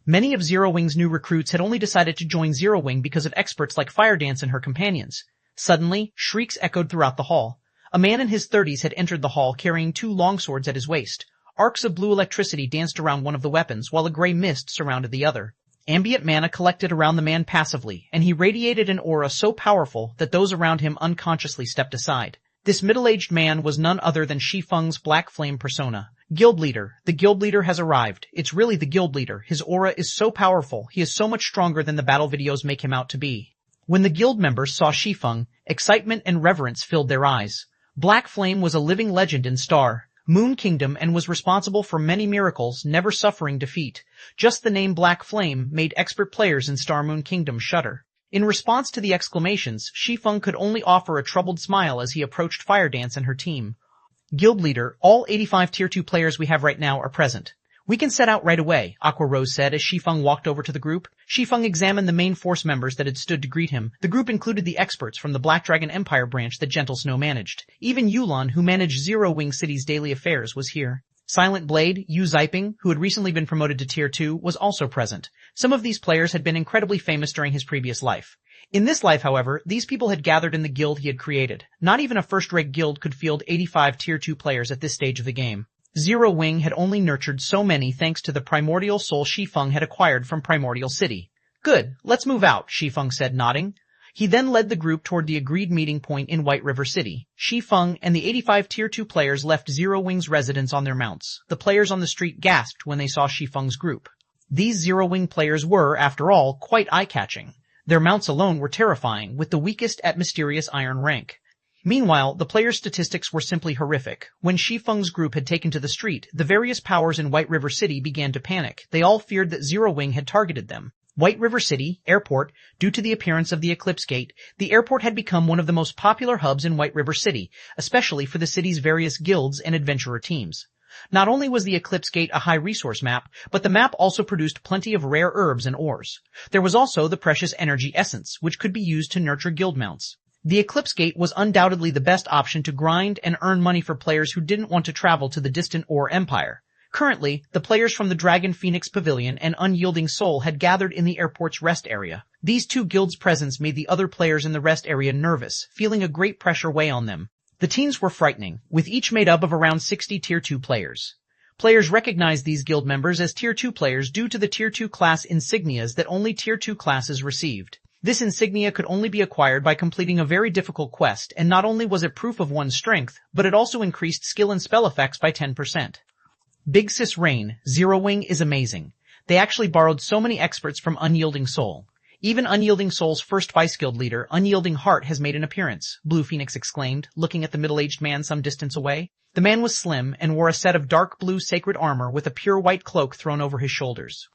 Speaker 1: Many of Zero Wing's new recruits had only decided to join Zero Wing because of experts like Fire Dance and her companions. Suddenly, shrieks echoed throughout the hall. A man in his 30s had entered the hall carrying 2 longswords at his waist. Arcs of blue electricity danced around one of the weapons while a gray mist surrounded the other. Ambient mana collected around the man passively, and he radiated an aura so powerful that those around him unconsciously stepped aside. This middle-aged man was none other than Shi Feng's Black Flame persona. Guild leader. The guild leader has arrived. It's really the guild leader. His aura is so powerful. He is so much stronger than the battle videos make him out to be. When the guild members saw Shi Feng, excitement and reverence filled their eyes. Black Flame was a living legend in Star Moon Kingdom and was responsible for many miracles, never suffering defeat. Just the name Black Flame made expert players in Star Moon Kingdom shudder. In response to the exclamations, Shi Feng could only offer a troubled smile as he approached Fire Dance and her team. Guild leader, all 85 tier 2 players we have right now are present. We can set out right away, Aqua Rose said as Shi Feng walked over to the group. Shi Feng examined the main force members that had stood to greet him. The group included the experts from the Black Dragon Empire branch that Gentle Snow managed. Even Yulon, who managed Zero Wing City's daily affairs, was here. Silent Blade, Yu Ziping, who had recently been promoted to Tier 2, was also present. Some of these players had been incredibly famous during his previous life. In this life, however, these people had gathered in the guild he had created. Not even a first-rate guild could field 85 Tier 2 players at this stage of the game. Zero Wing had only nurtured so many thanks to the primordial soul Shi Feng had acquired from Primordial City. Good, let's move out, Shi Feng said, nodding. He then led the group toward the agreed meeting point in White River City. Shi Feng and the 85 Tier 2 players left Zero Wing's residence on their mounts. The players on the street gasped when they saw Shi Feng's group. These Zero Wing players were, after all, quite eye-catching. Their mounts alone were terrifying, with the weakest at mysterious iron rank. Meanwhile, the players' statistics were simply horrific. When Shi Feng's group had taken to the street, the various powers in White River City began to panic. They all feared that Zero Wing had targeted them. White River City, airport, due to the appearance of the Eclipse Gate, the airport had become one of the most popular hubs in White River City, especially for the city's various guilds and adventurer teams. Not only was the Eclipse Gate a high-resource map, but the map also produced plenty of rare herbs and ores. There was also the precious energy essence, which could be used to nurture guild mounts. The Eclipse Gate was undoubtedly the best option to grind and earn money for players who didn't want to travel to the distant Ore Empire. Currently, the players from the Dragon Phoenix Pavilion and Unyielding Soul had gathered in the airport's rest area. These two guilds' presence made the other players in the rest area nervous, feeling a great pressure weigh on them. The teams were frightening, with each made up of around 60 Tier 2 players. Players recognized these guild members as Tier 2 players due to the Tier 2 class insignias that only Tier 2 classes received. This insignia could only be acquired by completing a very difficult quest, and not only was it proof of one's strength, but it also increased skill and spell effects by 10%. Big Sis Rain, Zero Wing is amazing. They actually borrowed so many experts from Unyielding Soul. Even Unyielding Soul's first Vice Guild leader, Unyielding Heart, has made an appearance, Blue Phoenix exclaimed, looking at the middle-aged man some distance away. The man was slim and wore a set of dark blue sacred armor with a pure white cloak thrown over his shoulders.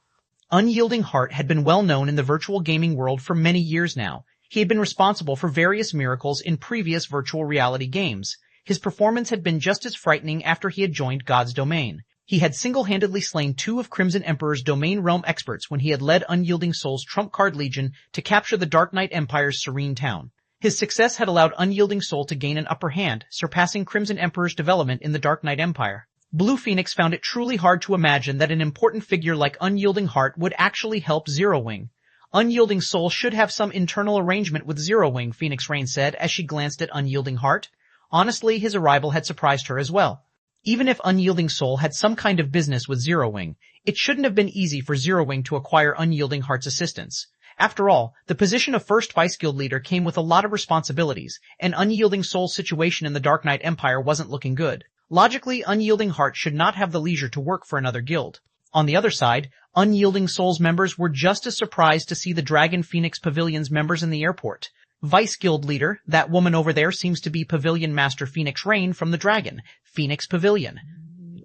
Speaker 1: Unyielding Heart had been well known in the virtual gaming world for many years now. He had been responsible for various miracles in previous virtual reality games. His performance had been just as frightening after he had joined God's Domain. He had single-handedly slain 2 of Crimson Emperor's Domain Realm experts when he had led Unyielding Soul's Trump Card Legion to capture the Dark Knight Empire's serene town. His success had allowed Unyielding Soul to gain an upper hand, surpassing Crimson Emperor's development in the Dark Knight Empire. Blue Phoenix found it truly hard to imagine that an important figure like Unyielding Heart would actually help Zero Wing. Unyielding Soul should have some internal arrangement with Zero Wing, Phoenix Rain said as she glanced at Unyielding Heart. Honestly, his arrival had surprised her as well. Even if Unyielding Soul had some kind of business with Zero Wing, it shouldn't have been easy for Zero Wing to acquire Unyielding Heart's assistance. After all, the position of First Vice Guild Leader came with a lot of responsibilities, and Unyielding Soul's situation in the Dark Knight Empire wasn't looking good. Logically, Unyielding Heart should not have the leisure to work for another guild. On the other side, Unyielding Soul's members were just as surprised to see the Dragon Phoenix Pavilion's members in the airport. Vice Guild Leader, that woman over there seems to be Pavilion Master Phoenix Rain from the Dragon Phoenix Pavilion.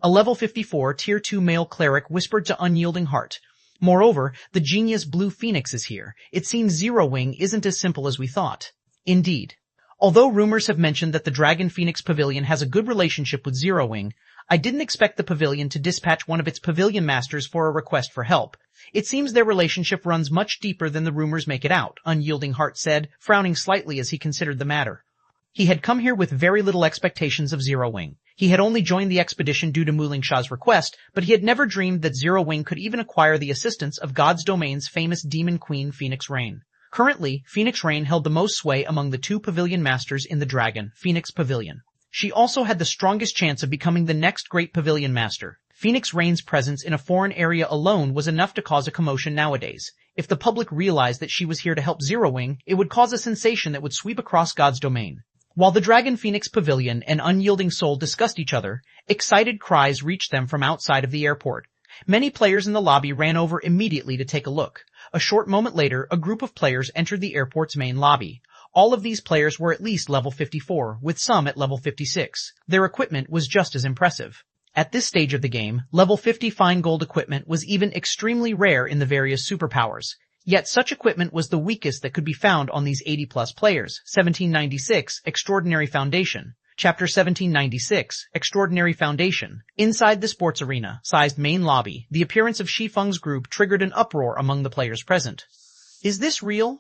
Speaker 1: A level 54 Tier 2 male cleric whispered to Unyielding Heart. Moreover, the genius Blue Phoenix is here. It seems Zero Wing isn't as simple as we thought. Indeed. Although rumors have mentioned that the Dragon Phoenix Pavilion has a good relationship with Zero Wing, I didn't expect the pavilion to dispatch one of its pavilion masters for a request for help. It seems their relationship runs much deeper than the rumors make it out, Unyielding Heart said, frowning slightly as he considered the matter. He had come here with very little expectations of Zero Wing. He had only joined the expedition due to Mu Lingxia's request, but he had never dreamed that Zero Wing could even acquire the assistance of God's Domain's famous demon queen Phoenix Rain. Currently, Phoenix Rain held the most sway among the 2 pavilion masters in the Dragon Phoenix Pavilion. She also had the strongest chance of becoming the next great pavilion master. Phoenix Rain's presence in a foreign area alone was enough to cause a commotion nowadays. If the public realized that she was here to help Zero Wing, it would cause a sensation that would sweep across God's Domain. While the Dragon Phoenix Pavilion and Unyielding Soul discussed each other, excited cries reached them from outside of the airport. Many players in the lobby ran over immediately to take a look. A short moment later, a group of players entered the airport's main lobby. All of these players were at least level 54, with some at level 56. Their equipment was just as impressive. At this stage of the game, level 50 fine gold equipment was even extremely rare in the various superpowers. Yet such equipment was the weakest that could be found on these 80-plus players. 1796, Extraordinary Foundation. Chapter 1796, Extraordinary Foundation. Inside the sports arena-sized main lobby, the appearance of Shi Feng's group triggered an uproar among the players present. Is this real?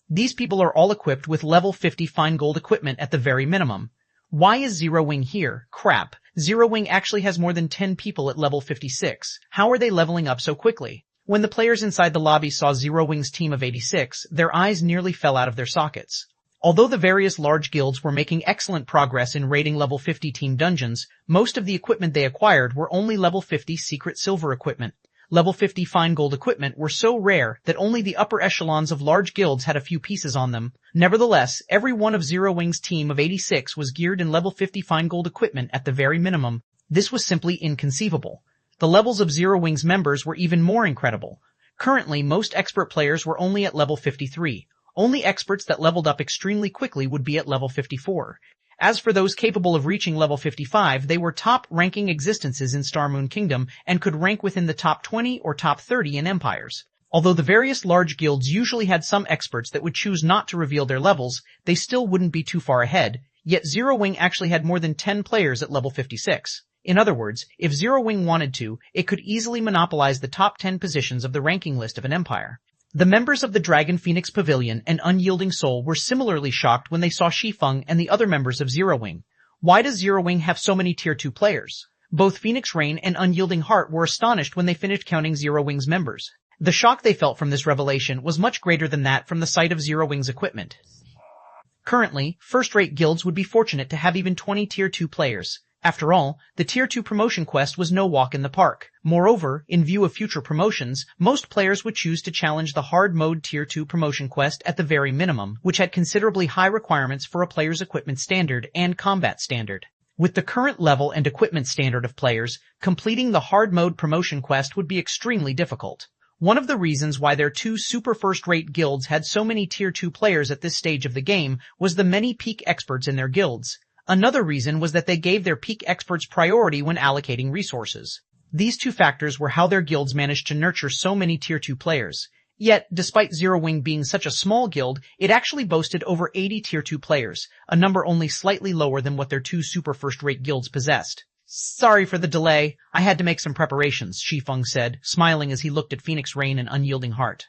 Speaker 1: These people are all equipped with level 50 fine gold equipment at the very minimum. Why is Zero Wing here? Crap. Zero Wing actually has more than 10 people at level 56. How are they leveling up so quickly? When the players inside the lobby saw Zero Wing's team of 86, their eyes nearly fell out of their sockets. Although the various large guilds were making excellent progress in raiding level 50 team dungeons, most of the equipment they acquired were only level 50 secret silver equipment. Level 50 fine gold equipment were so rare that only the upper echelons of large guilds had a few pieces on them. Nevertheless, every one of Zero Wing's team of 86 was geared in level 50 fine gold equipment at the very minimum. This was simply inconceivable. The levels of Zero Wing's members were even more incredible. Currently, most expert players were only at level 53. Only experts that leveled up extremely quickly would be at level 54. As for those capable of reaching level 55, they were top-ranking existences in Star Moon Kingdom and could rank within the top 20 or top 30 in empires. Although the various large guilds usually had some experts that would choose not to reveal their levels, they still wouldn't be too far ahead, yet Zero Wing actually had more than 10 players at level 56. In other words, if Zero Wing wanted to, it could easily monopolize the top 10 positions of the ranking list of an empire. The members of the Dragon Phoenix Pavilion and Unyielding Soul were similarly shocked when they saw Shi Feng and the other members of Zero Wing. Why does Zero Wing have so many Tier 2 players? Both Phoenix Rain and Unyielding Heart were astonished when they finished counting Zero Wing's members. The shock they felt from this revelation was much greater than that from the sight of Zero Wing's equipment. Currently, first-rate guilds would be fortunate to have even 20 Tier 2 players. After all, the Tier 2 promotion quest was no walk in the park. Moreover, in view of future promotions, most players would choose to challenge the hard mode Tier 2 promotion quest at the very minimum, which had considerably high requirements for a player's equipment standard and combat standard. With the current level and equipment standard of players, completing the hard mode promotion quest would be extremely difficult. One of the reasons why their two super first-rate guilds had so many Tier 2 players at this stage of the game was the many peak experts in their guilds. Another reason was that they gave their peak experts priority when allocating resources. These two factors were how their guilds managed to nurture so many Tier 2 players. Yet, despite Zero Wing being such a small guild, it actually boasted over 80 Tier 2 players, a number only slightly lower than what their two super first-rate guilds possessed. Sorry for the delay. I had to make some preparations, Shi Feng said, smiling as he looked at Phoenix Rain and Unyielding Heart.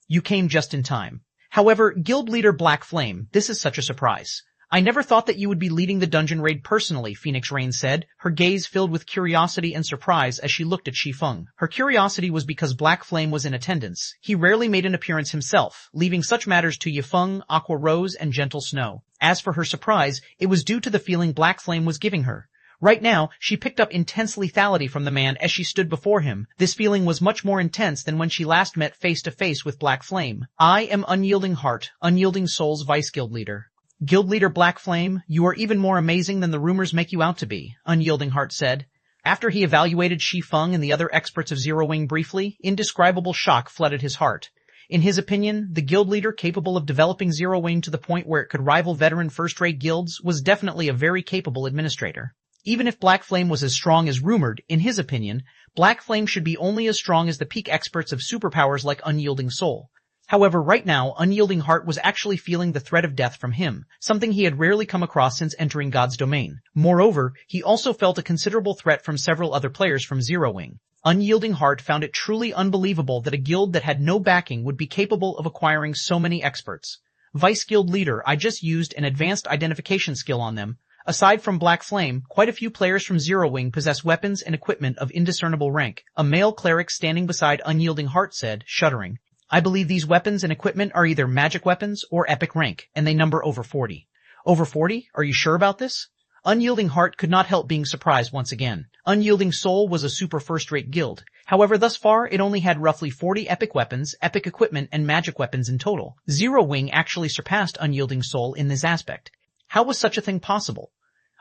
Speaker 1: You came just in time. However, Guild Leader Black Flame, this is such a surprise. I never thought that you would be leading the dungeon raid personally, Phoenix Rain said, her gaze filled with curiosity and surprise as she looked at Shi Feng. Her curiosity was because Black Flame was in attendance. He rarely made an appearance himself, leaving such matters to Yifeng, Aqua Rose, and Gentle Snow. As for her surprise, it was due to the feeling Black Flame was giving her. Right now, she picked up intense lethality from the man as she stood before him. This feeling was much more intense than when she last met face-to-face with Black Flame. I am Unyielding Heart, Unyielding Soul's Vice Guild Leader. Guild Leader Black Flame, you are even more amazing than the rumors make you out to be, Unyielding Heart said. After he evaluated Shi Feng and the other experts of Zero Wing briefly, indescribable shock flooded his heart. In his opinion, the guild leader capable of developing Zero Wing to the point where it could rival veteran first-rate guilds was definitely a very capable administrator. Even if Black Flame was as strong as rumored, in his opinion, Black Flame should be only as strong as the peak experts of superpowers like Unyielding Soul. However, right now, Unyielding Heart was actually feeling the threat of death from him, something he had rarely come across since entering God's domain. Moreover, he also felt a considerable threat from several other players from Zero Wing. Unyielding Heart found it truly unbelievable that a guild that had no backing would be capable of acquiring so many experts. Vice Guild Leader, I just used an advanced identification skill on them. Aside from Black Flame, quite a few players from Zero Wing possess weapons and equipment of indiscernible rank, a male cleric standing beside Unyielding Heart said, shuddering. I believe these weapons and equipment are either magic weapons or epic rank, and they number over 40. Over 40? Are you sure about this? Unyielding Heart could not help being surprised once again. Unyielding Soul was a super first-rate guild. However, thus far, it only had roughly 40 epic weapons, epic equipment, and magic weapons in total. Zero Wing actually surpassed Unyielding Soul in this aspect. How was such a thing possible?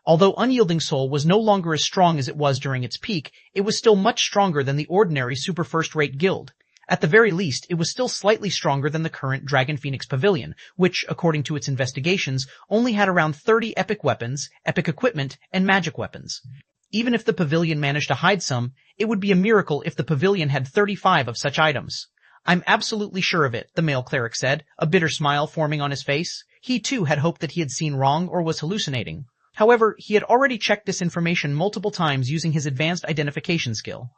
Speaker 1: Although Unyielding Soul was no longer as strong as it was during its peak, it was still much stronger than the ordinary super first-rate guild. At the very least, it was still slightly stronger than the current Dragon Phoenix Pavilion, which, according to its investigations, only had around 30 epic weapons, epic equipment, and magic weapons. Even if the pavilion managed to hide some, it would be a miracle if the pavilion had 35 of such items. I'm absolutely sure of it, the male cleric said, a bitter smile forming on his face. He too had hoped that he had seen wrong or was hallucinating. However, he had already checked this information multiple times using his advanced identification skill.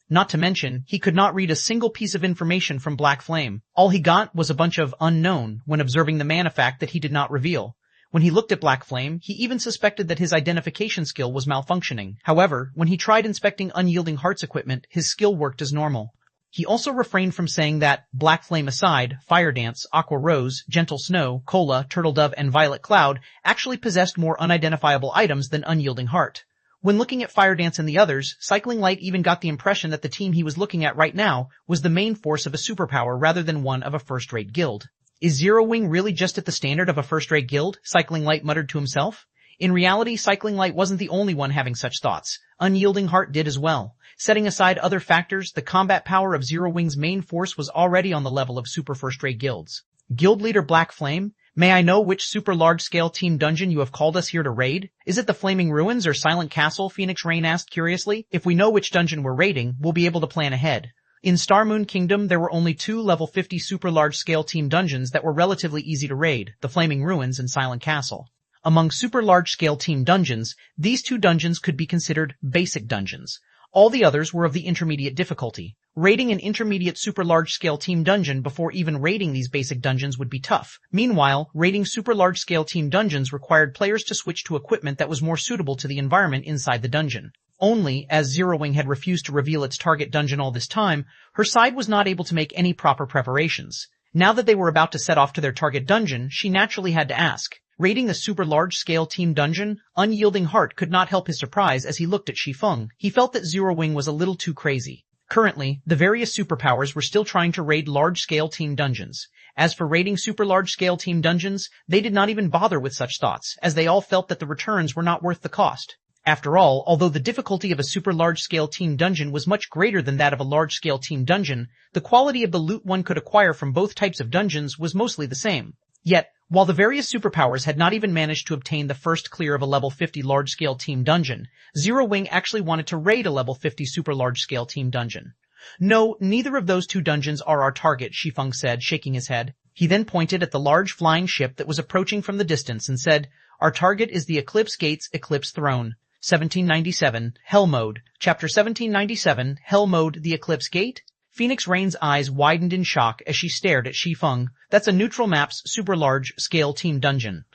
Speaker 1: Not to mention, he could not read a single piece of information from Black Flame. All he got was a bunch of unknown when observing the mana fact that he did not reveal. When he looked at Black Flame, he even suspected that his identification skill was malfunctioning. However, when he tried inspecting Unyielding Heart's equipment, his skill worked as normal. He also refrained from saying that, Black Flame aside, Fire Dance, Aqua Rose, Gentle Snow, Cola, Turtle Dove, and Violet Cloud actually possessed more unidentifiable items than Unyielding Heart. When looking at Fire Dance and the others, Cycling Light even got the impression that the team he was looking at right now was the main force of a superpower rather than one of a first-rate guild. Is Zero Wing really just at the standard of a first-rate guild? Cycling Light muttered to himself. In reality, Cycling Light wasn't the only one having such thoughts. Unyielding Heart did as well. Setting aside other factors, the combat power of Zero Wing's main force was already on the level of super first-rate guilds. Guild leader Black Flame, may I know which super large-scale team dungeon you have called us here to raid? Is it the Flaming Ruins or Silent Castle? Phoenix Rain asked curiously. If we know which dungeon we're raiding, we'll be able to plan ahead. In Star Moon Kingdom, there were only 2 level 50 super large-scale team dungeons that were relatively easy to raid, the Flaming Ruins and Silent Castle. Among super large-scale team dungeons, these 2 dungeons could be considered basic dungeons. All the others were of the intermediate difficulty. Raiding an intermediate super large-scale team dungeon before even raiding these basic dungeons would be tough. Meanwhile, raiding super large-scale team dungeons required players to switch to equipment that was more suitable to the environment inside the dungeon. Only, as Zero Wing had refused to reveal its target dungeon all this time, her side was not able to make any proper preparations. Now that they were about to set off to their target dungeon, she naturally had to ask. Raiding the super large-scale team dungeon, Unyielding Heart could not help his surprise as he looked at Shi Feng. He felt that Zero Wing was a little too crazy. Currently, the various superpowers were still trying to raid large-scale team dungeons. As for raiding super large-scale team dungeons, they did not even bother with such thoughts, as they all felt that the returns were not worth the cost. After all, although the difficulty of a super large-scale team dungeon was much greater than that of a large-scale team dungeon, the quality of the loot one could acquire from both types of dungeons was mostly the same. Yet, while the various superpowers had not even managed to obtain the first clear of a level 50 large-scale team dungeon, Zero Wing actually wanted to raid a level 50 super large-scale team dungeon. No, neither of those 2 dungeons are our target, Shi Feng said, shaking his head. He then pointed at the large flying ship that was approaching from the distance and said, Our target is the Eclipse Gate's Eclipse Throne. 1797, Hell Mode. Chapter 1797, Hell Mode, the Eclipse Gate? Phoenix Rain's eyes widened in shock as she stared at Shi Feng. That's a neutral map's super large-scale team dungeon.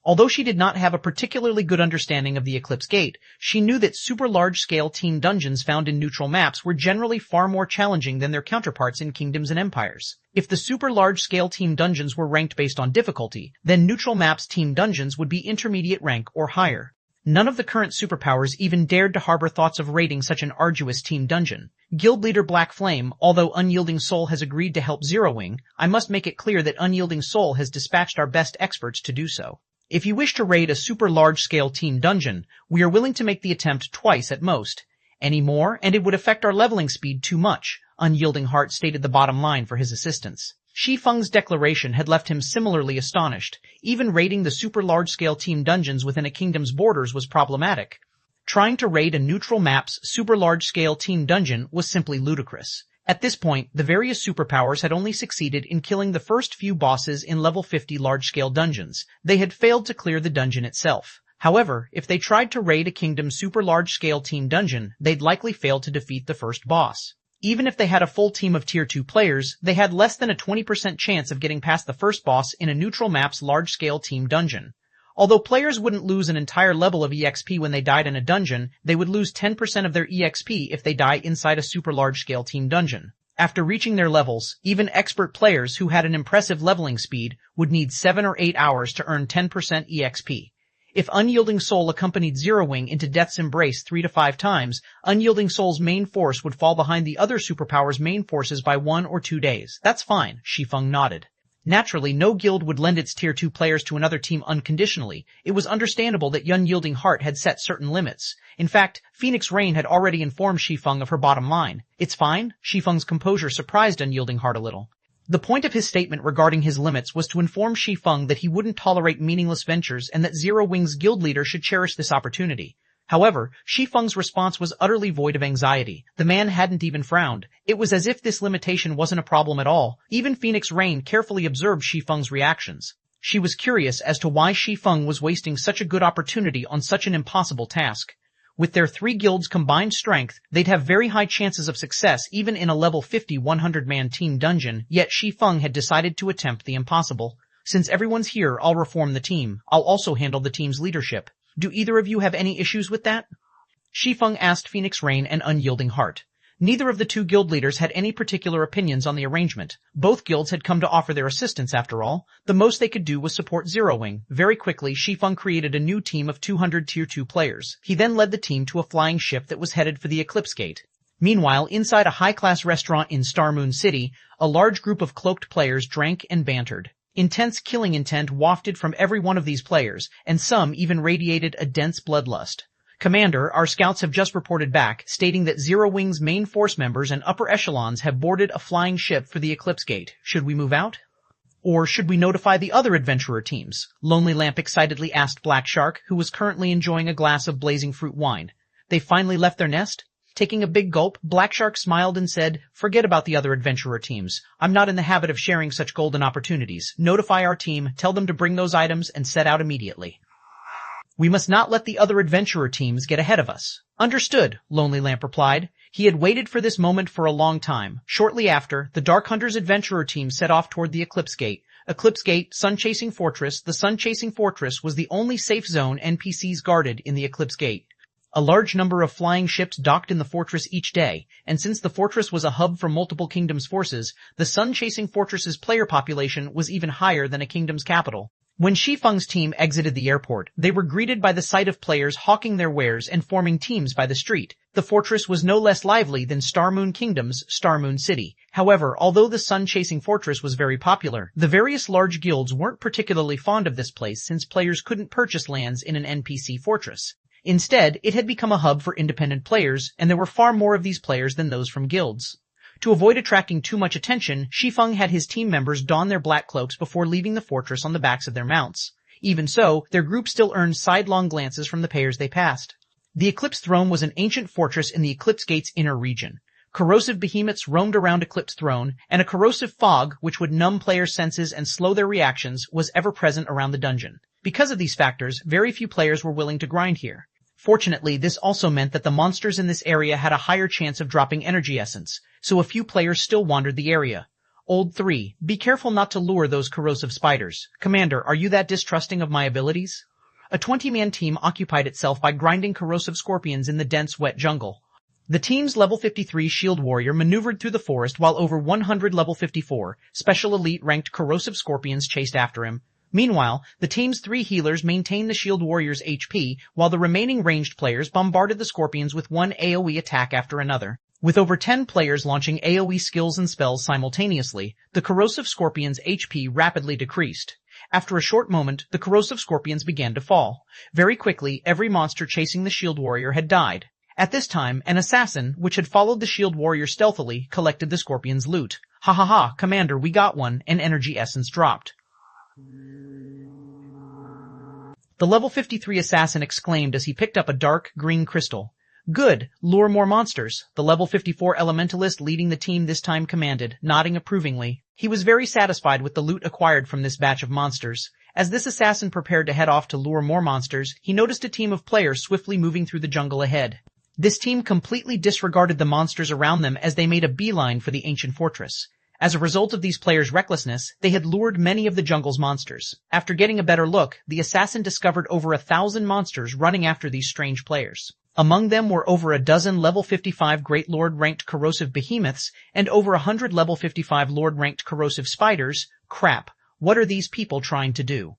Speaker 1: Although she did not have a particularly good understanding of the Eclipse Gate, she knew that super large-scale team dungeons found in neutral maps were generally far more challenging than their counterparts in kingdoms and empires. If the super large-scale team dungeons were ranked based on difficulty, then neutral maps team dungeons would be intermediate rank or higher. None of the current superpowers even dared to harbor thoughts of raiding such an arduous team dungeon. Guild leader Black Flame, although Unyielding Soul has agreed to help Zero Wing, I must make it clear that Unyielding Soul has dispatched our best experts to do so. If you wish to raid a super large-scale team dungeon, we are willing to make the attempt twice at most. Any more, and it would affect our leveling speed too much, Unyielding Heart stated the bottom line for his assistance. Shi Feng's declaration had left him similarly astonished. Even raiding the super large-scale team dungeons within a kingdom's borders was problematic. Trying to raid a neutral map's super large-scale team dungeon was simply ludicrous. At this point, the various superpowers had only succeeded in killing the first few bosses in level 50 large-scale dungeons. They had failed to clear the dungeon itself. However, if they tried to raid a kingdom's super large-scale team dungeon, they'd likely fail to defeat the first boss. Even if they had a full team of Tier 2 players, they had less than a 20% chance of getting past the first boss in a neutral map's large-scale team dungeon. Although players wouldn't lose an entire level of EXP when they died in a dungeon, they would lose 10% of their EXP if they die inside a super large-scale team dungeon. After reaching their levels, even expert players who had an impressive leveling speed would need 7 or 8 hours to earn 10% EXP. If Unyielding Soul accompanied Zero Wing into Death's Embrace 3 to 5 times, Unyielding Soul's main force would fall behind the other superpower's main forces by 1 or 2 days. That's fine, Shi Feng nodded. Naturally, no guild would lend its Tier 2 players to another team unconditionally. It was understandable that Unyielding Heart had set certain limits. In fact, Phoenix Rain had already informed Shi Feng of her bottom line. It's fine. Shi Feng's composure surprised Unyielding Heart a little. The point of his statement regarding his limits was to inform Shi Feng that he wouldn't tolerate meaningless ventures and that Zero Wing's guild leader should cherish this opportunity. However, Shi Feng's response was utterly void of anxiety. The man hadn't even frowned. It was as if this limitation wasn't a problem at all. Even Phoenix Rain carefully observed Shi Feng's reactions. She was curious as to why Shi Feng was wasting such a good opportunity on such an impossible task. With their 3 guilds' combined strength, they'd have very high chances of success even in a level 50 100-man team dungeon, yet Shi Feng had decided to attempt the impossible. Since everyone's here, I'll reform the team. I'll also handle the team's leadership. Do either of you have any issues with that? Shi Feng asked Phoenix Rain and Unyielding Heart. Neither of the two guild leaders had any particular opinions on the arrangement. Both guilds had come to offer their assistance after all. The most they could do was support Zero Wing. Very quickly, Shi Feng created a new team of 200 Tier 2 players. He then led the team to a flying ship that was headed for the Eclipse Gate. Meanwhile, inside a high-class restaurant in Star Moon City, a large group of cloaked players drank and bantered. Intense killing intent wafted from every one of these players, and some even radiated a dense bloodlust. Commander, our scouts have just reported back, stating that Zero Wing's main force members and upper echelons have boarded a flying ship for the Eclipse Gate. Should we move out? Or should we notify the other adventurer teams? Lonely Lamp excitedly asked Black Shark, who was currently enjoying a glass of blazing fruit wine. They finally left their nest? Taking a big gulp, Black Shark smiled and said, "Forget about the other adventurer teams. I'm not in the habit of sharing such golden opportunities. Notify our team, tell them to bring those items, and set out immediately. We must not let the other adventurer teams get ahead of us." Understood, Lonely Lamp replied. He had waited for this moment for a long time. Shortly after, the Dark Hunters adventurer team set off toward the Eclipse Gate. Eclipse Gate, Sun-Chasing Fortress. The Sun-Chasing Fortress was the only safe zone NPCs guarded in the Eclipse Gate. A large number of flying ships docked in the fortress each day, and since the fortress was a hub for multiple kingdoms' forces, the Sun-Chasing Fortress's player population was even higher than a kingdom's capital. When Shi Feng's team exited the airport, they were greeted by the sight of players hawking their wares and forming teams by the street. The fortress was no less lively than Star Moon Kingdom's Star Moon City. However, although the Sun-Chasing Fortress was very popular, the various large guilds weren't particularly fond of this place since players couldn't purchase lands in an NPC fortress. Instead, it had become a hub for independent players, and there were far more of these players than those from guilds. To avoid attracting too much attention, Shi Feng had his team members don their black cloaks before leaving the fortress on the backs of their mounts. Even so, their group still earned sidelong glances from the players they passed. The Eclipse Throne was an ancient fortress in the Eclipse Gate's inner region. Corrosive behemoths roamed around Eclipse Throne, and a corrosive fog, which would numb players' senses and slow their reactions, was ever present around the dungeon. Because of these factors, very few players were willing to grind here. Fortunately, this also meant that the monsters in this area had a higher chance of dropping energy essence, so a few players still wandered the area. Old 3, be careful not to lure those corrosive spiders. Commander, are you that distrusting of my abilities? A 20-man team occupied itself by grinding corrosive scorpions in the dense, wet jungle. The team's level 53 shield warrior maneuvered through the forest while over 100 level 54 special elite ranked corrosive scorpions chased after him. Meanwhile, the team's 3 healers maintained the shield warrior's HP, while the remaining ranged players bombarded the scorpions with one AoE attack after another. With over 10 players launching AoE skills and spells simultaneously, the corrosive scorpion's HP rapidly decreased. After a short moment, the corrosive scorpions began to fall. Very quickly, every monster chasing the shield warrior had died. At this time, an assassin, which had followed the shield warrior stealthily, collected the scorpion's loot. "Ha ha ha, Commander, we got one," and energy essence dropped. The level 53 assassin exclaimed as he picked up a dark green crystal. "Good, lure more monsters," the level 54 elementalist leading the team this time commanded, nodding approvingly. He was very satisfied with the loot acquired from this batch of monsters. As this assassin prepared to head off to lure more monsters, he noticed a team of players swiftly moving through the jungle ahead. This team completely disregarded the monsters around them as they made a beeline for the ancient fortress. As a result of these players' recklessness, they had lured many of the jungle's monsters. After getting a better look, the assassin discovered over 1,000 monsters running after these strange players. Among them were over a dozen level 55 Great Lord-ranked corrosive behemoths and over 100 level 55 Lord-ranked corrosive spiders. Crap, what are these people trying to do?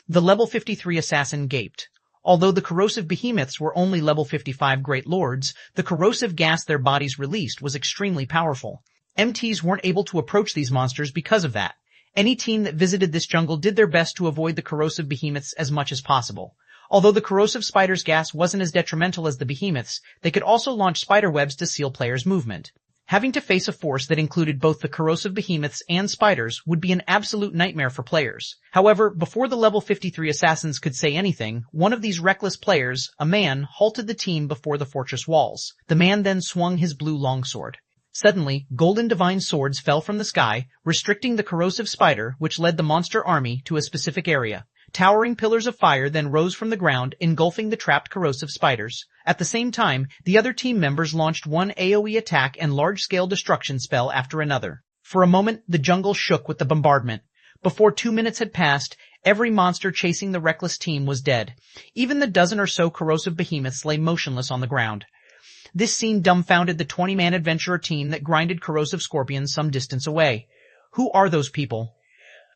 Speaker 1: The level 53 assassin gaped. Although the corrosive behemoths were only level 55 Great Lords, the corrosive gas their bodies released was extremely powerful. MTs weren't able to approach these monsters because of that. Any team that visited this jungle did their best to avoid the corrosive behemoths as much as possible. Although the corrosive spiders' gas wasn't as detrimental as the behemoths, they could also launch spider webs to seal players' movement. Having to face a force that included both the corrosive behemoths and spiders would be an absolute nightmare for players. However, before the level 53 assassins could say anything, one of these reckless players, a man, halted the team before the fortress walls. The man then swung his blue longsword. Suddenly, golden divine swords fell from the sky, restricting the corrosive spider, which led the monster army, to a specific area. Towering pillars of fire then rose from the ground, engulfing the trapped corrosive spiders. At the same time, the other team members launched one AoE attack and large-scale destruction spell after another. For a moment, the jungle shook with the bombardment. Before 2 minutes had passed, every monster chasing the reckless team was dead. Even the dozen or so corrosive behemoths lay motionless on the ground. This scene dumbfounded the 20-man adventurer team that grinded corrosive scorpions some distance away. Who are those people?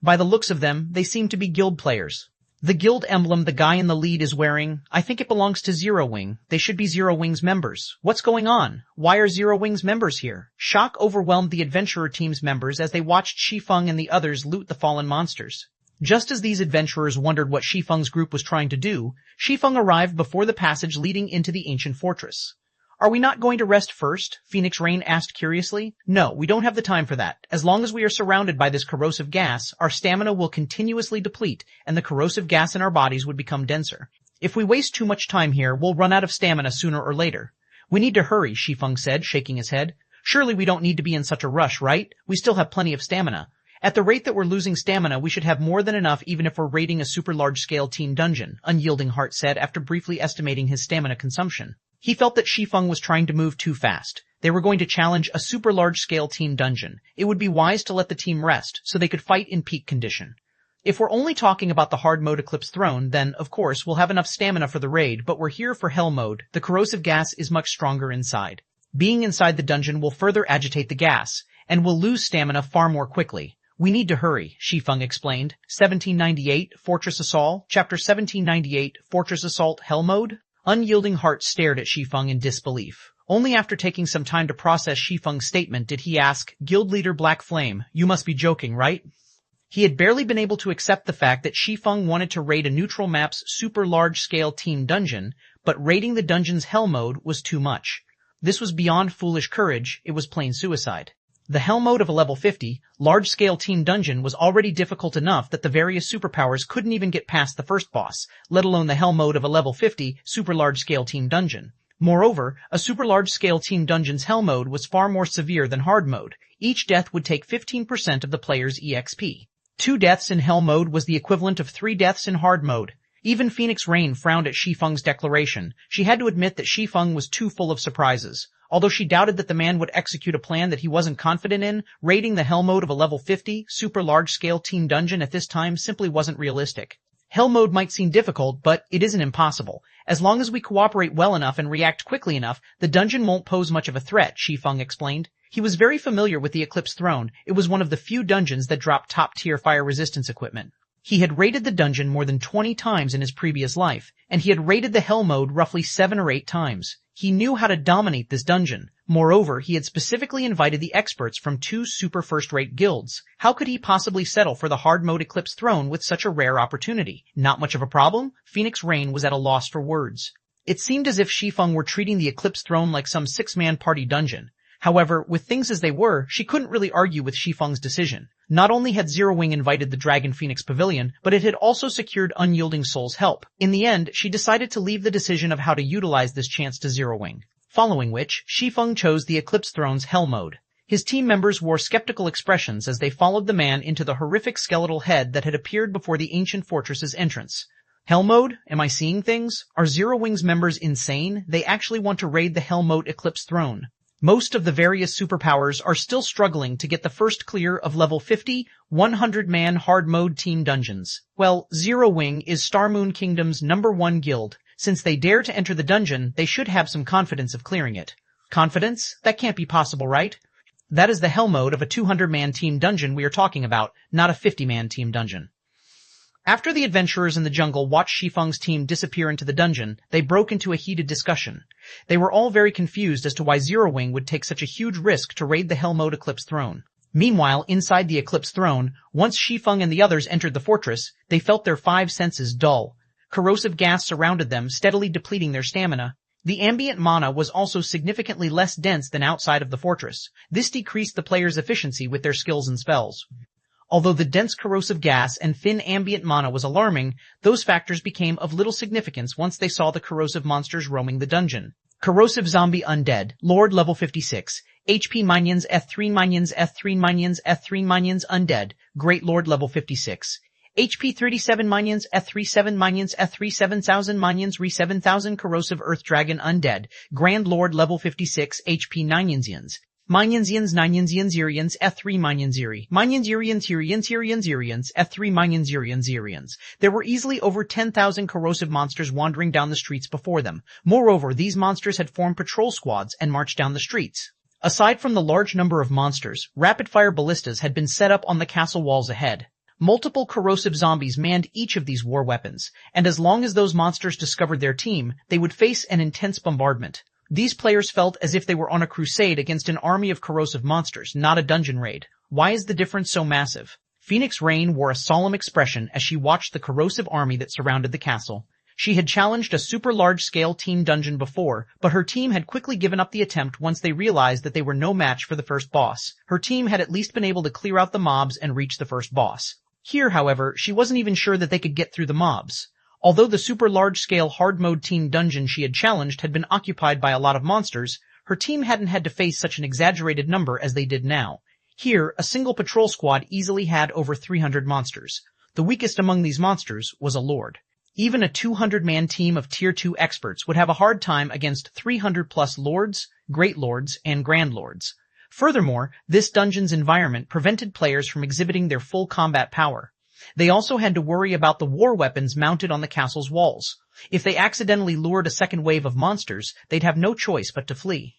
Speaker 1: By the looks of them, they seem to be guild players. The guild emblem the guy in the lead is wearing, I think it belongs to Zero Wing. They should be Zero Wing's members. What's going on? Why are Zero Wing's members here? Shock overwhelmed the adventurer team's members as they watched Shi Feng and the others loot the fallen monsters. Just as these adventurers wondered what Shi Feng's group was trying to do, Shi Feng arrived before the passage leading into the ancient fortress. Are we not going to rest first? Phoenix Rain asked curiously. No, we don't have the time for that. As long as we are surrounded by this corrosive gas, our stamina will continuously deplete, and the corrosive gas in our bodies would become denser. If we waste too much time here, we'll run out of stamina sooner or later. We need to hurry, Shi Feng said, shaking his head. Surely we don't need to be in such a rush, right? We still have plenty of stamina. At the rate that we're losing stamina, we should have more than enough even if we're raiding a super large-scale team dungeon, Unyielding Heart said after briefly estimating his stamina consumption. He felt that Shi Feng was trying to move too fast. They were going to challenge a super large-scale team dungeon. It would be wise to let the team rest so they could fight in peak condition. If we're only talking about the hard mode Eclipse Throne, then, of course, we'll have enough stamina for the raid, but we're here for hell mode. The corrosive gas is much stronger inside. Being inside the dungeon will further agitate the gas, and we'll lose stamina far more quickly. We need to hurry, Shi Feng explained. 1798, Fortress Assault, Chapter 1798, Fortress Assault Hell Mode? Unyielding Heart stared at Shi Feng in disbelief. Only after taking some time to process Shi Feng's statement did he ask, Guild Leader Black Flame, you must be joking, right? He had barely been able to accept the fact that Shi Feng wanted to raid a neutral map's super large-scale team dungeon, but raiding the dungeon's hell mode was too much. This was beyond foolish courage, it was plain suicide. The hell mode of a level 50, large-scale team dungeon was already difficult enough that the various superpowers couldn't even get past the first boss, let alone the hell mode of a level 50 super large-scale team dungeon. Moreover, a super large-scale team dungeon's hell mode was far more severe than hard mode. Each death would take 15% of the player's EXP. 2 deaths in hell mode was the equivalent of 3 deaths in hard mode. Even Phoenix Rain frowned at Shi Feng's declaration. She had to admit that Shi Feng was too full of surprises. Although she doubted that the man would execute a plan that he wasn't confident in, raiding the hell mode of a level 50, super large-scale team dungeon at this time simply wasn't realistic. Hell mode might seem difficult, but it isn't impossible. As long as we cooperate well enough and react quickly enough, the dungeon won't pose much of a threat, Shi Feng explained. He was very familiar with the Eclipse Throne. It was one of the few dungeons that dropped top-tier fire resistance equipment. He had raided the dungeon more than 20 times in his previous life, and he had raided the hell mode roughly 7 or 8 times. He knew how to dominate this dungeon. Moreover, he had specifically invited the experts from 2 super first-rate guilds. How could he possibly settle for the hard mode Eclipse Throne with such a rare opportunity? Not much of a problem? Phoenix Rain was at a loss for words. It seemed as if Shi Feng were treating the Eclipse Throne like some 6-man party dungeon. However, with things as they were, she couldn't really argue with Shi Feng's decision. Not only had Zero Wing invited the Dragon Phoenix Pavilion, but it had also secured Unyielding Soul's help. In the end, she decided to leave the decision of how to utilize this chance to Zero Wing. Following which, Shi Feng chose the Eclipse Throne's Hell Mode. His team members wore skeptical expressions as they followed the man into the horrific skeletal head that had appeared before the ancient fortress's entrance. Hell Mode? Am I seeing things? Are Zero Wing's members insane? They actually want to raid the Hell Mode Eclipse Throne. Most of the various superpowers are still struggling to get the first clear of level 50, 100-man hard mode team dungeons. Well, Zero Wing is Star Moon Kingdom's #1 guild. Since they dare to enter the dungeon, they should have some confidence of clearing it. Confidence? That can't be possible, right? That is the hell mode of a 200-man team dungeon we are talking about, not a 50-man team dungeon. After the adventurers in the jungle watched Shi Feng's team disappear into the dungeon, they broke into a heated discussion. They were all very confused as to why Zero Wing would take such a huge risk to raid the Hell Mode Eclipse Throne. Meanwhile, inside the Eclipse Throne, once Shi Feng and the others entered the fortress, they felt their 5 senses dull. Corrosive gas surrounded them, steadily depleting their stamina. The ambient mana was also significantly less dense than outside of the fortress. This decreased the player's efficiency with their skills and spells. Although the dense corrosive gas and thin ambient mana was alarming, those factors became of little significance once they saw the corrosive monsters roaming the dungeon. Corrosive Zombie Undead, Lord level 56, HP Minions F3 Minions F3 Minions F3 Minions Undead, Great Lord level 56, HP 37 Minions F3 7 Minions F3 7000 Minions Re 7000 Corrosive Earth Dragon Undead, Grand Lord level 56 HP 9 Yinzians. Minyansians Ninyansians F3 Minyanziri. Minyanzirians F3 Minyanzirians. There were easily over 10,000 corrosive monsters wandering down the streets before them. Moreover, these monsters had formed patrol squads and marched down the streets. Aside from the large number of monsters, rapid-fire ballistas had been set up on the castle walls ahead. Multiple corrosive zombies manned each of these war weapons, and as long as those monsters discovered their team, they would face an intense bombardment. These players felt as if they were on a crusade against an army of corrosive monsters, not a dungeon raid. Why is the difference so massive? Phoenix Rain wore a solemn expression as she watched the corrosive army that surrounded the castle. She had challenged a super large-scale team dungeon before, but her team had quickly given up the attempt once they realized that they were no match for the first boss. Her team had at least been able to clear out the mobs and reach the first boss. Here, however, she wasn't even sure that they could get through the mobs. Although the super large-scale hard-mode team dungeon she had challenged had been occupied by a lot of monsters, her team hadn't had to face such an exaggerated number as they did now. Here, a single patrol squad easily had over 300 monsters. The weakest among these monsters was a lord. Even a 200-man team of Tier 2 experts would have a hard time against 300-plus lords, great lords, and grand lords. Furthermore, this dungeon's environment prevented players from exhibiting their full combat power. They also had to worry about the war weapons mounted on the castle's walls. If they accidentally lured a second wave of monsters, they'd have no choice but to flee.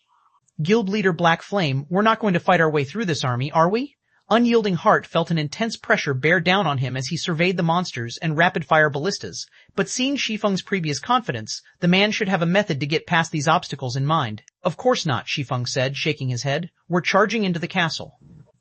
Speaker 1: Guild leader Black Flame, we're not going to fight our way through this army, are we? Unyielding Heart felt an intense pressure bear down on him as he surveyed the monsters and rapid-fire ballistas, but seeing Shi Feng's previous confidence, the man should have a method to get past these obstacles in mind. Of course not, Shi Feng said, shaking his head. We're charging into the castle.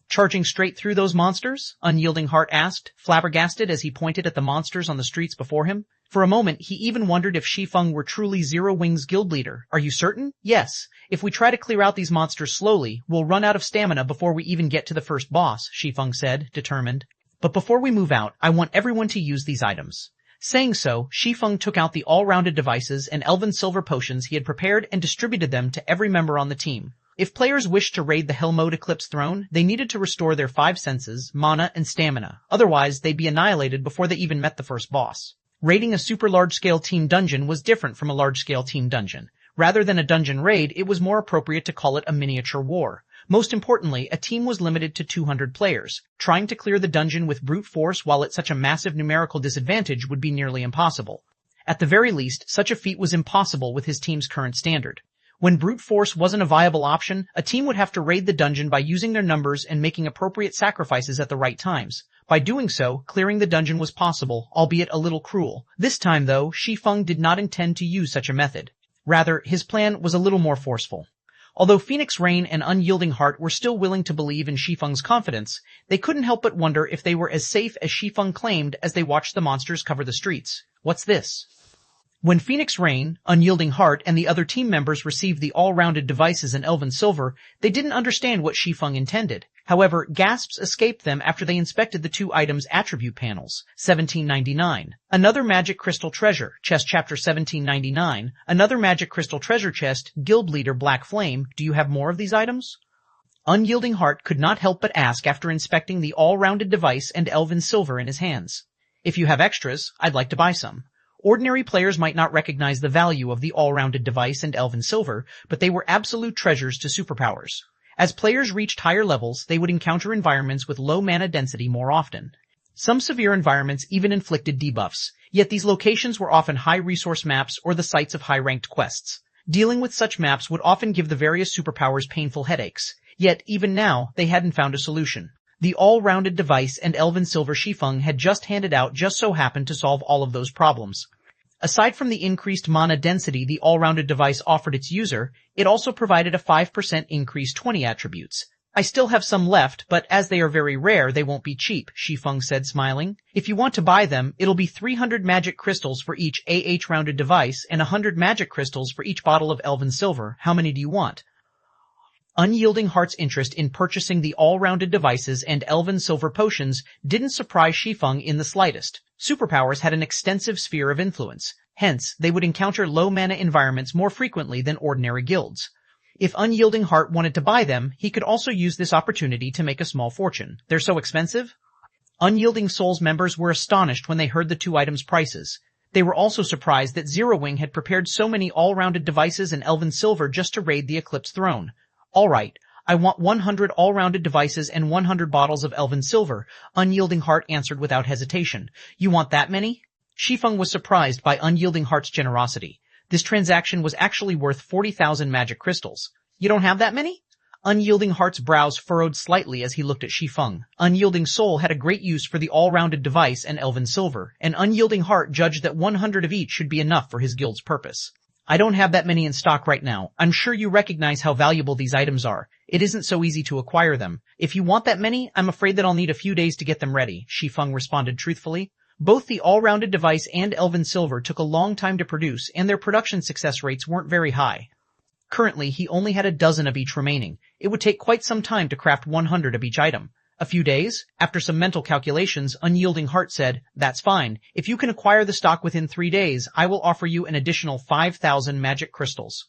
Speaker 1: Charging straight through those monsters? Unyielding Heart asked, flabbergasted as he pointed at the monsters on the streets before him. For a moment, he even wondered if Shi Feng were truly Zero Wing's guild leader. Are you certain? Yes. If we try to clear out these monsters slowly, we'll run out of stamina before we even get to the first boss, Shi Feng said, determined. But before we move out, I want everyone to use these items. Saying so, Shi Feng took out the all-rounded devices and elven silver potions he had prepared and distributed them to every member on the team. If players wished to raid the Hell Mode Eclipse Throne, they needed to restore their 5 senses, mana, and stamina. Otherwise, they'd be annihilated before they even met the first boss. Raiding a super large-scale team dungeon was different from a large-scale team dungeon. Rather than a dungeon raid, it was more appropriate to call it a miniature war. Most importantly, a team was limited to 200 players. Trying to clear the dungeon with brute force while at such a massive numerical disadvantage would be nearly impossible. At the very least, such a feat was impossible with his team's current standard. When brute force wasn't a viable option, a team would have to raid the dungeon by using their numbers and making appropriate sacrifices at the right times. By doing so, clearing the dungeon was possible, albeit a little cruel. This time, though, Shi Feng did not intend to use such a method. Rather, his plan was a little more forceful. Although Phoenix Rain and Unyielding Heart were still willing to believe in Shi Feng's confidence, they couldn't help but wonder if they were as safe as Shi Feng claimed as they watched the monsters cover the streets. What's this? When Phoenix Rain, Unyielding Heart, and the other team members received the all-rounded devices in Elven Silver, they didn't understand what Shi Feng intended. However, gasps escaped them after they inspected the 2 items' attribute panels. 1799. Another Magic Crystal Treasure, Chest Chapter 1799. Another Magic Crystal Treasure Chest, Guild Leader Black Flame. Do you have more of these items? Unyielding Heart could not help but ask after inspecting the all-rounded device and Elven Silver in his hands. If you have extras, I'd like to buy some. Ordinary players might not recognize the value of the all-rounded device and Elven Silver, but they were absolute treasures to superpowers. As players reached higher levels, they would encounter environments with low mana density more often. Some severe environments even inflicted debuffs, yet these locations were often high-resource maps or the sites of high-ranked quests. Dealing with such maps would often give the various superpowers painful headaches, yet even now, they hadn't found a solution. The all-rounded device and Elven Silver Shi Feng had just handed out just so happened to solve all of those problems. Aside from the increased mana density the all-rounded device offered its user, it also provided a 5% increased 20 attributes. I still have some left, but as they are very rare, they won't be cheap, Shi Feng said, smiling. If you want to buy them, it'll be 300 magic crystals for each rounded device and 100 magic crystals for each bottle of Elven Silver. How many do you want? Unyielding Heart's interest in purchasing the all-rounded devices and Elven Silver potions didn't surprise Shi Feng in the slightest. Superpowers had an extensive sphere of influence. Hence, they would encounter low-mana environments more frequently than ordinary guilds. If Unyielding Heart wanted to buy them, he could also use this opportunity to make a small fortune. They're so expensive? Unyielding Soul's members were astonished when they heard the 2 items' prices. They were also surprised that Zero Wing had prepared so many all-rounded devices and Elven Silver just to raid the Eclipse Throne. All right, I want 100 all-rounded devices and 100 bottles of elven silver, Unyielding Heart answered without hesitation. You want that many? Shi Feng was surprised by Unyielding Heart's generosity. This transaction was actually worth 40,000 magic crystals. You don't have that many? Unyielding Heart's brows furrowed slightly as he looked at Shi Feng. Unyielding Soul had a great use for the all-rounded device and elven silver, and Unyielding Heart judged that 100 of each should be enough for his guild's purpose. I don't have that many in stock right now. I'm sure you recognize how valuable these items are. It isn't so easy to acquire them. If you want that many, I'm afraid that I'll need a few days to get them ready, Shi Feng responded truthfully. Both the all-rounded device and elven silver took a long time to produce, and their production success rates weren't very high. Currently, he only had a dozen of each remaining. It would take quite some time to craft 100 of each item. A few days? After some mental calculations, Unyielding Heart said, That's fine. If you can acquire the stock within 3 days, I will offer you an additional 5,000 magic crystals.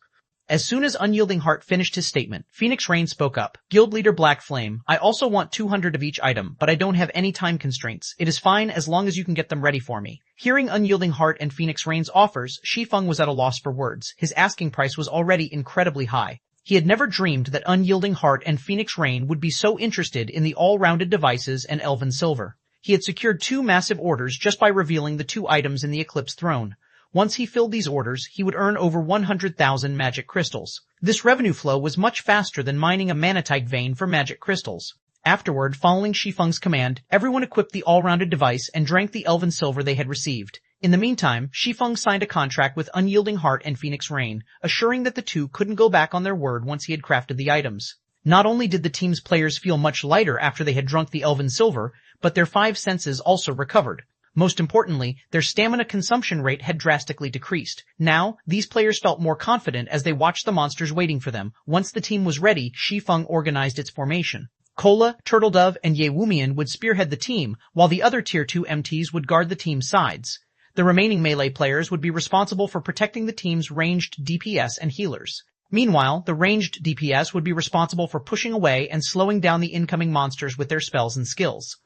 Speaker 1: As soon as Unyielding Heart finished his statement, Phoenix Rain spoke up. Guild Leader Black Flame, I also want 200 of each item, but I don't have any time constraints. It is fine as long as you can get them ready for me. Hearing Unyielding Heart and Phoenix Rain's offers, Shi Feng was at a loss for words. His asking price was already incredibly high. He had never dreamed that Unyielding Heart and Phoenix Rain would be so interested in the all-rounded devices and elven silver. He had secured 2 massive orders just by revealing the 2 items in the Eclipse Throne. Once he filled these orders, he would earn over 100,000 magic crystals. This revenue flow was much faster than mining a manatite vein for magic crystals. Afterward, following Shi Feng's command, everyone equipped the all-rounded device and drank the elven silver they had received. In the meantime, Shi Feng signed a contract with Unyielding Heart and Phoenix Rain, assuring that the two couldn't go back on their word once he had crafted the items. Not only did the team's players feel much lighter after they had drunk the elven silver, but their 5 senses also recovered. Most importantly, their stamina consumption rate had drastically decreased. Now, these players felt more confident as they watched the monsters waiting for them. Once the team was ready, Shi Feng organized its formation. Kola, Turtledove, and Ye Wumian would spearhead the team, while the other Tier 2 MTs would guard the team's sides. The remaining melee players would be responsible for protecting the team's ranged DPS and healers. Meanwhile, the ranged DPS would be responsible for pushing away and slowing down the incoming monsters with their spells and skills.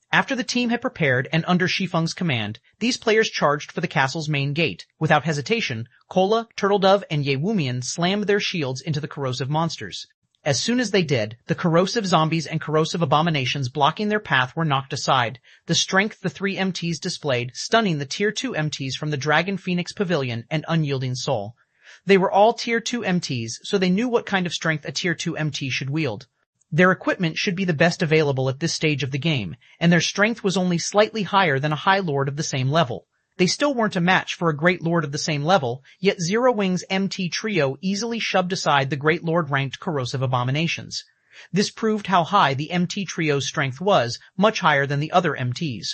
Speaker 1: After the team had prepared and under Shi Feng's command, these players charged for the castle's main gate. Without hesitation, Kola, Turtledove, and Ye Wumian slammed their shields into the corrosive monsters. As soon as they did, the corrosive zombies and corrosive abominations blocking their path were knocked aside, the strength the 3 MTs displayed stunning the Tier 2 MTs from the Dragon Phoenix Pavilion and Unyielding Soul. They were all Tier 2 MTs, so they knew what kind of strength a Tier 2 MT should wield. Their equipment should be the best available at this stage of the game, and their strength was only slightly higher than a High Lord of the same level. They still weren't a match for a Great Lord of the same level, yet Zero Wing's MT trio easily shoved aside the Great Lord-ranked corrosive abominations. This proved how high the MT trio's strength was, much higher than the other MTs.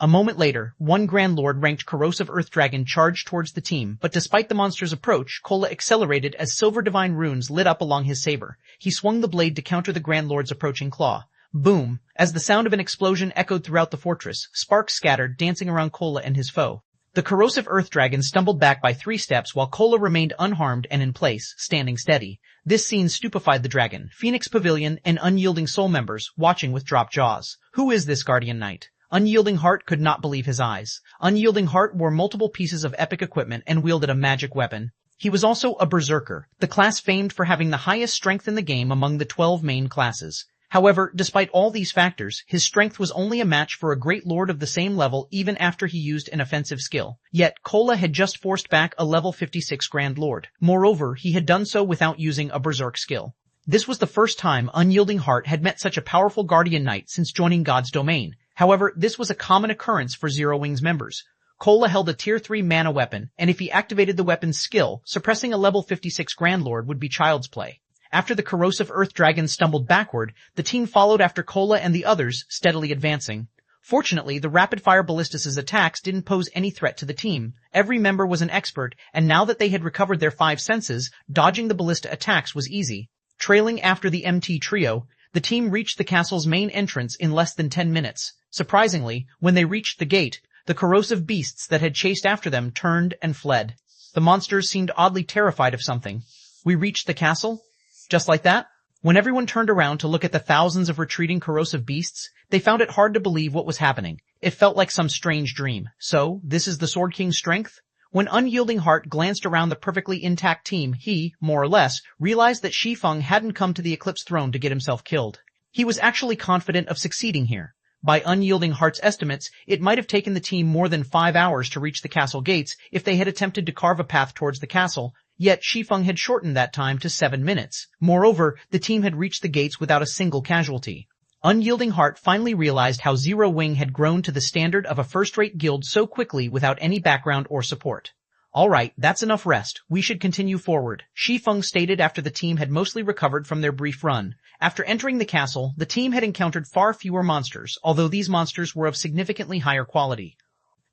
Speaker 1: A moment later, one Grand Lord-ranked corrosive Earth Dragon charged towards the team, but despite the monster's approach, Kola accelerated as silver divine runes lit up along his saber. He swung the blade to counter the Grand Lord's approaching claw. Boom! As the sound of an explosion echoed throughout the fortress, sparks scattered, dancing around Kola and his foe. The corrosive Earth Dragon stumbled back by 3 steps while Kola remained unharmed and in place, standing steady. This scene stupefied the dragon, Phoenix Pavilion, and Unyielding Soul members, watching with dropped jaws. Who is this Guardian Knight? Unyielding Heart could not believe his eyes. Unyielding Heart wore multiple pieces of epic equipment and wielded a magic weapon. He was also a berserker, the class famed for having the highest strength in the game among the 12 main classes. However, despite all these factors, his strength was only a match for a Great Lord of the same level even after he used an offensive skill. Yet, Kola had just forced back a level 56 Grand Lord. Moreover, he had done so without using a berserk skill. This was the first time Unyielding Heart had met such a powerful Guardian Knight since joining God's Domain. However, this was a common occurrence for Zero Wing's members. Kola held a Tier 3 mana weapon, and if he activated the weapon's skill, suppressing a level 56 Grand Lord would be child's play. After the corrosive Earth Dragon stumbled backward, the team followed after Kola and the others, steadily advancing. Fortunately, the rapid-fire ballistas' attacks didn't pose any threat to the team. Every member was an expert, and now that they had recovered their 5 senses, dodging the ballista attacks was easy. Trailing after the MT trio, the team reached the castle's main entrance in less than 10 minutes. Surprisingly, when they reached the gate, the corrosive beasts that had chased after them turned and fled. The monsters seemed oddly terrified of something. We reached the castle? Just like that? When everyone turned around to look at the thousands of retreating corrosive beasts, they found it hard to believe what was happening. It felt like some strange dream. So, this is the Sword King's strength? When Unyielding Heart glanced around the perfectly intact team, he, more or less, realized that Shi Feng hadn't come to the Eclipse Throne to get himself killed. He was actually confident of succeeding here. By Unyielding Heart's estimates, it might have taken the team more than 5 hours to reach the castle gates if they had attempted to carve a path towards the castle, yet Shi Feng had shortened that time to 7 minutes. Moreover, the team had reached the gates without a single casualty. Unyielding Heart finally realized how Zero Wing had grown to the standard of a first-rate guild so quickly without any background or support. Alright, that's enough rest. We should continue forward, Shi Feng stated after the team had mostly recovered from their brief run. After entering the castle, the team had encountered far fewer monsters, although these monsters were of significantly higher quality.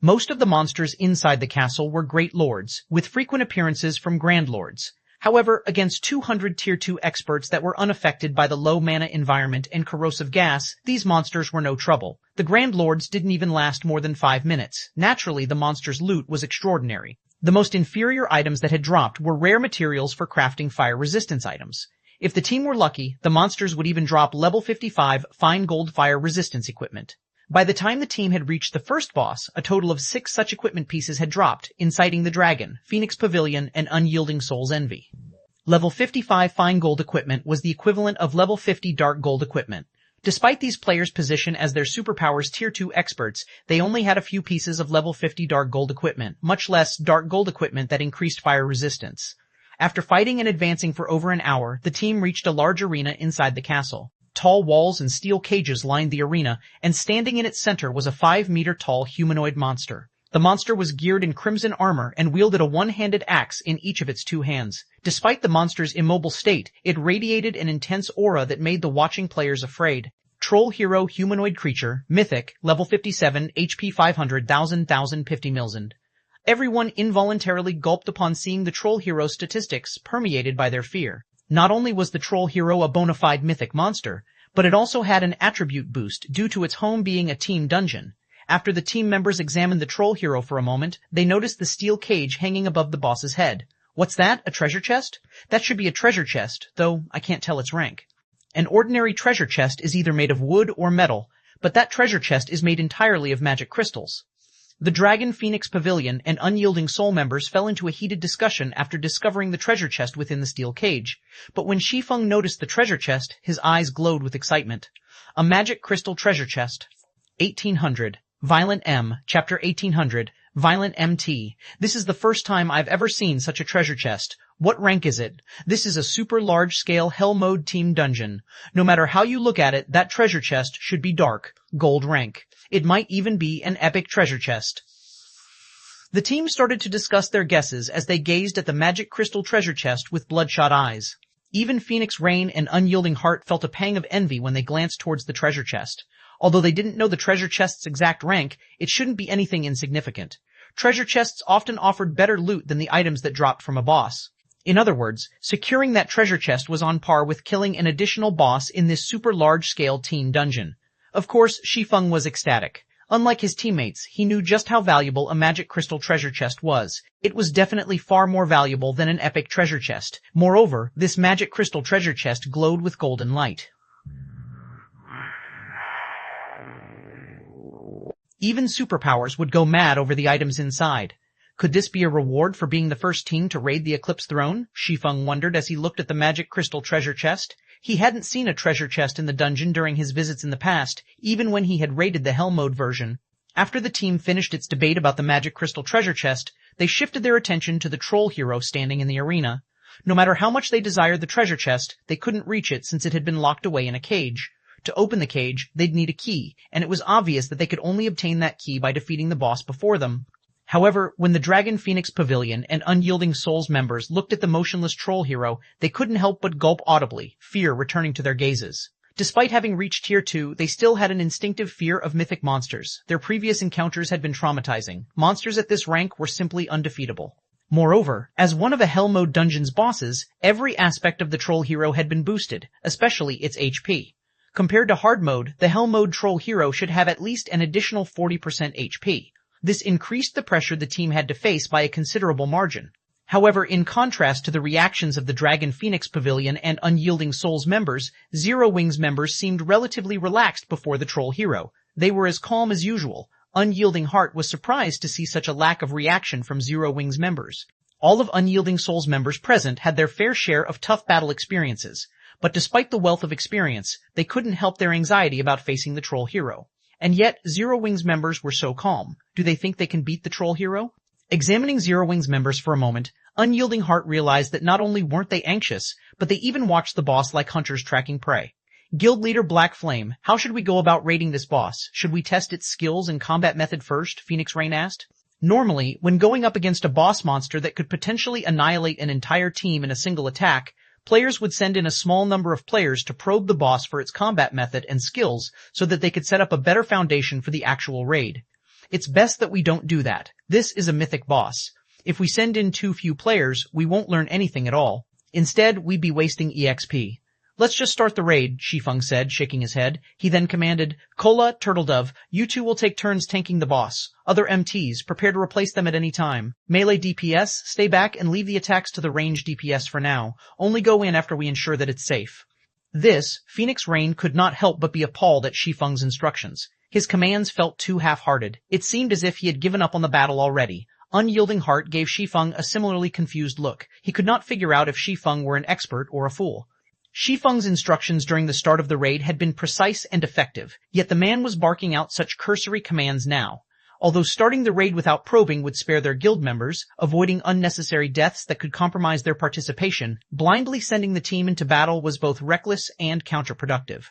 Speaker 1: Most of the monsters inside the castle were Great Lords, with frequent appearances from Grand Lords. However, against 200 Tier 2 experts that were unaffected by the low mana environment and corrosive gas, these monsters were no trouble. The Grand Lords didn't even last more than 5 minutes. Naturally, the monsters' loot was extraordinary. The most inferior items that had dropped were rare materials for crafting fire resistance items. If the team were lucky, the monsters would even drop level 55 fine gold fire resistance equipment. By the time the team had reached the first boss, a total of 6 such equipment pieces had dropped, inciting the Dragon, Phoenix Pavilion, and Unyielding Soul's Envy. Level 55 fine gold equipment was the equivalent of level 50 dark gold equipment. Despite these players' position as their superpowers Tier 2 experts, they only had a few pieces of level 50 dark gold equipment, much less dark gold equipment that increased fire resistance. After fighting and advancing for over an hour, the team reached a large arena inside the castle. Tall walls and steel cages lined the arena, and standing in its center was a 5-meter-tall humanoid monster. The monster was geared in crimson armor and wielded a one-handed axe in each of its 2 hands. Despite the monster's immobile state, it radiated an intense aura that made the watching players afraid. Troll Hero Humanoid Creature, Mythic, level 57, HP 500,050 Everyone involuntarily gulped upon seeing the Troll Hero statistics permeated by their fear. Not only was the Troll Hero a bona fide mythic monster, but it also had an attribute boost due to its home being a team dungeon. After the team members examined the Troll Hero for a moment, they noticed the steel cage hanging above the boss's head. What's that? A treasure chest? That should be a treasure chest, though I can't tell its rank. An ordinary treasure chest is either made of wood or metal, but that treasure chest is made entirely of magic crystals. The Dragon Phoenix Pavilion and Unyielding Soul members fell into a heated discussion after discovering the treasure chest within the steel cage. But when Shi Feng noticed the treasure chest, his eyes glowed with excitement. A magic crystal treasure chest. 1800. Violent M, Chapter 1800, Violent MT. This is the first time I've ever seen such a treasure chest. What rank is it? This is a super large-scale Hell Mode team dungeon. No matter how you look at it, that treasure chest should be dark, gold rank. It might even be an epic treasure chest. The team started to discuss their guesses as they gazed at the magic crystal treasure chest with bloodshot eyes. Even Phoenix Rain and Unyielding Heart felt a pang of envy when they glanced towards the treasure chest. Although they didn't know the treasure chest's exact rank, it shouldn't be anything insignificant. Treasure chests often offered better loot than the items that dropped from a boss. In other words, securing that treasure chest was on par with killing an additional boss in this super large-scale team dungeon. Of course, Shi Feng was ecstatic. Unlike his teammates, he knew just how valuable a magic crystal treasure chest was. It was definitely far more valuable than an epic treasure chest. Moreover, this magic crystal treasure chest glowed with golden light. Even superpowers would go mad over the items inside. Could this be a reward for being the first team to raid the Eclipse Throne? Shi Feng wondered as he looked at the magic crystal treasure chest. He hadn't seen a treasure chest in the dungeon during his visits in the past, even when he had raided the Hell Mode version. After the team finished its debate about the magic crystal treasure chest, they shifted their attention to the Troll Hero standing in the arena. No matter how much they desired the treasure chest, they couldn't reach it since it had been locked away in a cage. To open the cage, they'd need a key, and it was obvious that they could only obtain that key by defeating the boss before them. However, when the Dragon Phoenix Pavilion and Unyielding Souls members looked at the motionless Troll Hero, they couldn't help but gulp audibly, fear returning to their gazes. Despite having reached Tier 2, they still had an instinctive fear of mythic monsters. Their previous encounters had been traumatizing. Monsters at this rank were simply undefeatable. Moreover, as one of a Hell Mode dungeon's bosses, every aspect of the Troll Hero had been boosted, especially its HP. Compared to Hard Mode, the Hell Mode Troll Hero should have at least an additional 40% HP. This increased the pressure the team had to face by a considerable margin. However, in contrast to the reactions of the Dragon Phoenix Pavilion and Unyielding Souls members, Zero Wings members seemed relatively relaxed before the Troll Hero. They were as calm as usual. Unyielding Heart was surprised to see such a lack of reaction from Zero Wing's members. All of Unyielding Soul's members present had their fair share of tough battle experiences, but despite the wealth of experience, they couldn't help their anxiety about facing the troll hero. And yet, Zero Wing's members were so calm. Do they think they can beat the troll hero? Examining Zero Wing's members for a moment, Unyielding Heart realized that not only weren't they anxious, but they even watched the boss like hunters tracking prey. Guild leader Black Flame, how should we go about rating this boss? Should we test its skills and combat method first? Phoenix Rain asked. Normally, when going up against a boss monster that could potentially annihilate an entire team in a single attack, players would send in a small number of players to probe the boss for its combat method and skills so that they could set up a better foundation for the actual raid. It's best that we don't do that. This is a mythic boss. If we send in too few players, we won't learn anything at all. Instead, we'd be wasting EXP. Let's just start the raid, Shi Feng said, shaking his head. He then commanded, Cola, Turtledove, you two will take turns tanking the boss. Other MTs, prepare to replace them at any time. Melee DPS, stay back and leave the attacks to the range DPS for now. Only go in after we ensure that it's safe. This, Phoenix Rain could not help but be appalled at Shi Feng's instructions. His commands felt too half-hearted. It seemed as if he had given up on the battle already. Unyielding Heart gave Shi Feng a similarly confused look. He could not figure out if Shi Feng were an expert or a fool. Shi Feng's instructions during the start of the raid had been precise and effective, yet the man was barking out such cursory commands now. Although starting the raid without probing would spare their guild members, avoiding unnecessary deaths that could compromise their participation, blindly sending the team into battle was both reckless and counterproductive.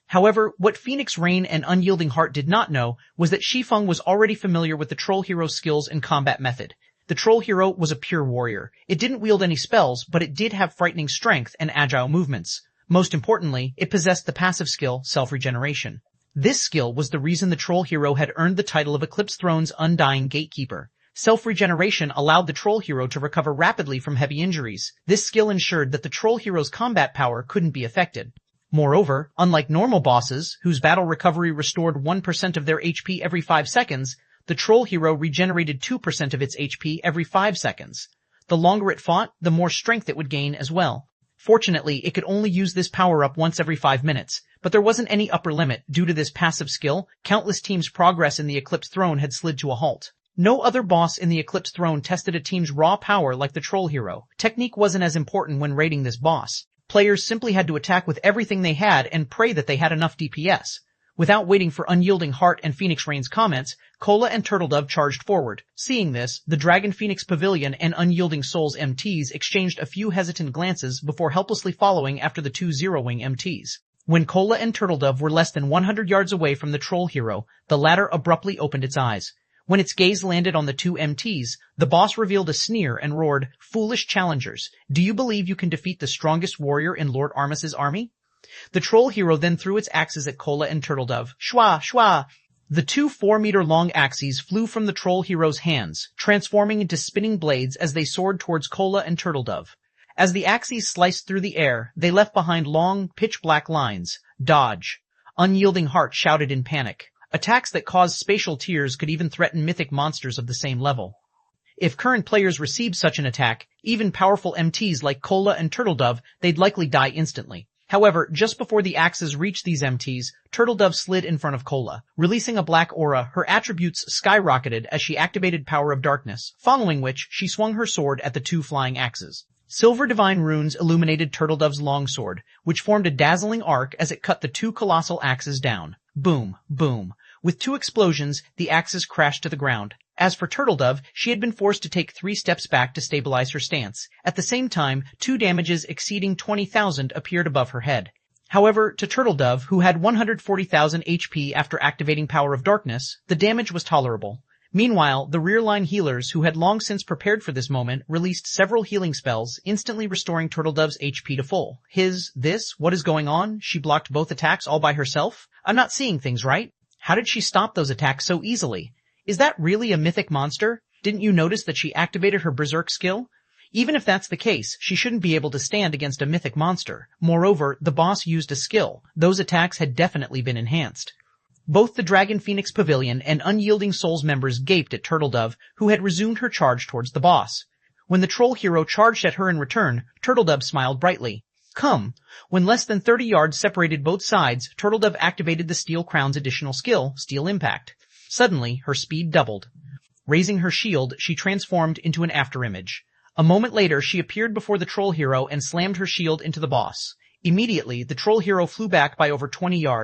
Speaker 1: However, what Phoenix Rain and Unyielding Heart did not know was that Shi Feng was already familiar with the troll hero's skills and combat method. The troll hero was a pure warrior. It didn't wield any spells, but it did have frightening strength and agile movements. Most importantly, it possessed the passive skill, self-regeneration. This skill was the reason the troll hero had earned the title of Eclipse Throne's Undying Gatekeeper. Self-regeneration allowed the troll hero to recover rapidly from heavy injuries. This skill ensured that the troll hero's combat power couldn't be affected. Moreover, unlike normal bosses, whose battle recovery restored 1% of their HP every 5 seconds, the troll hero regenerated 2% of its HP every 5 seconds. The longer it fought, the more strength it would gain as well. Fortunately, it could only use this power-up once every 5 minutes, but there wasn't any upper limit. Due to this passive skill, countless teams' progress in the Eclipse Throne had slid to a halt. No other boss in the Eclipse Throne tested a team's raw power like the troll hero. Technique wasn't as important when raiding this boss. Players simply had to attack with everything they had and pray that they had enough DPS. Without waiting for Unyielding Heart and Phoenix Rain's comments, Cola and Turtledove charged forward. Seeing this, the Dragon Phoenix Pavilion and Unyielding Soul's MTs exchanged a few hesitant glances before helplessly following after the two Zero Wing MTs. When Cola and Turtledove were less than 100 yards away from the troll hero, the latter abruptly opened its eyes. When its gaze landed on the two MTs, the boss revealed a sneer and roared, "Foolish challengers, do you believe you can defeat the strongest warrior in Lord Armus's army?" The troll hero then threw its axes at Cola and Turtledove. Shwa, shwa! The two 4-meter-long axes flew from the troll hero's hands, transforming into spinning blades as they soared towards Cola and Turtledove. As the axes sliced through the air, they left behind long, pitch-black lines. Dodge! Unyielding Heart shouted in panic. Attacks that caused spatial tears could even threaten mythic monsters of the same level. If current players received such an attack, even powerful MTs like Cola and Turtledove, they'd likely die instantly. However, just before the axes reached these MTs, Turtledove slid in front of Cola. Releasing a black aura, her attributes skyrocketed as she activated Power of Darkness, following which she swung her sword at the two flying axes. Silver divine runes illuminated Turtledove's longsword, which formed a dazzling arc as it cut the two colossal axes down. Boom, boom. With two explosions, the axes crashed to the ground. As for Turtledove, she had been forced to take 3 steps back to stabilize her stance. At the same time, 2 damages exceeding 20,000 appeared above her head. However, to Turtledove, who had 140,000 HP after activating Power of Darkness, the damage was tolerable. Meanwhile, the rear-line healers, who had long since prepared for this moment, released several healing spells, instantly restoring Turtledove's HP to full. What is going on? She blocked both attacks all by herself? I'm not seeing things right. How did she stop those attacks so easily? Is that really a mythic monster? Didn't you notice that she activated her berserk skill? Even if that's the case, she shouldn't be able to stand against a mythic monster. Moreover, the boss used a skill. Those attacks had definitely been enhanced. Both the Dragon Phoenix Pavilion and Unyielding Souls members gaped at Turtledove, who had resumed her charge towards the boss. When the troll hero charged at her in return, Turtledove smiled brightly. Come! When less than 30 yards separated both sides, Turtledove activated the Steel Crown's additional skill, Steel Impact. Suddenly, her speed doubled. Raising her shield, she transformed into an afterimage. A moment later, she appeared before the troll hero and slammed her shield into the boss. Immediately, the troll hero flew back by over 20 yards.